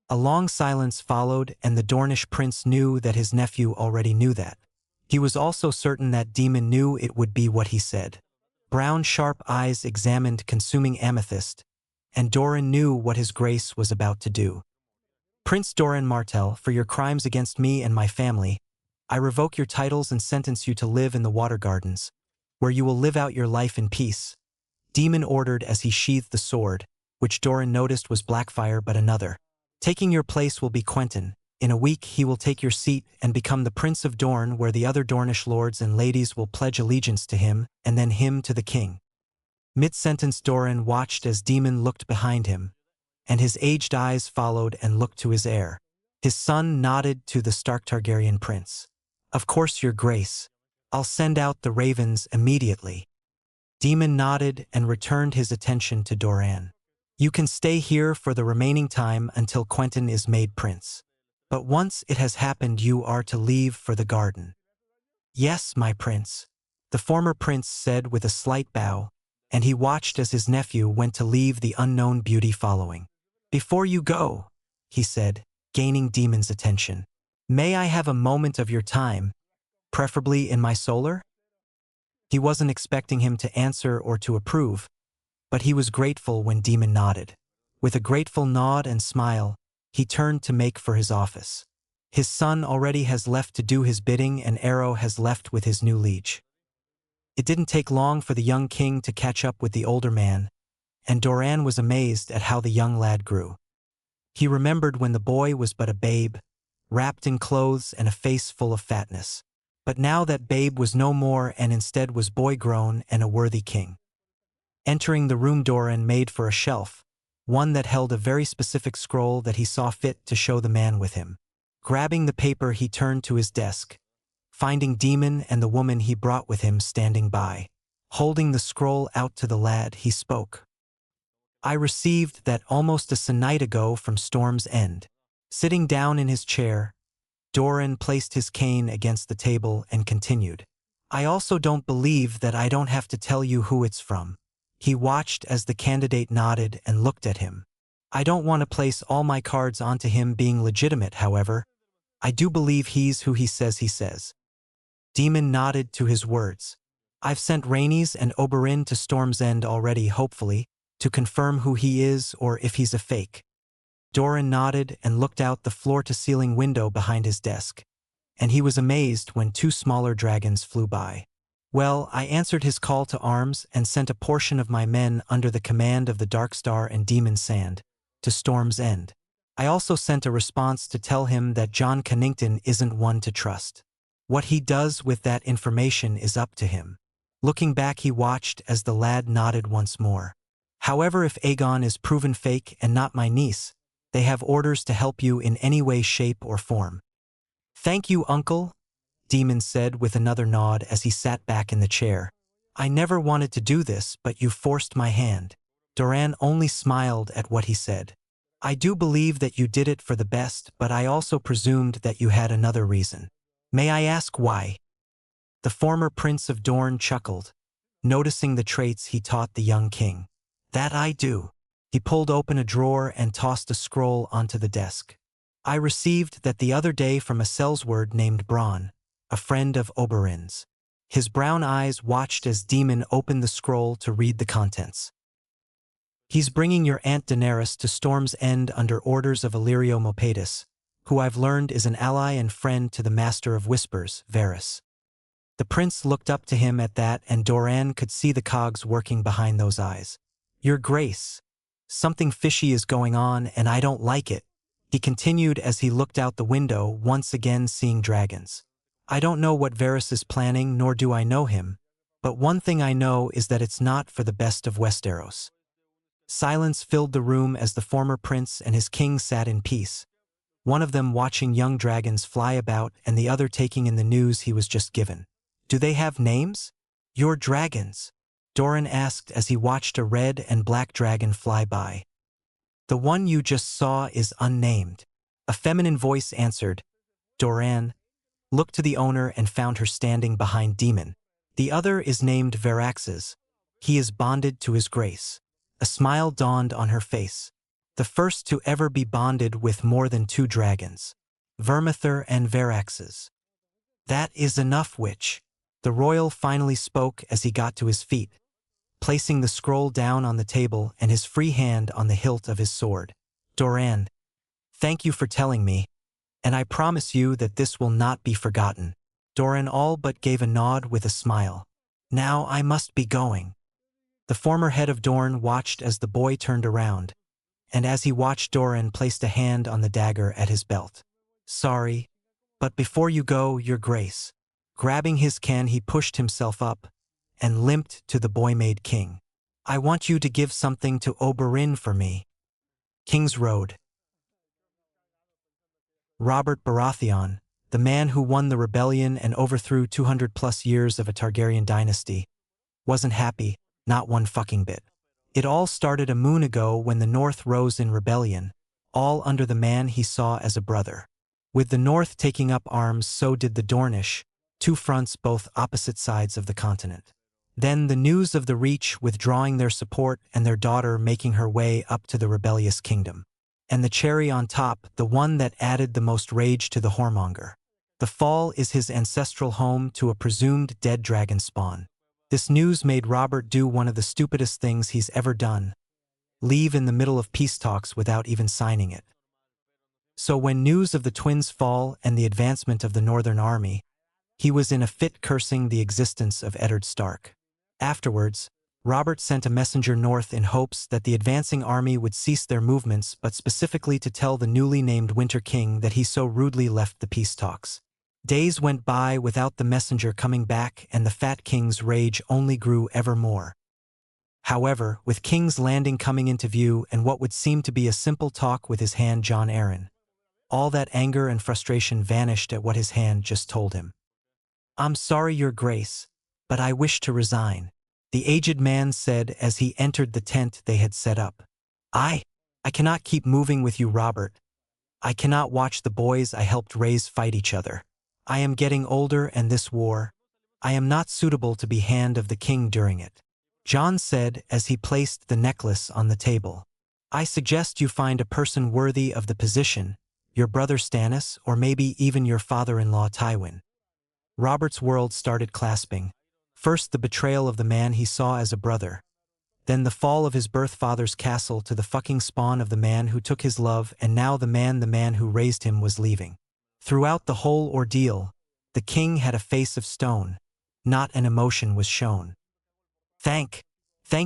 A long silence followed, and the Dornish prince knew that his nephew already knew that. He was also certain that Daemon knew it would be what he said. Brown sharp eyes examined consuming amethyst, and Doran knew what his grace was about to do. Prince Doran Martell, for your crimes against me and my family, I revoke your titles and sentence you to live in the Water Gardens, where you will live out your life in peace. Daemon ordered as he sheathed the sword, which Doran noticed was Blackfire but another. Taking your place will be Quentyn. In a week he will take your seat and become the Prince of Dorne, where the other Dornish lords and ladies will pledge allegiance to him, and then him to the king. Mid-sentence Doran watched as Daemon looked behind him, and his aged eyes followed and looked to his heir. His son nodded to the Stark Targaryen prince. Of course, your grace. I'll send out the ravens immediately. Daemon nodded and returned his attention to Doran. You can stay here for the remaining time until Quentyn is made prince. But once it has happened, you are to leave for the garden. Yes, my prince, the former prince said with a slight bow, and he watched as his nephew went to leave, the unknown beauty following. Before you go, he said, gaining Daemon's attention, may I have a moment of your time, preferably in my solar? He wasn't expecting him to answer or to approve, but he was grateful when Daemon nodded. With a grateful nod and smile, he turned to make for his office. His son already has left to do his bidding, and Arrow has left with his new liege. It didn't take long for the young king to catch up with the older man, and Doran was amazed at how the young lad grew. He remembered when the boy was but a babe, wrapped in clothes and a face full of fatness. But now that babe was no more and instead was boy-grown and a worthy king. Entering the room, Doran made for a shelf, one that held a very specific scroll that he saw fit to show the man with him. Grabbing the paper, he turned to his desk, finding Daemon and the woman he brought with him standing by. Holding the scroll out to the lad, he spoke. I received that almost a night ago from Storm's End. Sitting down in his chair, Doran placed his cane against the table and continued. I also don't believe that I don't have to tell you who it's from. He watched as the candidate nodded and looked at him. I don't want to place all my cards onto him being legitimate, however. I do believe he's who he says. Daemon nodded to his words. I've sent Rhaenys and Oberyn to Storm's End already, hopefully, to confirm who he is or if he's a fake. Doran nodded and looked out the floor-to-ceiling window behind his desk, and he was amazed when two smaller dragons flew by. Well, I answered his call to arms and sent a portion of my men under the command of the Darkstar and Demon Sand to Storm's End. I also sent a response to tell him that John Connington isn't one to trust. What he does with that information is up to him. Looking back, he watched as the lad nodded once more. However, if Aegon is proven fake and not my niece, they have orders to help you in any way, shape, or form. Thank you, Uncle, Demon said with another nod as he sat back in the chair. I never wanted to do this, but you forced my hand. Doran only smiled at what he said. I do believe that you did it for the best, but I also presumed that you had another reason. May I ask why? The former Prince of Dorne chuckled, noticing the traits he taught the young king. That I do. He pulled open a drawer and tossed a scroll onto the desk. I received that the other day from a Sellsword named Bronn, a friend of Oberyn's. His brown eyes watched as Demon opened the scroll to read the contents. He's bringing your Aunt Daenerys to Storm's End under orders of Illyrio Mopatis, who I've learned is an ally and friend to the Master of Whispers, Varys. The prince looked up to him at that, and Doran could see the cogs working behind those eyes. Your Grace, something fishy is going on and I don't like it, he continued as he looked out the window, once again seeing dragons. I don't know what Varys is planning, nor do I know him, but one thing I know is that it's not for the best of Westeros. Silence filled the room as the former prince and his king sat in peace, one of them watching young dragons fly about and the other taking in the news he was just given. Do they have names? Your dragons? Doran asked as he watched a red and black dragon fly by. The one you just saw is unnamed. A feminine voice answered. Doran looked to the owner and found her standing behind Demon. The other is named Veraxes. He is bonded to his grace. A smile dawned on her face. The first to ever be bonded with more than 2 dragons. Vermithor and Veraxes. That is enough, witch. The royal finally spoke as he got to his feet, placing the scroll down on the table and his free hand on the hilt of his sword. Doran, thank you for telling me, and I promise you that this will not be forgotten. Doran all but gave a nod with a smile. Now I must be going. The former head of Dorne watched as the boy turned around, and as he watched, Doran placed a hand on the dagger at his belt. Sorry, but before you go, Your Grace. Grabbing his can, he pushed himself up and limped to the boy-made king. I want you to give something to Oberyn for me. King's Road. Robert Baratheon, the man who won the rebellion and overthrew 200+ years of a Targaryen dynasty, wasn't happy, not one fucking bit. It all started a moon ago when the North rose in rebellion, all under the man he saw as a brother. With the North taking up arms, so did the Dornish, 2 fronts both opposite sides of the continent. Then the news of the Reach withdrawing their support and their daughter making her way up to the rebellious kingdom. And the cherry on top, the one that added the most rage to the whoremonger. The Fall is his ancestral home to a presumed dead dragon spawn. This news made Robert do one of the stupidest things he's ever done. Leave in the middle of peace talks without even signing it. So when news of the twins' fall and the advancement of the Northern Army, he was in a fit cursing the existence of Eddard Stark. Afterwards, Robert sent a messenger north in hopes that the advancing army would cease their movements, but specifically to tell the newly named Winter King that he so rudely left the peace talks. Days went by without the messenger coming back, and the Fat King's rage only grew ever more. However, with King's Landing coming into view and what would seem to be a simple talk with his hand Jon Arryn, all that anger and frustration vanished at what his hand just told him. I'm sorry, Your Grace, but I wish to resign, the aged man said as he entered the tent they had set up. I cannot keep moving with you, Robert. I cannot watch the boys I helped raise fight each other. I am getting older, and this war, I am not suitable to be Hand of the King during it. Jon said as he placed the necklace on the table. I suggest you find a person worthy of the position, your brother Stannis, or maybe even your father-in-law Tywin. Robert's world started clasping. First the betrayal of the man he saw as a brother. Then the fall of his birth father's castle to the fucking spawn of the man who took his love, and now the man who raised him was leaving. Throughout the whole ordeal, the king had a face of stone. Not an emotion was shown. Thank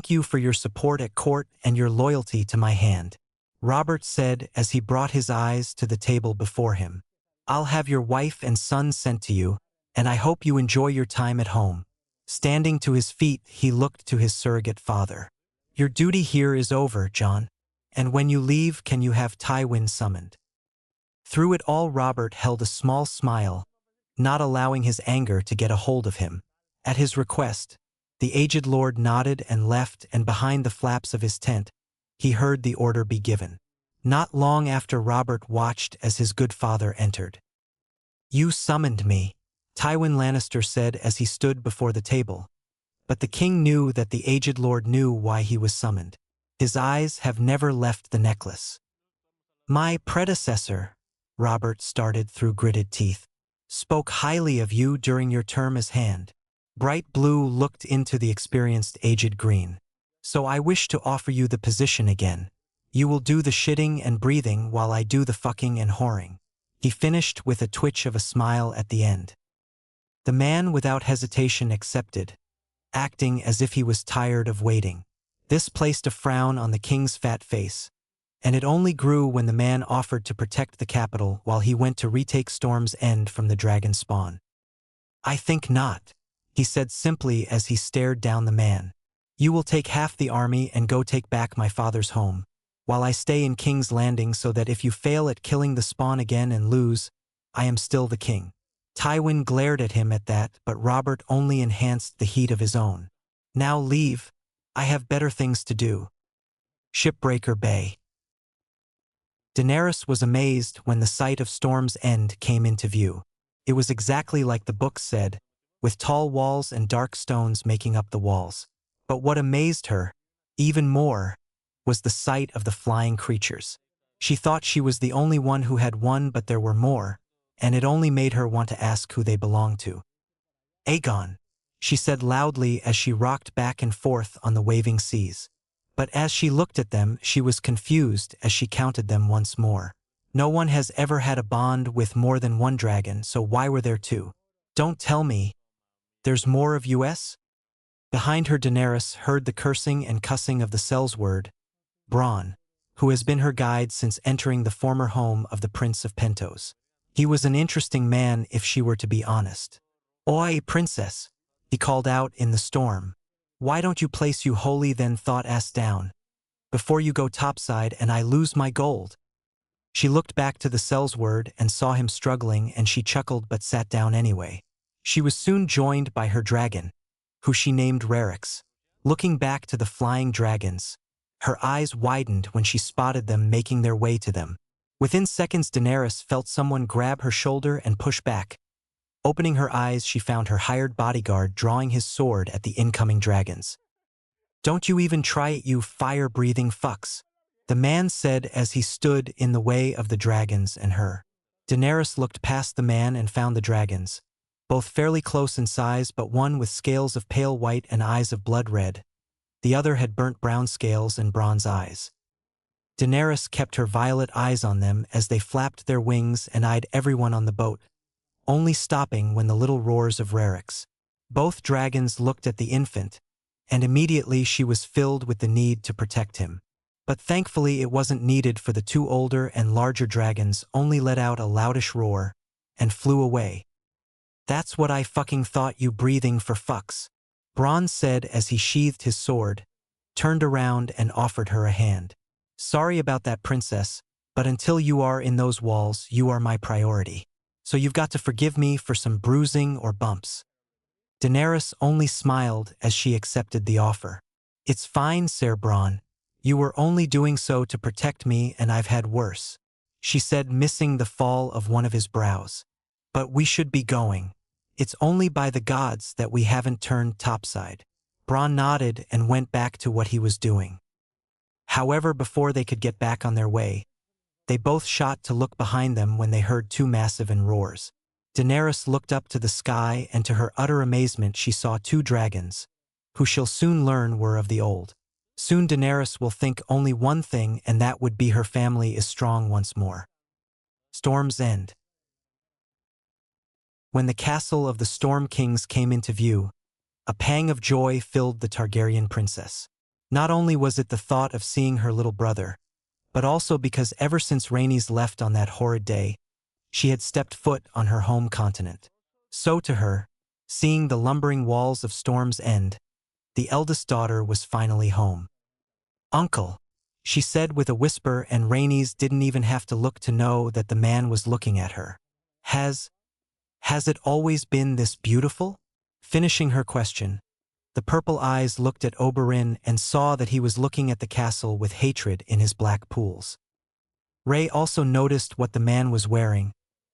you for your support at court and your loyalty to my hand. Robert said as he brought his eyes to the table before him. "I'll have your wife and son sent to you, and I hope you enjoy your time at home." Standing to his feet, he looked to his surrogate father. "Your duty here is over, John. And when you leave, can you have Tywin summoned?" Through it all, Robert held a small smile, not allowing his anger to get a hold of him. At his request, the aged lord nodded and left, and behind the flaps of his tent, he heard the order be given. Not long after, Robert watched as his good father entered. "You summoned me," Tywin Lannister said as he stood before the table. But the king knew that the aged lord knew why he was summoned. His eyes have never left the necklace. "My predecessor," Robert started through gritted teeth, "spoke highly of you during your term as Hand." Bright Blue looked into the experienced aged Green. "So I wish to offer you the position again. You will do the shitting and breathing while I do the fucking and whoring." He finished with a twitch of a smile at the end. The man without hesitation accepted, acting as if he was tired of waiting. This placed a frown on the king's fat face, and it only grew when the man offered to protect the capital while he went to retake Storm's End from the dragon spawn. "I think not," he said simply as he stared down the man. "You will take half the army and go take back my father's home, while I stay in King's Landing, so that if you fail at killing the spawn again and lose, I am still the king." Tywin glared at him at that, but Robert only enhanced the heat of his own. "Now leave. I have better things to do." Shipbreaker Bay. Daenerys was amazed when the sight of Storm's End came into view. It was exactly like the book said, with tall walls and dark stones making up the walls. But what amazed her, even more, was the sight of the flying creatures. She thought she was the only one who had one, but there were more, and it only made her want to ask who they belonged to. "Aegon," she said loudly as she rocked back and forth on the waving seas. But as she looked at them, she was confused as she counted them once more. No one has ever had a bond with more than one dragon, so why were there two? "Don't tell me there's more of us?" Behind her, Daenerys heard the cursing and cussing of the Sellsword, Bronn, who has been her guide since entering the former home of the Prince of Pentos. He was an interesting man, if she were to be honest. "Oi, princess," he called out in the storm. "Why don't you place you holy then thought ass down, before you go topside and I lose my gold?" She looked back to the Sellsword and saw him struggling, and she chuckled but sat down anyway. She was soon joined by her dragon, who she named Rerix. Looking back to the flying dragons, her eyes widened when she spotted them making their way to them. Within seconds, Daenerys felt someone grab her shoulder and push back. Opening her eyes, she found her hired bodyguard drawing his sword at the incoming dragons. "Don't you even try it, you fire-breathing fucks," the man said as he stood in the way of the dragons and her. Daenerys looked past the man and found the dragons, both fairly close in size, but one with scales of pale white and eyes of blood red. The other had burnt brown scales and bronze eyes. Daenerys kept her violet eyes on them as they flapped their wings and eyed everyone on the boat, only stopping when the little roars of Rerix. Both dragons looked at the infant, and immediately she was filled with the need to protect him. But thankfully it wasn't needed, for the two older and larger dragons only let out a loudish roar and flew away. "That's what I fucking thought, you breathing for fucks," Bronn said as he sheathed his sword, turned around and offered her a hand. "Sorry about that, princess, but until you are in those walls, you are my priority. So you've got to forgive me for some bruising or bumps." Daenerys only smiled as she accepted the offer. "It's fine, Ser Bronn. You were only doing so to protect me, and I've had worse," she said, missing the fall of one of his brows. "But we should be going. It's only by the gods that we haven't turned topside." Bronn nodded and went back to what he was doing. However, before they could get back on their way, they both shot to look behind them when they heard two massive roars. Daenerys looked up to the sky, and to her utter amazement she saw two dragons, who she'll soon learn were of the old. Soon Daenerys will think only one thing, and that would be her family is strong once more. Storm's End. When the castle of the Storm Kings came into view, a pang of joy filled the Targaryen princess. Not only was it the thought of seeing her little brother, but also because ever since Rhaenys left on that horrid day, she had stepped foot on her home continent. So to her, seeing the lumbering walls of Storm's End, the eldest daughter was finally home. "Uncle," she said with a whisper, and Rhaenys didn't even have to look to know that the man was looking at her. Has it always been this beautiful?" Finishing her question, the purple eyes looked at Oberyn and saw that he was looking at the castle with hatred in his black pools. Ray also noticed what the man was wearing.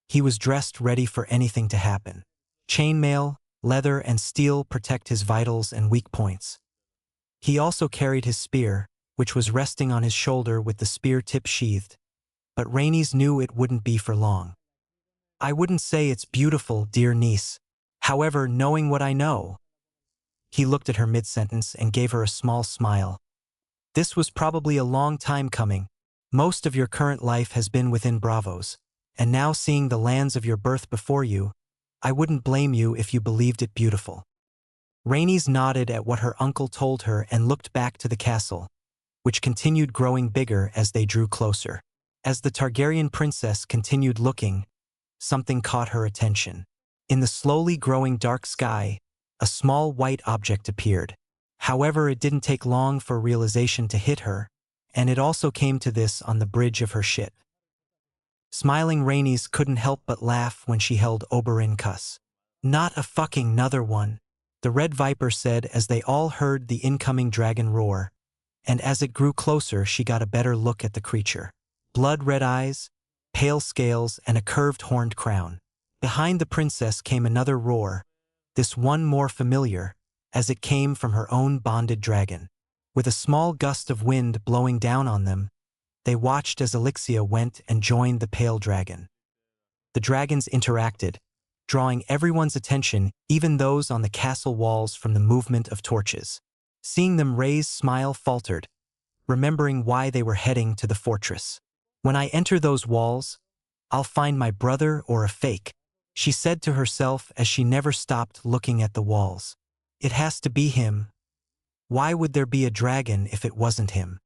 He was dressed ready for anything to happen. Chainmail, leather, and steel protect his vitals and weak points. He also carried his spear, which was resting on his shoulder with the spear tip sheathed. But Rhaenys knew it wouldn't be for long. "I wouldn't say it's beautiful, dear niece. However, knowing what I know." He looked at her mid-sentence and gave her a small smile. "This was probably a long time coming. Most of your current life has been within Bravos, and now seeing the lands of your birth before you, I wouldn't blame you if you believed it beautiful." Rhaenys nodded at what her uncle told her and looked back to the castle, which continued growing bigger as they drew closer. As the Targaryen princess continued looking, something caught her attention. In the slowly growing dark sky, a small white object appeared. However, it didn't take long for realization to hit her, and it also came to this on the bridge of her ship. Smiling, Rhaenys couldn't help but laugh when she held Oberyn cuss. "Not a fucking another one," the Red Viper said as they all heard the incoming dragon roar, and as it grew closer she got a better look at the creature. Blood-red eyes, pale scales, and a curved horned crown. Behind the princess came another roar, this one more familiar, as it came from her own bonded dragon. With a small gust of wind blowing down on them, they watched as Elixia went and joined the pale dragon. The dragons interacted, drawing everyone's attention, even those on the castle walls, from the movement of torches. Seeing them, Ray's smile faltered, remembering why they were heading to the fortress. "When I enter those walls, I'll find my brother or a fake," she said to herself as she never stopped looking at the walls. "It has to be him. Why would there be a dragon if it wasn't him?"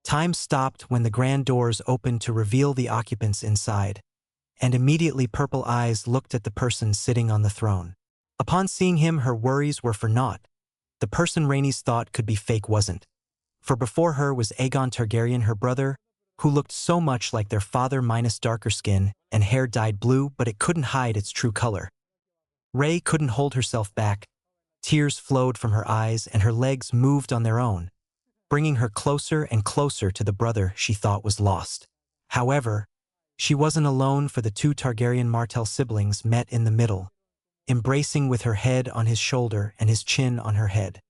Time stopped when the grand doors opened to reveal the occupants inside, and immediately purple eyes looked at the person sitting on the throne. Upon seeing him, her worries were for naught. The person Rhaenys thought could be fake wasn't. For before her was Aegon Targaryen, her brother, who looked so much like their father minus darker skin and hair dyed blue, but it couldn't hide its true color. Rhae couldn't hold herself back. Tears flowed from her eyes and her legs moved on their own, bringing her closer and closer to the brother she thought was lost. However, she wasn't alone, for the two Targaryen Martell siblings met in the middle, embracing with her head on his shoulder and his chin on her head.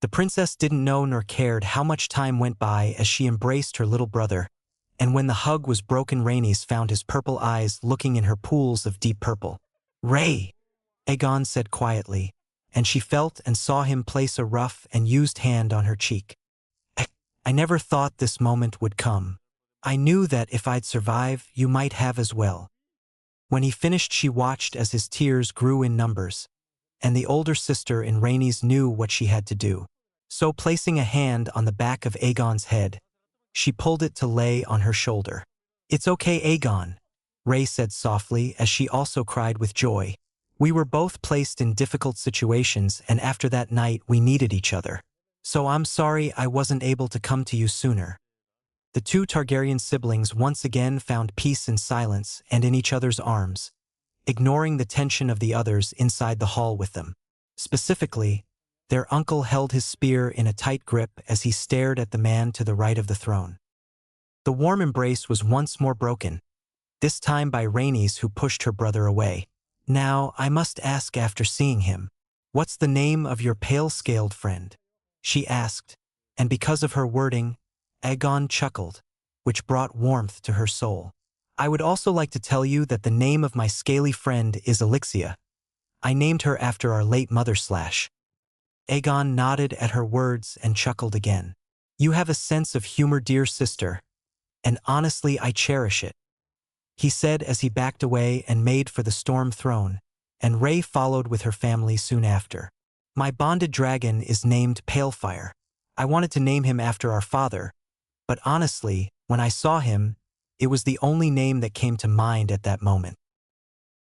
The princess didn't know nor cared how much time went by as she embraced her little brother, and when the hug was broken, Rhaenys found his purple eyes looking in her pools of deep purple. "Ray," Aegon said quietly, and she felt and saw him place a rough and used hand on her cheek. I never thought this moment would come. I knew that if I'd survive, you might have as well." When he finished, she watched as his tears grew in numbers, and the older sister in Rhaenys knew what she had to do. So placing a hand on the back of Aegon's head, she pulled it to lay on her shoulder. "It's okay, Aegon," Ray said softly as she also cried with joy. "We were both placed in difficult situations, and after that night we needed each other. So I'm sorry I wasn't able to come to you sooner." The two Targaryen siblings once again found peace in silence and in each other's arms, ignoring the tension of the others inside the hall with them. Specifically, their uncle held his spear in a tight grip as he stared at the man to the right of the throne. The warm embrace was once more broken, this time by Rhaenys, who pushed her brother away. "Now, I must ask, after seeing him, what's the name of your pale-scaled friend?" she asked, and because of her wording, Aegon chuckled, which brought warmth to her soul. "I would also like to tell you that the name of my scaly friend is Elixia. I named her after our late mother / Aegon nodded at her words and chuckled again. "You have a sense of humor, dear sister, and honestly I cherish it," he said as he backed away and made for the Storm Throne, and Ray followed with her family soon after. "My bonded dragon is named Palefire. I wanted to name him after our father, but honestly, When I saw him, it was the only name that came to mind at that moment.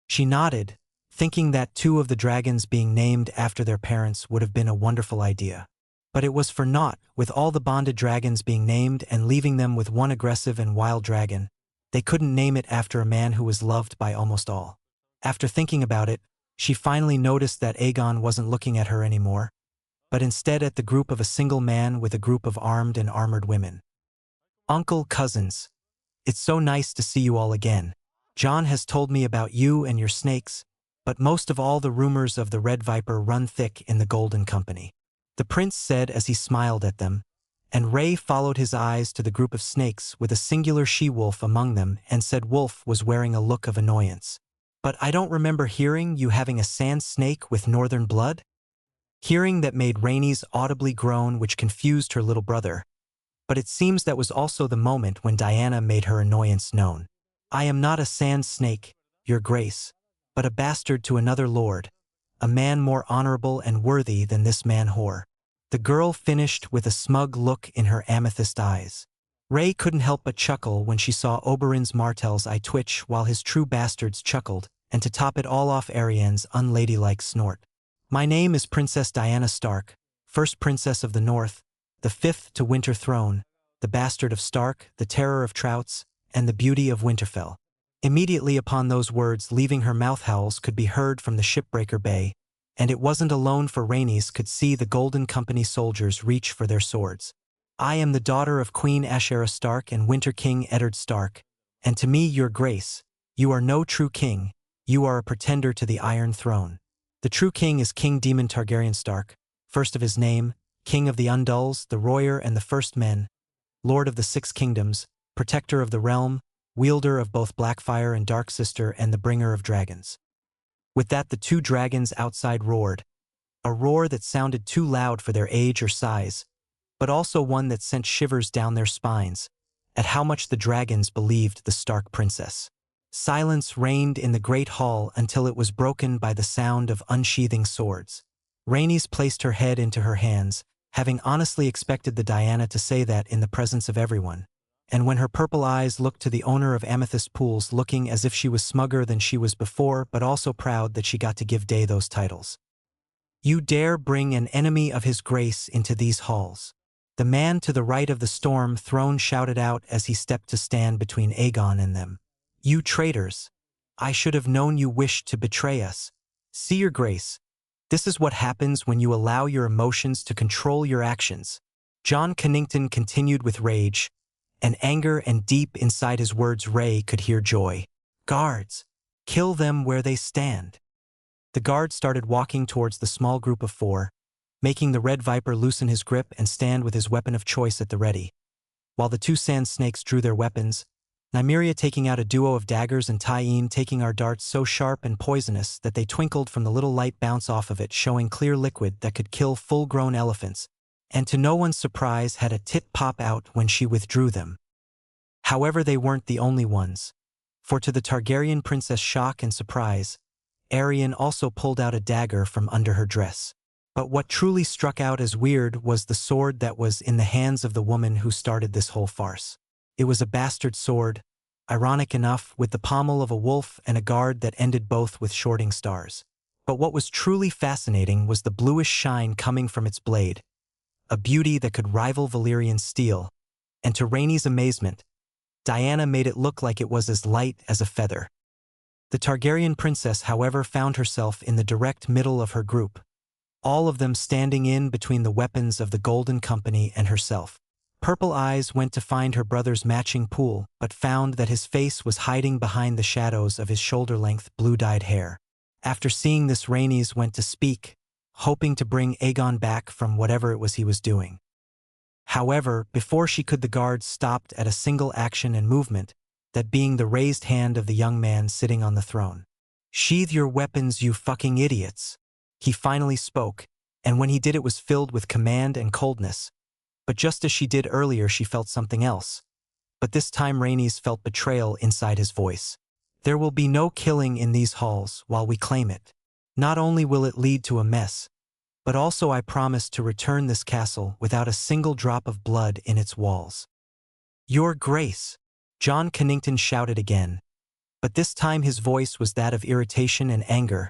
She nodded, thinking that two of the dragons being named after their parents would have been a wonderful idea. But it was for naught, with all the bonded dragons being named and leaving them with one aggressive and wild dragon. They couldn't name it after a man who was loved by almost all. After thinking about it, she finally noticed that Aegon wasn't looking at her anymore, but instead at the group of a single man with a group of armed and armored women. "Uncle, cousins, it's so nice to see you all again. Jon has told me about you and your snakes, but most of all the rumors of the Red Viper run thick in the Golden Company," the prince said as he smiled at them, and Ray followed his eyes to the group of snakes with a singular she-wolf among them and said Wolf was wearing a look of annoyance. "But I don't remember hearing you having a sand snake with northern blood?" Hearing that made Rhaenys audibly groan, which confused her little brother. But it seems that was also the moment when Diana made her annoyance known. "I am not a sand snake, your grace, but a bastard to another lord, a man more honorable and worthy than this man whore," the girl finished with a smug look in her amethyst eyes. Ray couldn't help but chuckle when she saw Oberyn's Martell's eye twitch while his true bastards chuckled, and to top it all off Ariane's unladylike snort. "My name is Princess Diana Stark, first princess of the North, the fifth to Winter Throne, the bastard of Stark, the terror of Trouts, and the beauty of Winterfell." Immediately upon those words leaving her mouth howls could be heard from the shipbreaker bay, and it wasn't alone for Rhaenys could see the Golden Company soldiers reach for their swords. "I am the daughter of Queen Ashera Stark and Winter King Eddard Stark, and to me, your grace, you are no true king, you are a pretender to the Iron Throne. The true king is King Daemon Targaryen Stark, first of his name, king of the Undulls, the Royer and the First Men, lord of the Six Kingdoms, protector of the realm, wielder of both Blackfire and Darksister and the bringer of dragons." With that the two dragons outside roared, a roar that sounded too loud for their age or size, but also one that sent shivers down their spines, at how much the dragons believed the Stark princess. Silence reigned in the great hall until it was broken by the sound of unsheathing swords. Rhaenys placed her head into her hands, having honestly expected the Diana to say that in the presence of everyone. And when her purple eyes looked to the owner of Amethyst Pools, looking as if she was smugger than she was before, but also proud that she got to give Day those titles. "You dare bring an enemy of his grace into these halls?" The man to the right of the storm throne shouted out as he stepped to stand between Aegon and them. "You traitors! I should have known you wished to betray us. See, your grace, this is what happens when you allow your emotions to control your actions." Jon Connington continued with rage and anger, and deep inside his words Ray could hear joy. "Guards, kill them where they stand." The guard started walking towards the small group of four, making the Red Viper loosen his grip and stand with his weapon of choice at the ready, while the two sand snakes drew their weapons, Nymeria taking out a duo of daggers and Tyene taking our darts so sharp and poisonous that they twinkled from the little light bounce off of it, showing clear liquid that could kill full-grown elephants, and to no one's surprise had a tit pop out when she withdrew them. However, they weren't the only ones, for to the Targaryen princess' shock and surprise, Arianne also pulled out a dagger from under her dress. But what truly struck out as weird was the sword that was in the hands of the woman who started this whole farce. It was a bastard sword, ironic enough, with the pommel of a wolf and a guard that ended both with shorting stars. But what was truly fascinating was the bluish shine coming from its blade, a beauty that could rival Valyrian steel, and to Rhaenys' amazement, Diana made it look like it was as light as a feather. The Targaryen princess, however, found herself in the direct middle of her group, all of them standing in between the weapons of the Golden Company and herself. Purple Eyes went to find her brother's matching pool, but found that his face was hiding behind the shadows of his shoulder-length blue-dyed hair. After seeing this, Rhaenys went to speak, hoping to bring Aegon back from whatever it was he was doing. However, before she could, the guards stopped at a single action and movement, that being the raised hand of the young man sitting on the throne. "Sheathe your weapons, you fucking idiots," he finally spoke, and when he did it was filled with command and coldness. But just as she did earlier, she felt something else. But this time Rhaenys felt betrayal inside his voice. "There will be no killing in these halls while we claim it. Not only will it lead to a mess, but also I promise to return this castle without a single drop of blood in its walls. "Your Grace!" John Connington shouted again, but this time his voice was that of irritation and anger,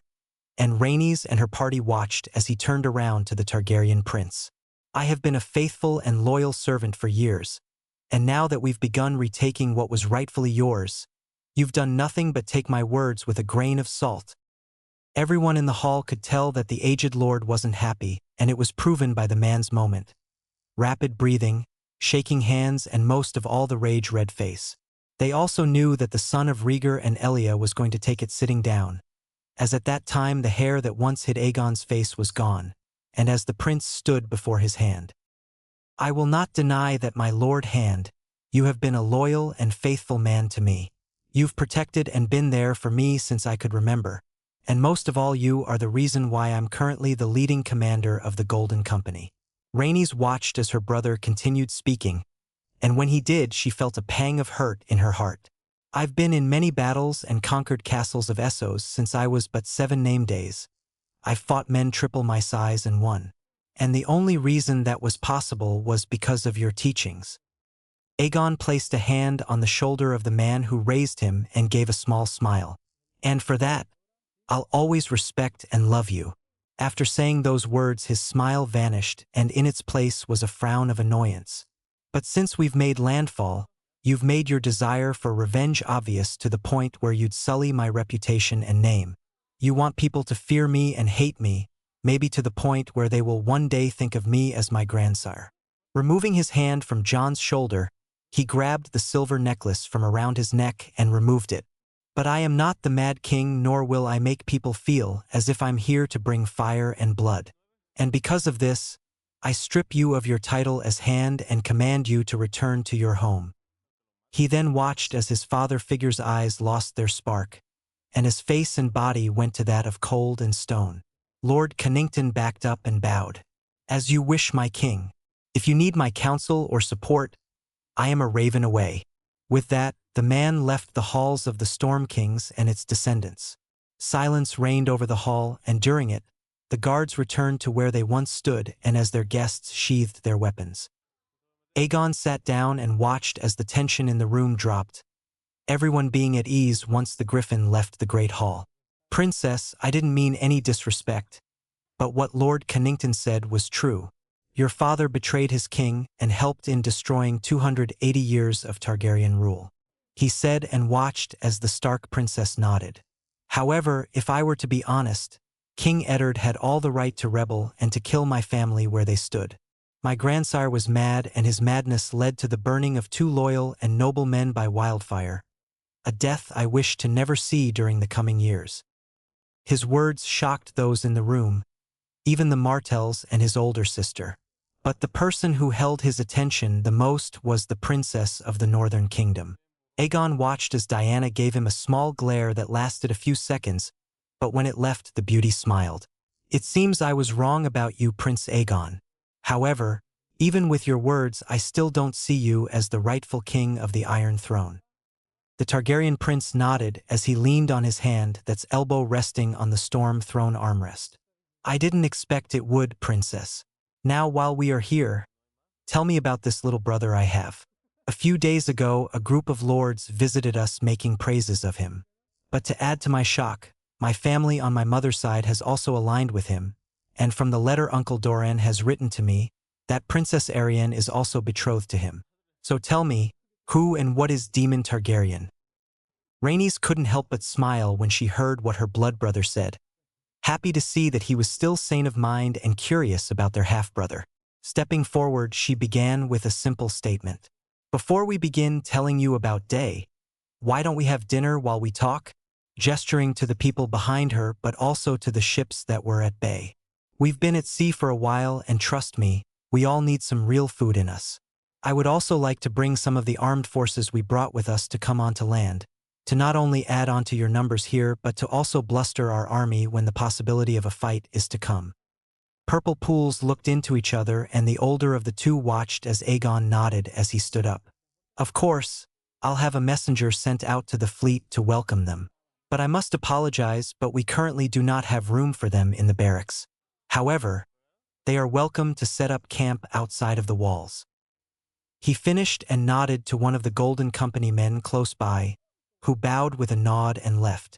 and Rhaenys and her party watched as he turned around to the Targaryen prince. "I have been a faithful and loyal servant for years, and now that we've begun retaking what was rightfully yours, you've done nothing but take my words with a grain of salt." Everyone in the hall could tell that the aged lord wasn't happy, and it was proven by the man's moment. Rapid breathing, shaking hands, and most of all the rage-red face. They also knew that the son of Rhaegar and Elia was going to take it sitting down, as at that time the hair that once hid Aegon's face was gone, and as the prince stood before his hand. "I will not deny that, my lord Hand, you have been a loyal and faithful man to me. You've protected and been there for me since I could remember, and most of all you are the reason why I'm currently the leading commander of the Golden Company." Rhaenys watched as her brother continued speaking, and when he did she felt a pang of hurt in her heart. "I've been in many battles and conquered castles of Essos since I was but 7 name days. I've fought men triple my size and won. And the only reason that was possible was because of your teachings." Aegon placed a hand on the shoulder of the man who raised him and gave a small smile. "And for that, I'll always respect and love you." After saying those words his smile vanished and in its place was a frown of annoyance. "But since we've made landfall, you've made your desire for revenge obvious to the point where you'd sully my reputation and name. You want people to fear me and hate me, maybe to the point where they will one day think of me as my grandsire." Removing his hand from Jon's shoulder, he grabbed the silver necklace from around his neck and removed it. "But I am not the Mad King, nor will I make people feel as if I'm here to bring fire and blood. And because of this, I strip you of your title as Hand and command you to return to your home." He then watched as his father figure's eyes lost their spark, and his face and body went to that of cold and stone. Lord Connington backed up and bowed. "As you wish, my king. If you need my counsel or support, I am a raven away." With that, the man left the halls of the Storm Kings and its descendants. Silence reigned over the hall, and during it, the guards returned to where they once stood and as their guests sheathed their weapons. Aegon sat down and watched as the tension in the room dropped, everyone being at ease once the griffin left the great hall. "Princess, I didn't mean any disrespect, but what Lord Connington said was true. Your father betrayed his king and helped in destroying 280 years of Targaryen rule," he said and watched as the Stark princess nodded. "However, if I were to be honest, King Eddard had all the right to rebel and to kill my family where they stood. My grandsire was mad, and his madness led to the burning of 2 loyal and noble men by wildfire, a death I wish to never see during the coming years." His words shocked those in the room, even the Martells and his older sister. But the person who held his attention the most was the princess of the Northern Kingdom. Aegon watched as Diana gave him a small glare that lasted a few seconds, but when it left the beauty smiled. "It seems I was wrong about you, Prince Aegon. However, even with your words I still don't see you as the rightful king of the Iron Throne." The Targaryen prince nodded as he leaned on his hand that's elbow resting on the Storm Throne armrest. "I didn't expect it would, princess. Now while we are here, tell me about this little brother I have. A few days ago a group of lords visited us making praises of him. But to add to my shock, my family on my mother's side has also aligned with him, and from the letter Uncle Doran has written to me, that Princess Arianne is also betrothed to him. So tell me, who and what is Daemon Targaryen?" Rhaenys couldn't help but smile when she heard what her blood brother said, happy to see that he was still sane of mind and curious about their half-brother. Stepping forward, she began with a simple statement. "Before we begin telling you about Day, why don't we have dinner while we talk?" Gesturing to the people behind her, but also to the ships that were at bay. "We've been at sea for a while, and trust me, we all need some real food in us. I would also like to bring some of the armed forces we brought with us to come onto land, to not only add on to your numbers here but to also bluster our army when the possibility of a fight is to come." Purple pools looked into each other, and the older of the two watched as Aegon nodded as he stood up. "Of course, I'll have a messenger sent out to the fleet to welcome them. But I must apologize, but we currently do not have room for them in the barracks. However, they are welcome to set up camp outside of the walls." He finished and nodded to one of the Golden Company men close by, who bowed with a nod and left.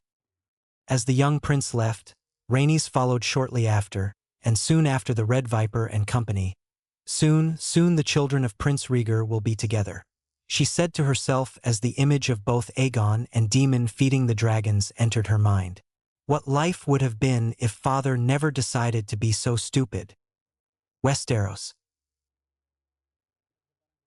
As the young prince left, Rhaenys followed shortly after, and soon after the Red Viper and company. Soon the children of Prince Rhaegar will be together, she said to herself as the image of both Aegon and Daemon feeding the dragons entered her mind. What life would have been if father never decided to be so stupid. Westeros.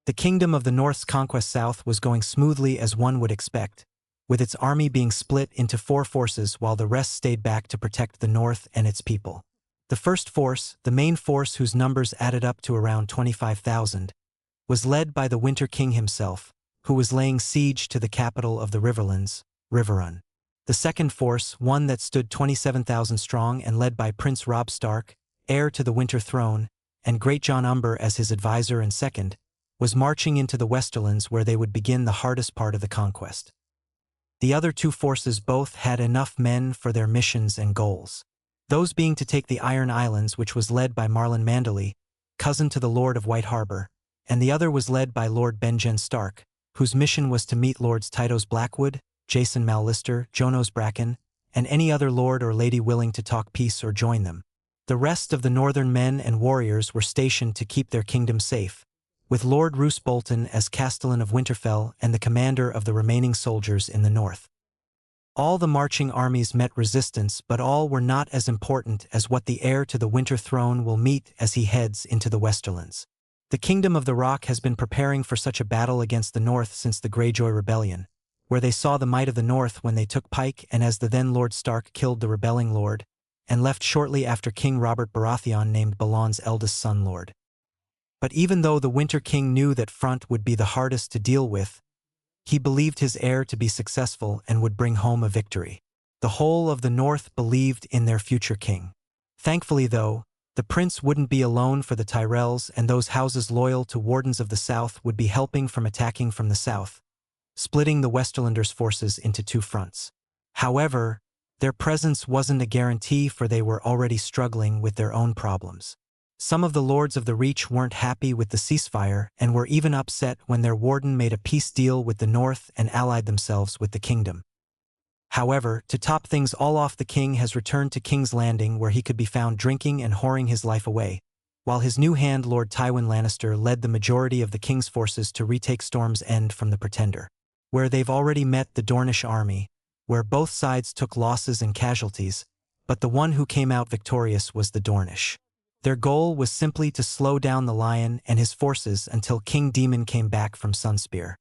The kingdom of the North's conquest south was going smoothly as one would expect, with its army being split into 4 forces while the rest stayed back to protect the North and its people. The first force, the main force whose numbers added up to around 25,000, was led by the Winter King himself, who was laying siege to the capital of the Riverlands, Riverrun. The second force, one that stood 27,000 strong and led by Prince Robb Stark, heir to the Winter Throne, and Great John Umber as his advisor and second, was marching into the Westerlands where they would begin the hardest part of the conquest. The other 2 forces both had enough men for their missions and goals. Those being to take the Iron Islands, which was led by Marlon Manderly, cousin to the Lord of White Harbor, and the other was led by Lord Benjen Stark, whose mission was to meet Lords Tytos Blackwood, Jason Mallister, Jonos Bracken, and any other lord or lady willing to talk peace or join them. The rest of the northern men and warriors were stationed to keep their kingdom safe, with Lord Roose Bolton as Castellan of Winterfell and the commander of the remaining soldiers in the north. All the marching armies met resistance, but all were not as important as what the heir to the Winter Throne will meet as he heads into the Westerlands. The Kingdom of the Rock has been preparing for such a battle against the North since the Greyjoy Rebellion, where they saw the might of the North when they took Pike and as the then Lord Stark killed the rebelling lord, and left shortly after King Robert Baratheon named Balon's eldest son Lord. But even though the Winter King knew that front would be the hardest to deal with, he believed his heir to be successful and would bring home a victory. The whole of the North believed in their future king. Thankfully, though, the prince wouldn't be alone, for the Tyrells and those houses loyal to Wardens of the South would be helping from attacking from the south, splitting the Westerlanders' forces into 2 fronts. However, their presence wasn't a guarantee, for they were already struggling with their own problems. Some of the Lords of the Reach weren't happy with the ceasefire and were even upset when their warden made a peace deal with the North and allied themselves with the kingdom. However, to top things all off, the king has returned to King's Landing, where he could be found drinking and whoring his life away, while his new hand Lord Tywin Lannister led the majority of the king's forces to retake Storm's End from the Pretender, where they've already met the Dornish army, where both sides took losses and casualties, but the one who came out victorious was the Dornish. Their goal was simply to slow down the Lion and his forces until King Daemon came back from Sunspear.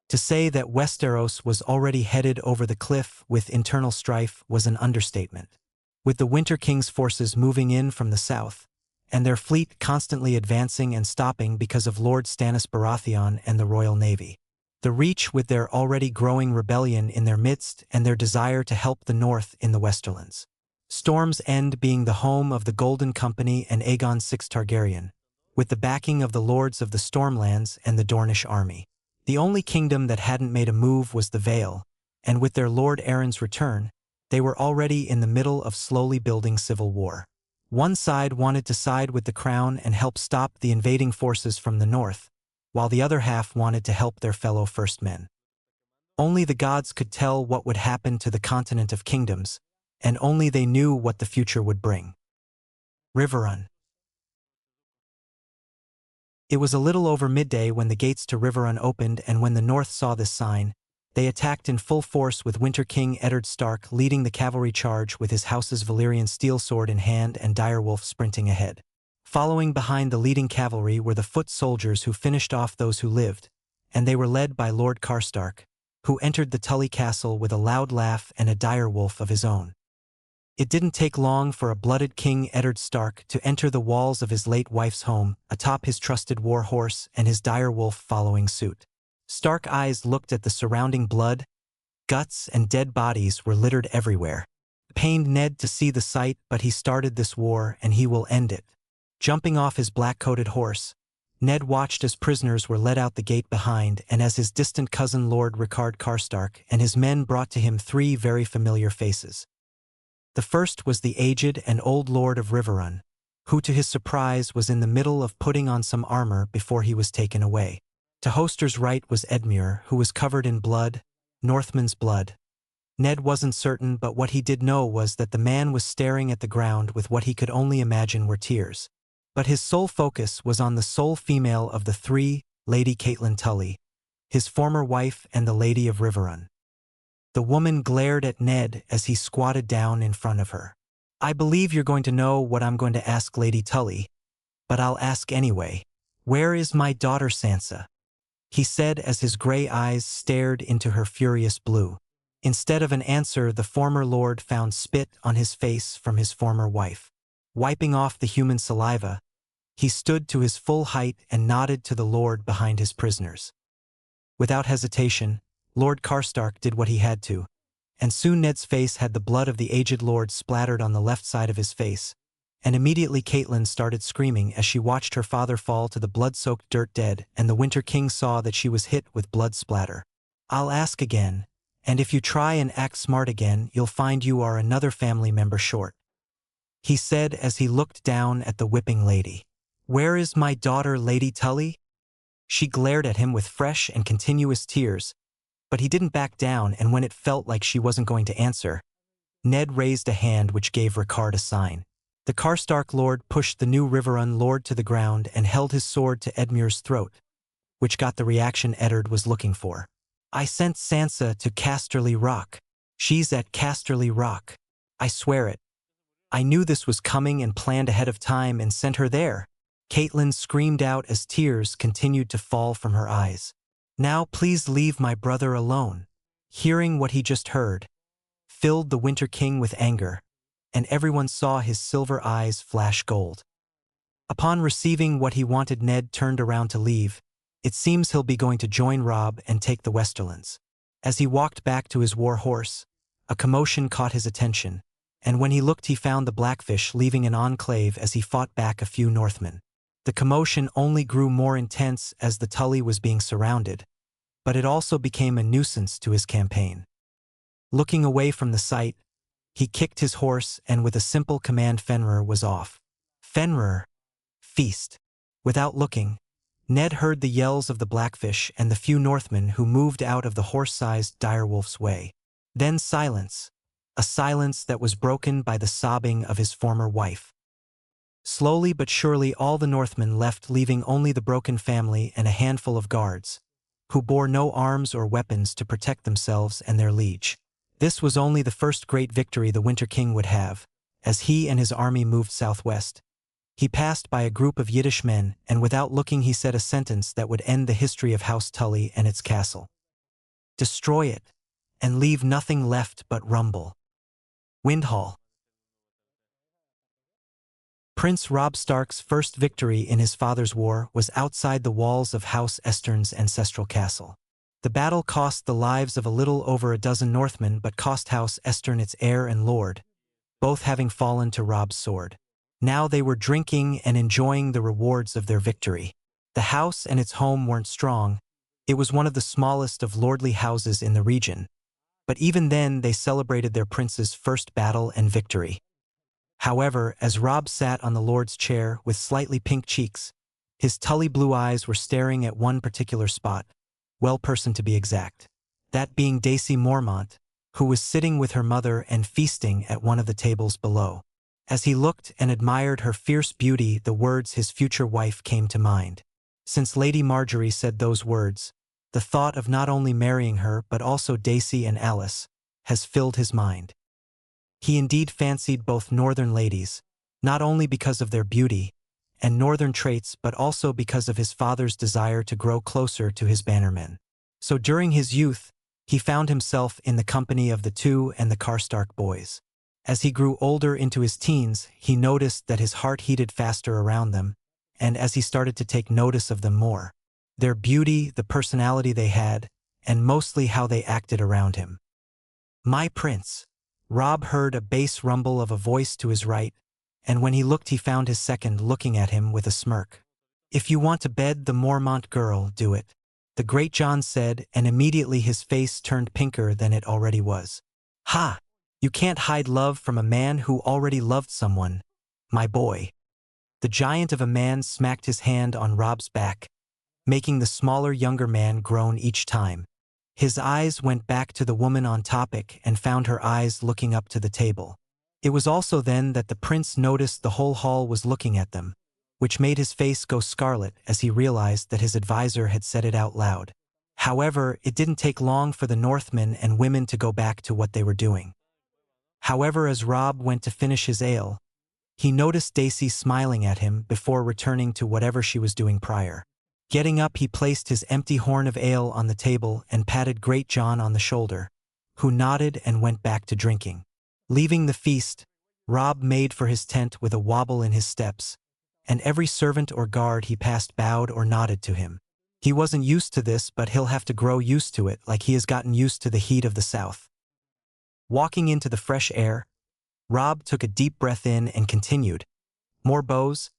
To say that Westeros was already headed over the cliff with internal strife was an understatement. With the Winter King's forces moving in from the south, and their fleet constantly advancing and stopping because of Lord Stannis Baratheon and the Royal Navy. The Reach with their already growing rebellion in their midst and their desire to help the North in the Westerlands. Storm's End being the home of the Golden Company and Aegon VI Targaryen, with the backing of the Lords of the Stormlands and the Dornish army. The only kingdom that hadn't made a move was the Vale, and with their Lord Aaron's return, they were already in the middle of slowly building civil war. One side wanted to side with the Crown and help stop the invading forces from the north, while the other half wanted to help their fellow First Men. Only the gods could tell what would happen to the continent of kingdoms, and only they knew what the future would bring. Riverrun. It was a little over midday when the gates to Riverrun opened, and when the North saw this sign, they attacked in full force, with Winter King Eddard Stark leading the cavalry charge with his house's Valyrian steel sword in hand and Direwolf sprinting ahead. Following behind the leading cavalry were the foot soldiers who finished off those who lived, and they were led by Lord Karstark, who entered the Tully Castle with a loud laugh and a direwolf of his own. It didn't take long for a blooded King Eddard Stark to enter the walls of his late wife's home, atop his trusted war horse and his direwolf following suit. Stark eyes looked at the surrounding blood, guts and dead bodies were littered everywhere. It pained Ned to see the sight, but he started this war and he will end it. Jumping off his black-coated horse, Ned watched as prisoners were led out the gate behind, and as his distant cousin Lord Rickard Karstark and his men brought to him 3 very familiar faces. The first was the aged and old Lord of Riverrun, who to his surprise was in the middle of putting on some armor before he was taken away. To Hoster's right was Edmure, who was covered in blood, Northman's blood. Ned wasn't certain, but what he did know was that the man was staring at the ground with what he could only imagine were tears. But his sole focus was on the sole female of the three, Lady Catelyn Tully, his former wife and the Lady of Riverrun. The woman glared at Ned as he squatted down in front of her. "I believe you're going to know what I'm going to ask Lady Tully, but I'll ask anyway. Where is my daughter Sansa?" he said as his gray eyes stared into her furious blue. Instead of an answer, the former lord found spit on his face from his former wife. Wiping off the human saliva, he stood to his full height and nodded to the lord behind his prisoners. Without hesitation, Lord Karstark did what he had to, and soon Ned's face had the blood of the aged lord splattered on the left side of his face, and immediately Catelyn started screaming as she watched her father fall to the blood-soaked dirt dead, and the Winter King saw that she was hit with blood splatter. "I'll ask again, and if you try and act smart again, you'll find you are another family member short," he said as he looked down at the whipping lady. "Where is my daughter, Lady Tully?" She glared at him with fresh and continuous tears, but he didn't back down, and when it felt like she wasn't going to answer, Ned raised a hand which gave Rickard a sign. The Karstark lord pushed the new Riverrun lord to the ground and held his sword to Edmure's throat, which got the reaction Eddard was looking for. "I sent Sansa to Casterly Rock. She's at Casterly Rock. I swear it. I knew this was coming and planned ahead of time and sent her there," Catelyn screamed out as tears continued to fall from her eyes. "Now please leave my brother alone." Hearing what he just heard filled the Winter King with anger, and everyone saw his silver eyes flash gold. Upon receiving what he wanted, Ned turned around to leave. It seems he'll be going to join Robb and take the Westerlands. As he walked back to his war horse, a commotion caught his attention, and when he looked he found the Blackfish leaving an enclave as he fought back a few Northmen. The commotion only grew more intense as the Tully was being surrounded, but it also became a nuisance to his campaign. Looking away from the sight, he kicked his horse and with a simple command Fenrir was off. "Fenrir, feast." Without looking, Ned heard the yells of the Blackfish and the few Northmen who moved out of the horse-sized direwolf's way. Then silence, a silence that was broken by the sobbing of his former wife. Slowly but surely all the Northmen left, leaving only the broken family and a handful of guards, who bore no arms or weapons to protect themselves and their liege. This was only the first great victory the Winter King would have, as he and his army moved southwest. He passed by a group of Yiddish men, and without looking he said a sentence that would end the history of House Tully and its castle. "Destroy it, and leave nothing left but rumble." Windhall. Prince Robb Stark's first victory in his father's war was outside the walls of House Estern's ancestral castle. The battle cost the lives of a little over a dozen Northmen, but cost House Estern its heir and lord, both having fallen to Robb's sword. Now they were drinking and enjoying the rewards of their victory. The house and its home weren't strong. It was one of the smallest of lordly houses in the region, but even then they celebrated their prince's first battle and victory. However, as Robb sat on the lord's chair with slightly pink cheeks, his Tully blue eyes were staring at one particular spot, well-person to be exact, that being Daisy Mormont, who was sitting with her mother and feasting at one of the tables below. As he looked and admired her fierce beauty, the words his future wife came to mind. Since Lady Marjorie said those words, the thought of not only marrying her but also Daisy and Alice has filled his mind. He indeed fancied both northern ladies, not only because of their beauty and northern traits but also because of his father's desire to grow closer to his bannermen. So during his youth, he found himself in the company of the two and the Karstark boys. As he grew older into his teens, he noticed that his heart heated faster around them, and as he started to take notice of them more, their beauty, the personality they had, and mostly how they acted around him. "My prince." Robb heard a bass rumble of a voice to his right, and when he looked he found his second looking at him with a smirk. "If you want to bed the Mormont girl, do it," the great John said, and immediately his face turned pinker than it already was. "Ha! You can't hide love from a man who already loved someone, my boy." The giant of a man smacked his hand on Robb's back, making the smaller younger man groan each time. His eyes went back to the woman on topic and found her eyes looking up to the table. It was also then that the prince noticed the whole hall was looking at them, which made his face go scarlet as he realized that his advisor had said it out loud. However, it didn't take long for the Northmen and women to go back to what they were doing. However, as Robb went to finish his ale, he noticed Daisy smiling at him before returning to whatever she was doing prior. Getting up, he placed his empty horn of ale on the table and patted Great John on the shoulder, who nodded and went back to drinking. Leaving the feast, Robb made for his tent with a wobble in his steps, and every servant or guard he passed bowed or nodded to him. He wasn't used to this, but he'll have to grow used to it like he has gotten used to the heat of the south. Walking into the fresh air, Robb took a deep breath in and continued. More bows,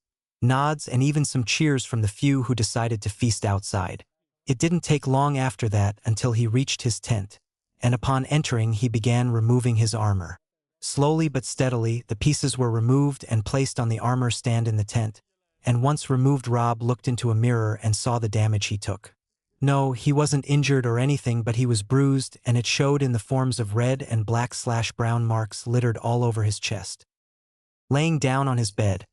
nods, and even some cheers from the few who decided to feast outside. It didn't take long after that until he reached his tent, and upon entering he began removing his armor. Slowly but steadily, the pieces were removed and placed on the armor stand in the tent, and once removed, Robb looked into a mirror and saw the damage he took. No, he wasn't injured or anything, but he was bruised, and it showed in the forms of red and black/brown marks littered all over his chest. Laying down on his bed,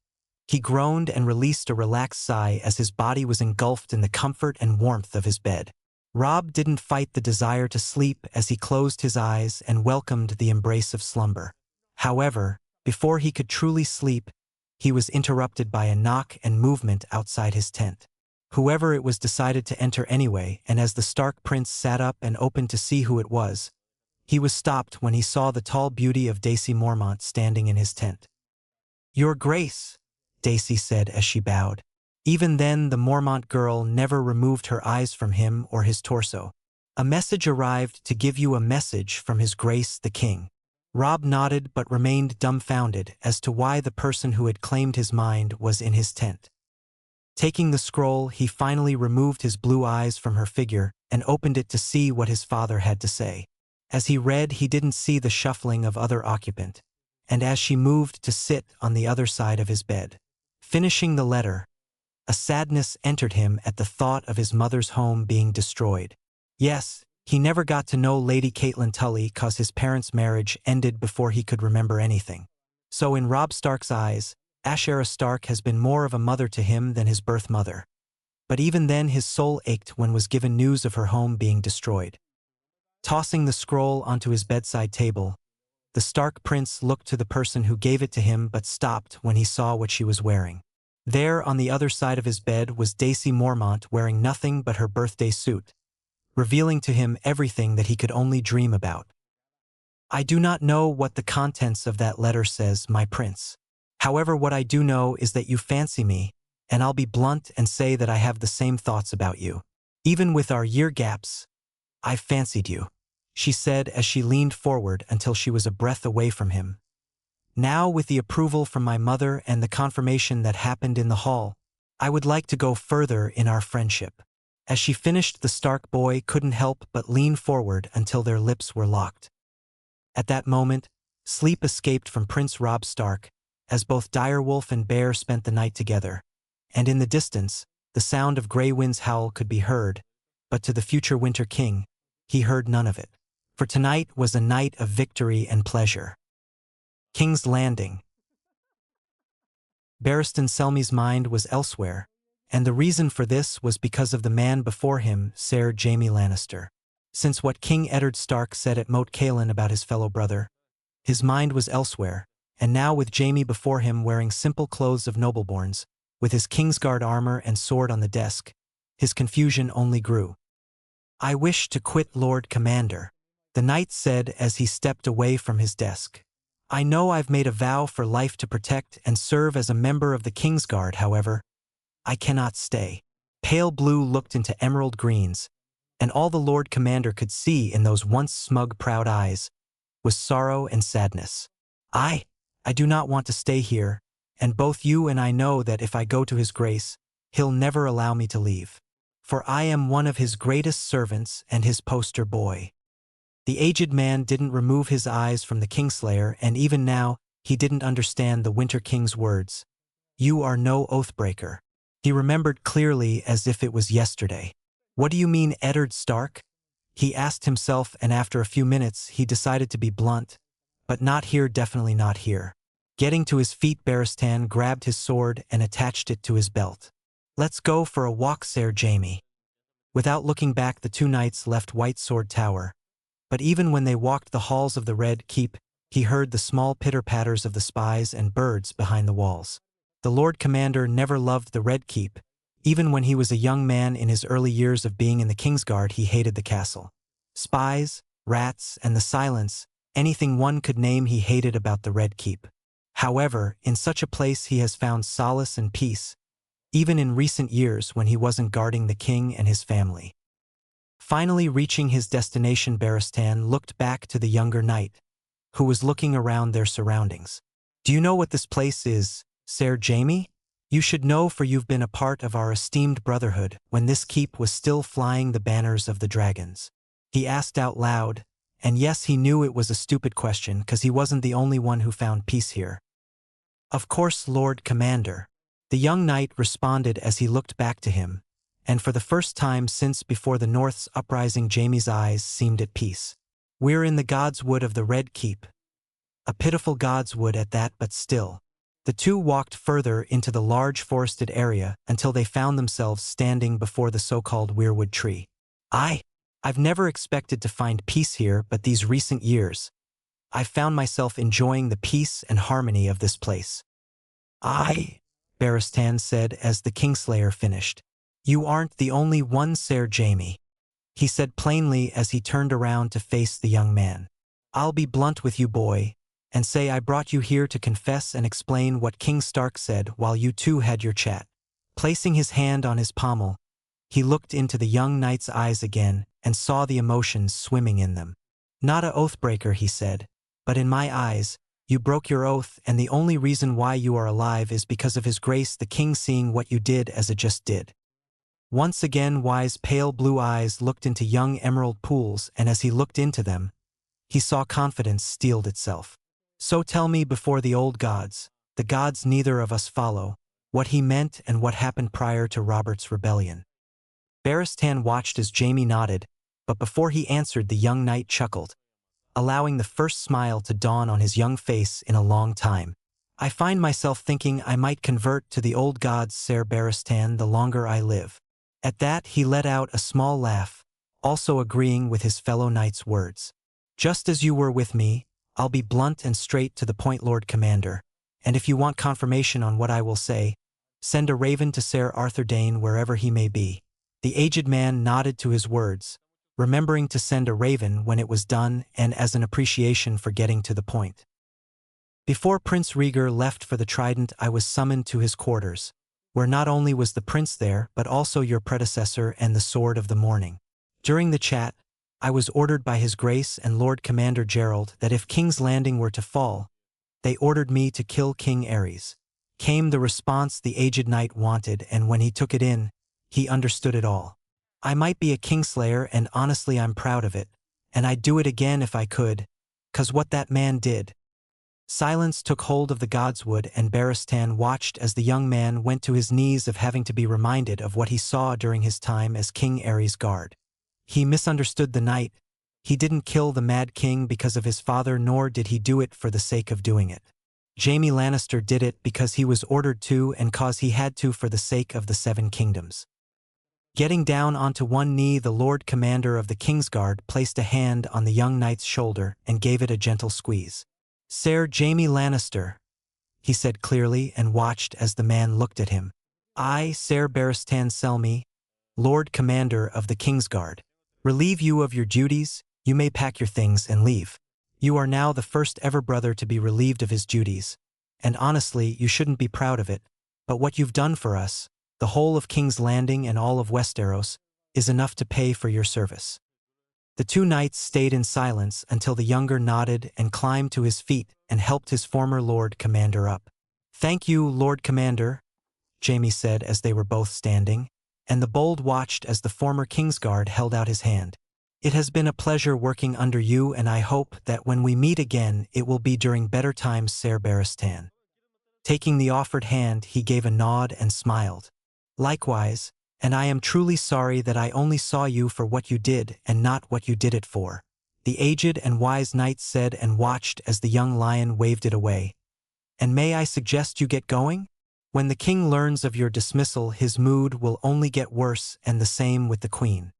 he groaned and released a relaxed sigh as his body was engulfed in the comfort and warmth of his bed. Robb didn't fight the desire to sleep as he closed his eyes and welcomed the embrace of slumber. However, before he could truly sleep, he was interrupted by a knock and movement outside his tent. Whoever it was decided to enter anyway, and as the Stark prince sat up and opened to see who it was, he was stopped when he saw the tall beauty of Daisy Mormont standing in his tent. "Your Grace," Daisy said as she bowed. Even then, the Mormont girl never removed her eyes from him or his torso. "A message arrived to give you a message from His Grace the King." Robb nodded but remained dumbfounded as to why the person who had claimed his mind was in his tent. Taking the scroll, he finally removed his blue eyes from her figure and opened it to see what his father had to say. As he read, he didn't see the shuffling of other occupant, and as she moved to sit on the other side of his bed. Finishing the letter, a sadness entered him at the thought of his mother's home being destroyed. Yes, he never got to know Lady Catelyn Tully cause his parents' marriage ended before he could remember anything. So in Robb Stark's eyes, Ashera Stark has been more of a mother to him than his birth mother. But even then his soul ached when was given news of her home being destroyed. Tossing the scroll onto his bedside table, the Stark prince looked to the person who gave it to him but stopped when he saw what she was wearing. There on the other side of his bed was Daisy Mormont wearing nothing but her birthday suit, revealing to him everything that he could only dream about. "I do not know what the contents of that letter says, my prince. However, what I do know is that you fancy me, and I'll be blunt and say that I have the same thoughts about you. Even with our year gaps, I've fancied you," she said as she leaned forward until she was a breath away from him. "Now, with the approval from my mother and the confirmation that happened in the hall, I would like to go further in our friendship." As she finished, the Stark boy couldn't help but lean forward until their lips were locked. At that moment, sleep escaped from Prince Robb Stark, as both Direwolf and Bear spent the night together, and in the distance, the sound of Grey Wind's howl could be heard, but to the future Winter King, he heard none of it. For tonight was a night of victory and pleasure. King's Landing. Barristan Selmy's mind was elsewhere, and the reason for this was because of the man before him, Ser Jaime Lannister. Since what King Eddard Stark said at Moat Cailin about his fellow brother, his mind was elsewhere, and now with Jaime before him wearing simple clothes of nobleborns, with his Kingsguard armor and sword on the desk, his confusion only grew. "I wish to quit, Lord Commander," the knight said as he stepped away from his desk. "I know I've made a vow for life to protect and serve as a member of the Kingsguard, however, I cannot stay." Pale blue looked into emerald greens, and all the Lord Commander could see in those once smug proud eyes was sorrow and sadness. I do not want to stay here, and both you and I know that if I go to His Grace, He'll never allow me to leave. For I am one of His greatest servants and His poster boy." The aged man didn't remove his eyes from the Kingslayer, and even now, he didn't understand the Winter King's words. "You are no oathbreaker." He remembered clearly as if it was yesterday. "What do you mean, Eddard Stark?" he asked himself, and after a few minutes he decided to be blunt. "But not here, definitely not here." Getting to his feet, Barristan grabbed his sword and attached it to his belt. "Let's go for a walk, Sir Jaime." Without looking back, the two knights left White Sword Tower. But even when they walked the halls of the Red Keep, he heard the small pitter-patters of the spies and birds behind the walls. The Lord Commander never loved the Red Keep. Even when he was a young man in his early years of being in the Kingsguard, he hated the castle. Spies, rats, and the silence, anything one could name he hated about the Red Keep. However, in such a place he has found solace and peace, even in recent years when he wasn't guarding the king and his family. Finally reaching his destination, Barristan looked back to the younger knight, who was looking around their surroundings. "Do you know what this place is, Sir Jaime? You should know, for you've been a part of our esteemed brotherhood when this keep was still flying the banners of the dragons," he asked out loud, and yes, he knew it was a stupid question because he wasn't the only one who found peace here. "Of course, Lord Commander," the young knight responded as he looked back to him, and for the first time since before the North's uprising, Jaime's eyes seemed at peace. "We're in the God's Wood of the Red Keep." A pitiful God's Wood at that, but still. The two walked further into the large forested area until they found themselves standing before the so-called weirwood tree. I've never expected to find peace here, but these recent years, I've found myself enjoying the peace and harmony of this place. Barristan said as the Kingslayer finished. "You aren't the only one, Sir Jaime," he said plainly as he turned around to face the young man. "I'll be blunt with you, boy, and say I brought you here to confess and explain what King Stark said while you two had your chat." Placing his hand on his pommel, he looked into the young knight's eyes again and saw the emotions swimming in them. "Not a oathbreaker," he said, "but in my eyes, you broke your oath, and the only reason why you are alive is because of His Grace the King seeing what you did as it just did." Once again, Wise pale blue eyes looked into young emerald pools, and as he looked into them, he saw confidence steeled itself. "So tell me before the old gods, the gods neither of us follow, what he meant and what happened prior to Robert's rebellion." Barristan watched as Jaime nodded, but before he answered, the young knight chuckled, allowing the first smile to dawn on his young face in a long time. "I find myself thinking I might convert to the old gods, Sir Barristan, the longer I live." At that, he let out a small laugh, also agreeing with his fellow knight's words. "Just as you were with me, I'll be blunt and straight to the point, Lord Commander, and if you want confirmation on what I will say, send a raven to Sir Arthur Dane wherever he may be." The aged man nodded to his words, remembering to send a raven when it was done and as an appreciation for getting to the point. "Before Prince Rhaegar left for the Trident, I was summoned to his quarters, where not only was the prince there but also your predecessor and the Sword of the Morning. During the chat, I was ordered by His Grace and Lord Commander Gerald that if King's Landing were to fall, they ordered me to kill King Aerys." Came the response the aged knight wanted, and when he took it in, he understood it all. "I might be a Kingslayer, and honestly I'm proud of it, and I'd do it again if I could, 'cause what that man did." Silence took hold of the Godswood, and Barristan watched as the young man went to his knees of having to be reminded of what he saw during his time as King Aerys' guard. He misunderstood the knight. He didn't kill the Mad King because of his father, nor did he do it for the sake of doing it. Jaime Lannister did it because he was ordered to and cause he had to for the sake of the Seven Kingdoms. Getting down onto one knee, the Lord Commander of the Kingsguard placed a hand on the young knight's shoulder and gave it a gentle squeeze. "Sir Jaime Lannister," he said clearly, and watched as the man looked at him. "I, Sir Barristan Selmy, Lord Commander of the Kingsguard, relieve you of your duties. You may pack your things and leave. You are now the first ever brother to be relieved of his duties, and honestly, you shouldn't be proud of it, but what you've done for us, the whole of King's Landing and all of Westeros, is enough to pay for your service." The two knights stayed in silence until the younger nodded and climbed to his feet and helped his former Lord Commander up. "Thank you, Lord Commander," Jaime said as they were both standing, and the bold watched as the former Kingsguard held out his hand. "It has been a pleasure working under you, and I hope that when we meet again it will be during better times, Sir Barristan." Taking the offered hand, he gave a nod and smiled. Likewise, and I am truly sorry that I only saw you for what you did and not what you did it for. The aged and wise knight said and watched as the young lion waved it away. And may I suggest you get going? When the king learns of your dismissal, his mood will only get worse, and the same with the queen.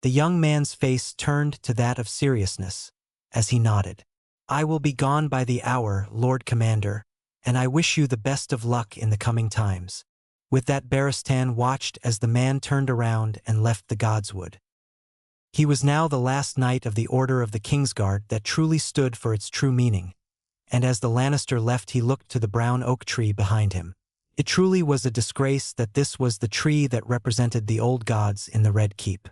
The young man's face turned to that of seriousness, as he nodded. I will be gone by the hour, Lord Commander, and I wish you the best of luck in the coming times. With that, Barristan watched as the man turned around and left the Godswood. He was now the last knight of the Order of the Kingsguard that truly stood for its true meaning, and as the Lannister left he looked to the brown oak tree behind him. It truly was a disgrace that this was the tree that represented the old gods in the Red Keep.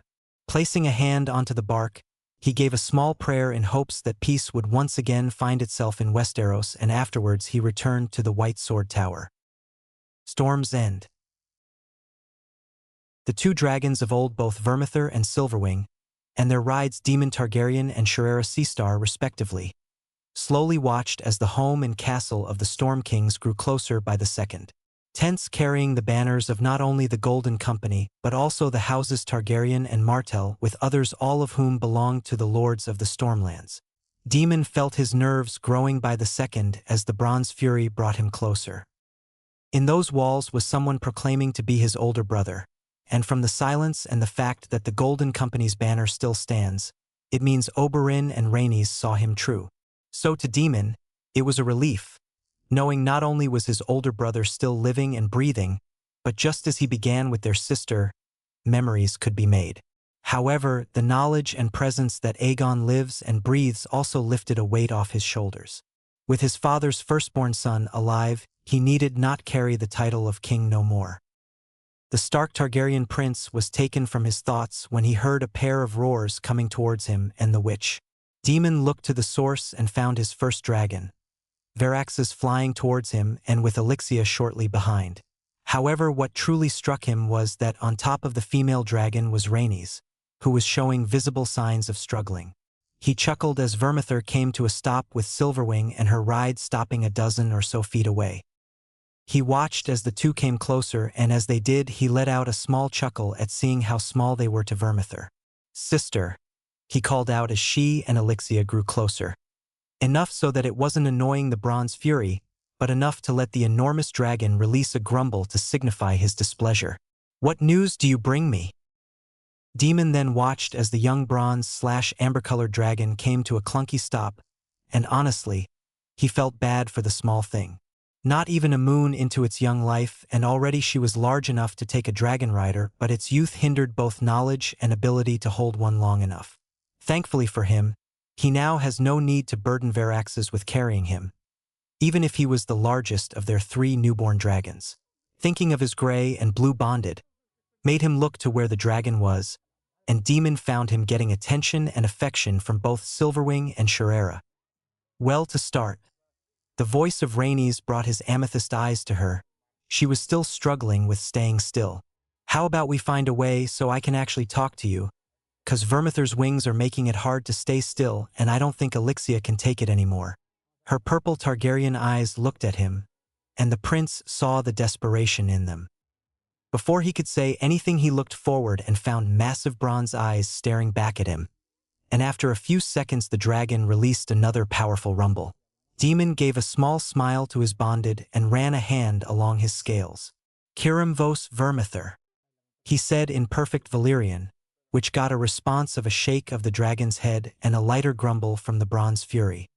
Placing a hand onto the bark, he gave a small prayer in hopes that peace would once again find itself in Westeros, and afterwards he returned to the White Sword Tower. Storm's End. The two dragons of old, both Vermithor and Silverwing, and their rides Daemon Targaryen and Shirera Seastar respectively, slowly watched as the home and castle of the Storm Kings grew closer by the second. Tents carrying the banners of not only the Golden Company, but also the houses Targaryen and Martell, with others all of whom belonged to the lords of the Stormlands. Daemon felt his nerves growing by the second as the Bronze Fury brought him closer. In those walls was someone proclaiming to be his older brother, and from the silence and the fact that the Golden Company's banner still stands, it means Oberyn and Rhaenys saw him true. So to Daemon, it was a relief, knowing not only was his older brother still living and breathing, but just as he began with their sister, memories could be made. However, the knowledge and presence that Aegon lives and breathes also lifted a weight off his shoulders. With his father's firstborn son alive, he needed not carry the title of king no more. The Stark Targaryen prince was taken from his thoughts when he heard a pair of roars coming towards him and the witch. Daemon looked to the source and found his first dragon, Veraxes, flying towards him and with Elixia shortly behind. However, what truly struck him was that on top of the female dragon was Rhaenys, who was showing visible signs of struggling. He chuckled as Vermithor came to a stop with Silverwing and her ride stopping a dozen or so feet away. He watched as the two came closer, and as they did he let out a small chuckle at seeing how small they were to Vermithor. "Sister," he called out as she and Elixia grew closer. Enough so that it wasn't annoying the Bronze Fury, but enough to let the enormous dragon release a grumble to signify his displeasure. "What news do you bring me?" Daemon then watched as the young bronze/amber-colored dragon came to a clunky stop, and honestly, he felt bad for the small thing. Not even a moon into its young life, and already she was large enough to take a dragon rider, but its youth hindered both knowledge and ability to hold one long enough. Thankfully for him, he now has no need to burden Veraxes with carrying him, even if he was the largest of their 3 newborn dragons. Thinking of his gray and blue bonded made him look to where the dragon was, and Daemon found him getting attention and affection from both Silverwing and Shirera. Well, to start, the voice of Rhaenys brought his amethyst eyes to her. She was still struggling with staying still. "How about we find a way so I can actually talk to you? 'Cause Vermithor's wings are making it hard to stay still, and I don't think Elixia can take it anymore." Her purple Targaryen eyes looked at him, and the prince saw the desperation in them. Before he could say anything, he looked forward and found massive bronze eyes staring back at him, and after a few seconds the dragon released another powerful rumble. Daemon gave a small smile to his bonded and ran a hand along his scales. "Kirim vos Vermithor," he said in perfect Valyrian, which got a response of a shake of the dragon's head and a lighter grumble from the Bronze Fury.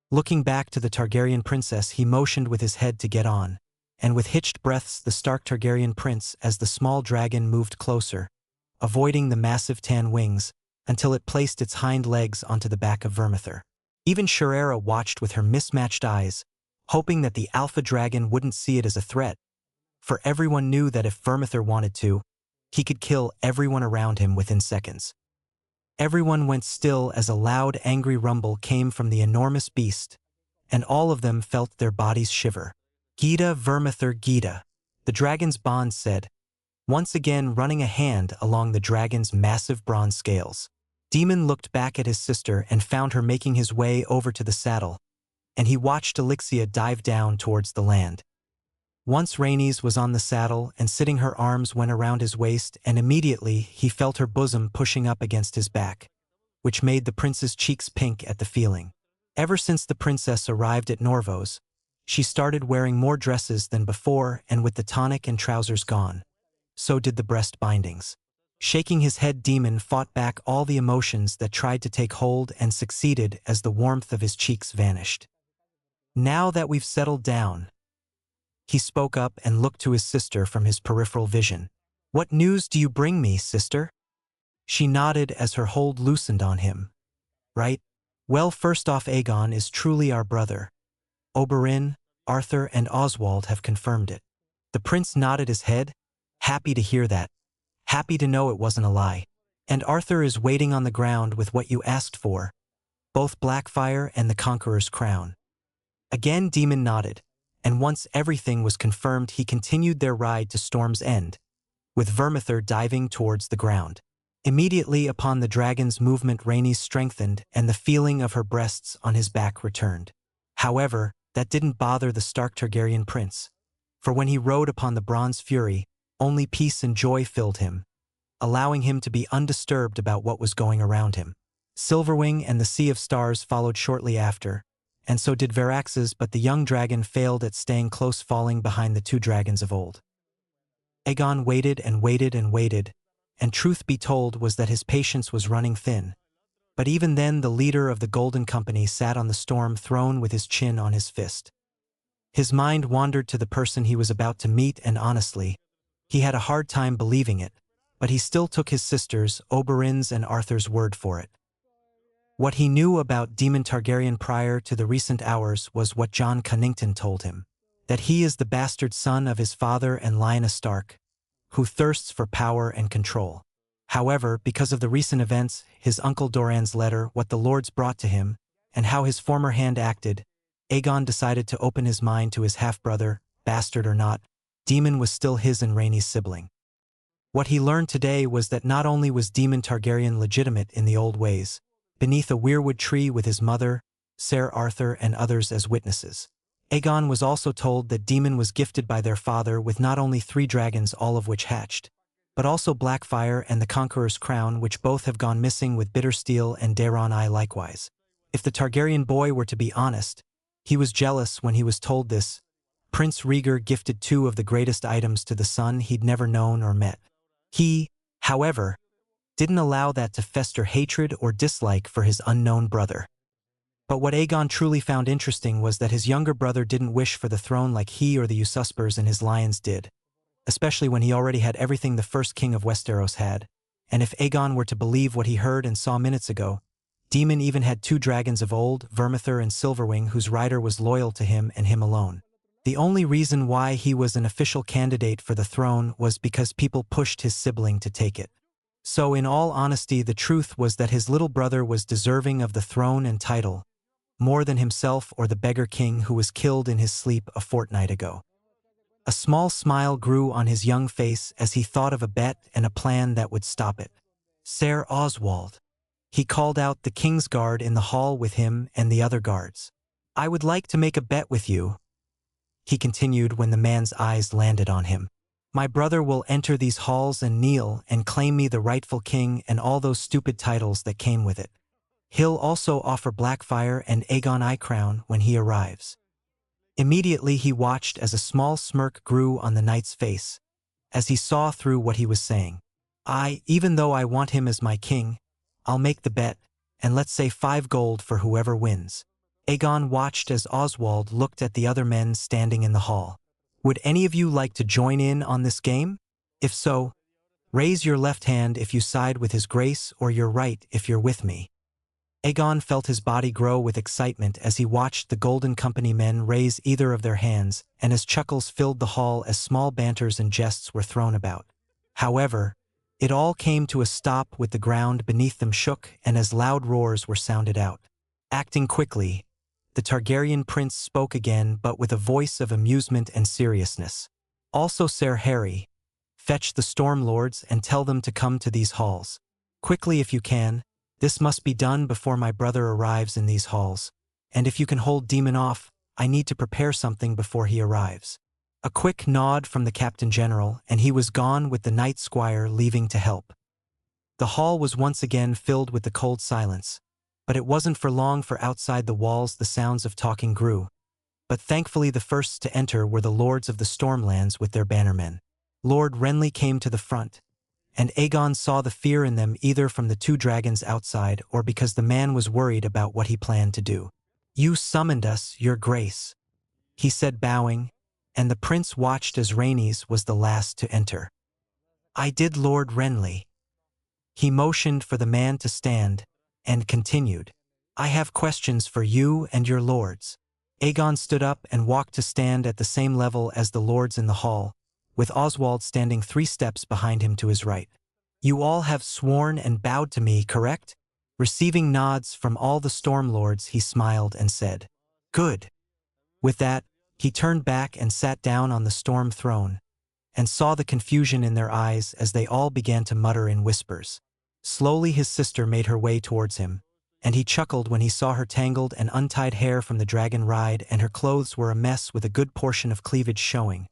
Looking back to the Targaryen princess, he motioned with his head to get on, and with hitched breaths the Stark Targaryen prince as the small dragon moved closer, avoiding the massive tan wings, until it placed its hind legs onto the back of Vermithor. Even Shirera watched with her mismatched eyes, hoping that the alpha dragon wouldn't see it as a threat, for everyone knew that if Vermithor wanted to, he could kill everyone around him within seconds. Everyone went still as a loud, angry rumble came from the enormous beast, and all of them felt their bodies shiver. "Gita, Vermithor, Gita," the dragon's bond said, once again running a hand along the dragon's massive bronze scales. Daemon looked back at his sister and found her making his way over to the saddle, and he watched Elixia dive down towards the land. Once Rhaenys was on the saddle and sitting, her arms went around his waist, and immediately he felt her bosom pushing up against his back, which made the prince's cheeks pink at the feeling. Ever since the princess arrived at Norvos, she started wearing more dresses than before, and with the tonic and trousers gone, so did the breast bindings. Shaking his head, Daemon fought back all the emotions that tried to take hold and succeeded as the warmth of his cheeks vanished. "Now that we've settled down," he spoke up and looked to his sister from his peripheral vision. "What news do you bring me, sister?" She nodded as her hold loosened on him. "Right? Well, first off, Aegon is truly our brother. Oberyn, Arthur, and Oswald have confirmed it." The prince nodded his head, happy to hear that, happy to know it wasn't a lie. "And Arthur is waiting on the ground with what you asked for, both Blackfyre and the Conqueror's crown." Again Daemon nodded, and once everything was confirmed, he continued their ride to Storm's End, with Vermithor diving towards the ground. Immediately upon the dragon's movement, Rhaenys strengthened, and the feeling of her breasts on his back returned. However, that didn't bother the Stark Targaryen prince, for when he rode upon the Bronze Fury, only peace and joy filled him, allowing him to be undisturbed about what was going around him. Silverwing and the Sea of Stars followed shortly after, and so did Verax's, but the young dragon failed at staying close, falling behind the two dragons of old. Aegon waited and waited and waited, and truth be told was that his patience was running thin. But even then, the leader of the Golden Company sat on the Storm Throne with his chin on his fist. His mind wandered to the person he was about to meet, and honestly, he had a hard time believing it, but he still took his sisters, Oberyn's and Arthur's word for it. What he knew about Daemon Targaryen prior to the recent hours was what Jon Cunnington told him, that he is the bastard son of his father and Lyanna Stark, who thirsts for power and control. However, because of the recent events, his uncle Doran's letter, what the lords brought to him, and how his former hand acted, Aegon decided to open his mind to his half-brother, bastard or not. Daemon was still his and Rhaenys' sibling. What he learned today was that not only was Daemon Targaryen legitimate in the old ways, beneath a weirwood tree with his mother, Ser Arthur, and others as witnesses, Aegon was also told that Daemon was gifted by their father with not only 3 dragons, all of which hatched, but also Blackfyre and the Conqueror's crown, which both have gone missing, with Bittersteel and Daeron I likewise. If the Targaryen boy were to be honest, he was jealous when he was told this. Prince Rhaegar gifted 2 of the greatest items to the son he'd never known or met. He, however, didn't allow that to fester hatred or dislike for his unknown brother. But what Aegon truly found interesting was that his younger brother didn't wish for the throne like he or the usurpers and his lions did, especially when he already had everything the first king of Westeros had. And if Aegon were to believe what he heard and saw minutes ago, Daemon even had 2 dragons of old, Vermithor and Silverwing, whose rider was loyal to him and him alone. The only reason why he was an official candidate for the throne was because people pushed his sibling to take it. So in all honesty, the truth was that his little brother was deserving of the throne and title, more than himself or the beggar king who was killed in his sleep a fortnight ago. A small smile grew on his young face as he thought of a bet and a plan that would stop it. "Ser Oswald," he called out, the king's guard in the hall with him and the other guards. "I would like to make a bet with you," he continued when the man's eyes landed on him. "My brother will enter these halls and kneel and claim me the rightful king and all those stupid titles that came with it. He'll also offer Blackfyre and Aegon I crown when he arrives." Immediately he watched as a small smirk grew on the knight's face, as he saw through what he was saying. Even though I want him as my king, I'll make the bet, and let's say 5 gold for whoever wins." Aegon watched as Oswald looked at the other men standing in the hall. "Would any of you like to join in on this game? If so, raise your left hand if you side with his grace, or your right if you're with me." Aegon felt his body grow with excitement as he watched the Golden Company men raise either of their hands, and as chuckles filled the hall as small banters and jests were thrown about. However, it all came to a stop with the ground beneath them shook, and as loud roars were sounded out. Acting quickly, the Targaryen prince spoke again, but with a voice of amusement and seriousness. "Also, Ser Harry, fetch the Storm Lords and tell them to come to these halls. Quickly if you can. This must be done before my brother arrives in these halls. And if you can hold Daemon off, I need to prepare something before he arrives." A quick nod from the captain general, and he was gone with the night squire leaving to help. The hall was once again filled with the cold silence, but it wasn't for long, for outside the walls the sounds of talking grew. But thankfully the firsts to enter were the lords of the Stormlands with their bannermen. Lord Renly came to the front, and Aegon saw the fear in them, either from the two dragons outside or because the man was worried about what he planned to do. "You summoned us, your grace," he said, bowing, and the prince watched as Rhaenys was the last to enter. "I did, Lord Renly." He motioned for the man to stand, and continued, "I have questions for you and your lords." Aegon stood up and walked to stand at the same level as the lords in the hall, with Oswald standing 3 steps behind him to his right. "You all have sworn and bowed to me, correct?" Receiving nods from all the Storm Lords, he smiled and said, "Good." With that, he turned back and sat down on the Storm throne, and saw the confusion in their eyes as they all began to mutter in whispers. Slowly his sister made her way towards him, and he chuckled when he saw her tangled and untied hair from the dragon ride, and her clothes were a mess with a good portion of cleavage showing,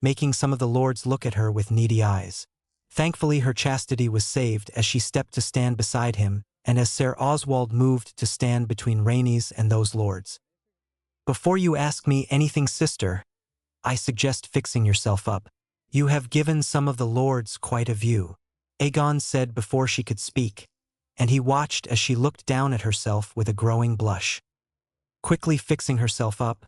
making some of the lords look at her with needy eyes. Thankfully her chastity was saved as she stepped to stand beside him, and as Ser Oswald moved to stand between Rhaenys and those lords. "Before you ask me anything, sister, I suggest fixing yourself up. You have given some of the lords quite a view," Aegon said before she could speak, and he watched as she looked down at herself with a growing blush. Quickly fixing herself up,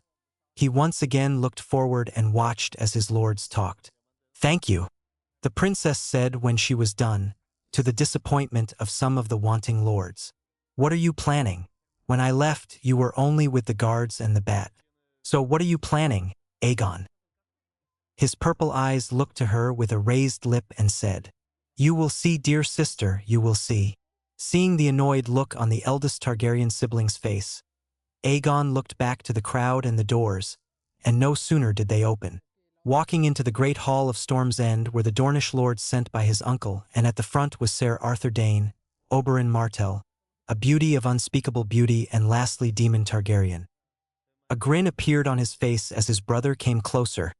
he once again looked forward and watched as his lords talked. "Thank you," the princess said when she was done, to the disappointment of some of the wanting lords. "What are you planning? When I left, you were only with the guards and the bat. So what are you planning, Aegon?" His purple eyes looked to her with a raised lip and said, "You will see, dear sister, you will see." Seeing the annoyed look on the eldest Targaryen sibling's face, Aegon looked back to the crowd and the doors, and no sooner did they open. Walking into the great hall of Storm's End were the Dornish lords sent by his uncle, and at the front was Ser Arthur Dayne, Oberyn Martell, a beauty of unspeakable beauty, and lastly Daemon Targaryen. A grin appeared on his face as his brother came closer,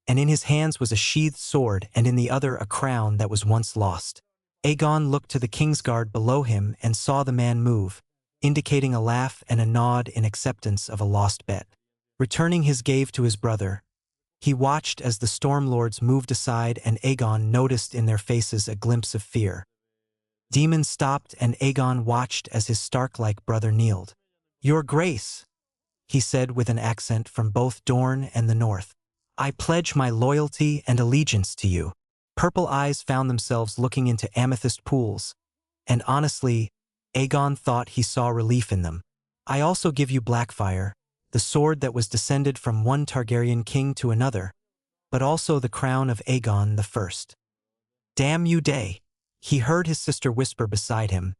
and in his hands was a sheathed sword, and in the other a crown that was once lost. Aegon looked to the Kingsguard below him and saw the man move, indicating a laugh and a nod in acceptance of a lost bet. Returning his gaze to his brother, he watched as the Storm Lords moved aside, and Aegon noticed in their faces a glimpse of fear. Daemon stopped, and Aegon watched as his Stark-like brother kneeled. "Your Grace," he said with an accent from both Dorne and the North, "I pledge my loyalty and allegiance to you." Purple eyes found themselves looking into amethyst pools, and honestly, Aegon thought he saw relief in them. "I also give you Blackfire, the sword that was descended from one Targaryen king to another, but also the crown of Aegon the First." "Damn you, Day," he heard his sister whisper beside him,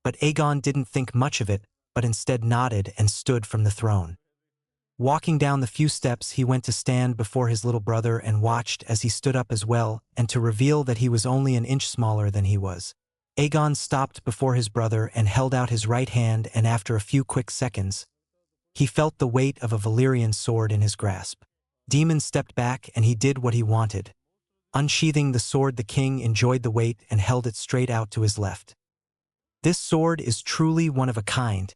but Aegon didn't think much of it, but instead nodded and stood from the throne. Walking down the few steps, he went to stand before his little brother and watched as he stood up as well, and to reveal that he was only an inch smaller than he was. Aegon stopped before his brother and held out his right hand, and after a few quick seconds, he felt the weight of a Valyrian sword in his grasp. Daemon stepped back, and he did what he wanted. Unsheathing the sword, the king enjoyed the weight and held it straight out to his left. "This sword is truly one of a kind,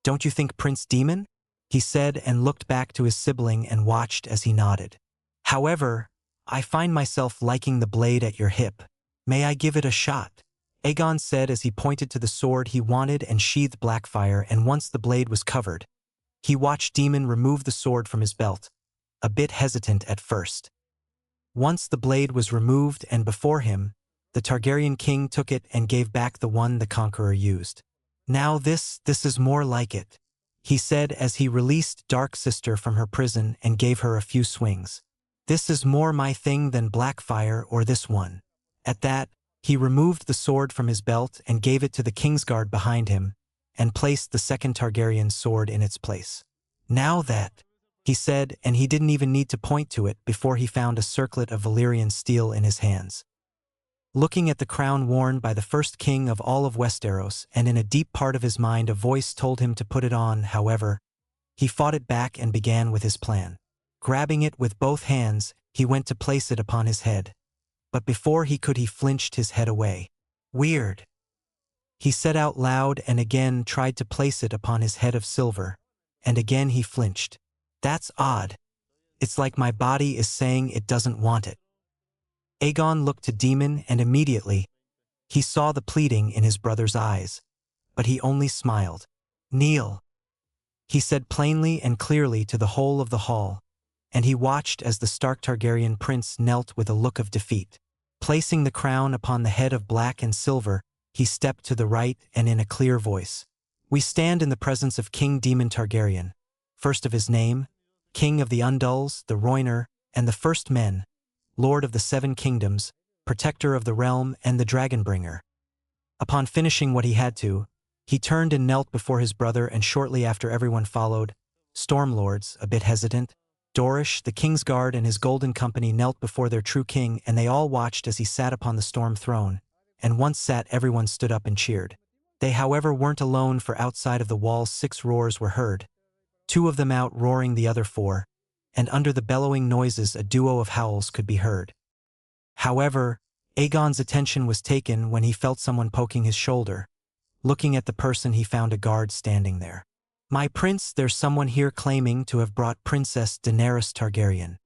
don't you think, Prince Daemon?" he said, and looked back to his sibling and watched as he nodded. "However, I find myself liking the blade at your hip. May I give it a shot?" Aegon said as he pointed to the sword he wanted and sheathed Blackfire, and once the blade was covered, he watched Daemon remove the sword from his belt, a bit hesitant at first. Once the blade was removed and before him, the Targaryen king took it and gave back the one the conqueror used. "Now this is more like it," he said as he released Dark Sister from her prison and gave her a few swings. "This is more my thing than Blackfire or this one." At that, he removed the sword from his belt and gave it to the Kingsguard behind him, and placed the second Targaryen sword in its place. "Now that," he said, and he didn't even need to point to it before he found a circlet of Valyrian steel in his hands. Looking at the crown worn by the first king of all of Westeros, and in a deep part of his mind a voice told him to put it on. However, he fought it back and began with his plan. Grabbing it with both hands, he went to place it upon his head. But before he could, he flinched his head away. "Weird," he said out loud, and again tried to place it upon his head of silver. And again he flinched. "That's odd. It's like my body is saying it doesn't want it." Aegon looked to Demon, and immediately he saw the pleading in his brother's eyes. But he only smiled. "Kneel," he said plainly and clearly to the whole of the hall, and he watched as the Stark Targaryen prince knelt with a look of defeat. Placing the crown upon the head of black and silver, he stepped to the right and in a clear voice, "We stand in the presence of King Daemon Targaryen, first of his name, King of the Undulls, the Rhoynar, and the First Men, Lord of the Seven Kingdoms, Protector of the Realm, and the Dragonbringer." Upon finishing what he had to, he turned and knelt before his brother, and shortly after everyone followed. Stormlords, a bit hesitant, Dorish, the Kingsguard, and his Golden Company knelt before their true king, and they all watched as he sat upon the Storm Throne. And once sat, everyone stood up and cheered. They, however, weren't alone, for outside of the walls 6 roars were heard, 2 of them outroaring the other 4, and under the bellowing noises a duo of howls could be heard. However, Aegon's attention was taken when he felt someone poking his shoulder. Looking at the person, he found a guard standing there. "My prince, there's someone here claiming to have brought Princess Daenerys Targaryen,"